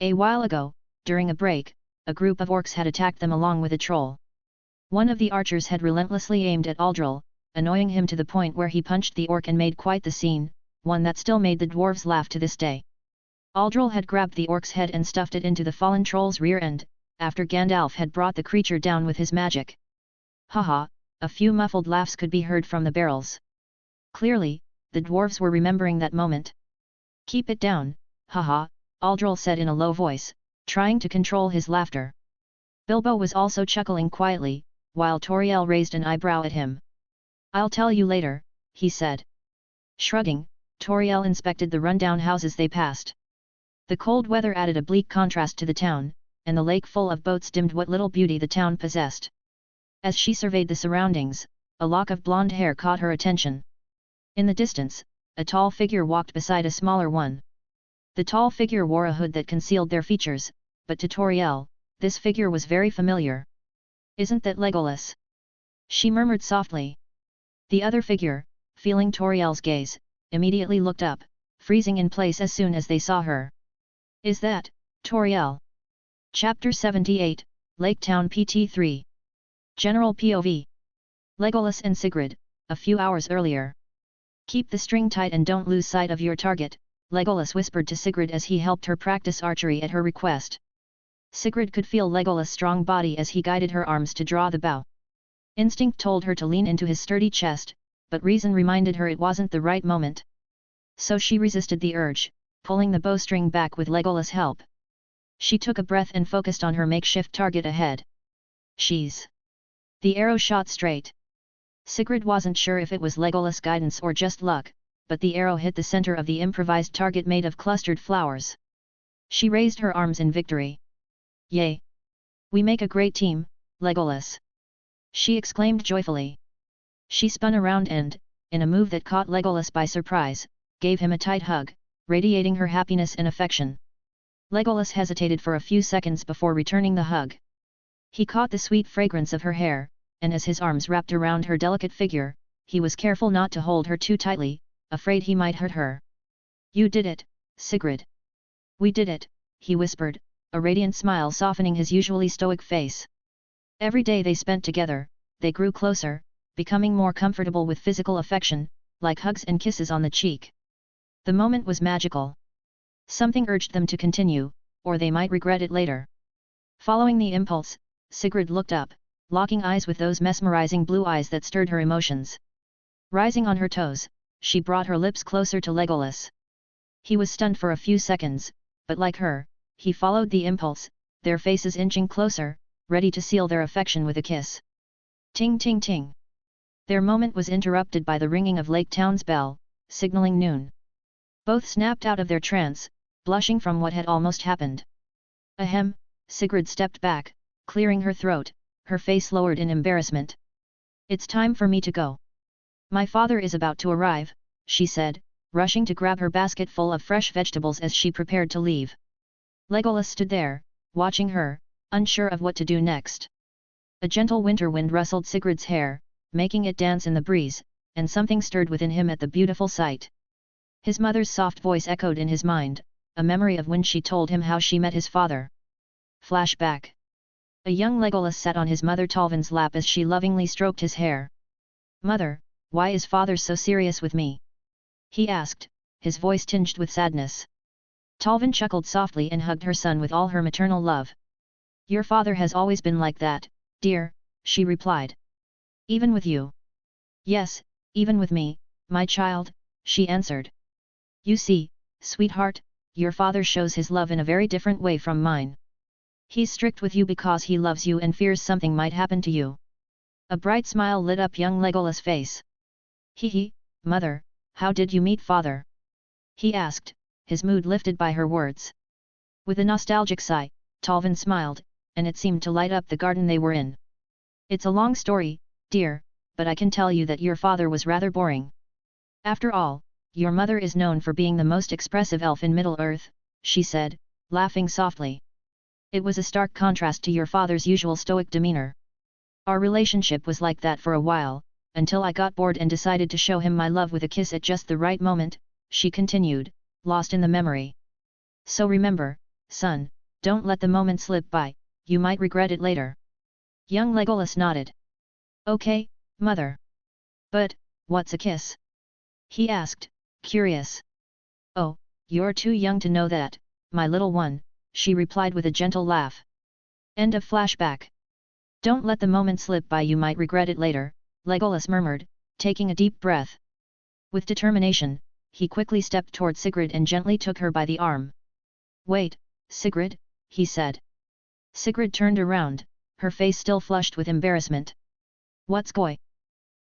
A while ago, during a break, a group of orcs had attacked them along with a troll. One of the archers had relentlessly aimed at Aldol, annoying him to the point where he punched the orc and made quite the scene, one that still made the dwarves laugh to this day. Aldol had grabbed the orc's head and stuffed it into the fallen troll's rear end, after Gandalf had brought the creature down with his magic. Haha, a few muffled laughs could be heard from the barrels. Clearly, the dwarves were remembering that moment. Keep it down, haha, Aldol said in a low voice, trying to control his laughter. Bilbo was also chuckling quietly, while Tauriel raised an eyebrow at him. I'll tell you later, he said. Shrugging, Tauriel inspected the rundown houses they passed. The cold weather added a bleak contrast to the town, and the lake full of boats dimmed what little beauty the town possessed. As she surveyed the surroundings, a lock of blonde hair caught her attention. In the distance, a tall figure walked beside a smaller one. The tall figure wore a hood that concealed their features, but to Tauriel, this figure was very familiar. Isn't that Legolas? She murmured softly. The other figure, feeling Tauriel's gaze, immediately looked up, freezing in place as soon as they saw her. Is that, Tauriel? Chapter 78, Lake Town PT 3. General POV. Legolas and Sigrid, a few hours earlier. Keep the string tight and don't lose sight of your target, Legolas whispered to Sigrid as he helped her practice archery at her request. Sigrid could feel Legolas' strong body as he guided her arms to draw the bow. Instinct told her to lean into his sturdy chest, but reason reminded her it wasn't the right moment. So she resisted the urge, pulling the bowstring back with Legolas' help. She took a breath and focused on her makeshift target ahead. She's... The arrow shot straight. Sigrid wasn't sure if it was Legolas' guidance or just luck, but the arrow hit the center of the improvised target made of clustered flowers. She raised her arms in victory. Yay! We make a great team, Legolas! She exclaimed joyfully. She spun around and, in a move that caught Legolas by surprise, gave him a tight hug, radiating her happiness and affection. Legolas hesitated for a few seconds before returning the hug. He caught the sweet fragrance of her hair, and as his arms wrapped around her delicate figure, he was careful not to hold her too tightly, afraid he might hurt her. You did it, Sigrid. We did it, he whispered, a radiant smile softening his usually stoic face. Every day they spent together, they grew closer, becoming more comfortable with physical affection, like hugs and kisses on the cheek. The moment was magical. Something urged them to continue, or they might regret it later. Following the impulse, Sigrid looked up, locking eyes with those mesmerizing blue eyes that stirred her emotions. Rising on her toes, she brought her lips closer to Legolas. He was stunned for a few seconds, but like her, he followed the impulse, their faces inching closer, ready to seal their affection with a kiss. Ting ting ting. Their moment was interrupted by the ringing of Lake Town's bell, signaling noon. Both snapped out of their trance, blushing from what had almost happened. Ahem, Sigrid stepped back, clearing her throat, her face lowered in embarrassment. It's time for me to go. My father is about to arrive, she said, rushing to grab her basket full of fresh vegetables as she prepared to leave. Legolas stood there, watching her, unsure of what to do next. A gentle winter wind rustled Sigrid's hair, making it dance in the breeze, and something stirred within him at the beautiful sight. His mother's soft voice echoed in his mind, a memory of when she told him how she met his father. Flashback. A young Legolas sat on his mother Tolvan's lap as she lovingly stroked his hair. Mother, why is father so serious with me? He asked, his voice tinged with sadness. Tolvan chuckled softly and hugged her son with all her maternal love. Your father has always been like that, dear, she replied. Even with you? Yes, even with me, my child, she answered. You see, sweetheart, your father shows his love in a very different way from mine. He's strict with you because he loves you and fears something might happen to you. A bright smile lit up young Legolas' face. Hee, mother, how did you meet father? He asked, his mood lifted by her words. With a nostalgic sigh, Tolvan smiled, and it seemed to light up the garden they were in. It's a long story, dear, but I can tell you that your father was rather boring. After all, your mother is known for being the most expressive elf in Middle-earth, she said, laughing softly. It was a stark contrast to your father's usual stoic demeanor. Our relationship was like that for a while, until I got bored and decided to show him my love with a kiss at just the right moment," she continued, lost in the memory. "So remember, son, don't let the moment slip by, you might regret it later." Young Legolas nodded. "Okay, mother. But, what's a kiss?" he asked, curious. "Oh, you're too young to know that, my little one," she replied with a gentle laugh. End of flashback. "Don't let the moment slip by, you might regret it later," Legolas murmured, taking a deep breath. With determination, he quickly stepped toward Sigrid and gently took her by the arm. "Wait, Sigrid," he said. Sigrid turned around, her face still flushed with embarrassment. "What's going?"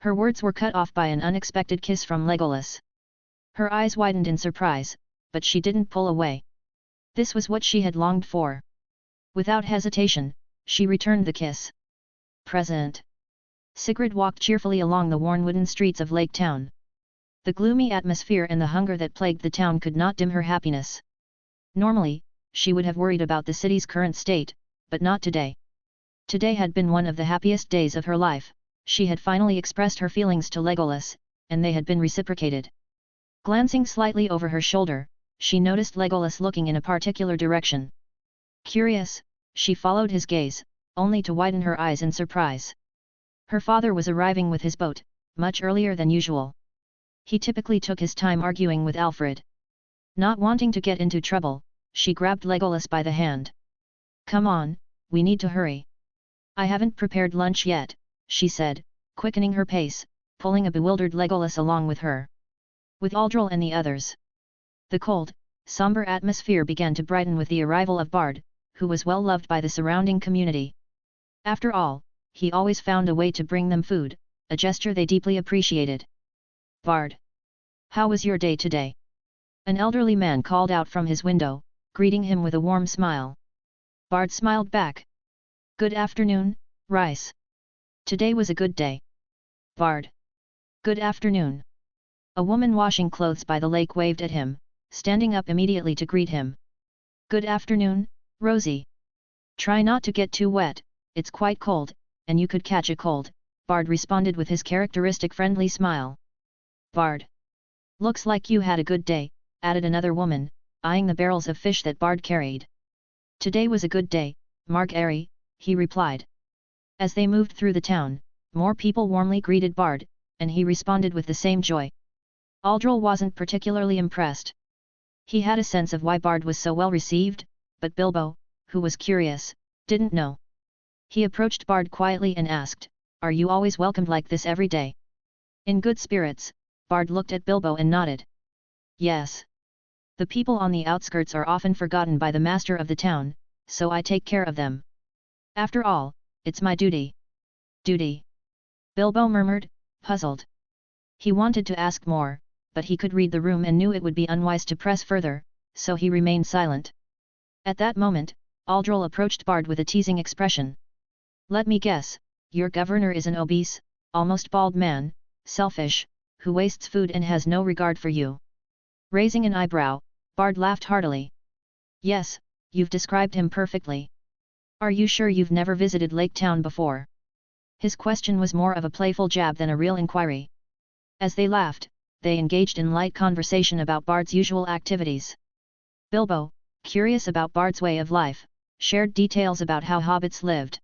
Her words were cut off by an unexpected kiss from Legolas. Her eyes widened in surprise, but she didn't pull away. This was what she had longed for. Without hesitation, she returned the kiss. "Present." Sigrid walked cheerfully along the worn wooden streets of Lake Town. The gloomy atmosphere and the hunger that plagued the town could not dim her happiness. Normally, she would have worried about the city's current state, but not today. Today had been one of the happiest days of her life. She had finally expressed her feelings to Legolas, and they had been reciprocated. Glancing slightly over her shoulder, she noticed Legolas looking in a particular direction. Curious, she followed his gaze, only to widen her eyes in surprise. Her father was arriving with his boat, much earlier than usual. He typically took his time arguing with Alfred. Not wanting to get into trouble, she grabbed Legolas by the hand. "Come on, we need to hurry." "I haven't prepared lunch yet," she said, quickening her pace, pulling a bewildered Legolas along with her. With Aldol and the others. The cold, somber atmosphere began to brighten with the arrival of Bard, who was well loved by the surrounding community. After all, he always found a way to bring them food, a gesture they deeply appreciated. "Bard, how was your day today?" An elderly man called out from his window, greeting him with a warm smile. Bard smiled back. "Good afternoon, Rice. Today was a good day." "Bard. Good afternoon." A woman washing clothes by the lake waved at him, standing up immediately to greet him. "Good afternoon, Rosie. Try not to get too wet, it's quite cold, and you could catch a cold," Bard responded with his characteristic friendly smile. "Bard. Looks like you had a good day," added another woman, eyeing the barrels of fish that Bard carried. "Today was a good day, Mark-Airy," he replied. As they moved through the town, more people warmly greeted Bard, and he responded with the same joy. Aldol wasn't particularly impressed. He had a sense of why Bard was so well received, but Bilbo, who was curious, didn't know. He approached Bard quietly and asked, "Are you always welcomed like this every day?" In good spirits, Bard looked at Bilbo and nodded. "Yes. The people on the outskirts are often forgotten by the master of the town, so I take care of them. After all, it's my duty." "Duty?" Bilbo murmured, puzzled. He wanted to ask more, but he could read the room and knew it would be unwise to press further, so he remained silent. At that moment, Aldol approached Bard with a teasing expression. "Let me guess, your governor is an obese, almost bald man, selfish, who wastes food and has no regard for you." Raising an eyebrow, Bard laughed heartily. "Yes, you've described him perfectly. Are you sure you've never visited Lake Town before?" His question was more of a playful jab than a real inquiry. As they laughed, they engaged in light conversation about Bard's usual activities. Bilbo, curious about Bard's way of life, shared details about how hobbits lived.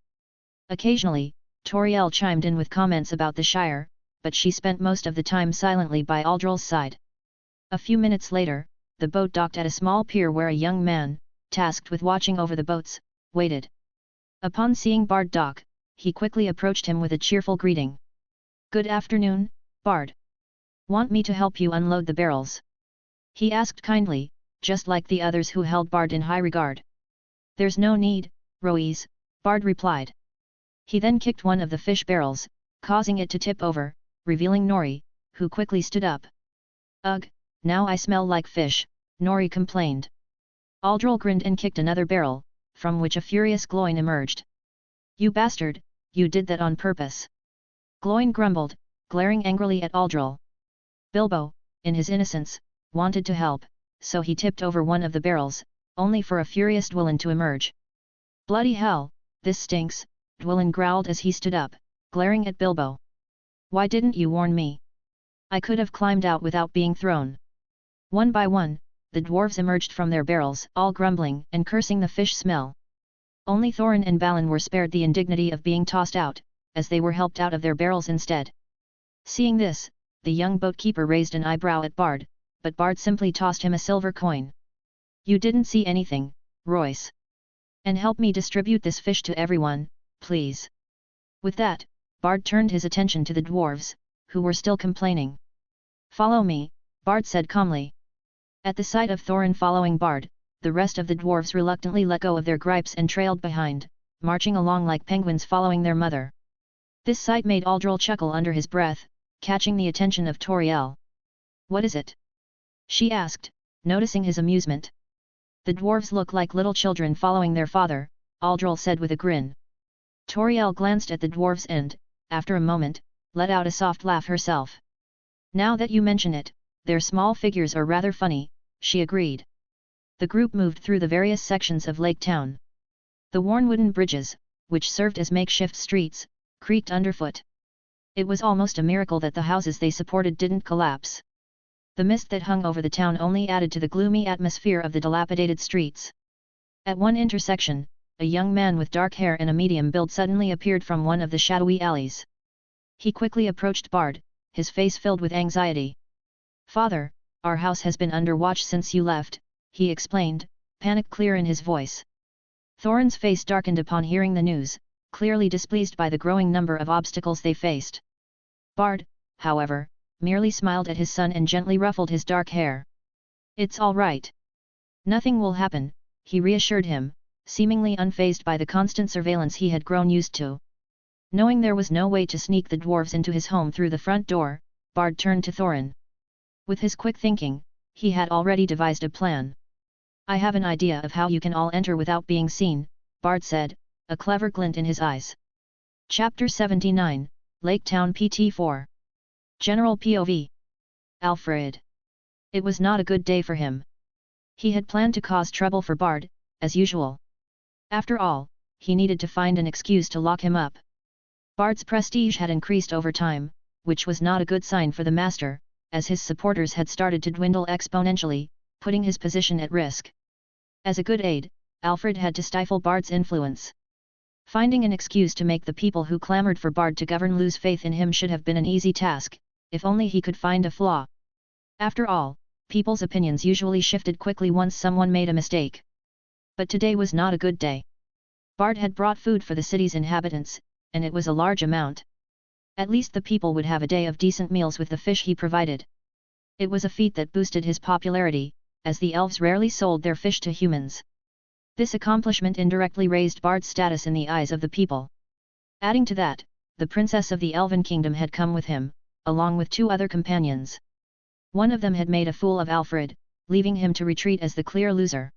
Occasionally, Tauriel chimed in with comments about the Shire, but she spent most of the time silently by Aldol's side. A few minutes later, the boat docked at a small pier where a young man, tasked with watching over the boats, waited. Upon seeing Bard dock, he quickly approached him with a cheerful greeting. "Good afternoon, Bard. Want me to help you unload the barrels?" he asked kindly, just like the others who held Bard in high regard. "There's no need, Roise," Bard replied. He then kicked one of the fish barrels, causing it to tip over, revealing Nori, who quickly stood up. "Ugh, now I smell like fish," Nori complained. Aldol grinned and kicked another barrel, from which a furious Gloin emerged. "You bastard, you did that on purpose." Gloin grumbled, glaring angrily at Aldol. Bilbo, in his innocence, wanted to help, so he tipped over one of the barrels, only for a furious Dwellin to emerge. "Bloody hell, this stinks," Dwellin growled as he stood up, glaring at Bilbo. "Why didn't you warn me? I could have climbed out without being thrown." One by one, the dwarves emerged from their barrels, all grumbling and cursing the fish smell. Only Thorin and Balin were spared the indignity of being tossed out, as they were helped out of their barrels instead. Seeing this, the young boatkeeper raised an eyebrow at Bard, but Bard simply tossed him a silver coin. "You didn't see anything, Royce. And help me distribute this fish to everyone, please." With that, Bard turned his attention to the dwarves, who were still complaining. "Follow me," Bard said calmly. At the sight of Thorin following Bard, the rest of the dwarves reluctantly let go of their gripes and trailed behind, marching along like penguins following their mother. This sight made Aldol chuckle under his breath, catching the attention of Tauriel. "What is it?" she asked, noticing his amusement. "The dwarves look like little children following their father," Aldol said with a grin. Tauriel glanced at the dwarves and, after a moment, let out a soft laugh herself. "Now that you mention it, their small figures are rather funny," she agreed. The group moved through the various sections of Lake Town. The worn wooden bridges, which served as makeshift streets, creaked underfoot. It was almost a miracle that the houses they supported didn't collapse. The mist that hung over the town only added to the gloomy atmosphere of the dilapidated streets. At one intersection, a young man with dark hair and a medium build suddenly appeared from one of the shadowy alleys. He quickly approached Bard, his face filled with anxiety. "Father, our house has been under watch since you left," he explained, panic clear in his voice. Thorin's face darkened upon hearing the news, clearly displeased by the growing number of obstacles they faced. Bard, however, merely smiled at his son and gently ruffled his dark hair. "It's all right. Nothing will happen," he reassured him, seemingly unfazed by the constant surveillance he had grown used to. Knowing there was no way to sneak the dwarves into his home through the front door, Bard turned to Thorin. With his quick thinking, he had already devised a plan. "I have an idea of how you can all enter without being seen," Bard said, a clever glint in his eyes. Chapter 79, Lake Town PT4. General POV. Alfred. It was not a good day for him. He had planned to cause trouble for Bard, as usual. After all, he needed to find an excuse to lock him up. Bard's prestige had increased over time, which was not a good sign for the master, as his supporters had started to dwindle exponentially, putting his position at risk. As a good aide, Alfred had to stifle Bard's influence. Finding an excuse to make the people who clamored for Bard to govern lose faith in him should have been an easy task, if only he could find a flaw. After all, people's opinions usually shifted quickly once someone made a mistake. But today was not a good day. Bard had brought food for the city's inhabitants, and it was a large amount. At least the people would have a day of decent meals with the fish he provided. It was a feat that boosted his popularity, as the elves rarely sold their fish to humans. This accomplishment indirectly raised Bard's status in the eyes of the people. Adding to that, the princess of the Elven kingdom had come with him, along with 2 other companions. One of them had made a fool of Alfred, leaving him to retreat as the clear loser.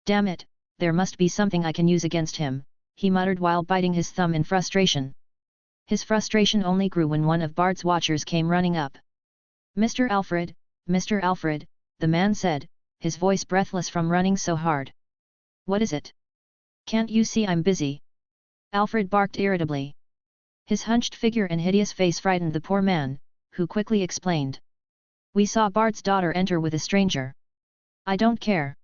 "Damn it, there must be something I can use against him," he muttered while biting his thumb in frustration. His frustration only grew when one of Bard's watchers came running up. Mr. Alfred," the man said, his voice breathless from running so hard. "What is it? Can't you see I'm busy?" Alfred barked irritably. His hunched figure and hideous face frightened the poor man, who quickly explained. "We saw Bard's daughter enter with a stranger." "I don't care,"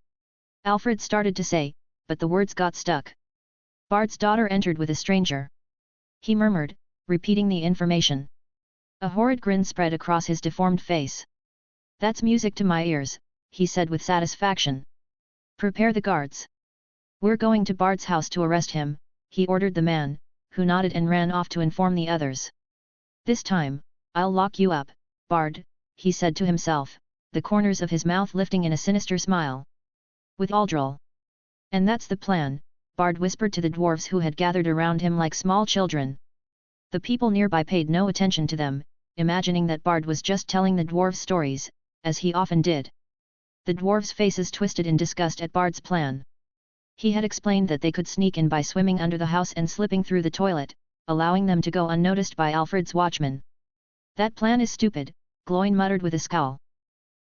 Alfred started to say, but the words got stuck. "Bard's daughter entered with a stranger," he murmured, repeating the information. A horrid grin spread across his deformed face. "That's music to my ears," he said with satisfaction. "Prepare the guards. We're going to Bard's house to arrest him," he ordered the man, who nodded and ran off to inform the others. "This time, I'll lock you up, Bard," he said to himself, the corners of his mouth lifting in a sinister smile. "With Aldol." "And that's the plan," Bard whispered to the dwarves who had gathered around him like small children. The people nearby paid no attention to them, imagining that Bard was just telling the dwarves stories, as he often did. The dwarves' faces twisted in disgust at Bard's plan. He had explained that they could sneak in by swimming under the house and slipping through the toilet, allowing them to go unnoticed by Alfred's watchmen. "That plan is stupid," Gloin muttered with a scowl.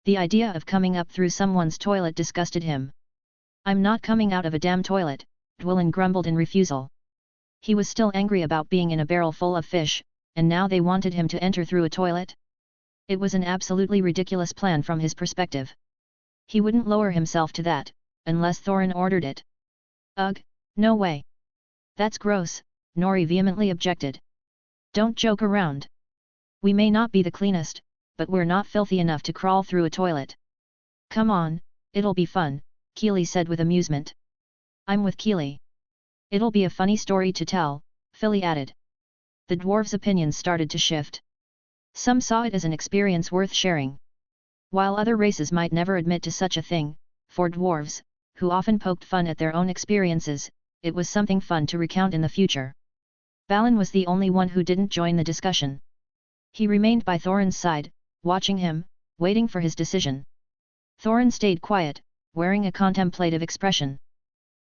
The idea of coming up through someone's toilet disgusted him. "I'm not coming out of a damn toilet," Dwellin grumbled in refusal. He was still angry about being in a barrel full of fish, and now they wanted him to enter through a toilet? It was an absolutely ridiculous plan from his perspective. He wouldn't lower himself to that, unless Thorin ordered it. Ugh, no way. That's gross, Nori vehemently objected. Don't joke around. We may not be the cleanest, but we're not filthy enough to crawl through a toilet. Come on, it'll be fun, Keely said with amusement. I'm with Keely. It'll be a funny story to tell, Philly added. The dwarves' opinions started to shift. Some saw it as an experience worth sharing. While other races might never admit to such a thing, for dwarves, who often poked fun at their own experiences, it was something fun to recount in the future. Balin was the only one who didn't join the discussion. He remained by Thorin's side, watching him, waiting for his decision. Thorin stayed quiet, wearing a contemplative expression.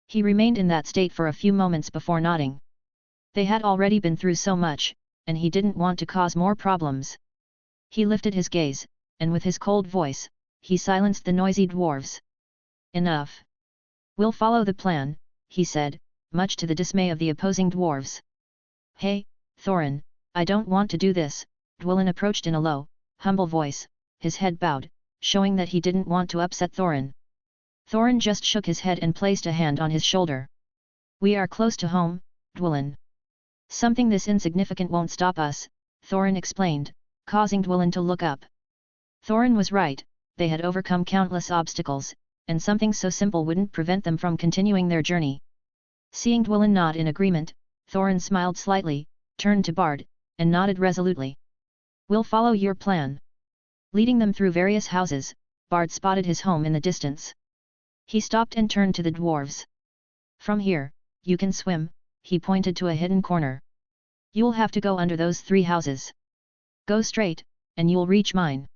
He remained in that state for a few moments before nodding. They had already been through so much, and he didn't want to cause more problems. He lifted his gaze, and with his cold voice, he silenced the noisy dwarves. Enough. We'll follow the plan, he said, much to the dismay of the opposing dwarves. Hey, Thorin, I don't want to do this, Dwalin approached in a low, humble voice, his head bowed, showing that he didn't want to upset Thorin. Thorin just shook his head and placed a hand on his shoulder. We are close to home, Dwalin. Something this insignificant won't stop us, Thorin explained, causing Dwalin to look up. Thorin was right, they had overcome countless obstacles, and something so simple wouldn't prevent them from continuing their journey. Seeing Dwalin nod in agreement, Thorin smiled slightly, turned to Bard, and nodded resolutely. We'll follow your plan. Leading them through various houses, Bard spotted his home in the distance. He stopped and turned to the dwarves. From here, you can swim, he pointed to a hidden corner. You'll have to go under those 3 houses. Go straight, and you'll reach mine.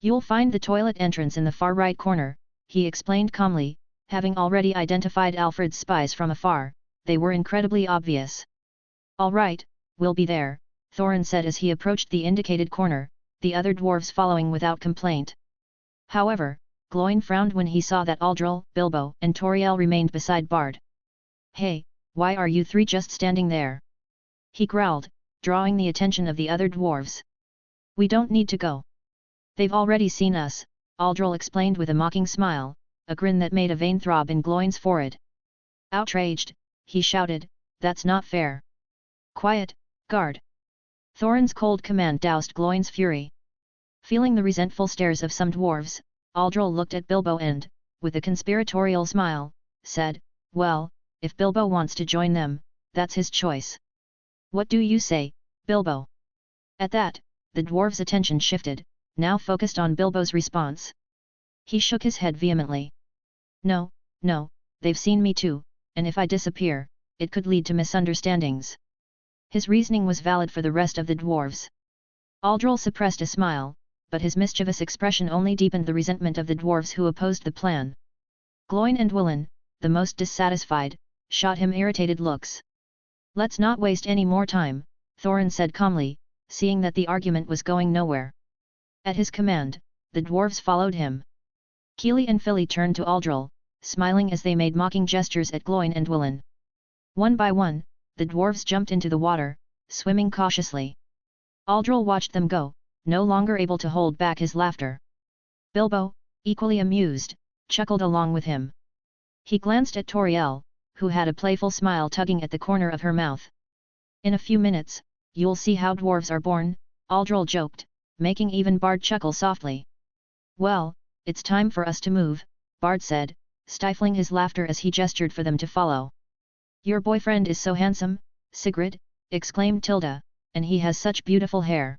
You'll find the toilet entrance in the far right corner, he explained calmly, having already identified Alfred's spies from afar. They were incredibly obvious. All right, we'll be there, Thorin said as he approached the indicated corner, the other dwarves following without complaint. However, Gloin frowned when he saw that Aldol, Bilbo and Tauriel remained beside Bard. Hey, why are you 3 just standing there? He growled, drawing the attention of the other dwarves. We don't need to go. They've already seen us, Aldol explained with a mocking smile, a grin that made a vein throb in Gloin's forehead. Outraged, he shouted, that's not fair. Quiet, guard. Thorin's cold command doused Gloin's fury. Feeling the resentful stares of some dwarves, Aldol looked at Bilbo and, with a conspiratorial smile, said, well, if Bilbo wants to join them, that's his choice. What do you say, Bilbo? At that, the dwarves' attention shifted, now focused on Bilbo's response. He shook his head vehemently. No, they've seen me too, and if I disappear, it could lead to misunderstandings. His reasoning was valid for the rest of the dwarves. Aldol suppressed a smile, but his mischievous expression only deepened the resentment of the dwarves who opposed the plan. Gloin and Dwalin, the most dissatisfied, shot him irritated looks. Let's not waste any more time, Thorin said calmly, seeing that the argument was going nowhere. At his command, the dwarves followed him. Keely and Philly turned to Aldol, smiling as they made mocking gestures at Gloin and Dwalin. One by one, the dwarves jumped into the water, swimming cautiously. Aldol watched them go, no longer able to hold back his laughter. Bilbo, equally amused, chuckled along with him. He glanced at Tauriel, who had a playful smile tugging at the corner of her mouth. In a few minutes, you'll see how dwarves are born, Aldol joked, making even Bard chuckle softly. Well, it's time for us to move, Bard said, stifling his laughter as he gestured for them to follow. Your boyfriend is so handsome, Sigrid, exclaimed Tilda, and he has such beautiful hair.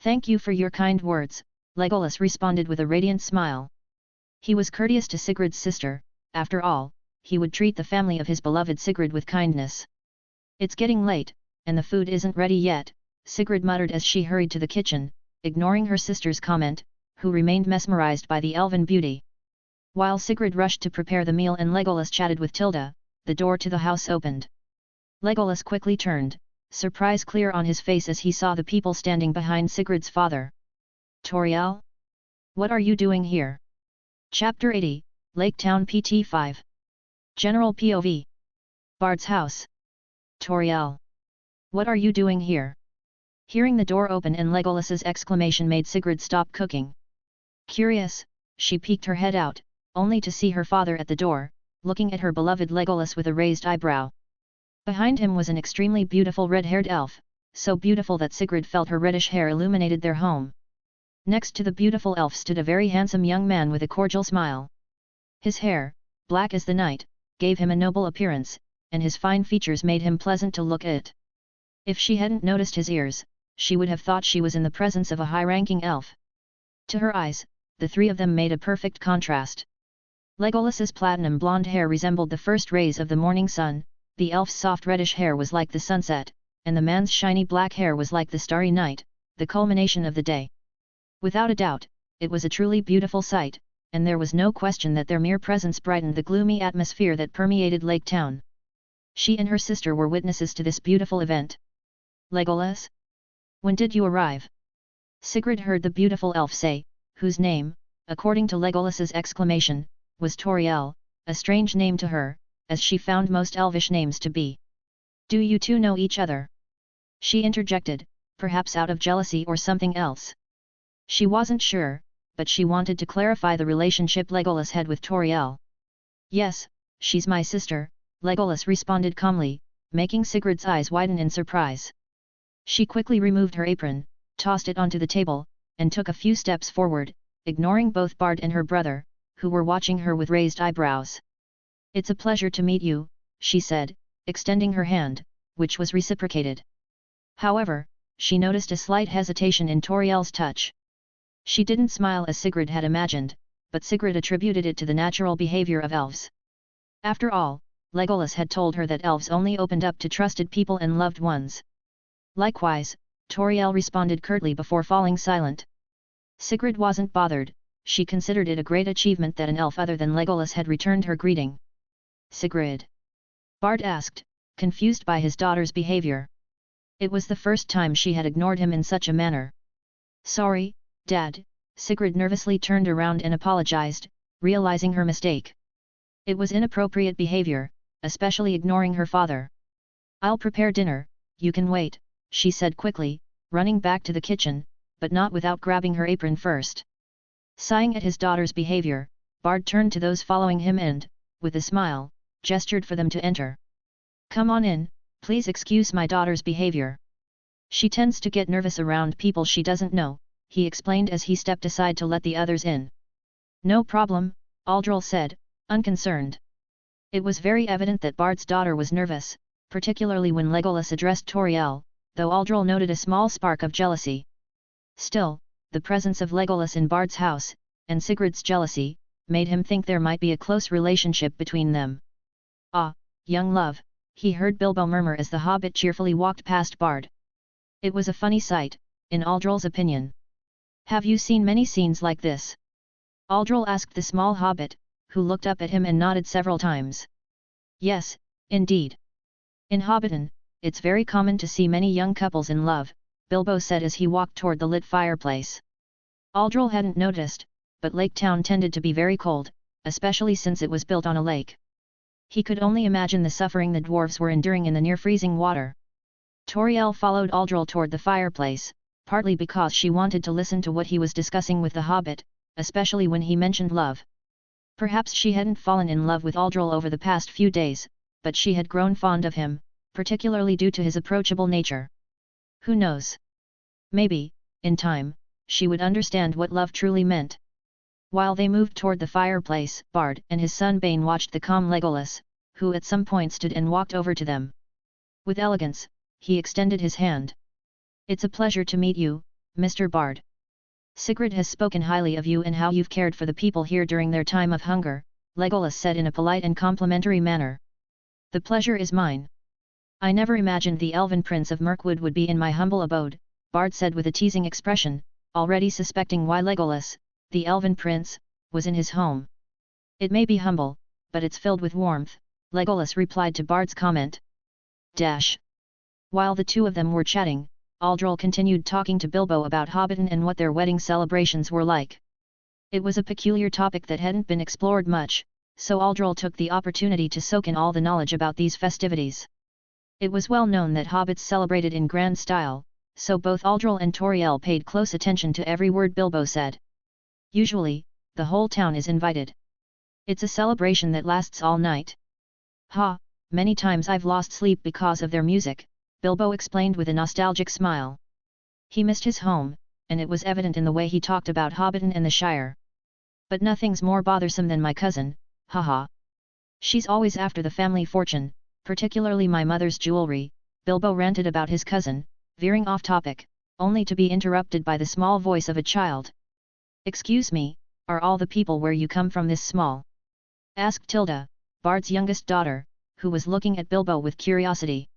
Thank you for your kind words, Legolas responded with a radiant smile. He was courteous to Sigrid's sister, after all, he would treat the family of his beloved Sigrid with kindness. It's getting late, and the food isn't ready yet, Sigrid muttered as she hurried to the kitchen, ignoring her sister's comment, who remained mesmerized by the elven beauty. While Sigrid rushed to prepare the meal and Legolas chatted with Tilda, the door to the house opened. Legolas quickly turned, surprise clear on his face as he saw the people standing behind Sigrid's father. Tauriel? What are you doing here? Chapter 80, Lake Town PT 5. General POV. Bard's house. Tauriel! What are you doing here? Hearing the door open and Legolas's exclamation made Sigrid stop cooking. Curious, she peeked her head out, only to see her father at the door, looking at her beloved Legolas with a raised eyebrow. Behind him was an extremely beautiful red-haired elf, so beautiful that Sigrid felt her reddish hair illuminated their home. Next to the beautiful elf stood a very handsome young man with a cordial smile. His hair, black as the night, gave him a noble appearance, and his fine features made him pleasant to look at. If she hadn't noticed his ears, she would have thought she was in the presence of a high-ranking elf. To her eyes, the three of them made a perfect contrast. Legolas's platinum blonde hair resembled the first rays of the morning sun, the elf's soft reddish hair was like the sunset, and the man's shiny black hair was like the starry night, the culmination of the day. Without a doubt, it was a truly beautiful sight, and there was no question that their mere presence brightened the gloomy atmosphere that permeated Lake Town. She and her sister were witnesses to this beautiful event. Legolas? When did you arrive? Sigrid heard the beautiful elf say, whose name, according to Legolas's exclamation, was Tauriel, a strange name to her, as she found most elvish names to be. Do you two know each other? She interjected, perhaps out of jealousy or something else. She wasn't sure, but she wanted to clarify the relationship Legolas had with Tauriel. Yes, she's my sister, Legolas responded calmly, making Sigrid's eyes widen in surprise. She quickly removed her apron, tossed it onto the table, and took a few steps forward, ignoring both Bard and her brother, who were watching her with raised eyebrows. It's a pleasure to meet you, she said, extending her hand, which was reciprocated. However, she noticed a slight hesitation in Tauriel's touch. She didn't smile as Sigrid had imagined, but Sigrid attributed it to the natural behavior of elves. After all, Legolas had told her that elves only opened up to trusted people and loved ones. Likewise, Tauriel responded curtly before falling silent. Sigrid wasn't bothered, she considered it a great achievement that an elf other than Legolas had returned her greeting. Sigrid? Bard asked, confused by his daughter's behavior. It was the first time she had ignored him in such a manner. Sorry, Dad, Sigrid nervously turned around and apologized, realizing her mistake. It was inappropriate behavior, especially ignoring her father. I'll prepare dinner, you can wait, she said quickly, running back to the kitchen, but not without grabbing her apron first. Sighing at his daughter's behavior, Bard turned to those following him and, with a smile, gestured for them to enter. Come on in, please excuse my daughter's behavior. She tends to get nervous around people she doesn't know, he explained as he stepped aside to let the others in. No problem, Aldol said, unconcerned. It was very evident that Bard's daughter was nervous, particularly when Legolas addressed Tauriel, though Aldol noted a small spark of jealousy. Still, the presence of Legolas in Bard's house, and Sigrid's jealousy, made him think there might be a close relationship between them. Ah, young love, he heard Bilbo murmur as the hobbit cheerfully walked past Bard. It was a funny sight, in Aldol's opinion. Have you seen many scenes like this? Aldol asked the small hobbit, who looked up at him and nodded several times. Yes, indeed. In Hobbiton, it's very common to see many young couples in love, Bilbo said as he walked toward the lit fireplace. Aldol hadn't noticed, but Lake Town tended to be very cold, especially since it was built on a lake. He could only imagine the suffering the dwarves were enduring in the near-freezing water. Tauriel followed Aldol toward the fireplace, partly because she wanted to listen to what he was discussing with the hobbit, especially when he mentioned love. Perhaps she hadn't fallen in love with Aldol over the past few days, but she had grown fond of him, particularly due to his approachable nature. Who knows? Maybe, in time, she would understand what love truly meant. While they moved toward the fireplace, Bard and his son Bane watched the calm Legolas, who at some point stood and walked over to them. With elegance, he extended his hand. It's a pleasure to meet you, Mr. Bard. Sigrid has spoken highly of you and how you've cared for the people here during their time of hunger, Legolas said in a polite and complimentary manner. The pleasure is mine. I never imagined the Elven Prince of Mirkwood would be in my humble abode, Bard said with a teasing expression, already suspecting why Legolas, the Elven Prince, was in his home. It may be humble, but it's filled with warmth, Legolas replied to Bard's comment. While the two of them were chatting, Aldol continued talking to Bilbo about Hobbiton and what their wedding celebrations were like. It was a peculiar topic that hadn't been explored much, so Aldol took the opportunity to soak in all the knowledge about these festivities. It was well known that hobbits celebrated in grand style, so both Aldol and Tauriel paid close attention to every word Bilbo said. Usually, the whole town is invited. It's a celebration that lasts all night. Ha, many times I've lost sleep because of their music, Bilbo explained with a nostalgic smile. He missed his home, and it was evident in the way he talked about Hobbiton and the Shire. But nothing's more bothersome than my cousin, haha. She's always after the family fortune, particularly my mother's jewelry. Bilbo ranted about his cousin, veering off topic, only to be interrupted by the small voice of a child. Excuse me, are all the people where you come from this small? Asked Tilda, Bard's youngest daughter, who was looking at Bilbo with curiosity.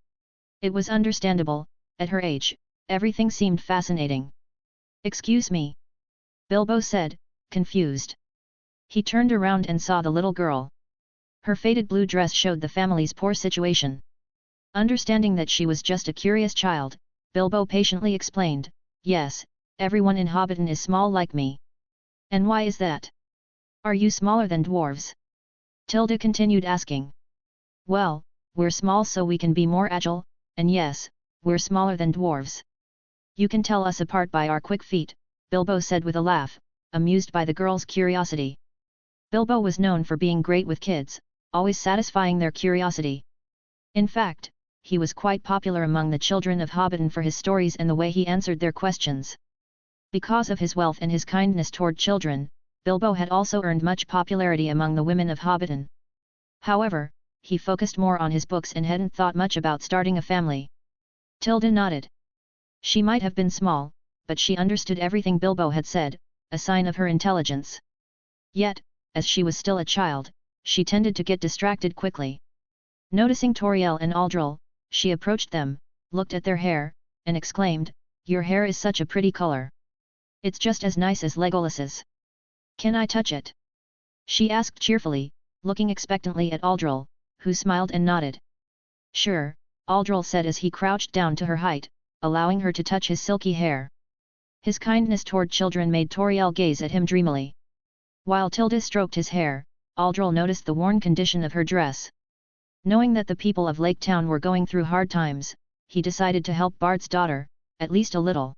It was understandable, at her age, everything seemed fascinating. Excuse me? Bilbo said, confused. He turned around and saw the little girl. Her faded blue dress showed the family's poor situation. Understanding that she was just a curious child, Bilbo patiently explained, yes, everyone in Hobbiton is small like me. And why is that? Are you smaller than dwarves? Tilda continued asking. Well, we're small so we can be more agile, and yes, we're smaller than dwarves. You can tell us apart by our quick feet, Bilbo said with a laugh, amused by the girl's curiosity. Bilbo was known for being great with kids, always satisfying their curiosity. In fact, he was quite popular among the children of Hobbiton for his stories and the way he answered their questions. Because of his wealth and his kindness toward children, Bilbo had also earned much popularity among the women of Hobbiton. However, he focused more on his books and hadn't thought much about starting a family. Tilda nodded. She might have been small, but she understood everything Bilbo had said, a sign of her intelligence. Yet, as she was still a child, she tended to get distracted quickly. Noticing Tauriel and Aldol, she approached them, looked at their hair, and exclaimed, "Your hair is such a pretty color. It's just as nice as Legolas's. Can I touch it?" she asked cheerfully, looking expectantly at Aldol, who smiled and nodded. "Sure," Aldol said as he crouched down to her height, allowing her to touch his silky hair. His kindness toward children made Tauriel gaze at him dreamily. While Tilda stroked his hair, Aldol noticed the worn condition of her dress. Knowing that the people of Lake Town were going through hard times, he decided to help Bard's daughter, at least a little.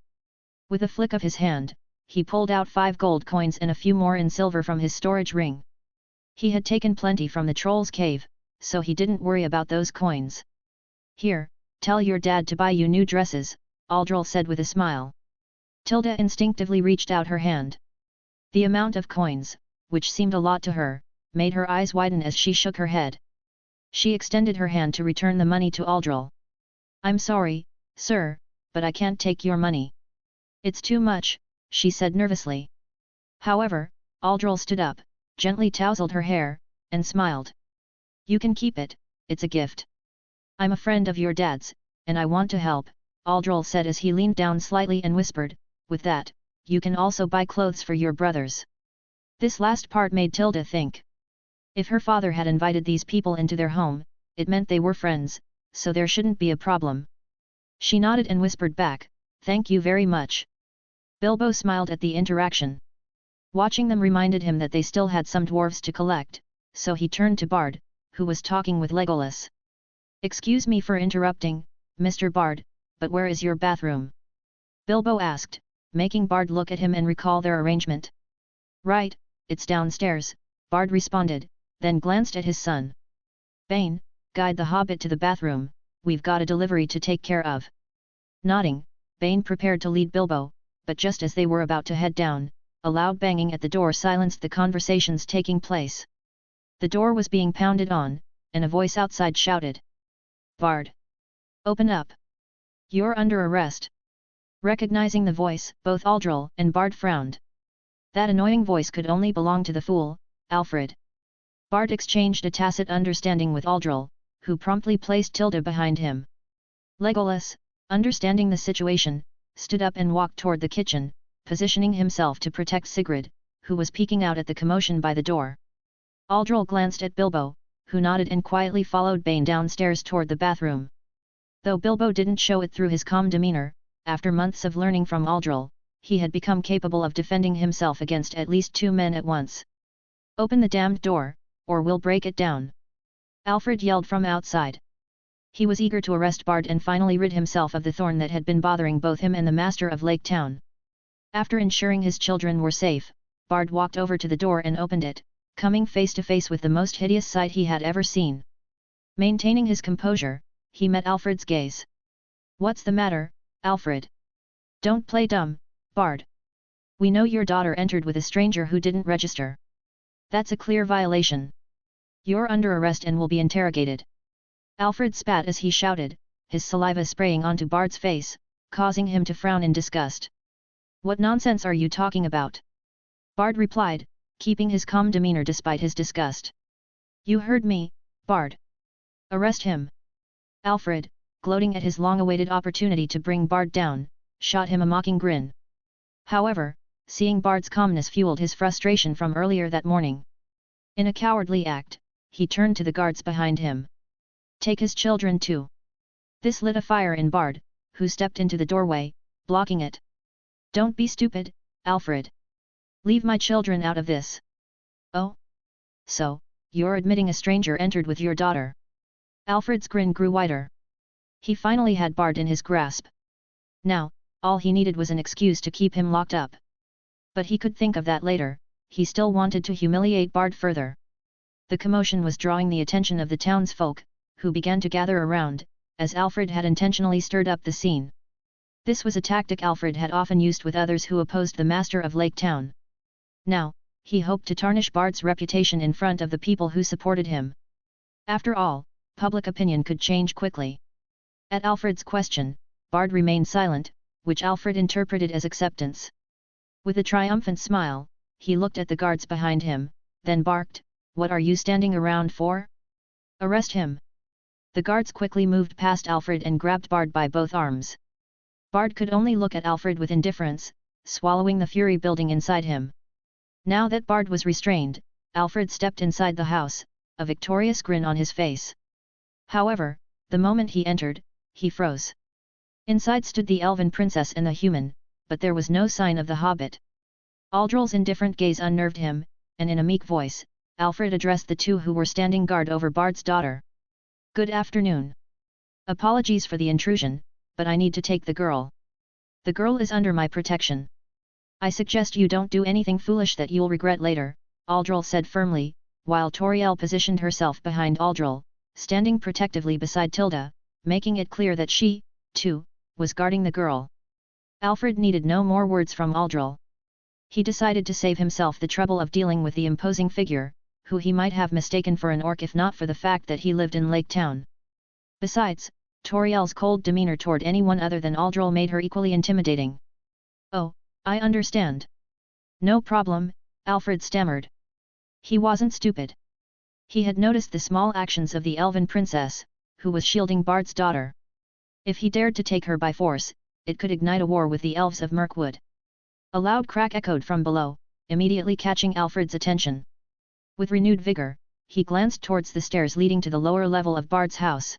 With a flick of his hand, he pulled out 5 gold coins and a few more in silver from his storage ring. He had taken plenty from the troll's cave, so he didn't worry about those coins. "Here, tell your dad to buy you new dresses," Aldol said with a smile. Tilda instinctively reached out her hand. The amount of coins, which seemed a lot to her, made her eyes widen as she shook her head. She extended her hand to return the money to Aldol. "I'm sorry, sir, but I can't take your money. It's too much," she said nervously. However, Aldol stood up, gently tousled her hair, and smiled. "You can keep it, it's a gift. I'm a friend of your dad's, and I want to help," Aldol said as he leaned down slightly and whispered, "With that, you can also buy clothes for your brothers." This last part made Tilda think. If her father had invited these people into their home, it meant they were friends, so there shouldn't be a problem. She nodded and whispered back, "Thank you very much." Bilbo smiled at the interaction. Watching them reminded him that they still had some dwarves to collect, so he turned to Bard, who was talking with Legolas. "Excuse me for interrupting, Mr. Bard, but where is your bathroom?" Bilbo asked, making Bard look at him and recall their arrangement. "Right, it's downstairs," Bard responded, then glanced at his son. "Bane, guide the hobbit to the bathroom, we've got a delivery to take care of." Nodding, Bane prepared to lead Bilbo, but just as they were about to head down, a loud banging at the door silenced the conversations taking place. The door was being pounded on, and a voice outside shouted, "Bard! Open up! You're under arrest!" Recognizing the voice, both Aldol and Bard frowned. That annoying voice could only belong to the fool, Alfred. Bard exchanged a tacit understanding with Aldol, who promptly placed Tilda behind him. Legolas, understanding the situation, stood up and walked toward the kitchen, positioning himself to protect Sigrid, who was peeking out at the commotion by the door. Aldol glanced at Bilbo, who nodded and quietly followed Bane downstairs toward the bathroom. Though Bilbo didn't show it through his calm demeanor, after months of learning from Aldol, he had become capable of defending himself against at least 2 men at once. "Open the damned door, or we'll break it down!" Alfred yelled from outside. He was eager to arrest Bard and finally rid himself of the thorn that had been bothering both him and the master of Lake Town. After ensuring his children were safe, Bard walked over to the door and opened it, coming face to face with the most hideous sight he had ever seen. Maintaining his composure, he met Alfred's gaze. "What's the matter, Alfred? Don't play dumb, Bard. We know your daughter entered with a stranger who didn't register. That's a clear violation. You're under arrest and will be interrogated." Alfred spat as he shouted, his saliva spraying onto Bard's face, causing him to frown in disgust. "What nonsense are you talking about?" Bard replied, keeping his calm demeanor despite his disgust. "You heard me, Bard. Arrest him." Alfred, gloating at his long-awaited opportunity to bring Bard down, shot him a mocking grin. However, seeing Bard's calmness fueled his frustration from earlier that morning. In a cowardly act, he turned to the guards behind him. "Take his children too." This lit a fire in Bard, who stepped into the doorway, blocking it. "Don't be stupid, Alfred. Leave my children out of this." "Oh? So, you're admitting a stranger entered with your daughter?" Alfred's grin grew wider. He finally had Bard in his grasp. Now, all he needed was an excuse to keep him locked up. But he could think of that later, he still wanted to humiliate Bard further. The commotion was drawing the attention of the townsfolk, who began to gather around, as Alfred had intentionally stirred up the scene. This was a tactic Alfred had often used with others who opposed the master of Lake Town. Now, he hoped to tarnish Bard's reputation in front of the people who supported him. After all, public opinion could change quickly. At Alfred's question, Bard remained silent, which Alfred interpreted as acceptance. With a triumphant smile, he looked at the guards behind him, then barked, "What are you standing around for? Arrest him!" The guards quickly moved past Alfred and grabbed Bard by both arms. Bard could only look at Alfred with indifference, swallowing the fury building inside him. Now that Bard was restrained, Alfred stepped inside the house, a victorious grin on his face. However, the moment he entered, he froze. Inside stood the elven princess and the human, but there was no sign of the hobbit. Aldol's indifferent gaze unnerved him, and in a meek voice, Alfred addressed the two who were standing guard over Bard's daughter. "Good afternoon. Apologies for the intrusion, but I need to take the girl. The girl is under my protection. I suggest you don't do anything foolish that you'll regret later," Aldol said firmly, while Tauriel positioned herself behind Aldol, standing protectively beside Tilda, making it clear that she, too, was guarding the girl. Alfred needed no more words from Aldol. He decided to save himself the trouble of dealing with the imposing figure, who he might have mistaken for an orc if not for the fact that he lived in Lake Town. Besides, Tauriel's cold demeanor toward anyone other than Aldol made her equally intimidating. "Oh, I understand. No problem," Alfred stammered. He wasn't stupid. He had noticed the small actions of the elven princess, who was shielding Bard's daughter. If he dared to take her by force, it could ignite a war with the elves of Mirkwood. A loud crack echoed from below, immediately catching Alfred's attention. With renewed vigor, he glanced towards the stairs leading to the lower level of Bard's house.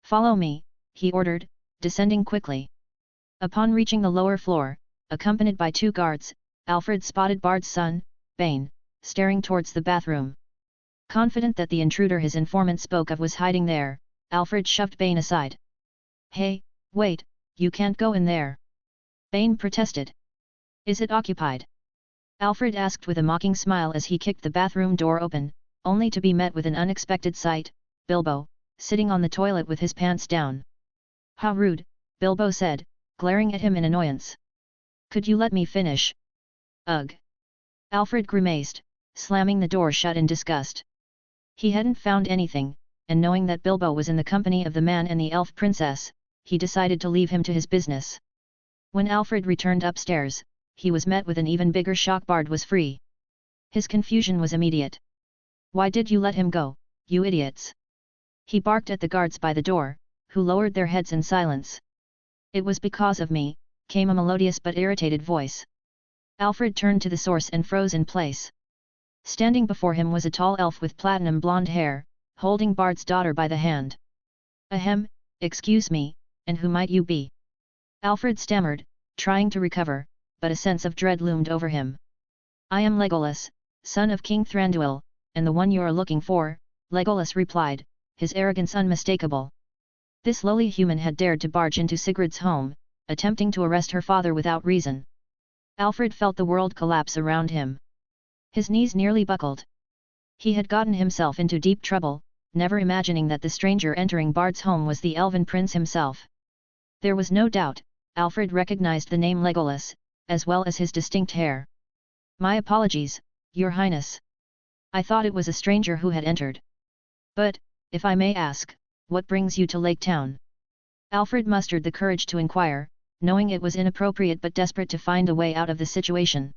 "Follow me," he ordered, descending quickly. Upon reaching the lower floor, accompanied by two guards, Alfred spotted Bard's son, Bane, staring towards the bathroom. Confident that the intruder his informant spoke of was hiding there, Alfred shoved Bane aside. "Hey, wait, you can't go in there!" Bane protested. "Is it occupied?" Alfred asked with a mocking smile as he kicked the bathroom door open, only to be met with an unexpected sight, Bilbo, sitting on the toilet with his pants down. "How rude," Bilbo said, glaring at him in annoyance. "Could you let me finish?" "Ugh!" Alfred grimaced, slamming the door shut in disgust. He hadn't found anything, and knowing that Bilbo was in the company of the man and the elf princess, he decided to leave him to his business. When Alfred returned upstairs, he was met with an even bigger shock. Bard was free. His confusion was immediate. "Why did you let him go, you idiots?" He barked at the guards by the door, who lowered their heads in silence. "It was because of me," came a melodious but irritated voice. Alfred turned to the source and froze in place. Standing before him was a tall elf with platinum blonde hair, holding Bard's daughter by the hand. "Ahem, excuse me, and who might you be?" Alfred stammered, trying to recover, but a sense of dread loomed over him. "I am Legolas, son of King Thranduil, and the one you're looking for," Legolas replied, his arrogance unmistakable. This lowly human had dared to barge into Sigrid's home, attempting to arrest her father without reason. Alfred felt the world collapse around him. His knees nearly buckled. He had gotten himself into deep trouble, never imagining that the stranger entering Bard's home was the Elven prince himself. There was no doubt, Alfred recognized the name Legolas, as well as his distinct hair. "My apologies, Your Highness. I thought it was a stranger who had entered. But, if I may ask, what brings you to Lake Town?" Alfred mustered the courage to inquire, knowing it was inappropriate but desperate to find a way out of the situation.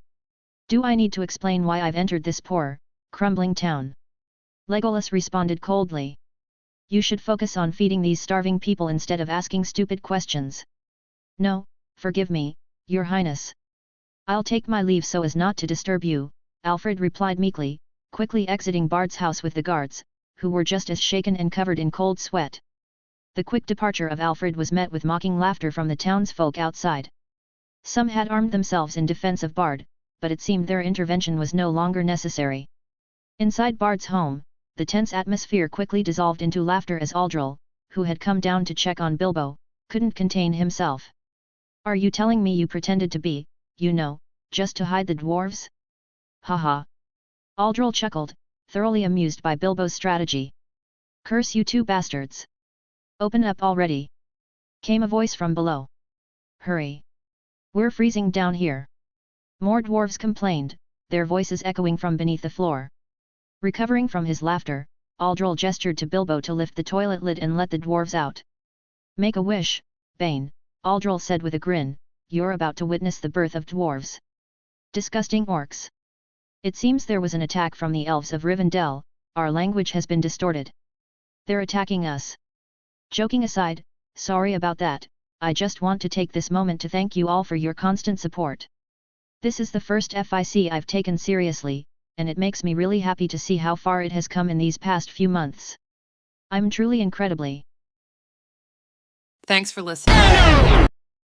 "Do I need to explain why I've entered this poor, crumbling town?" Legolas responded coldly. "You should focus on feeding these starving people instead of asking stupid questions." "No, forgive me, Your Highness. I'll take my leave so as not to disturb you," Alfred replied meekly, quickly exiting Bard's house with the guards, who were just as shaken and covered in cold sweat. The quick departure of Alfred was met with mocking laughter from the townsfolk outside. Some had armed themselves in defense of Bard, but it seemed their intervention was no longer necessary. Inside Bard's home, the tense atmosphere quickly dissolved into laughter as Aldol, who had come down to check on Bilbo, couldn't contain himself. "Are you telling me you pretended to be, just to hide the dwarves? Haha." Aldol chuckled, thoroughly amused by Bilbo's strategy. "Curse you two bastards! Open up already!" came a voice from below. "Hurry! We're freezing down here!" More dwarves complained, their voices echoing from beneath the floor. Recovering from his laughter, Aldol gestured to Bilbo to lift the toilet lid and let the dwarves out. "Make a wish, Bane," Aldol said with a grin, "you're about to witness the birth of dwarves. Disgusting orcs. It seems there was an attack from the elves of Rivendell, our language has been distorted. They're attacking us. Joking aside, sorry about that, I just want to take this moment to thank you all for your constant support. This is the first FIC I've taken seriously, and it makes me really happy to see how far it has come in these past few months. I'm truly incredibly..." Thanks for listening.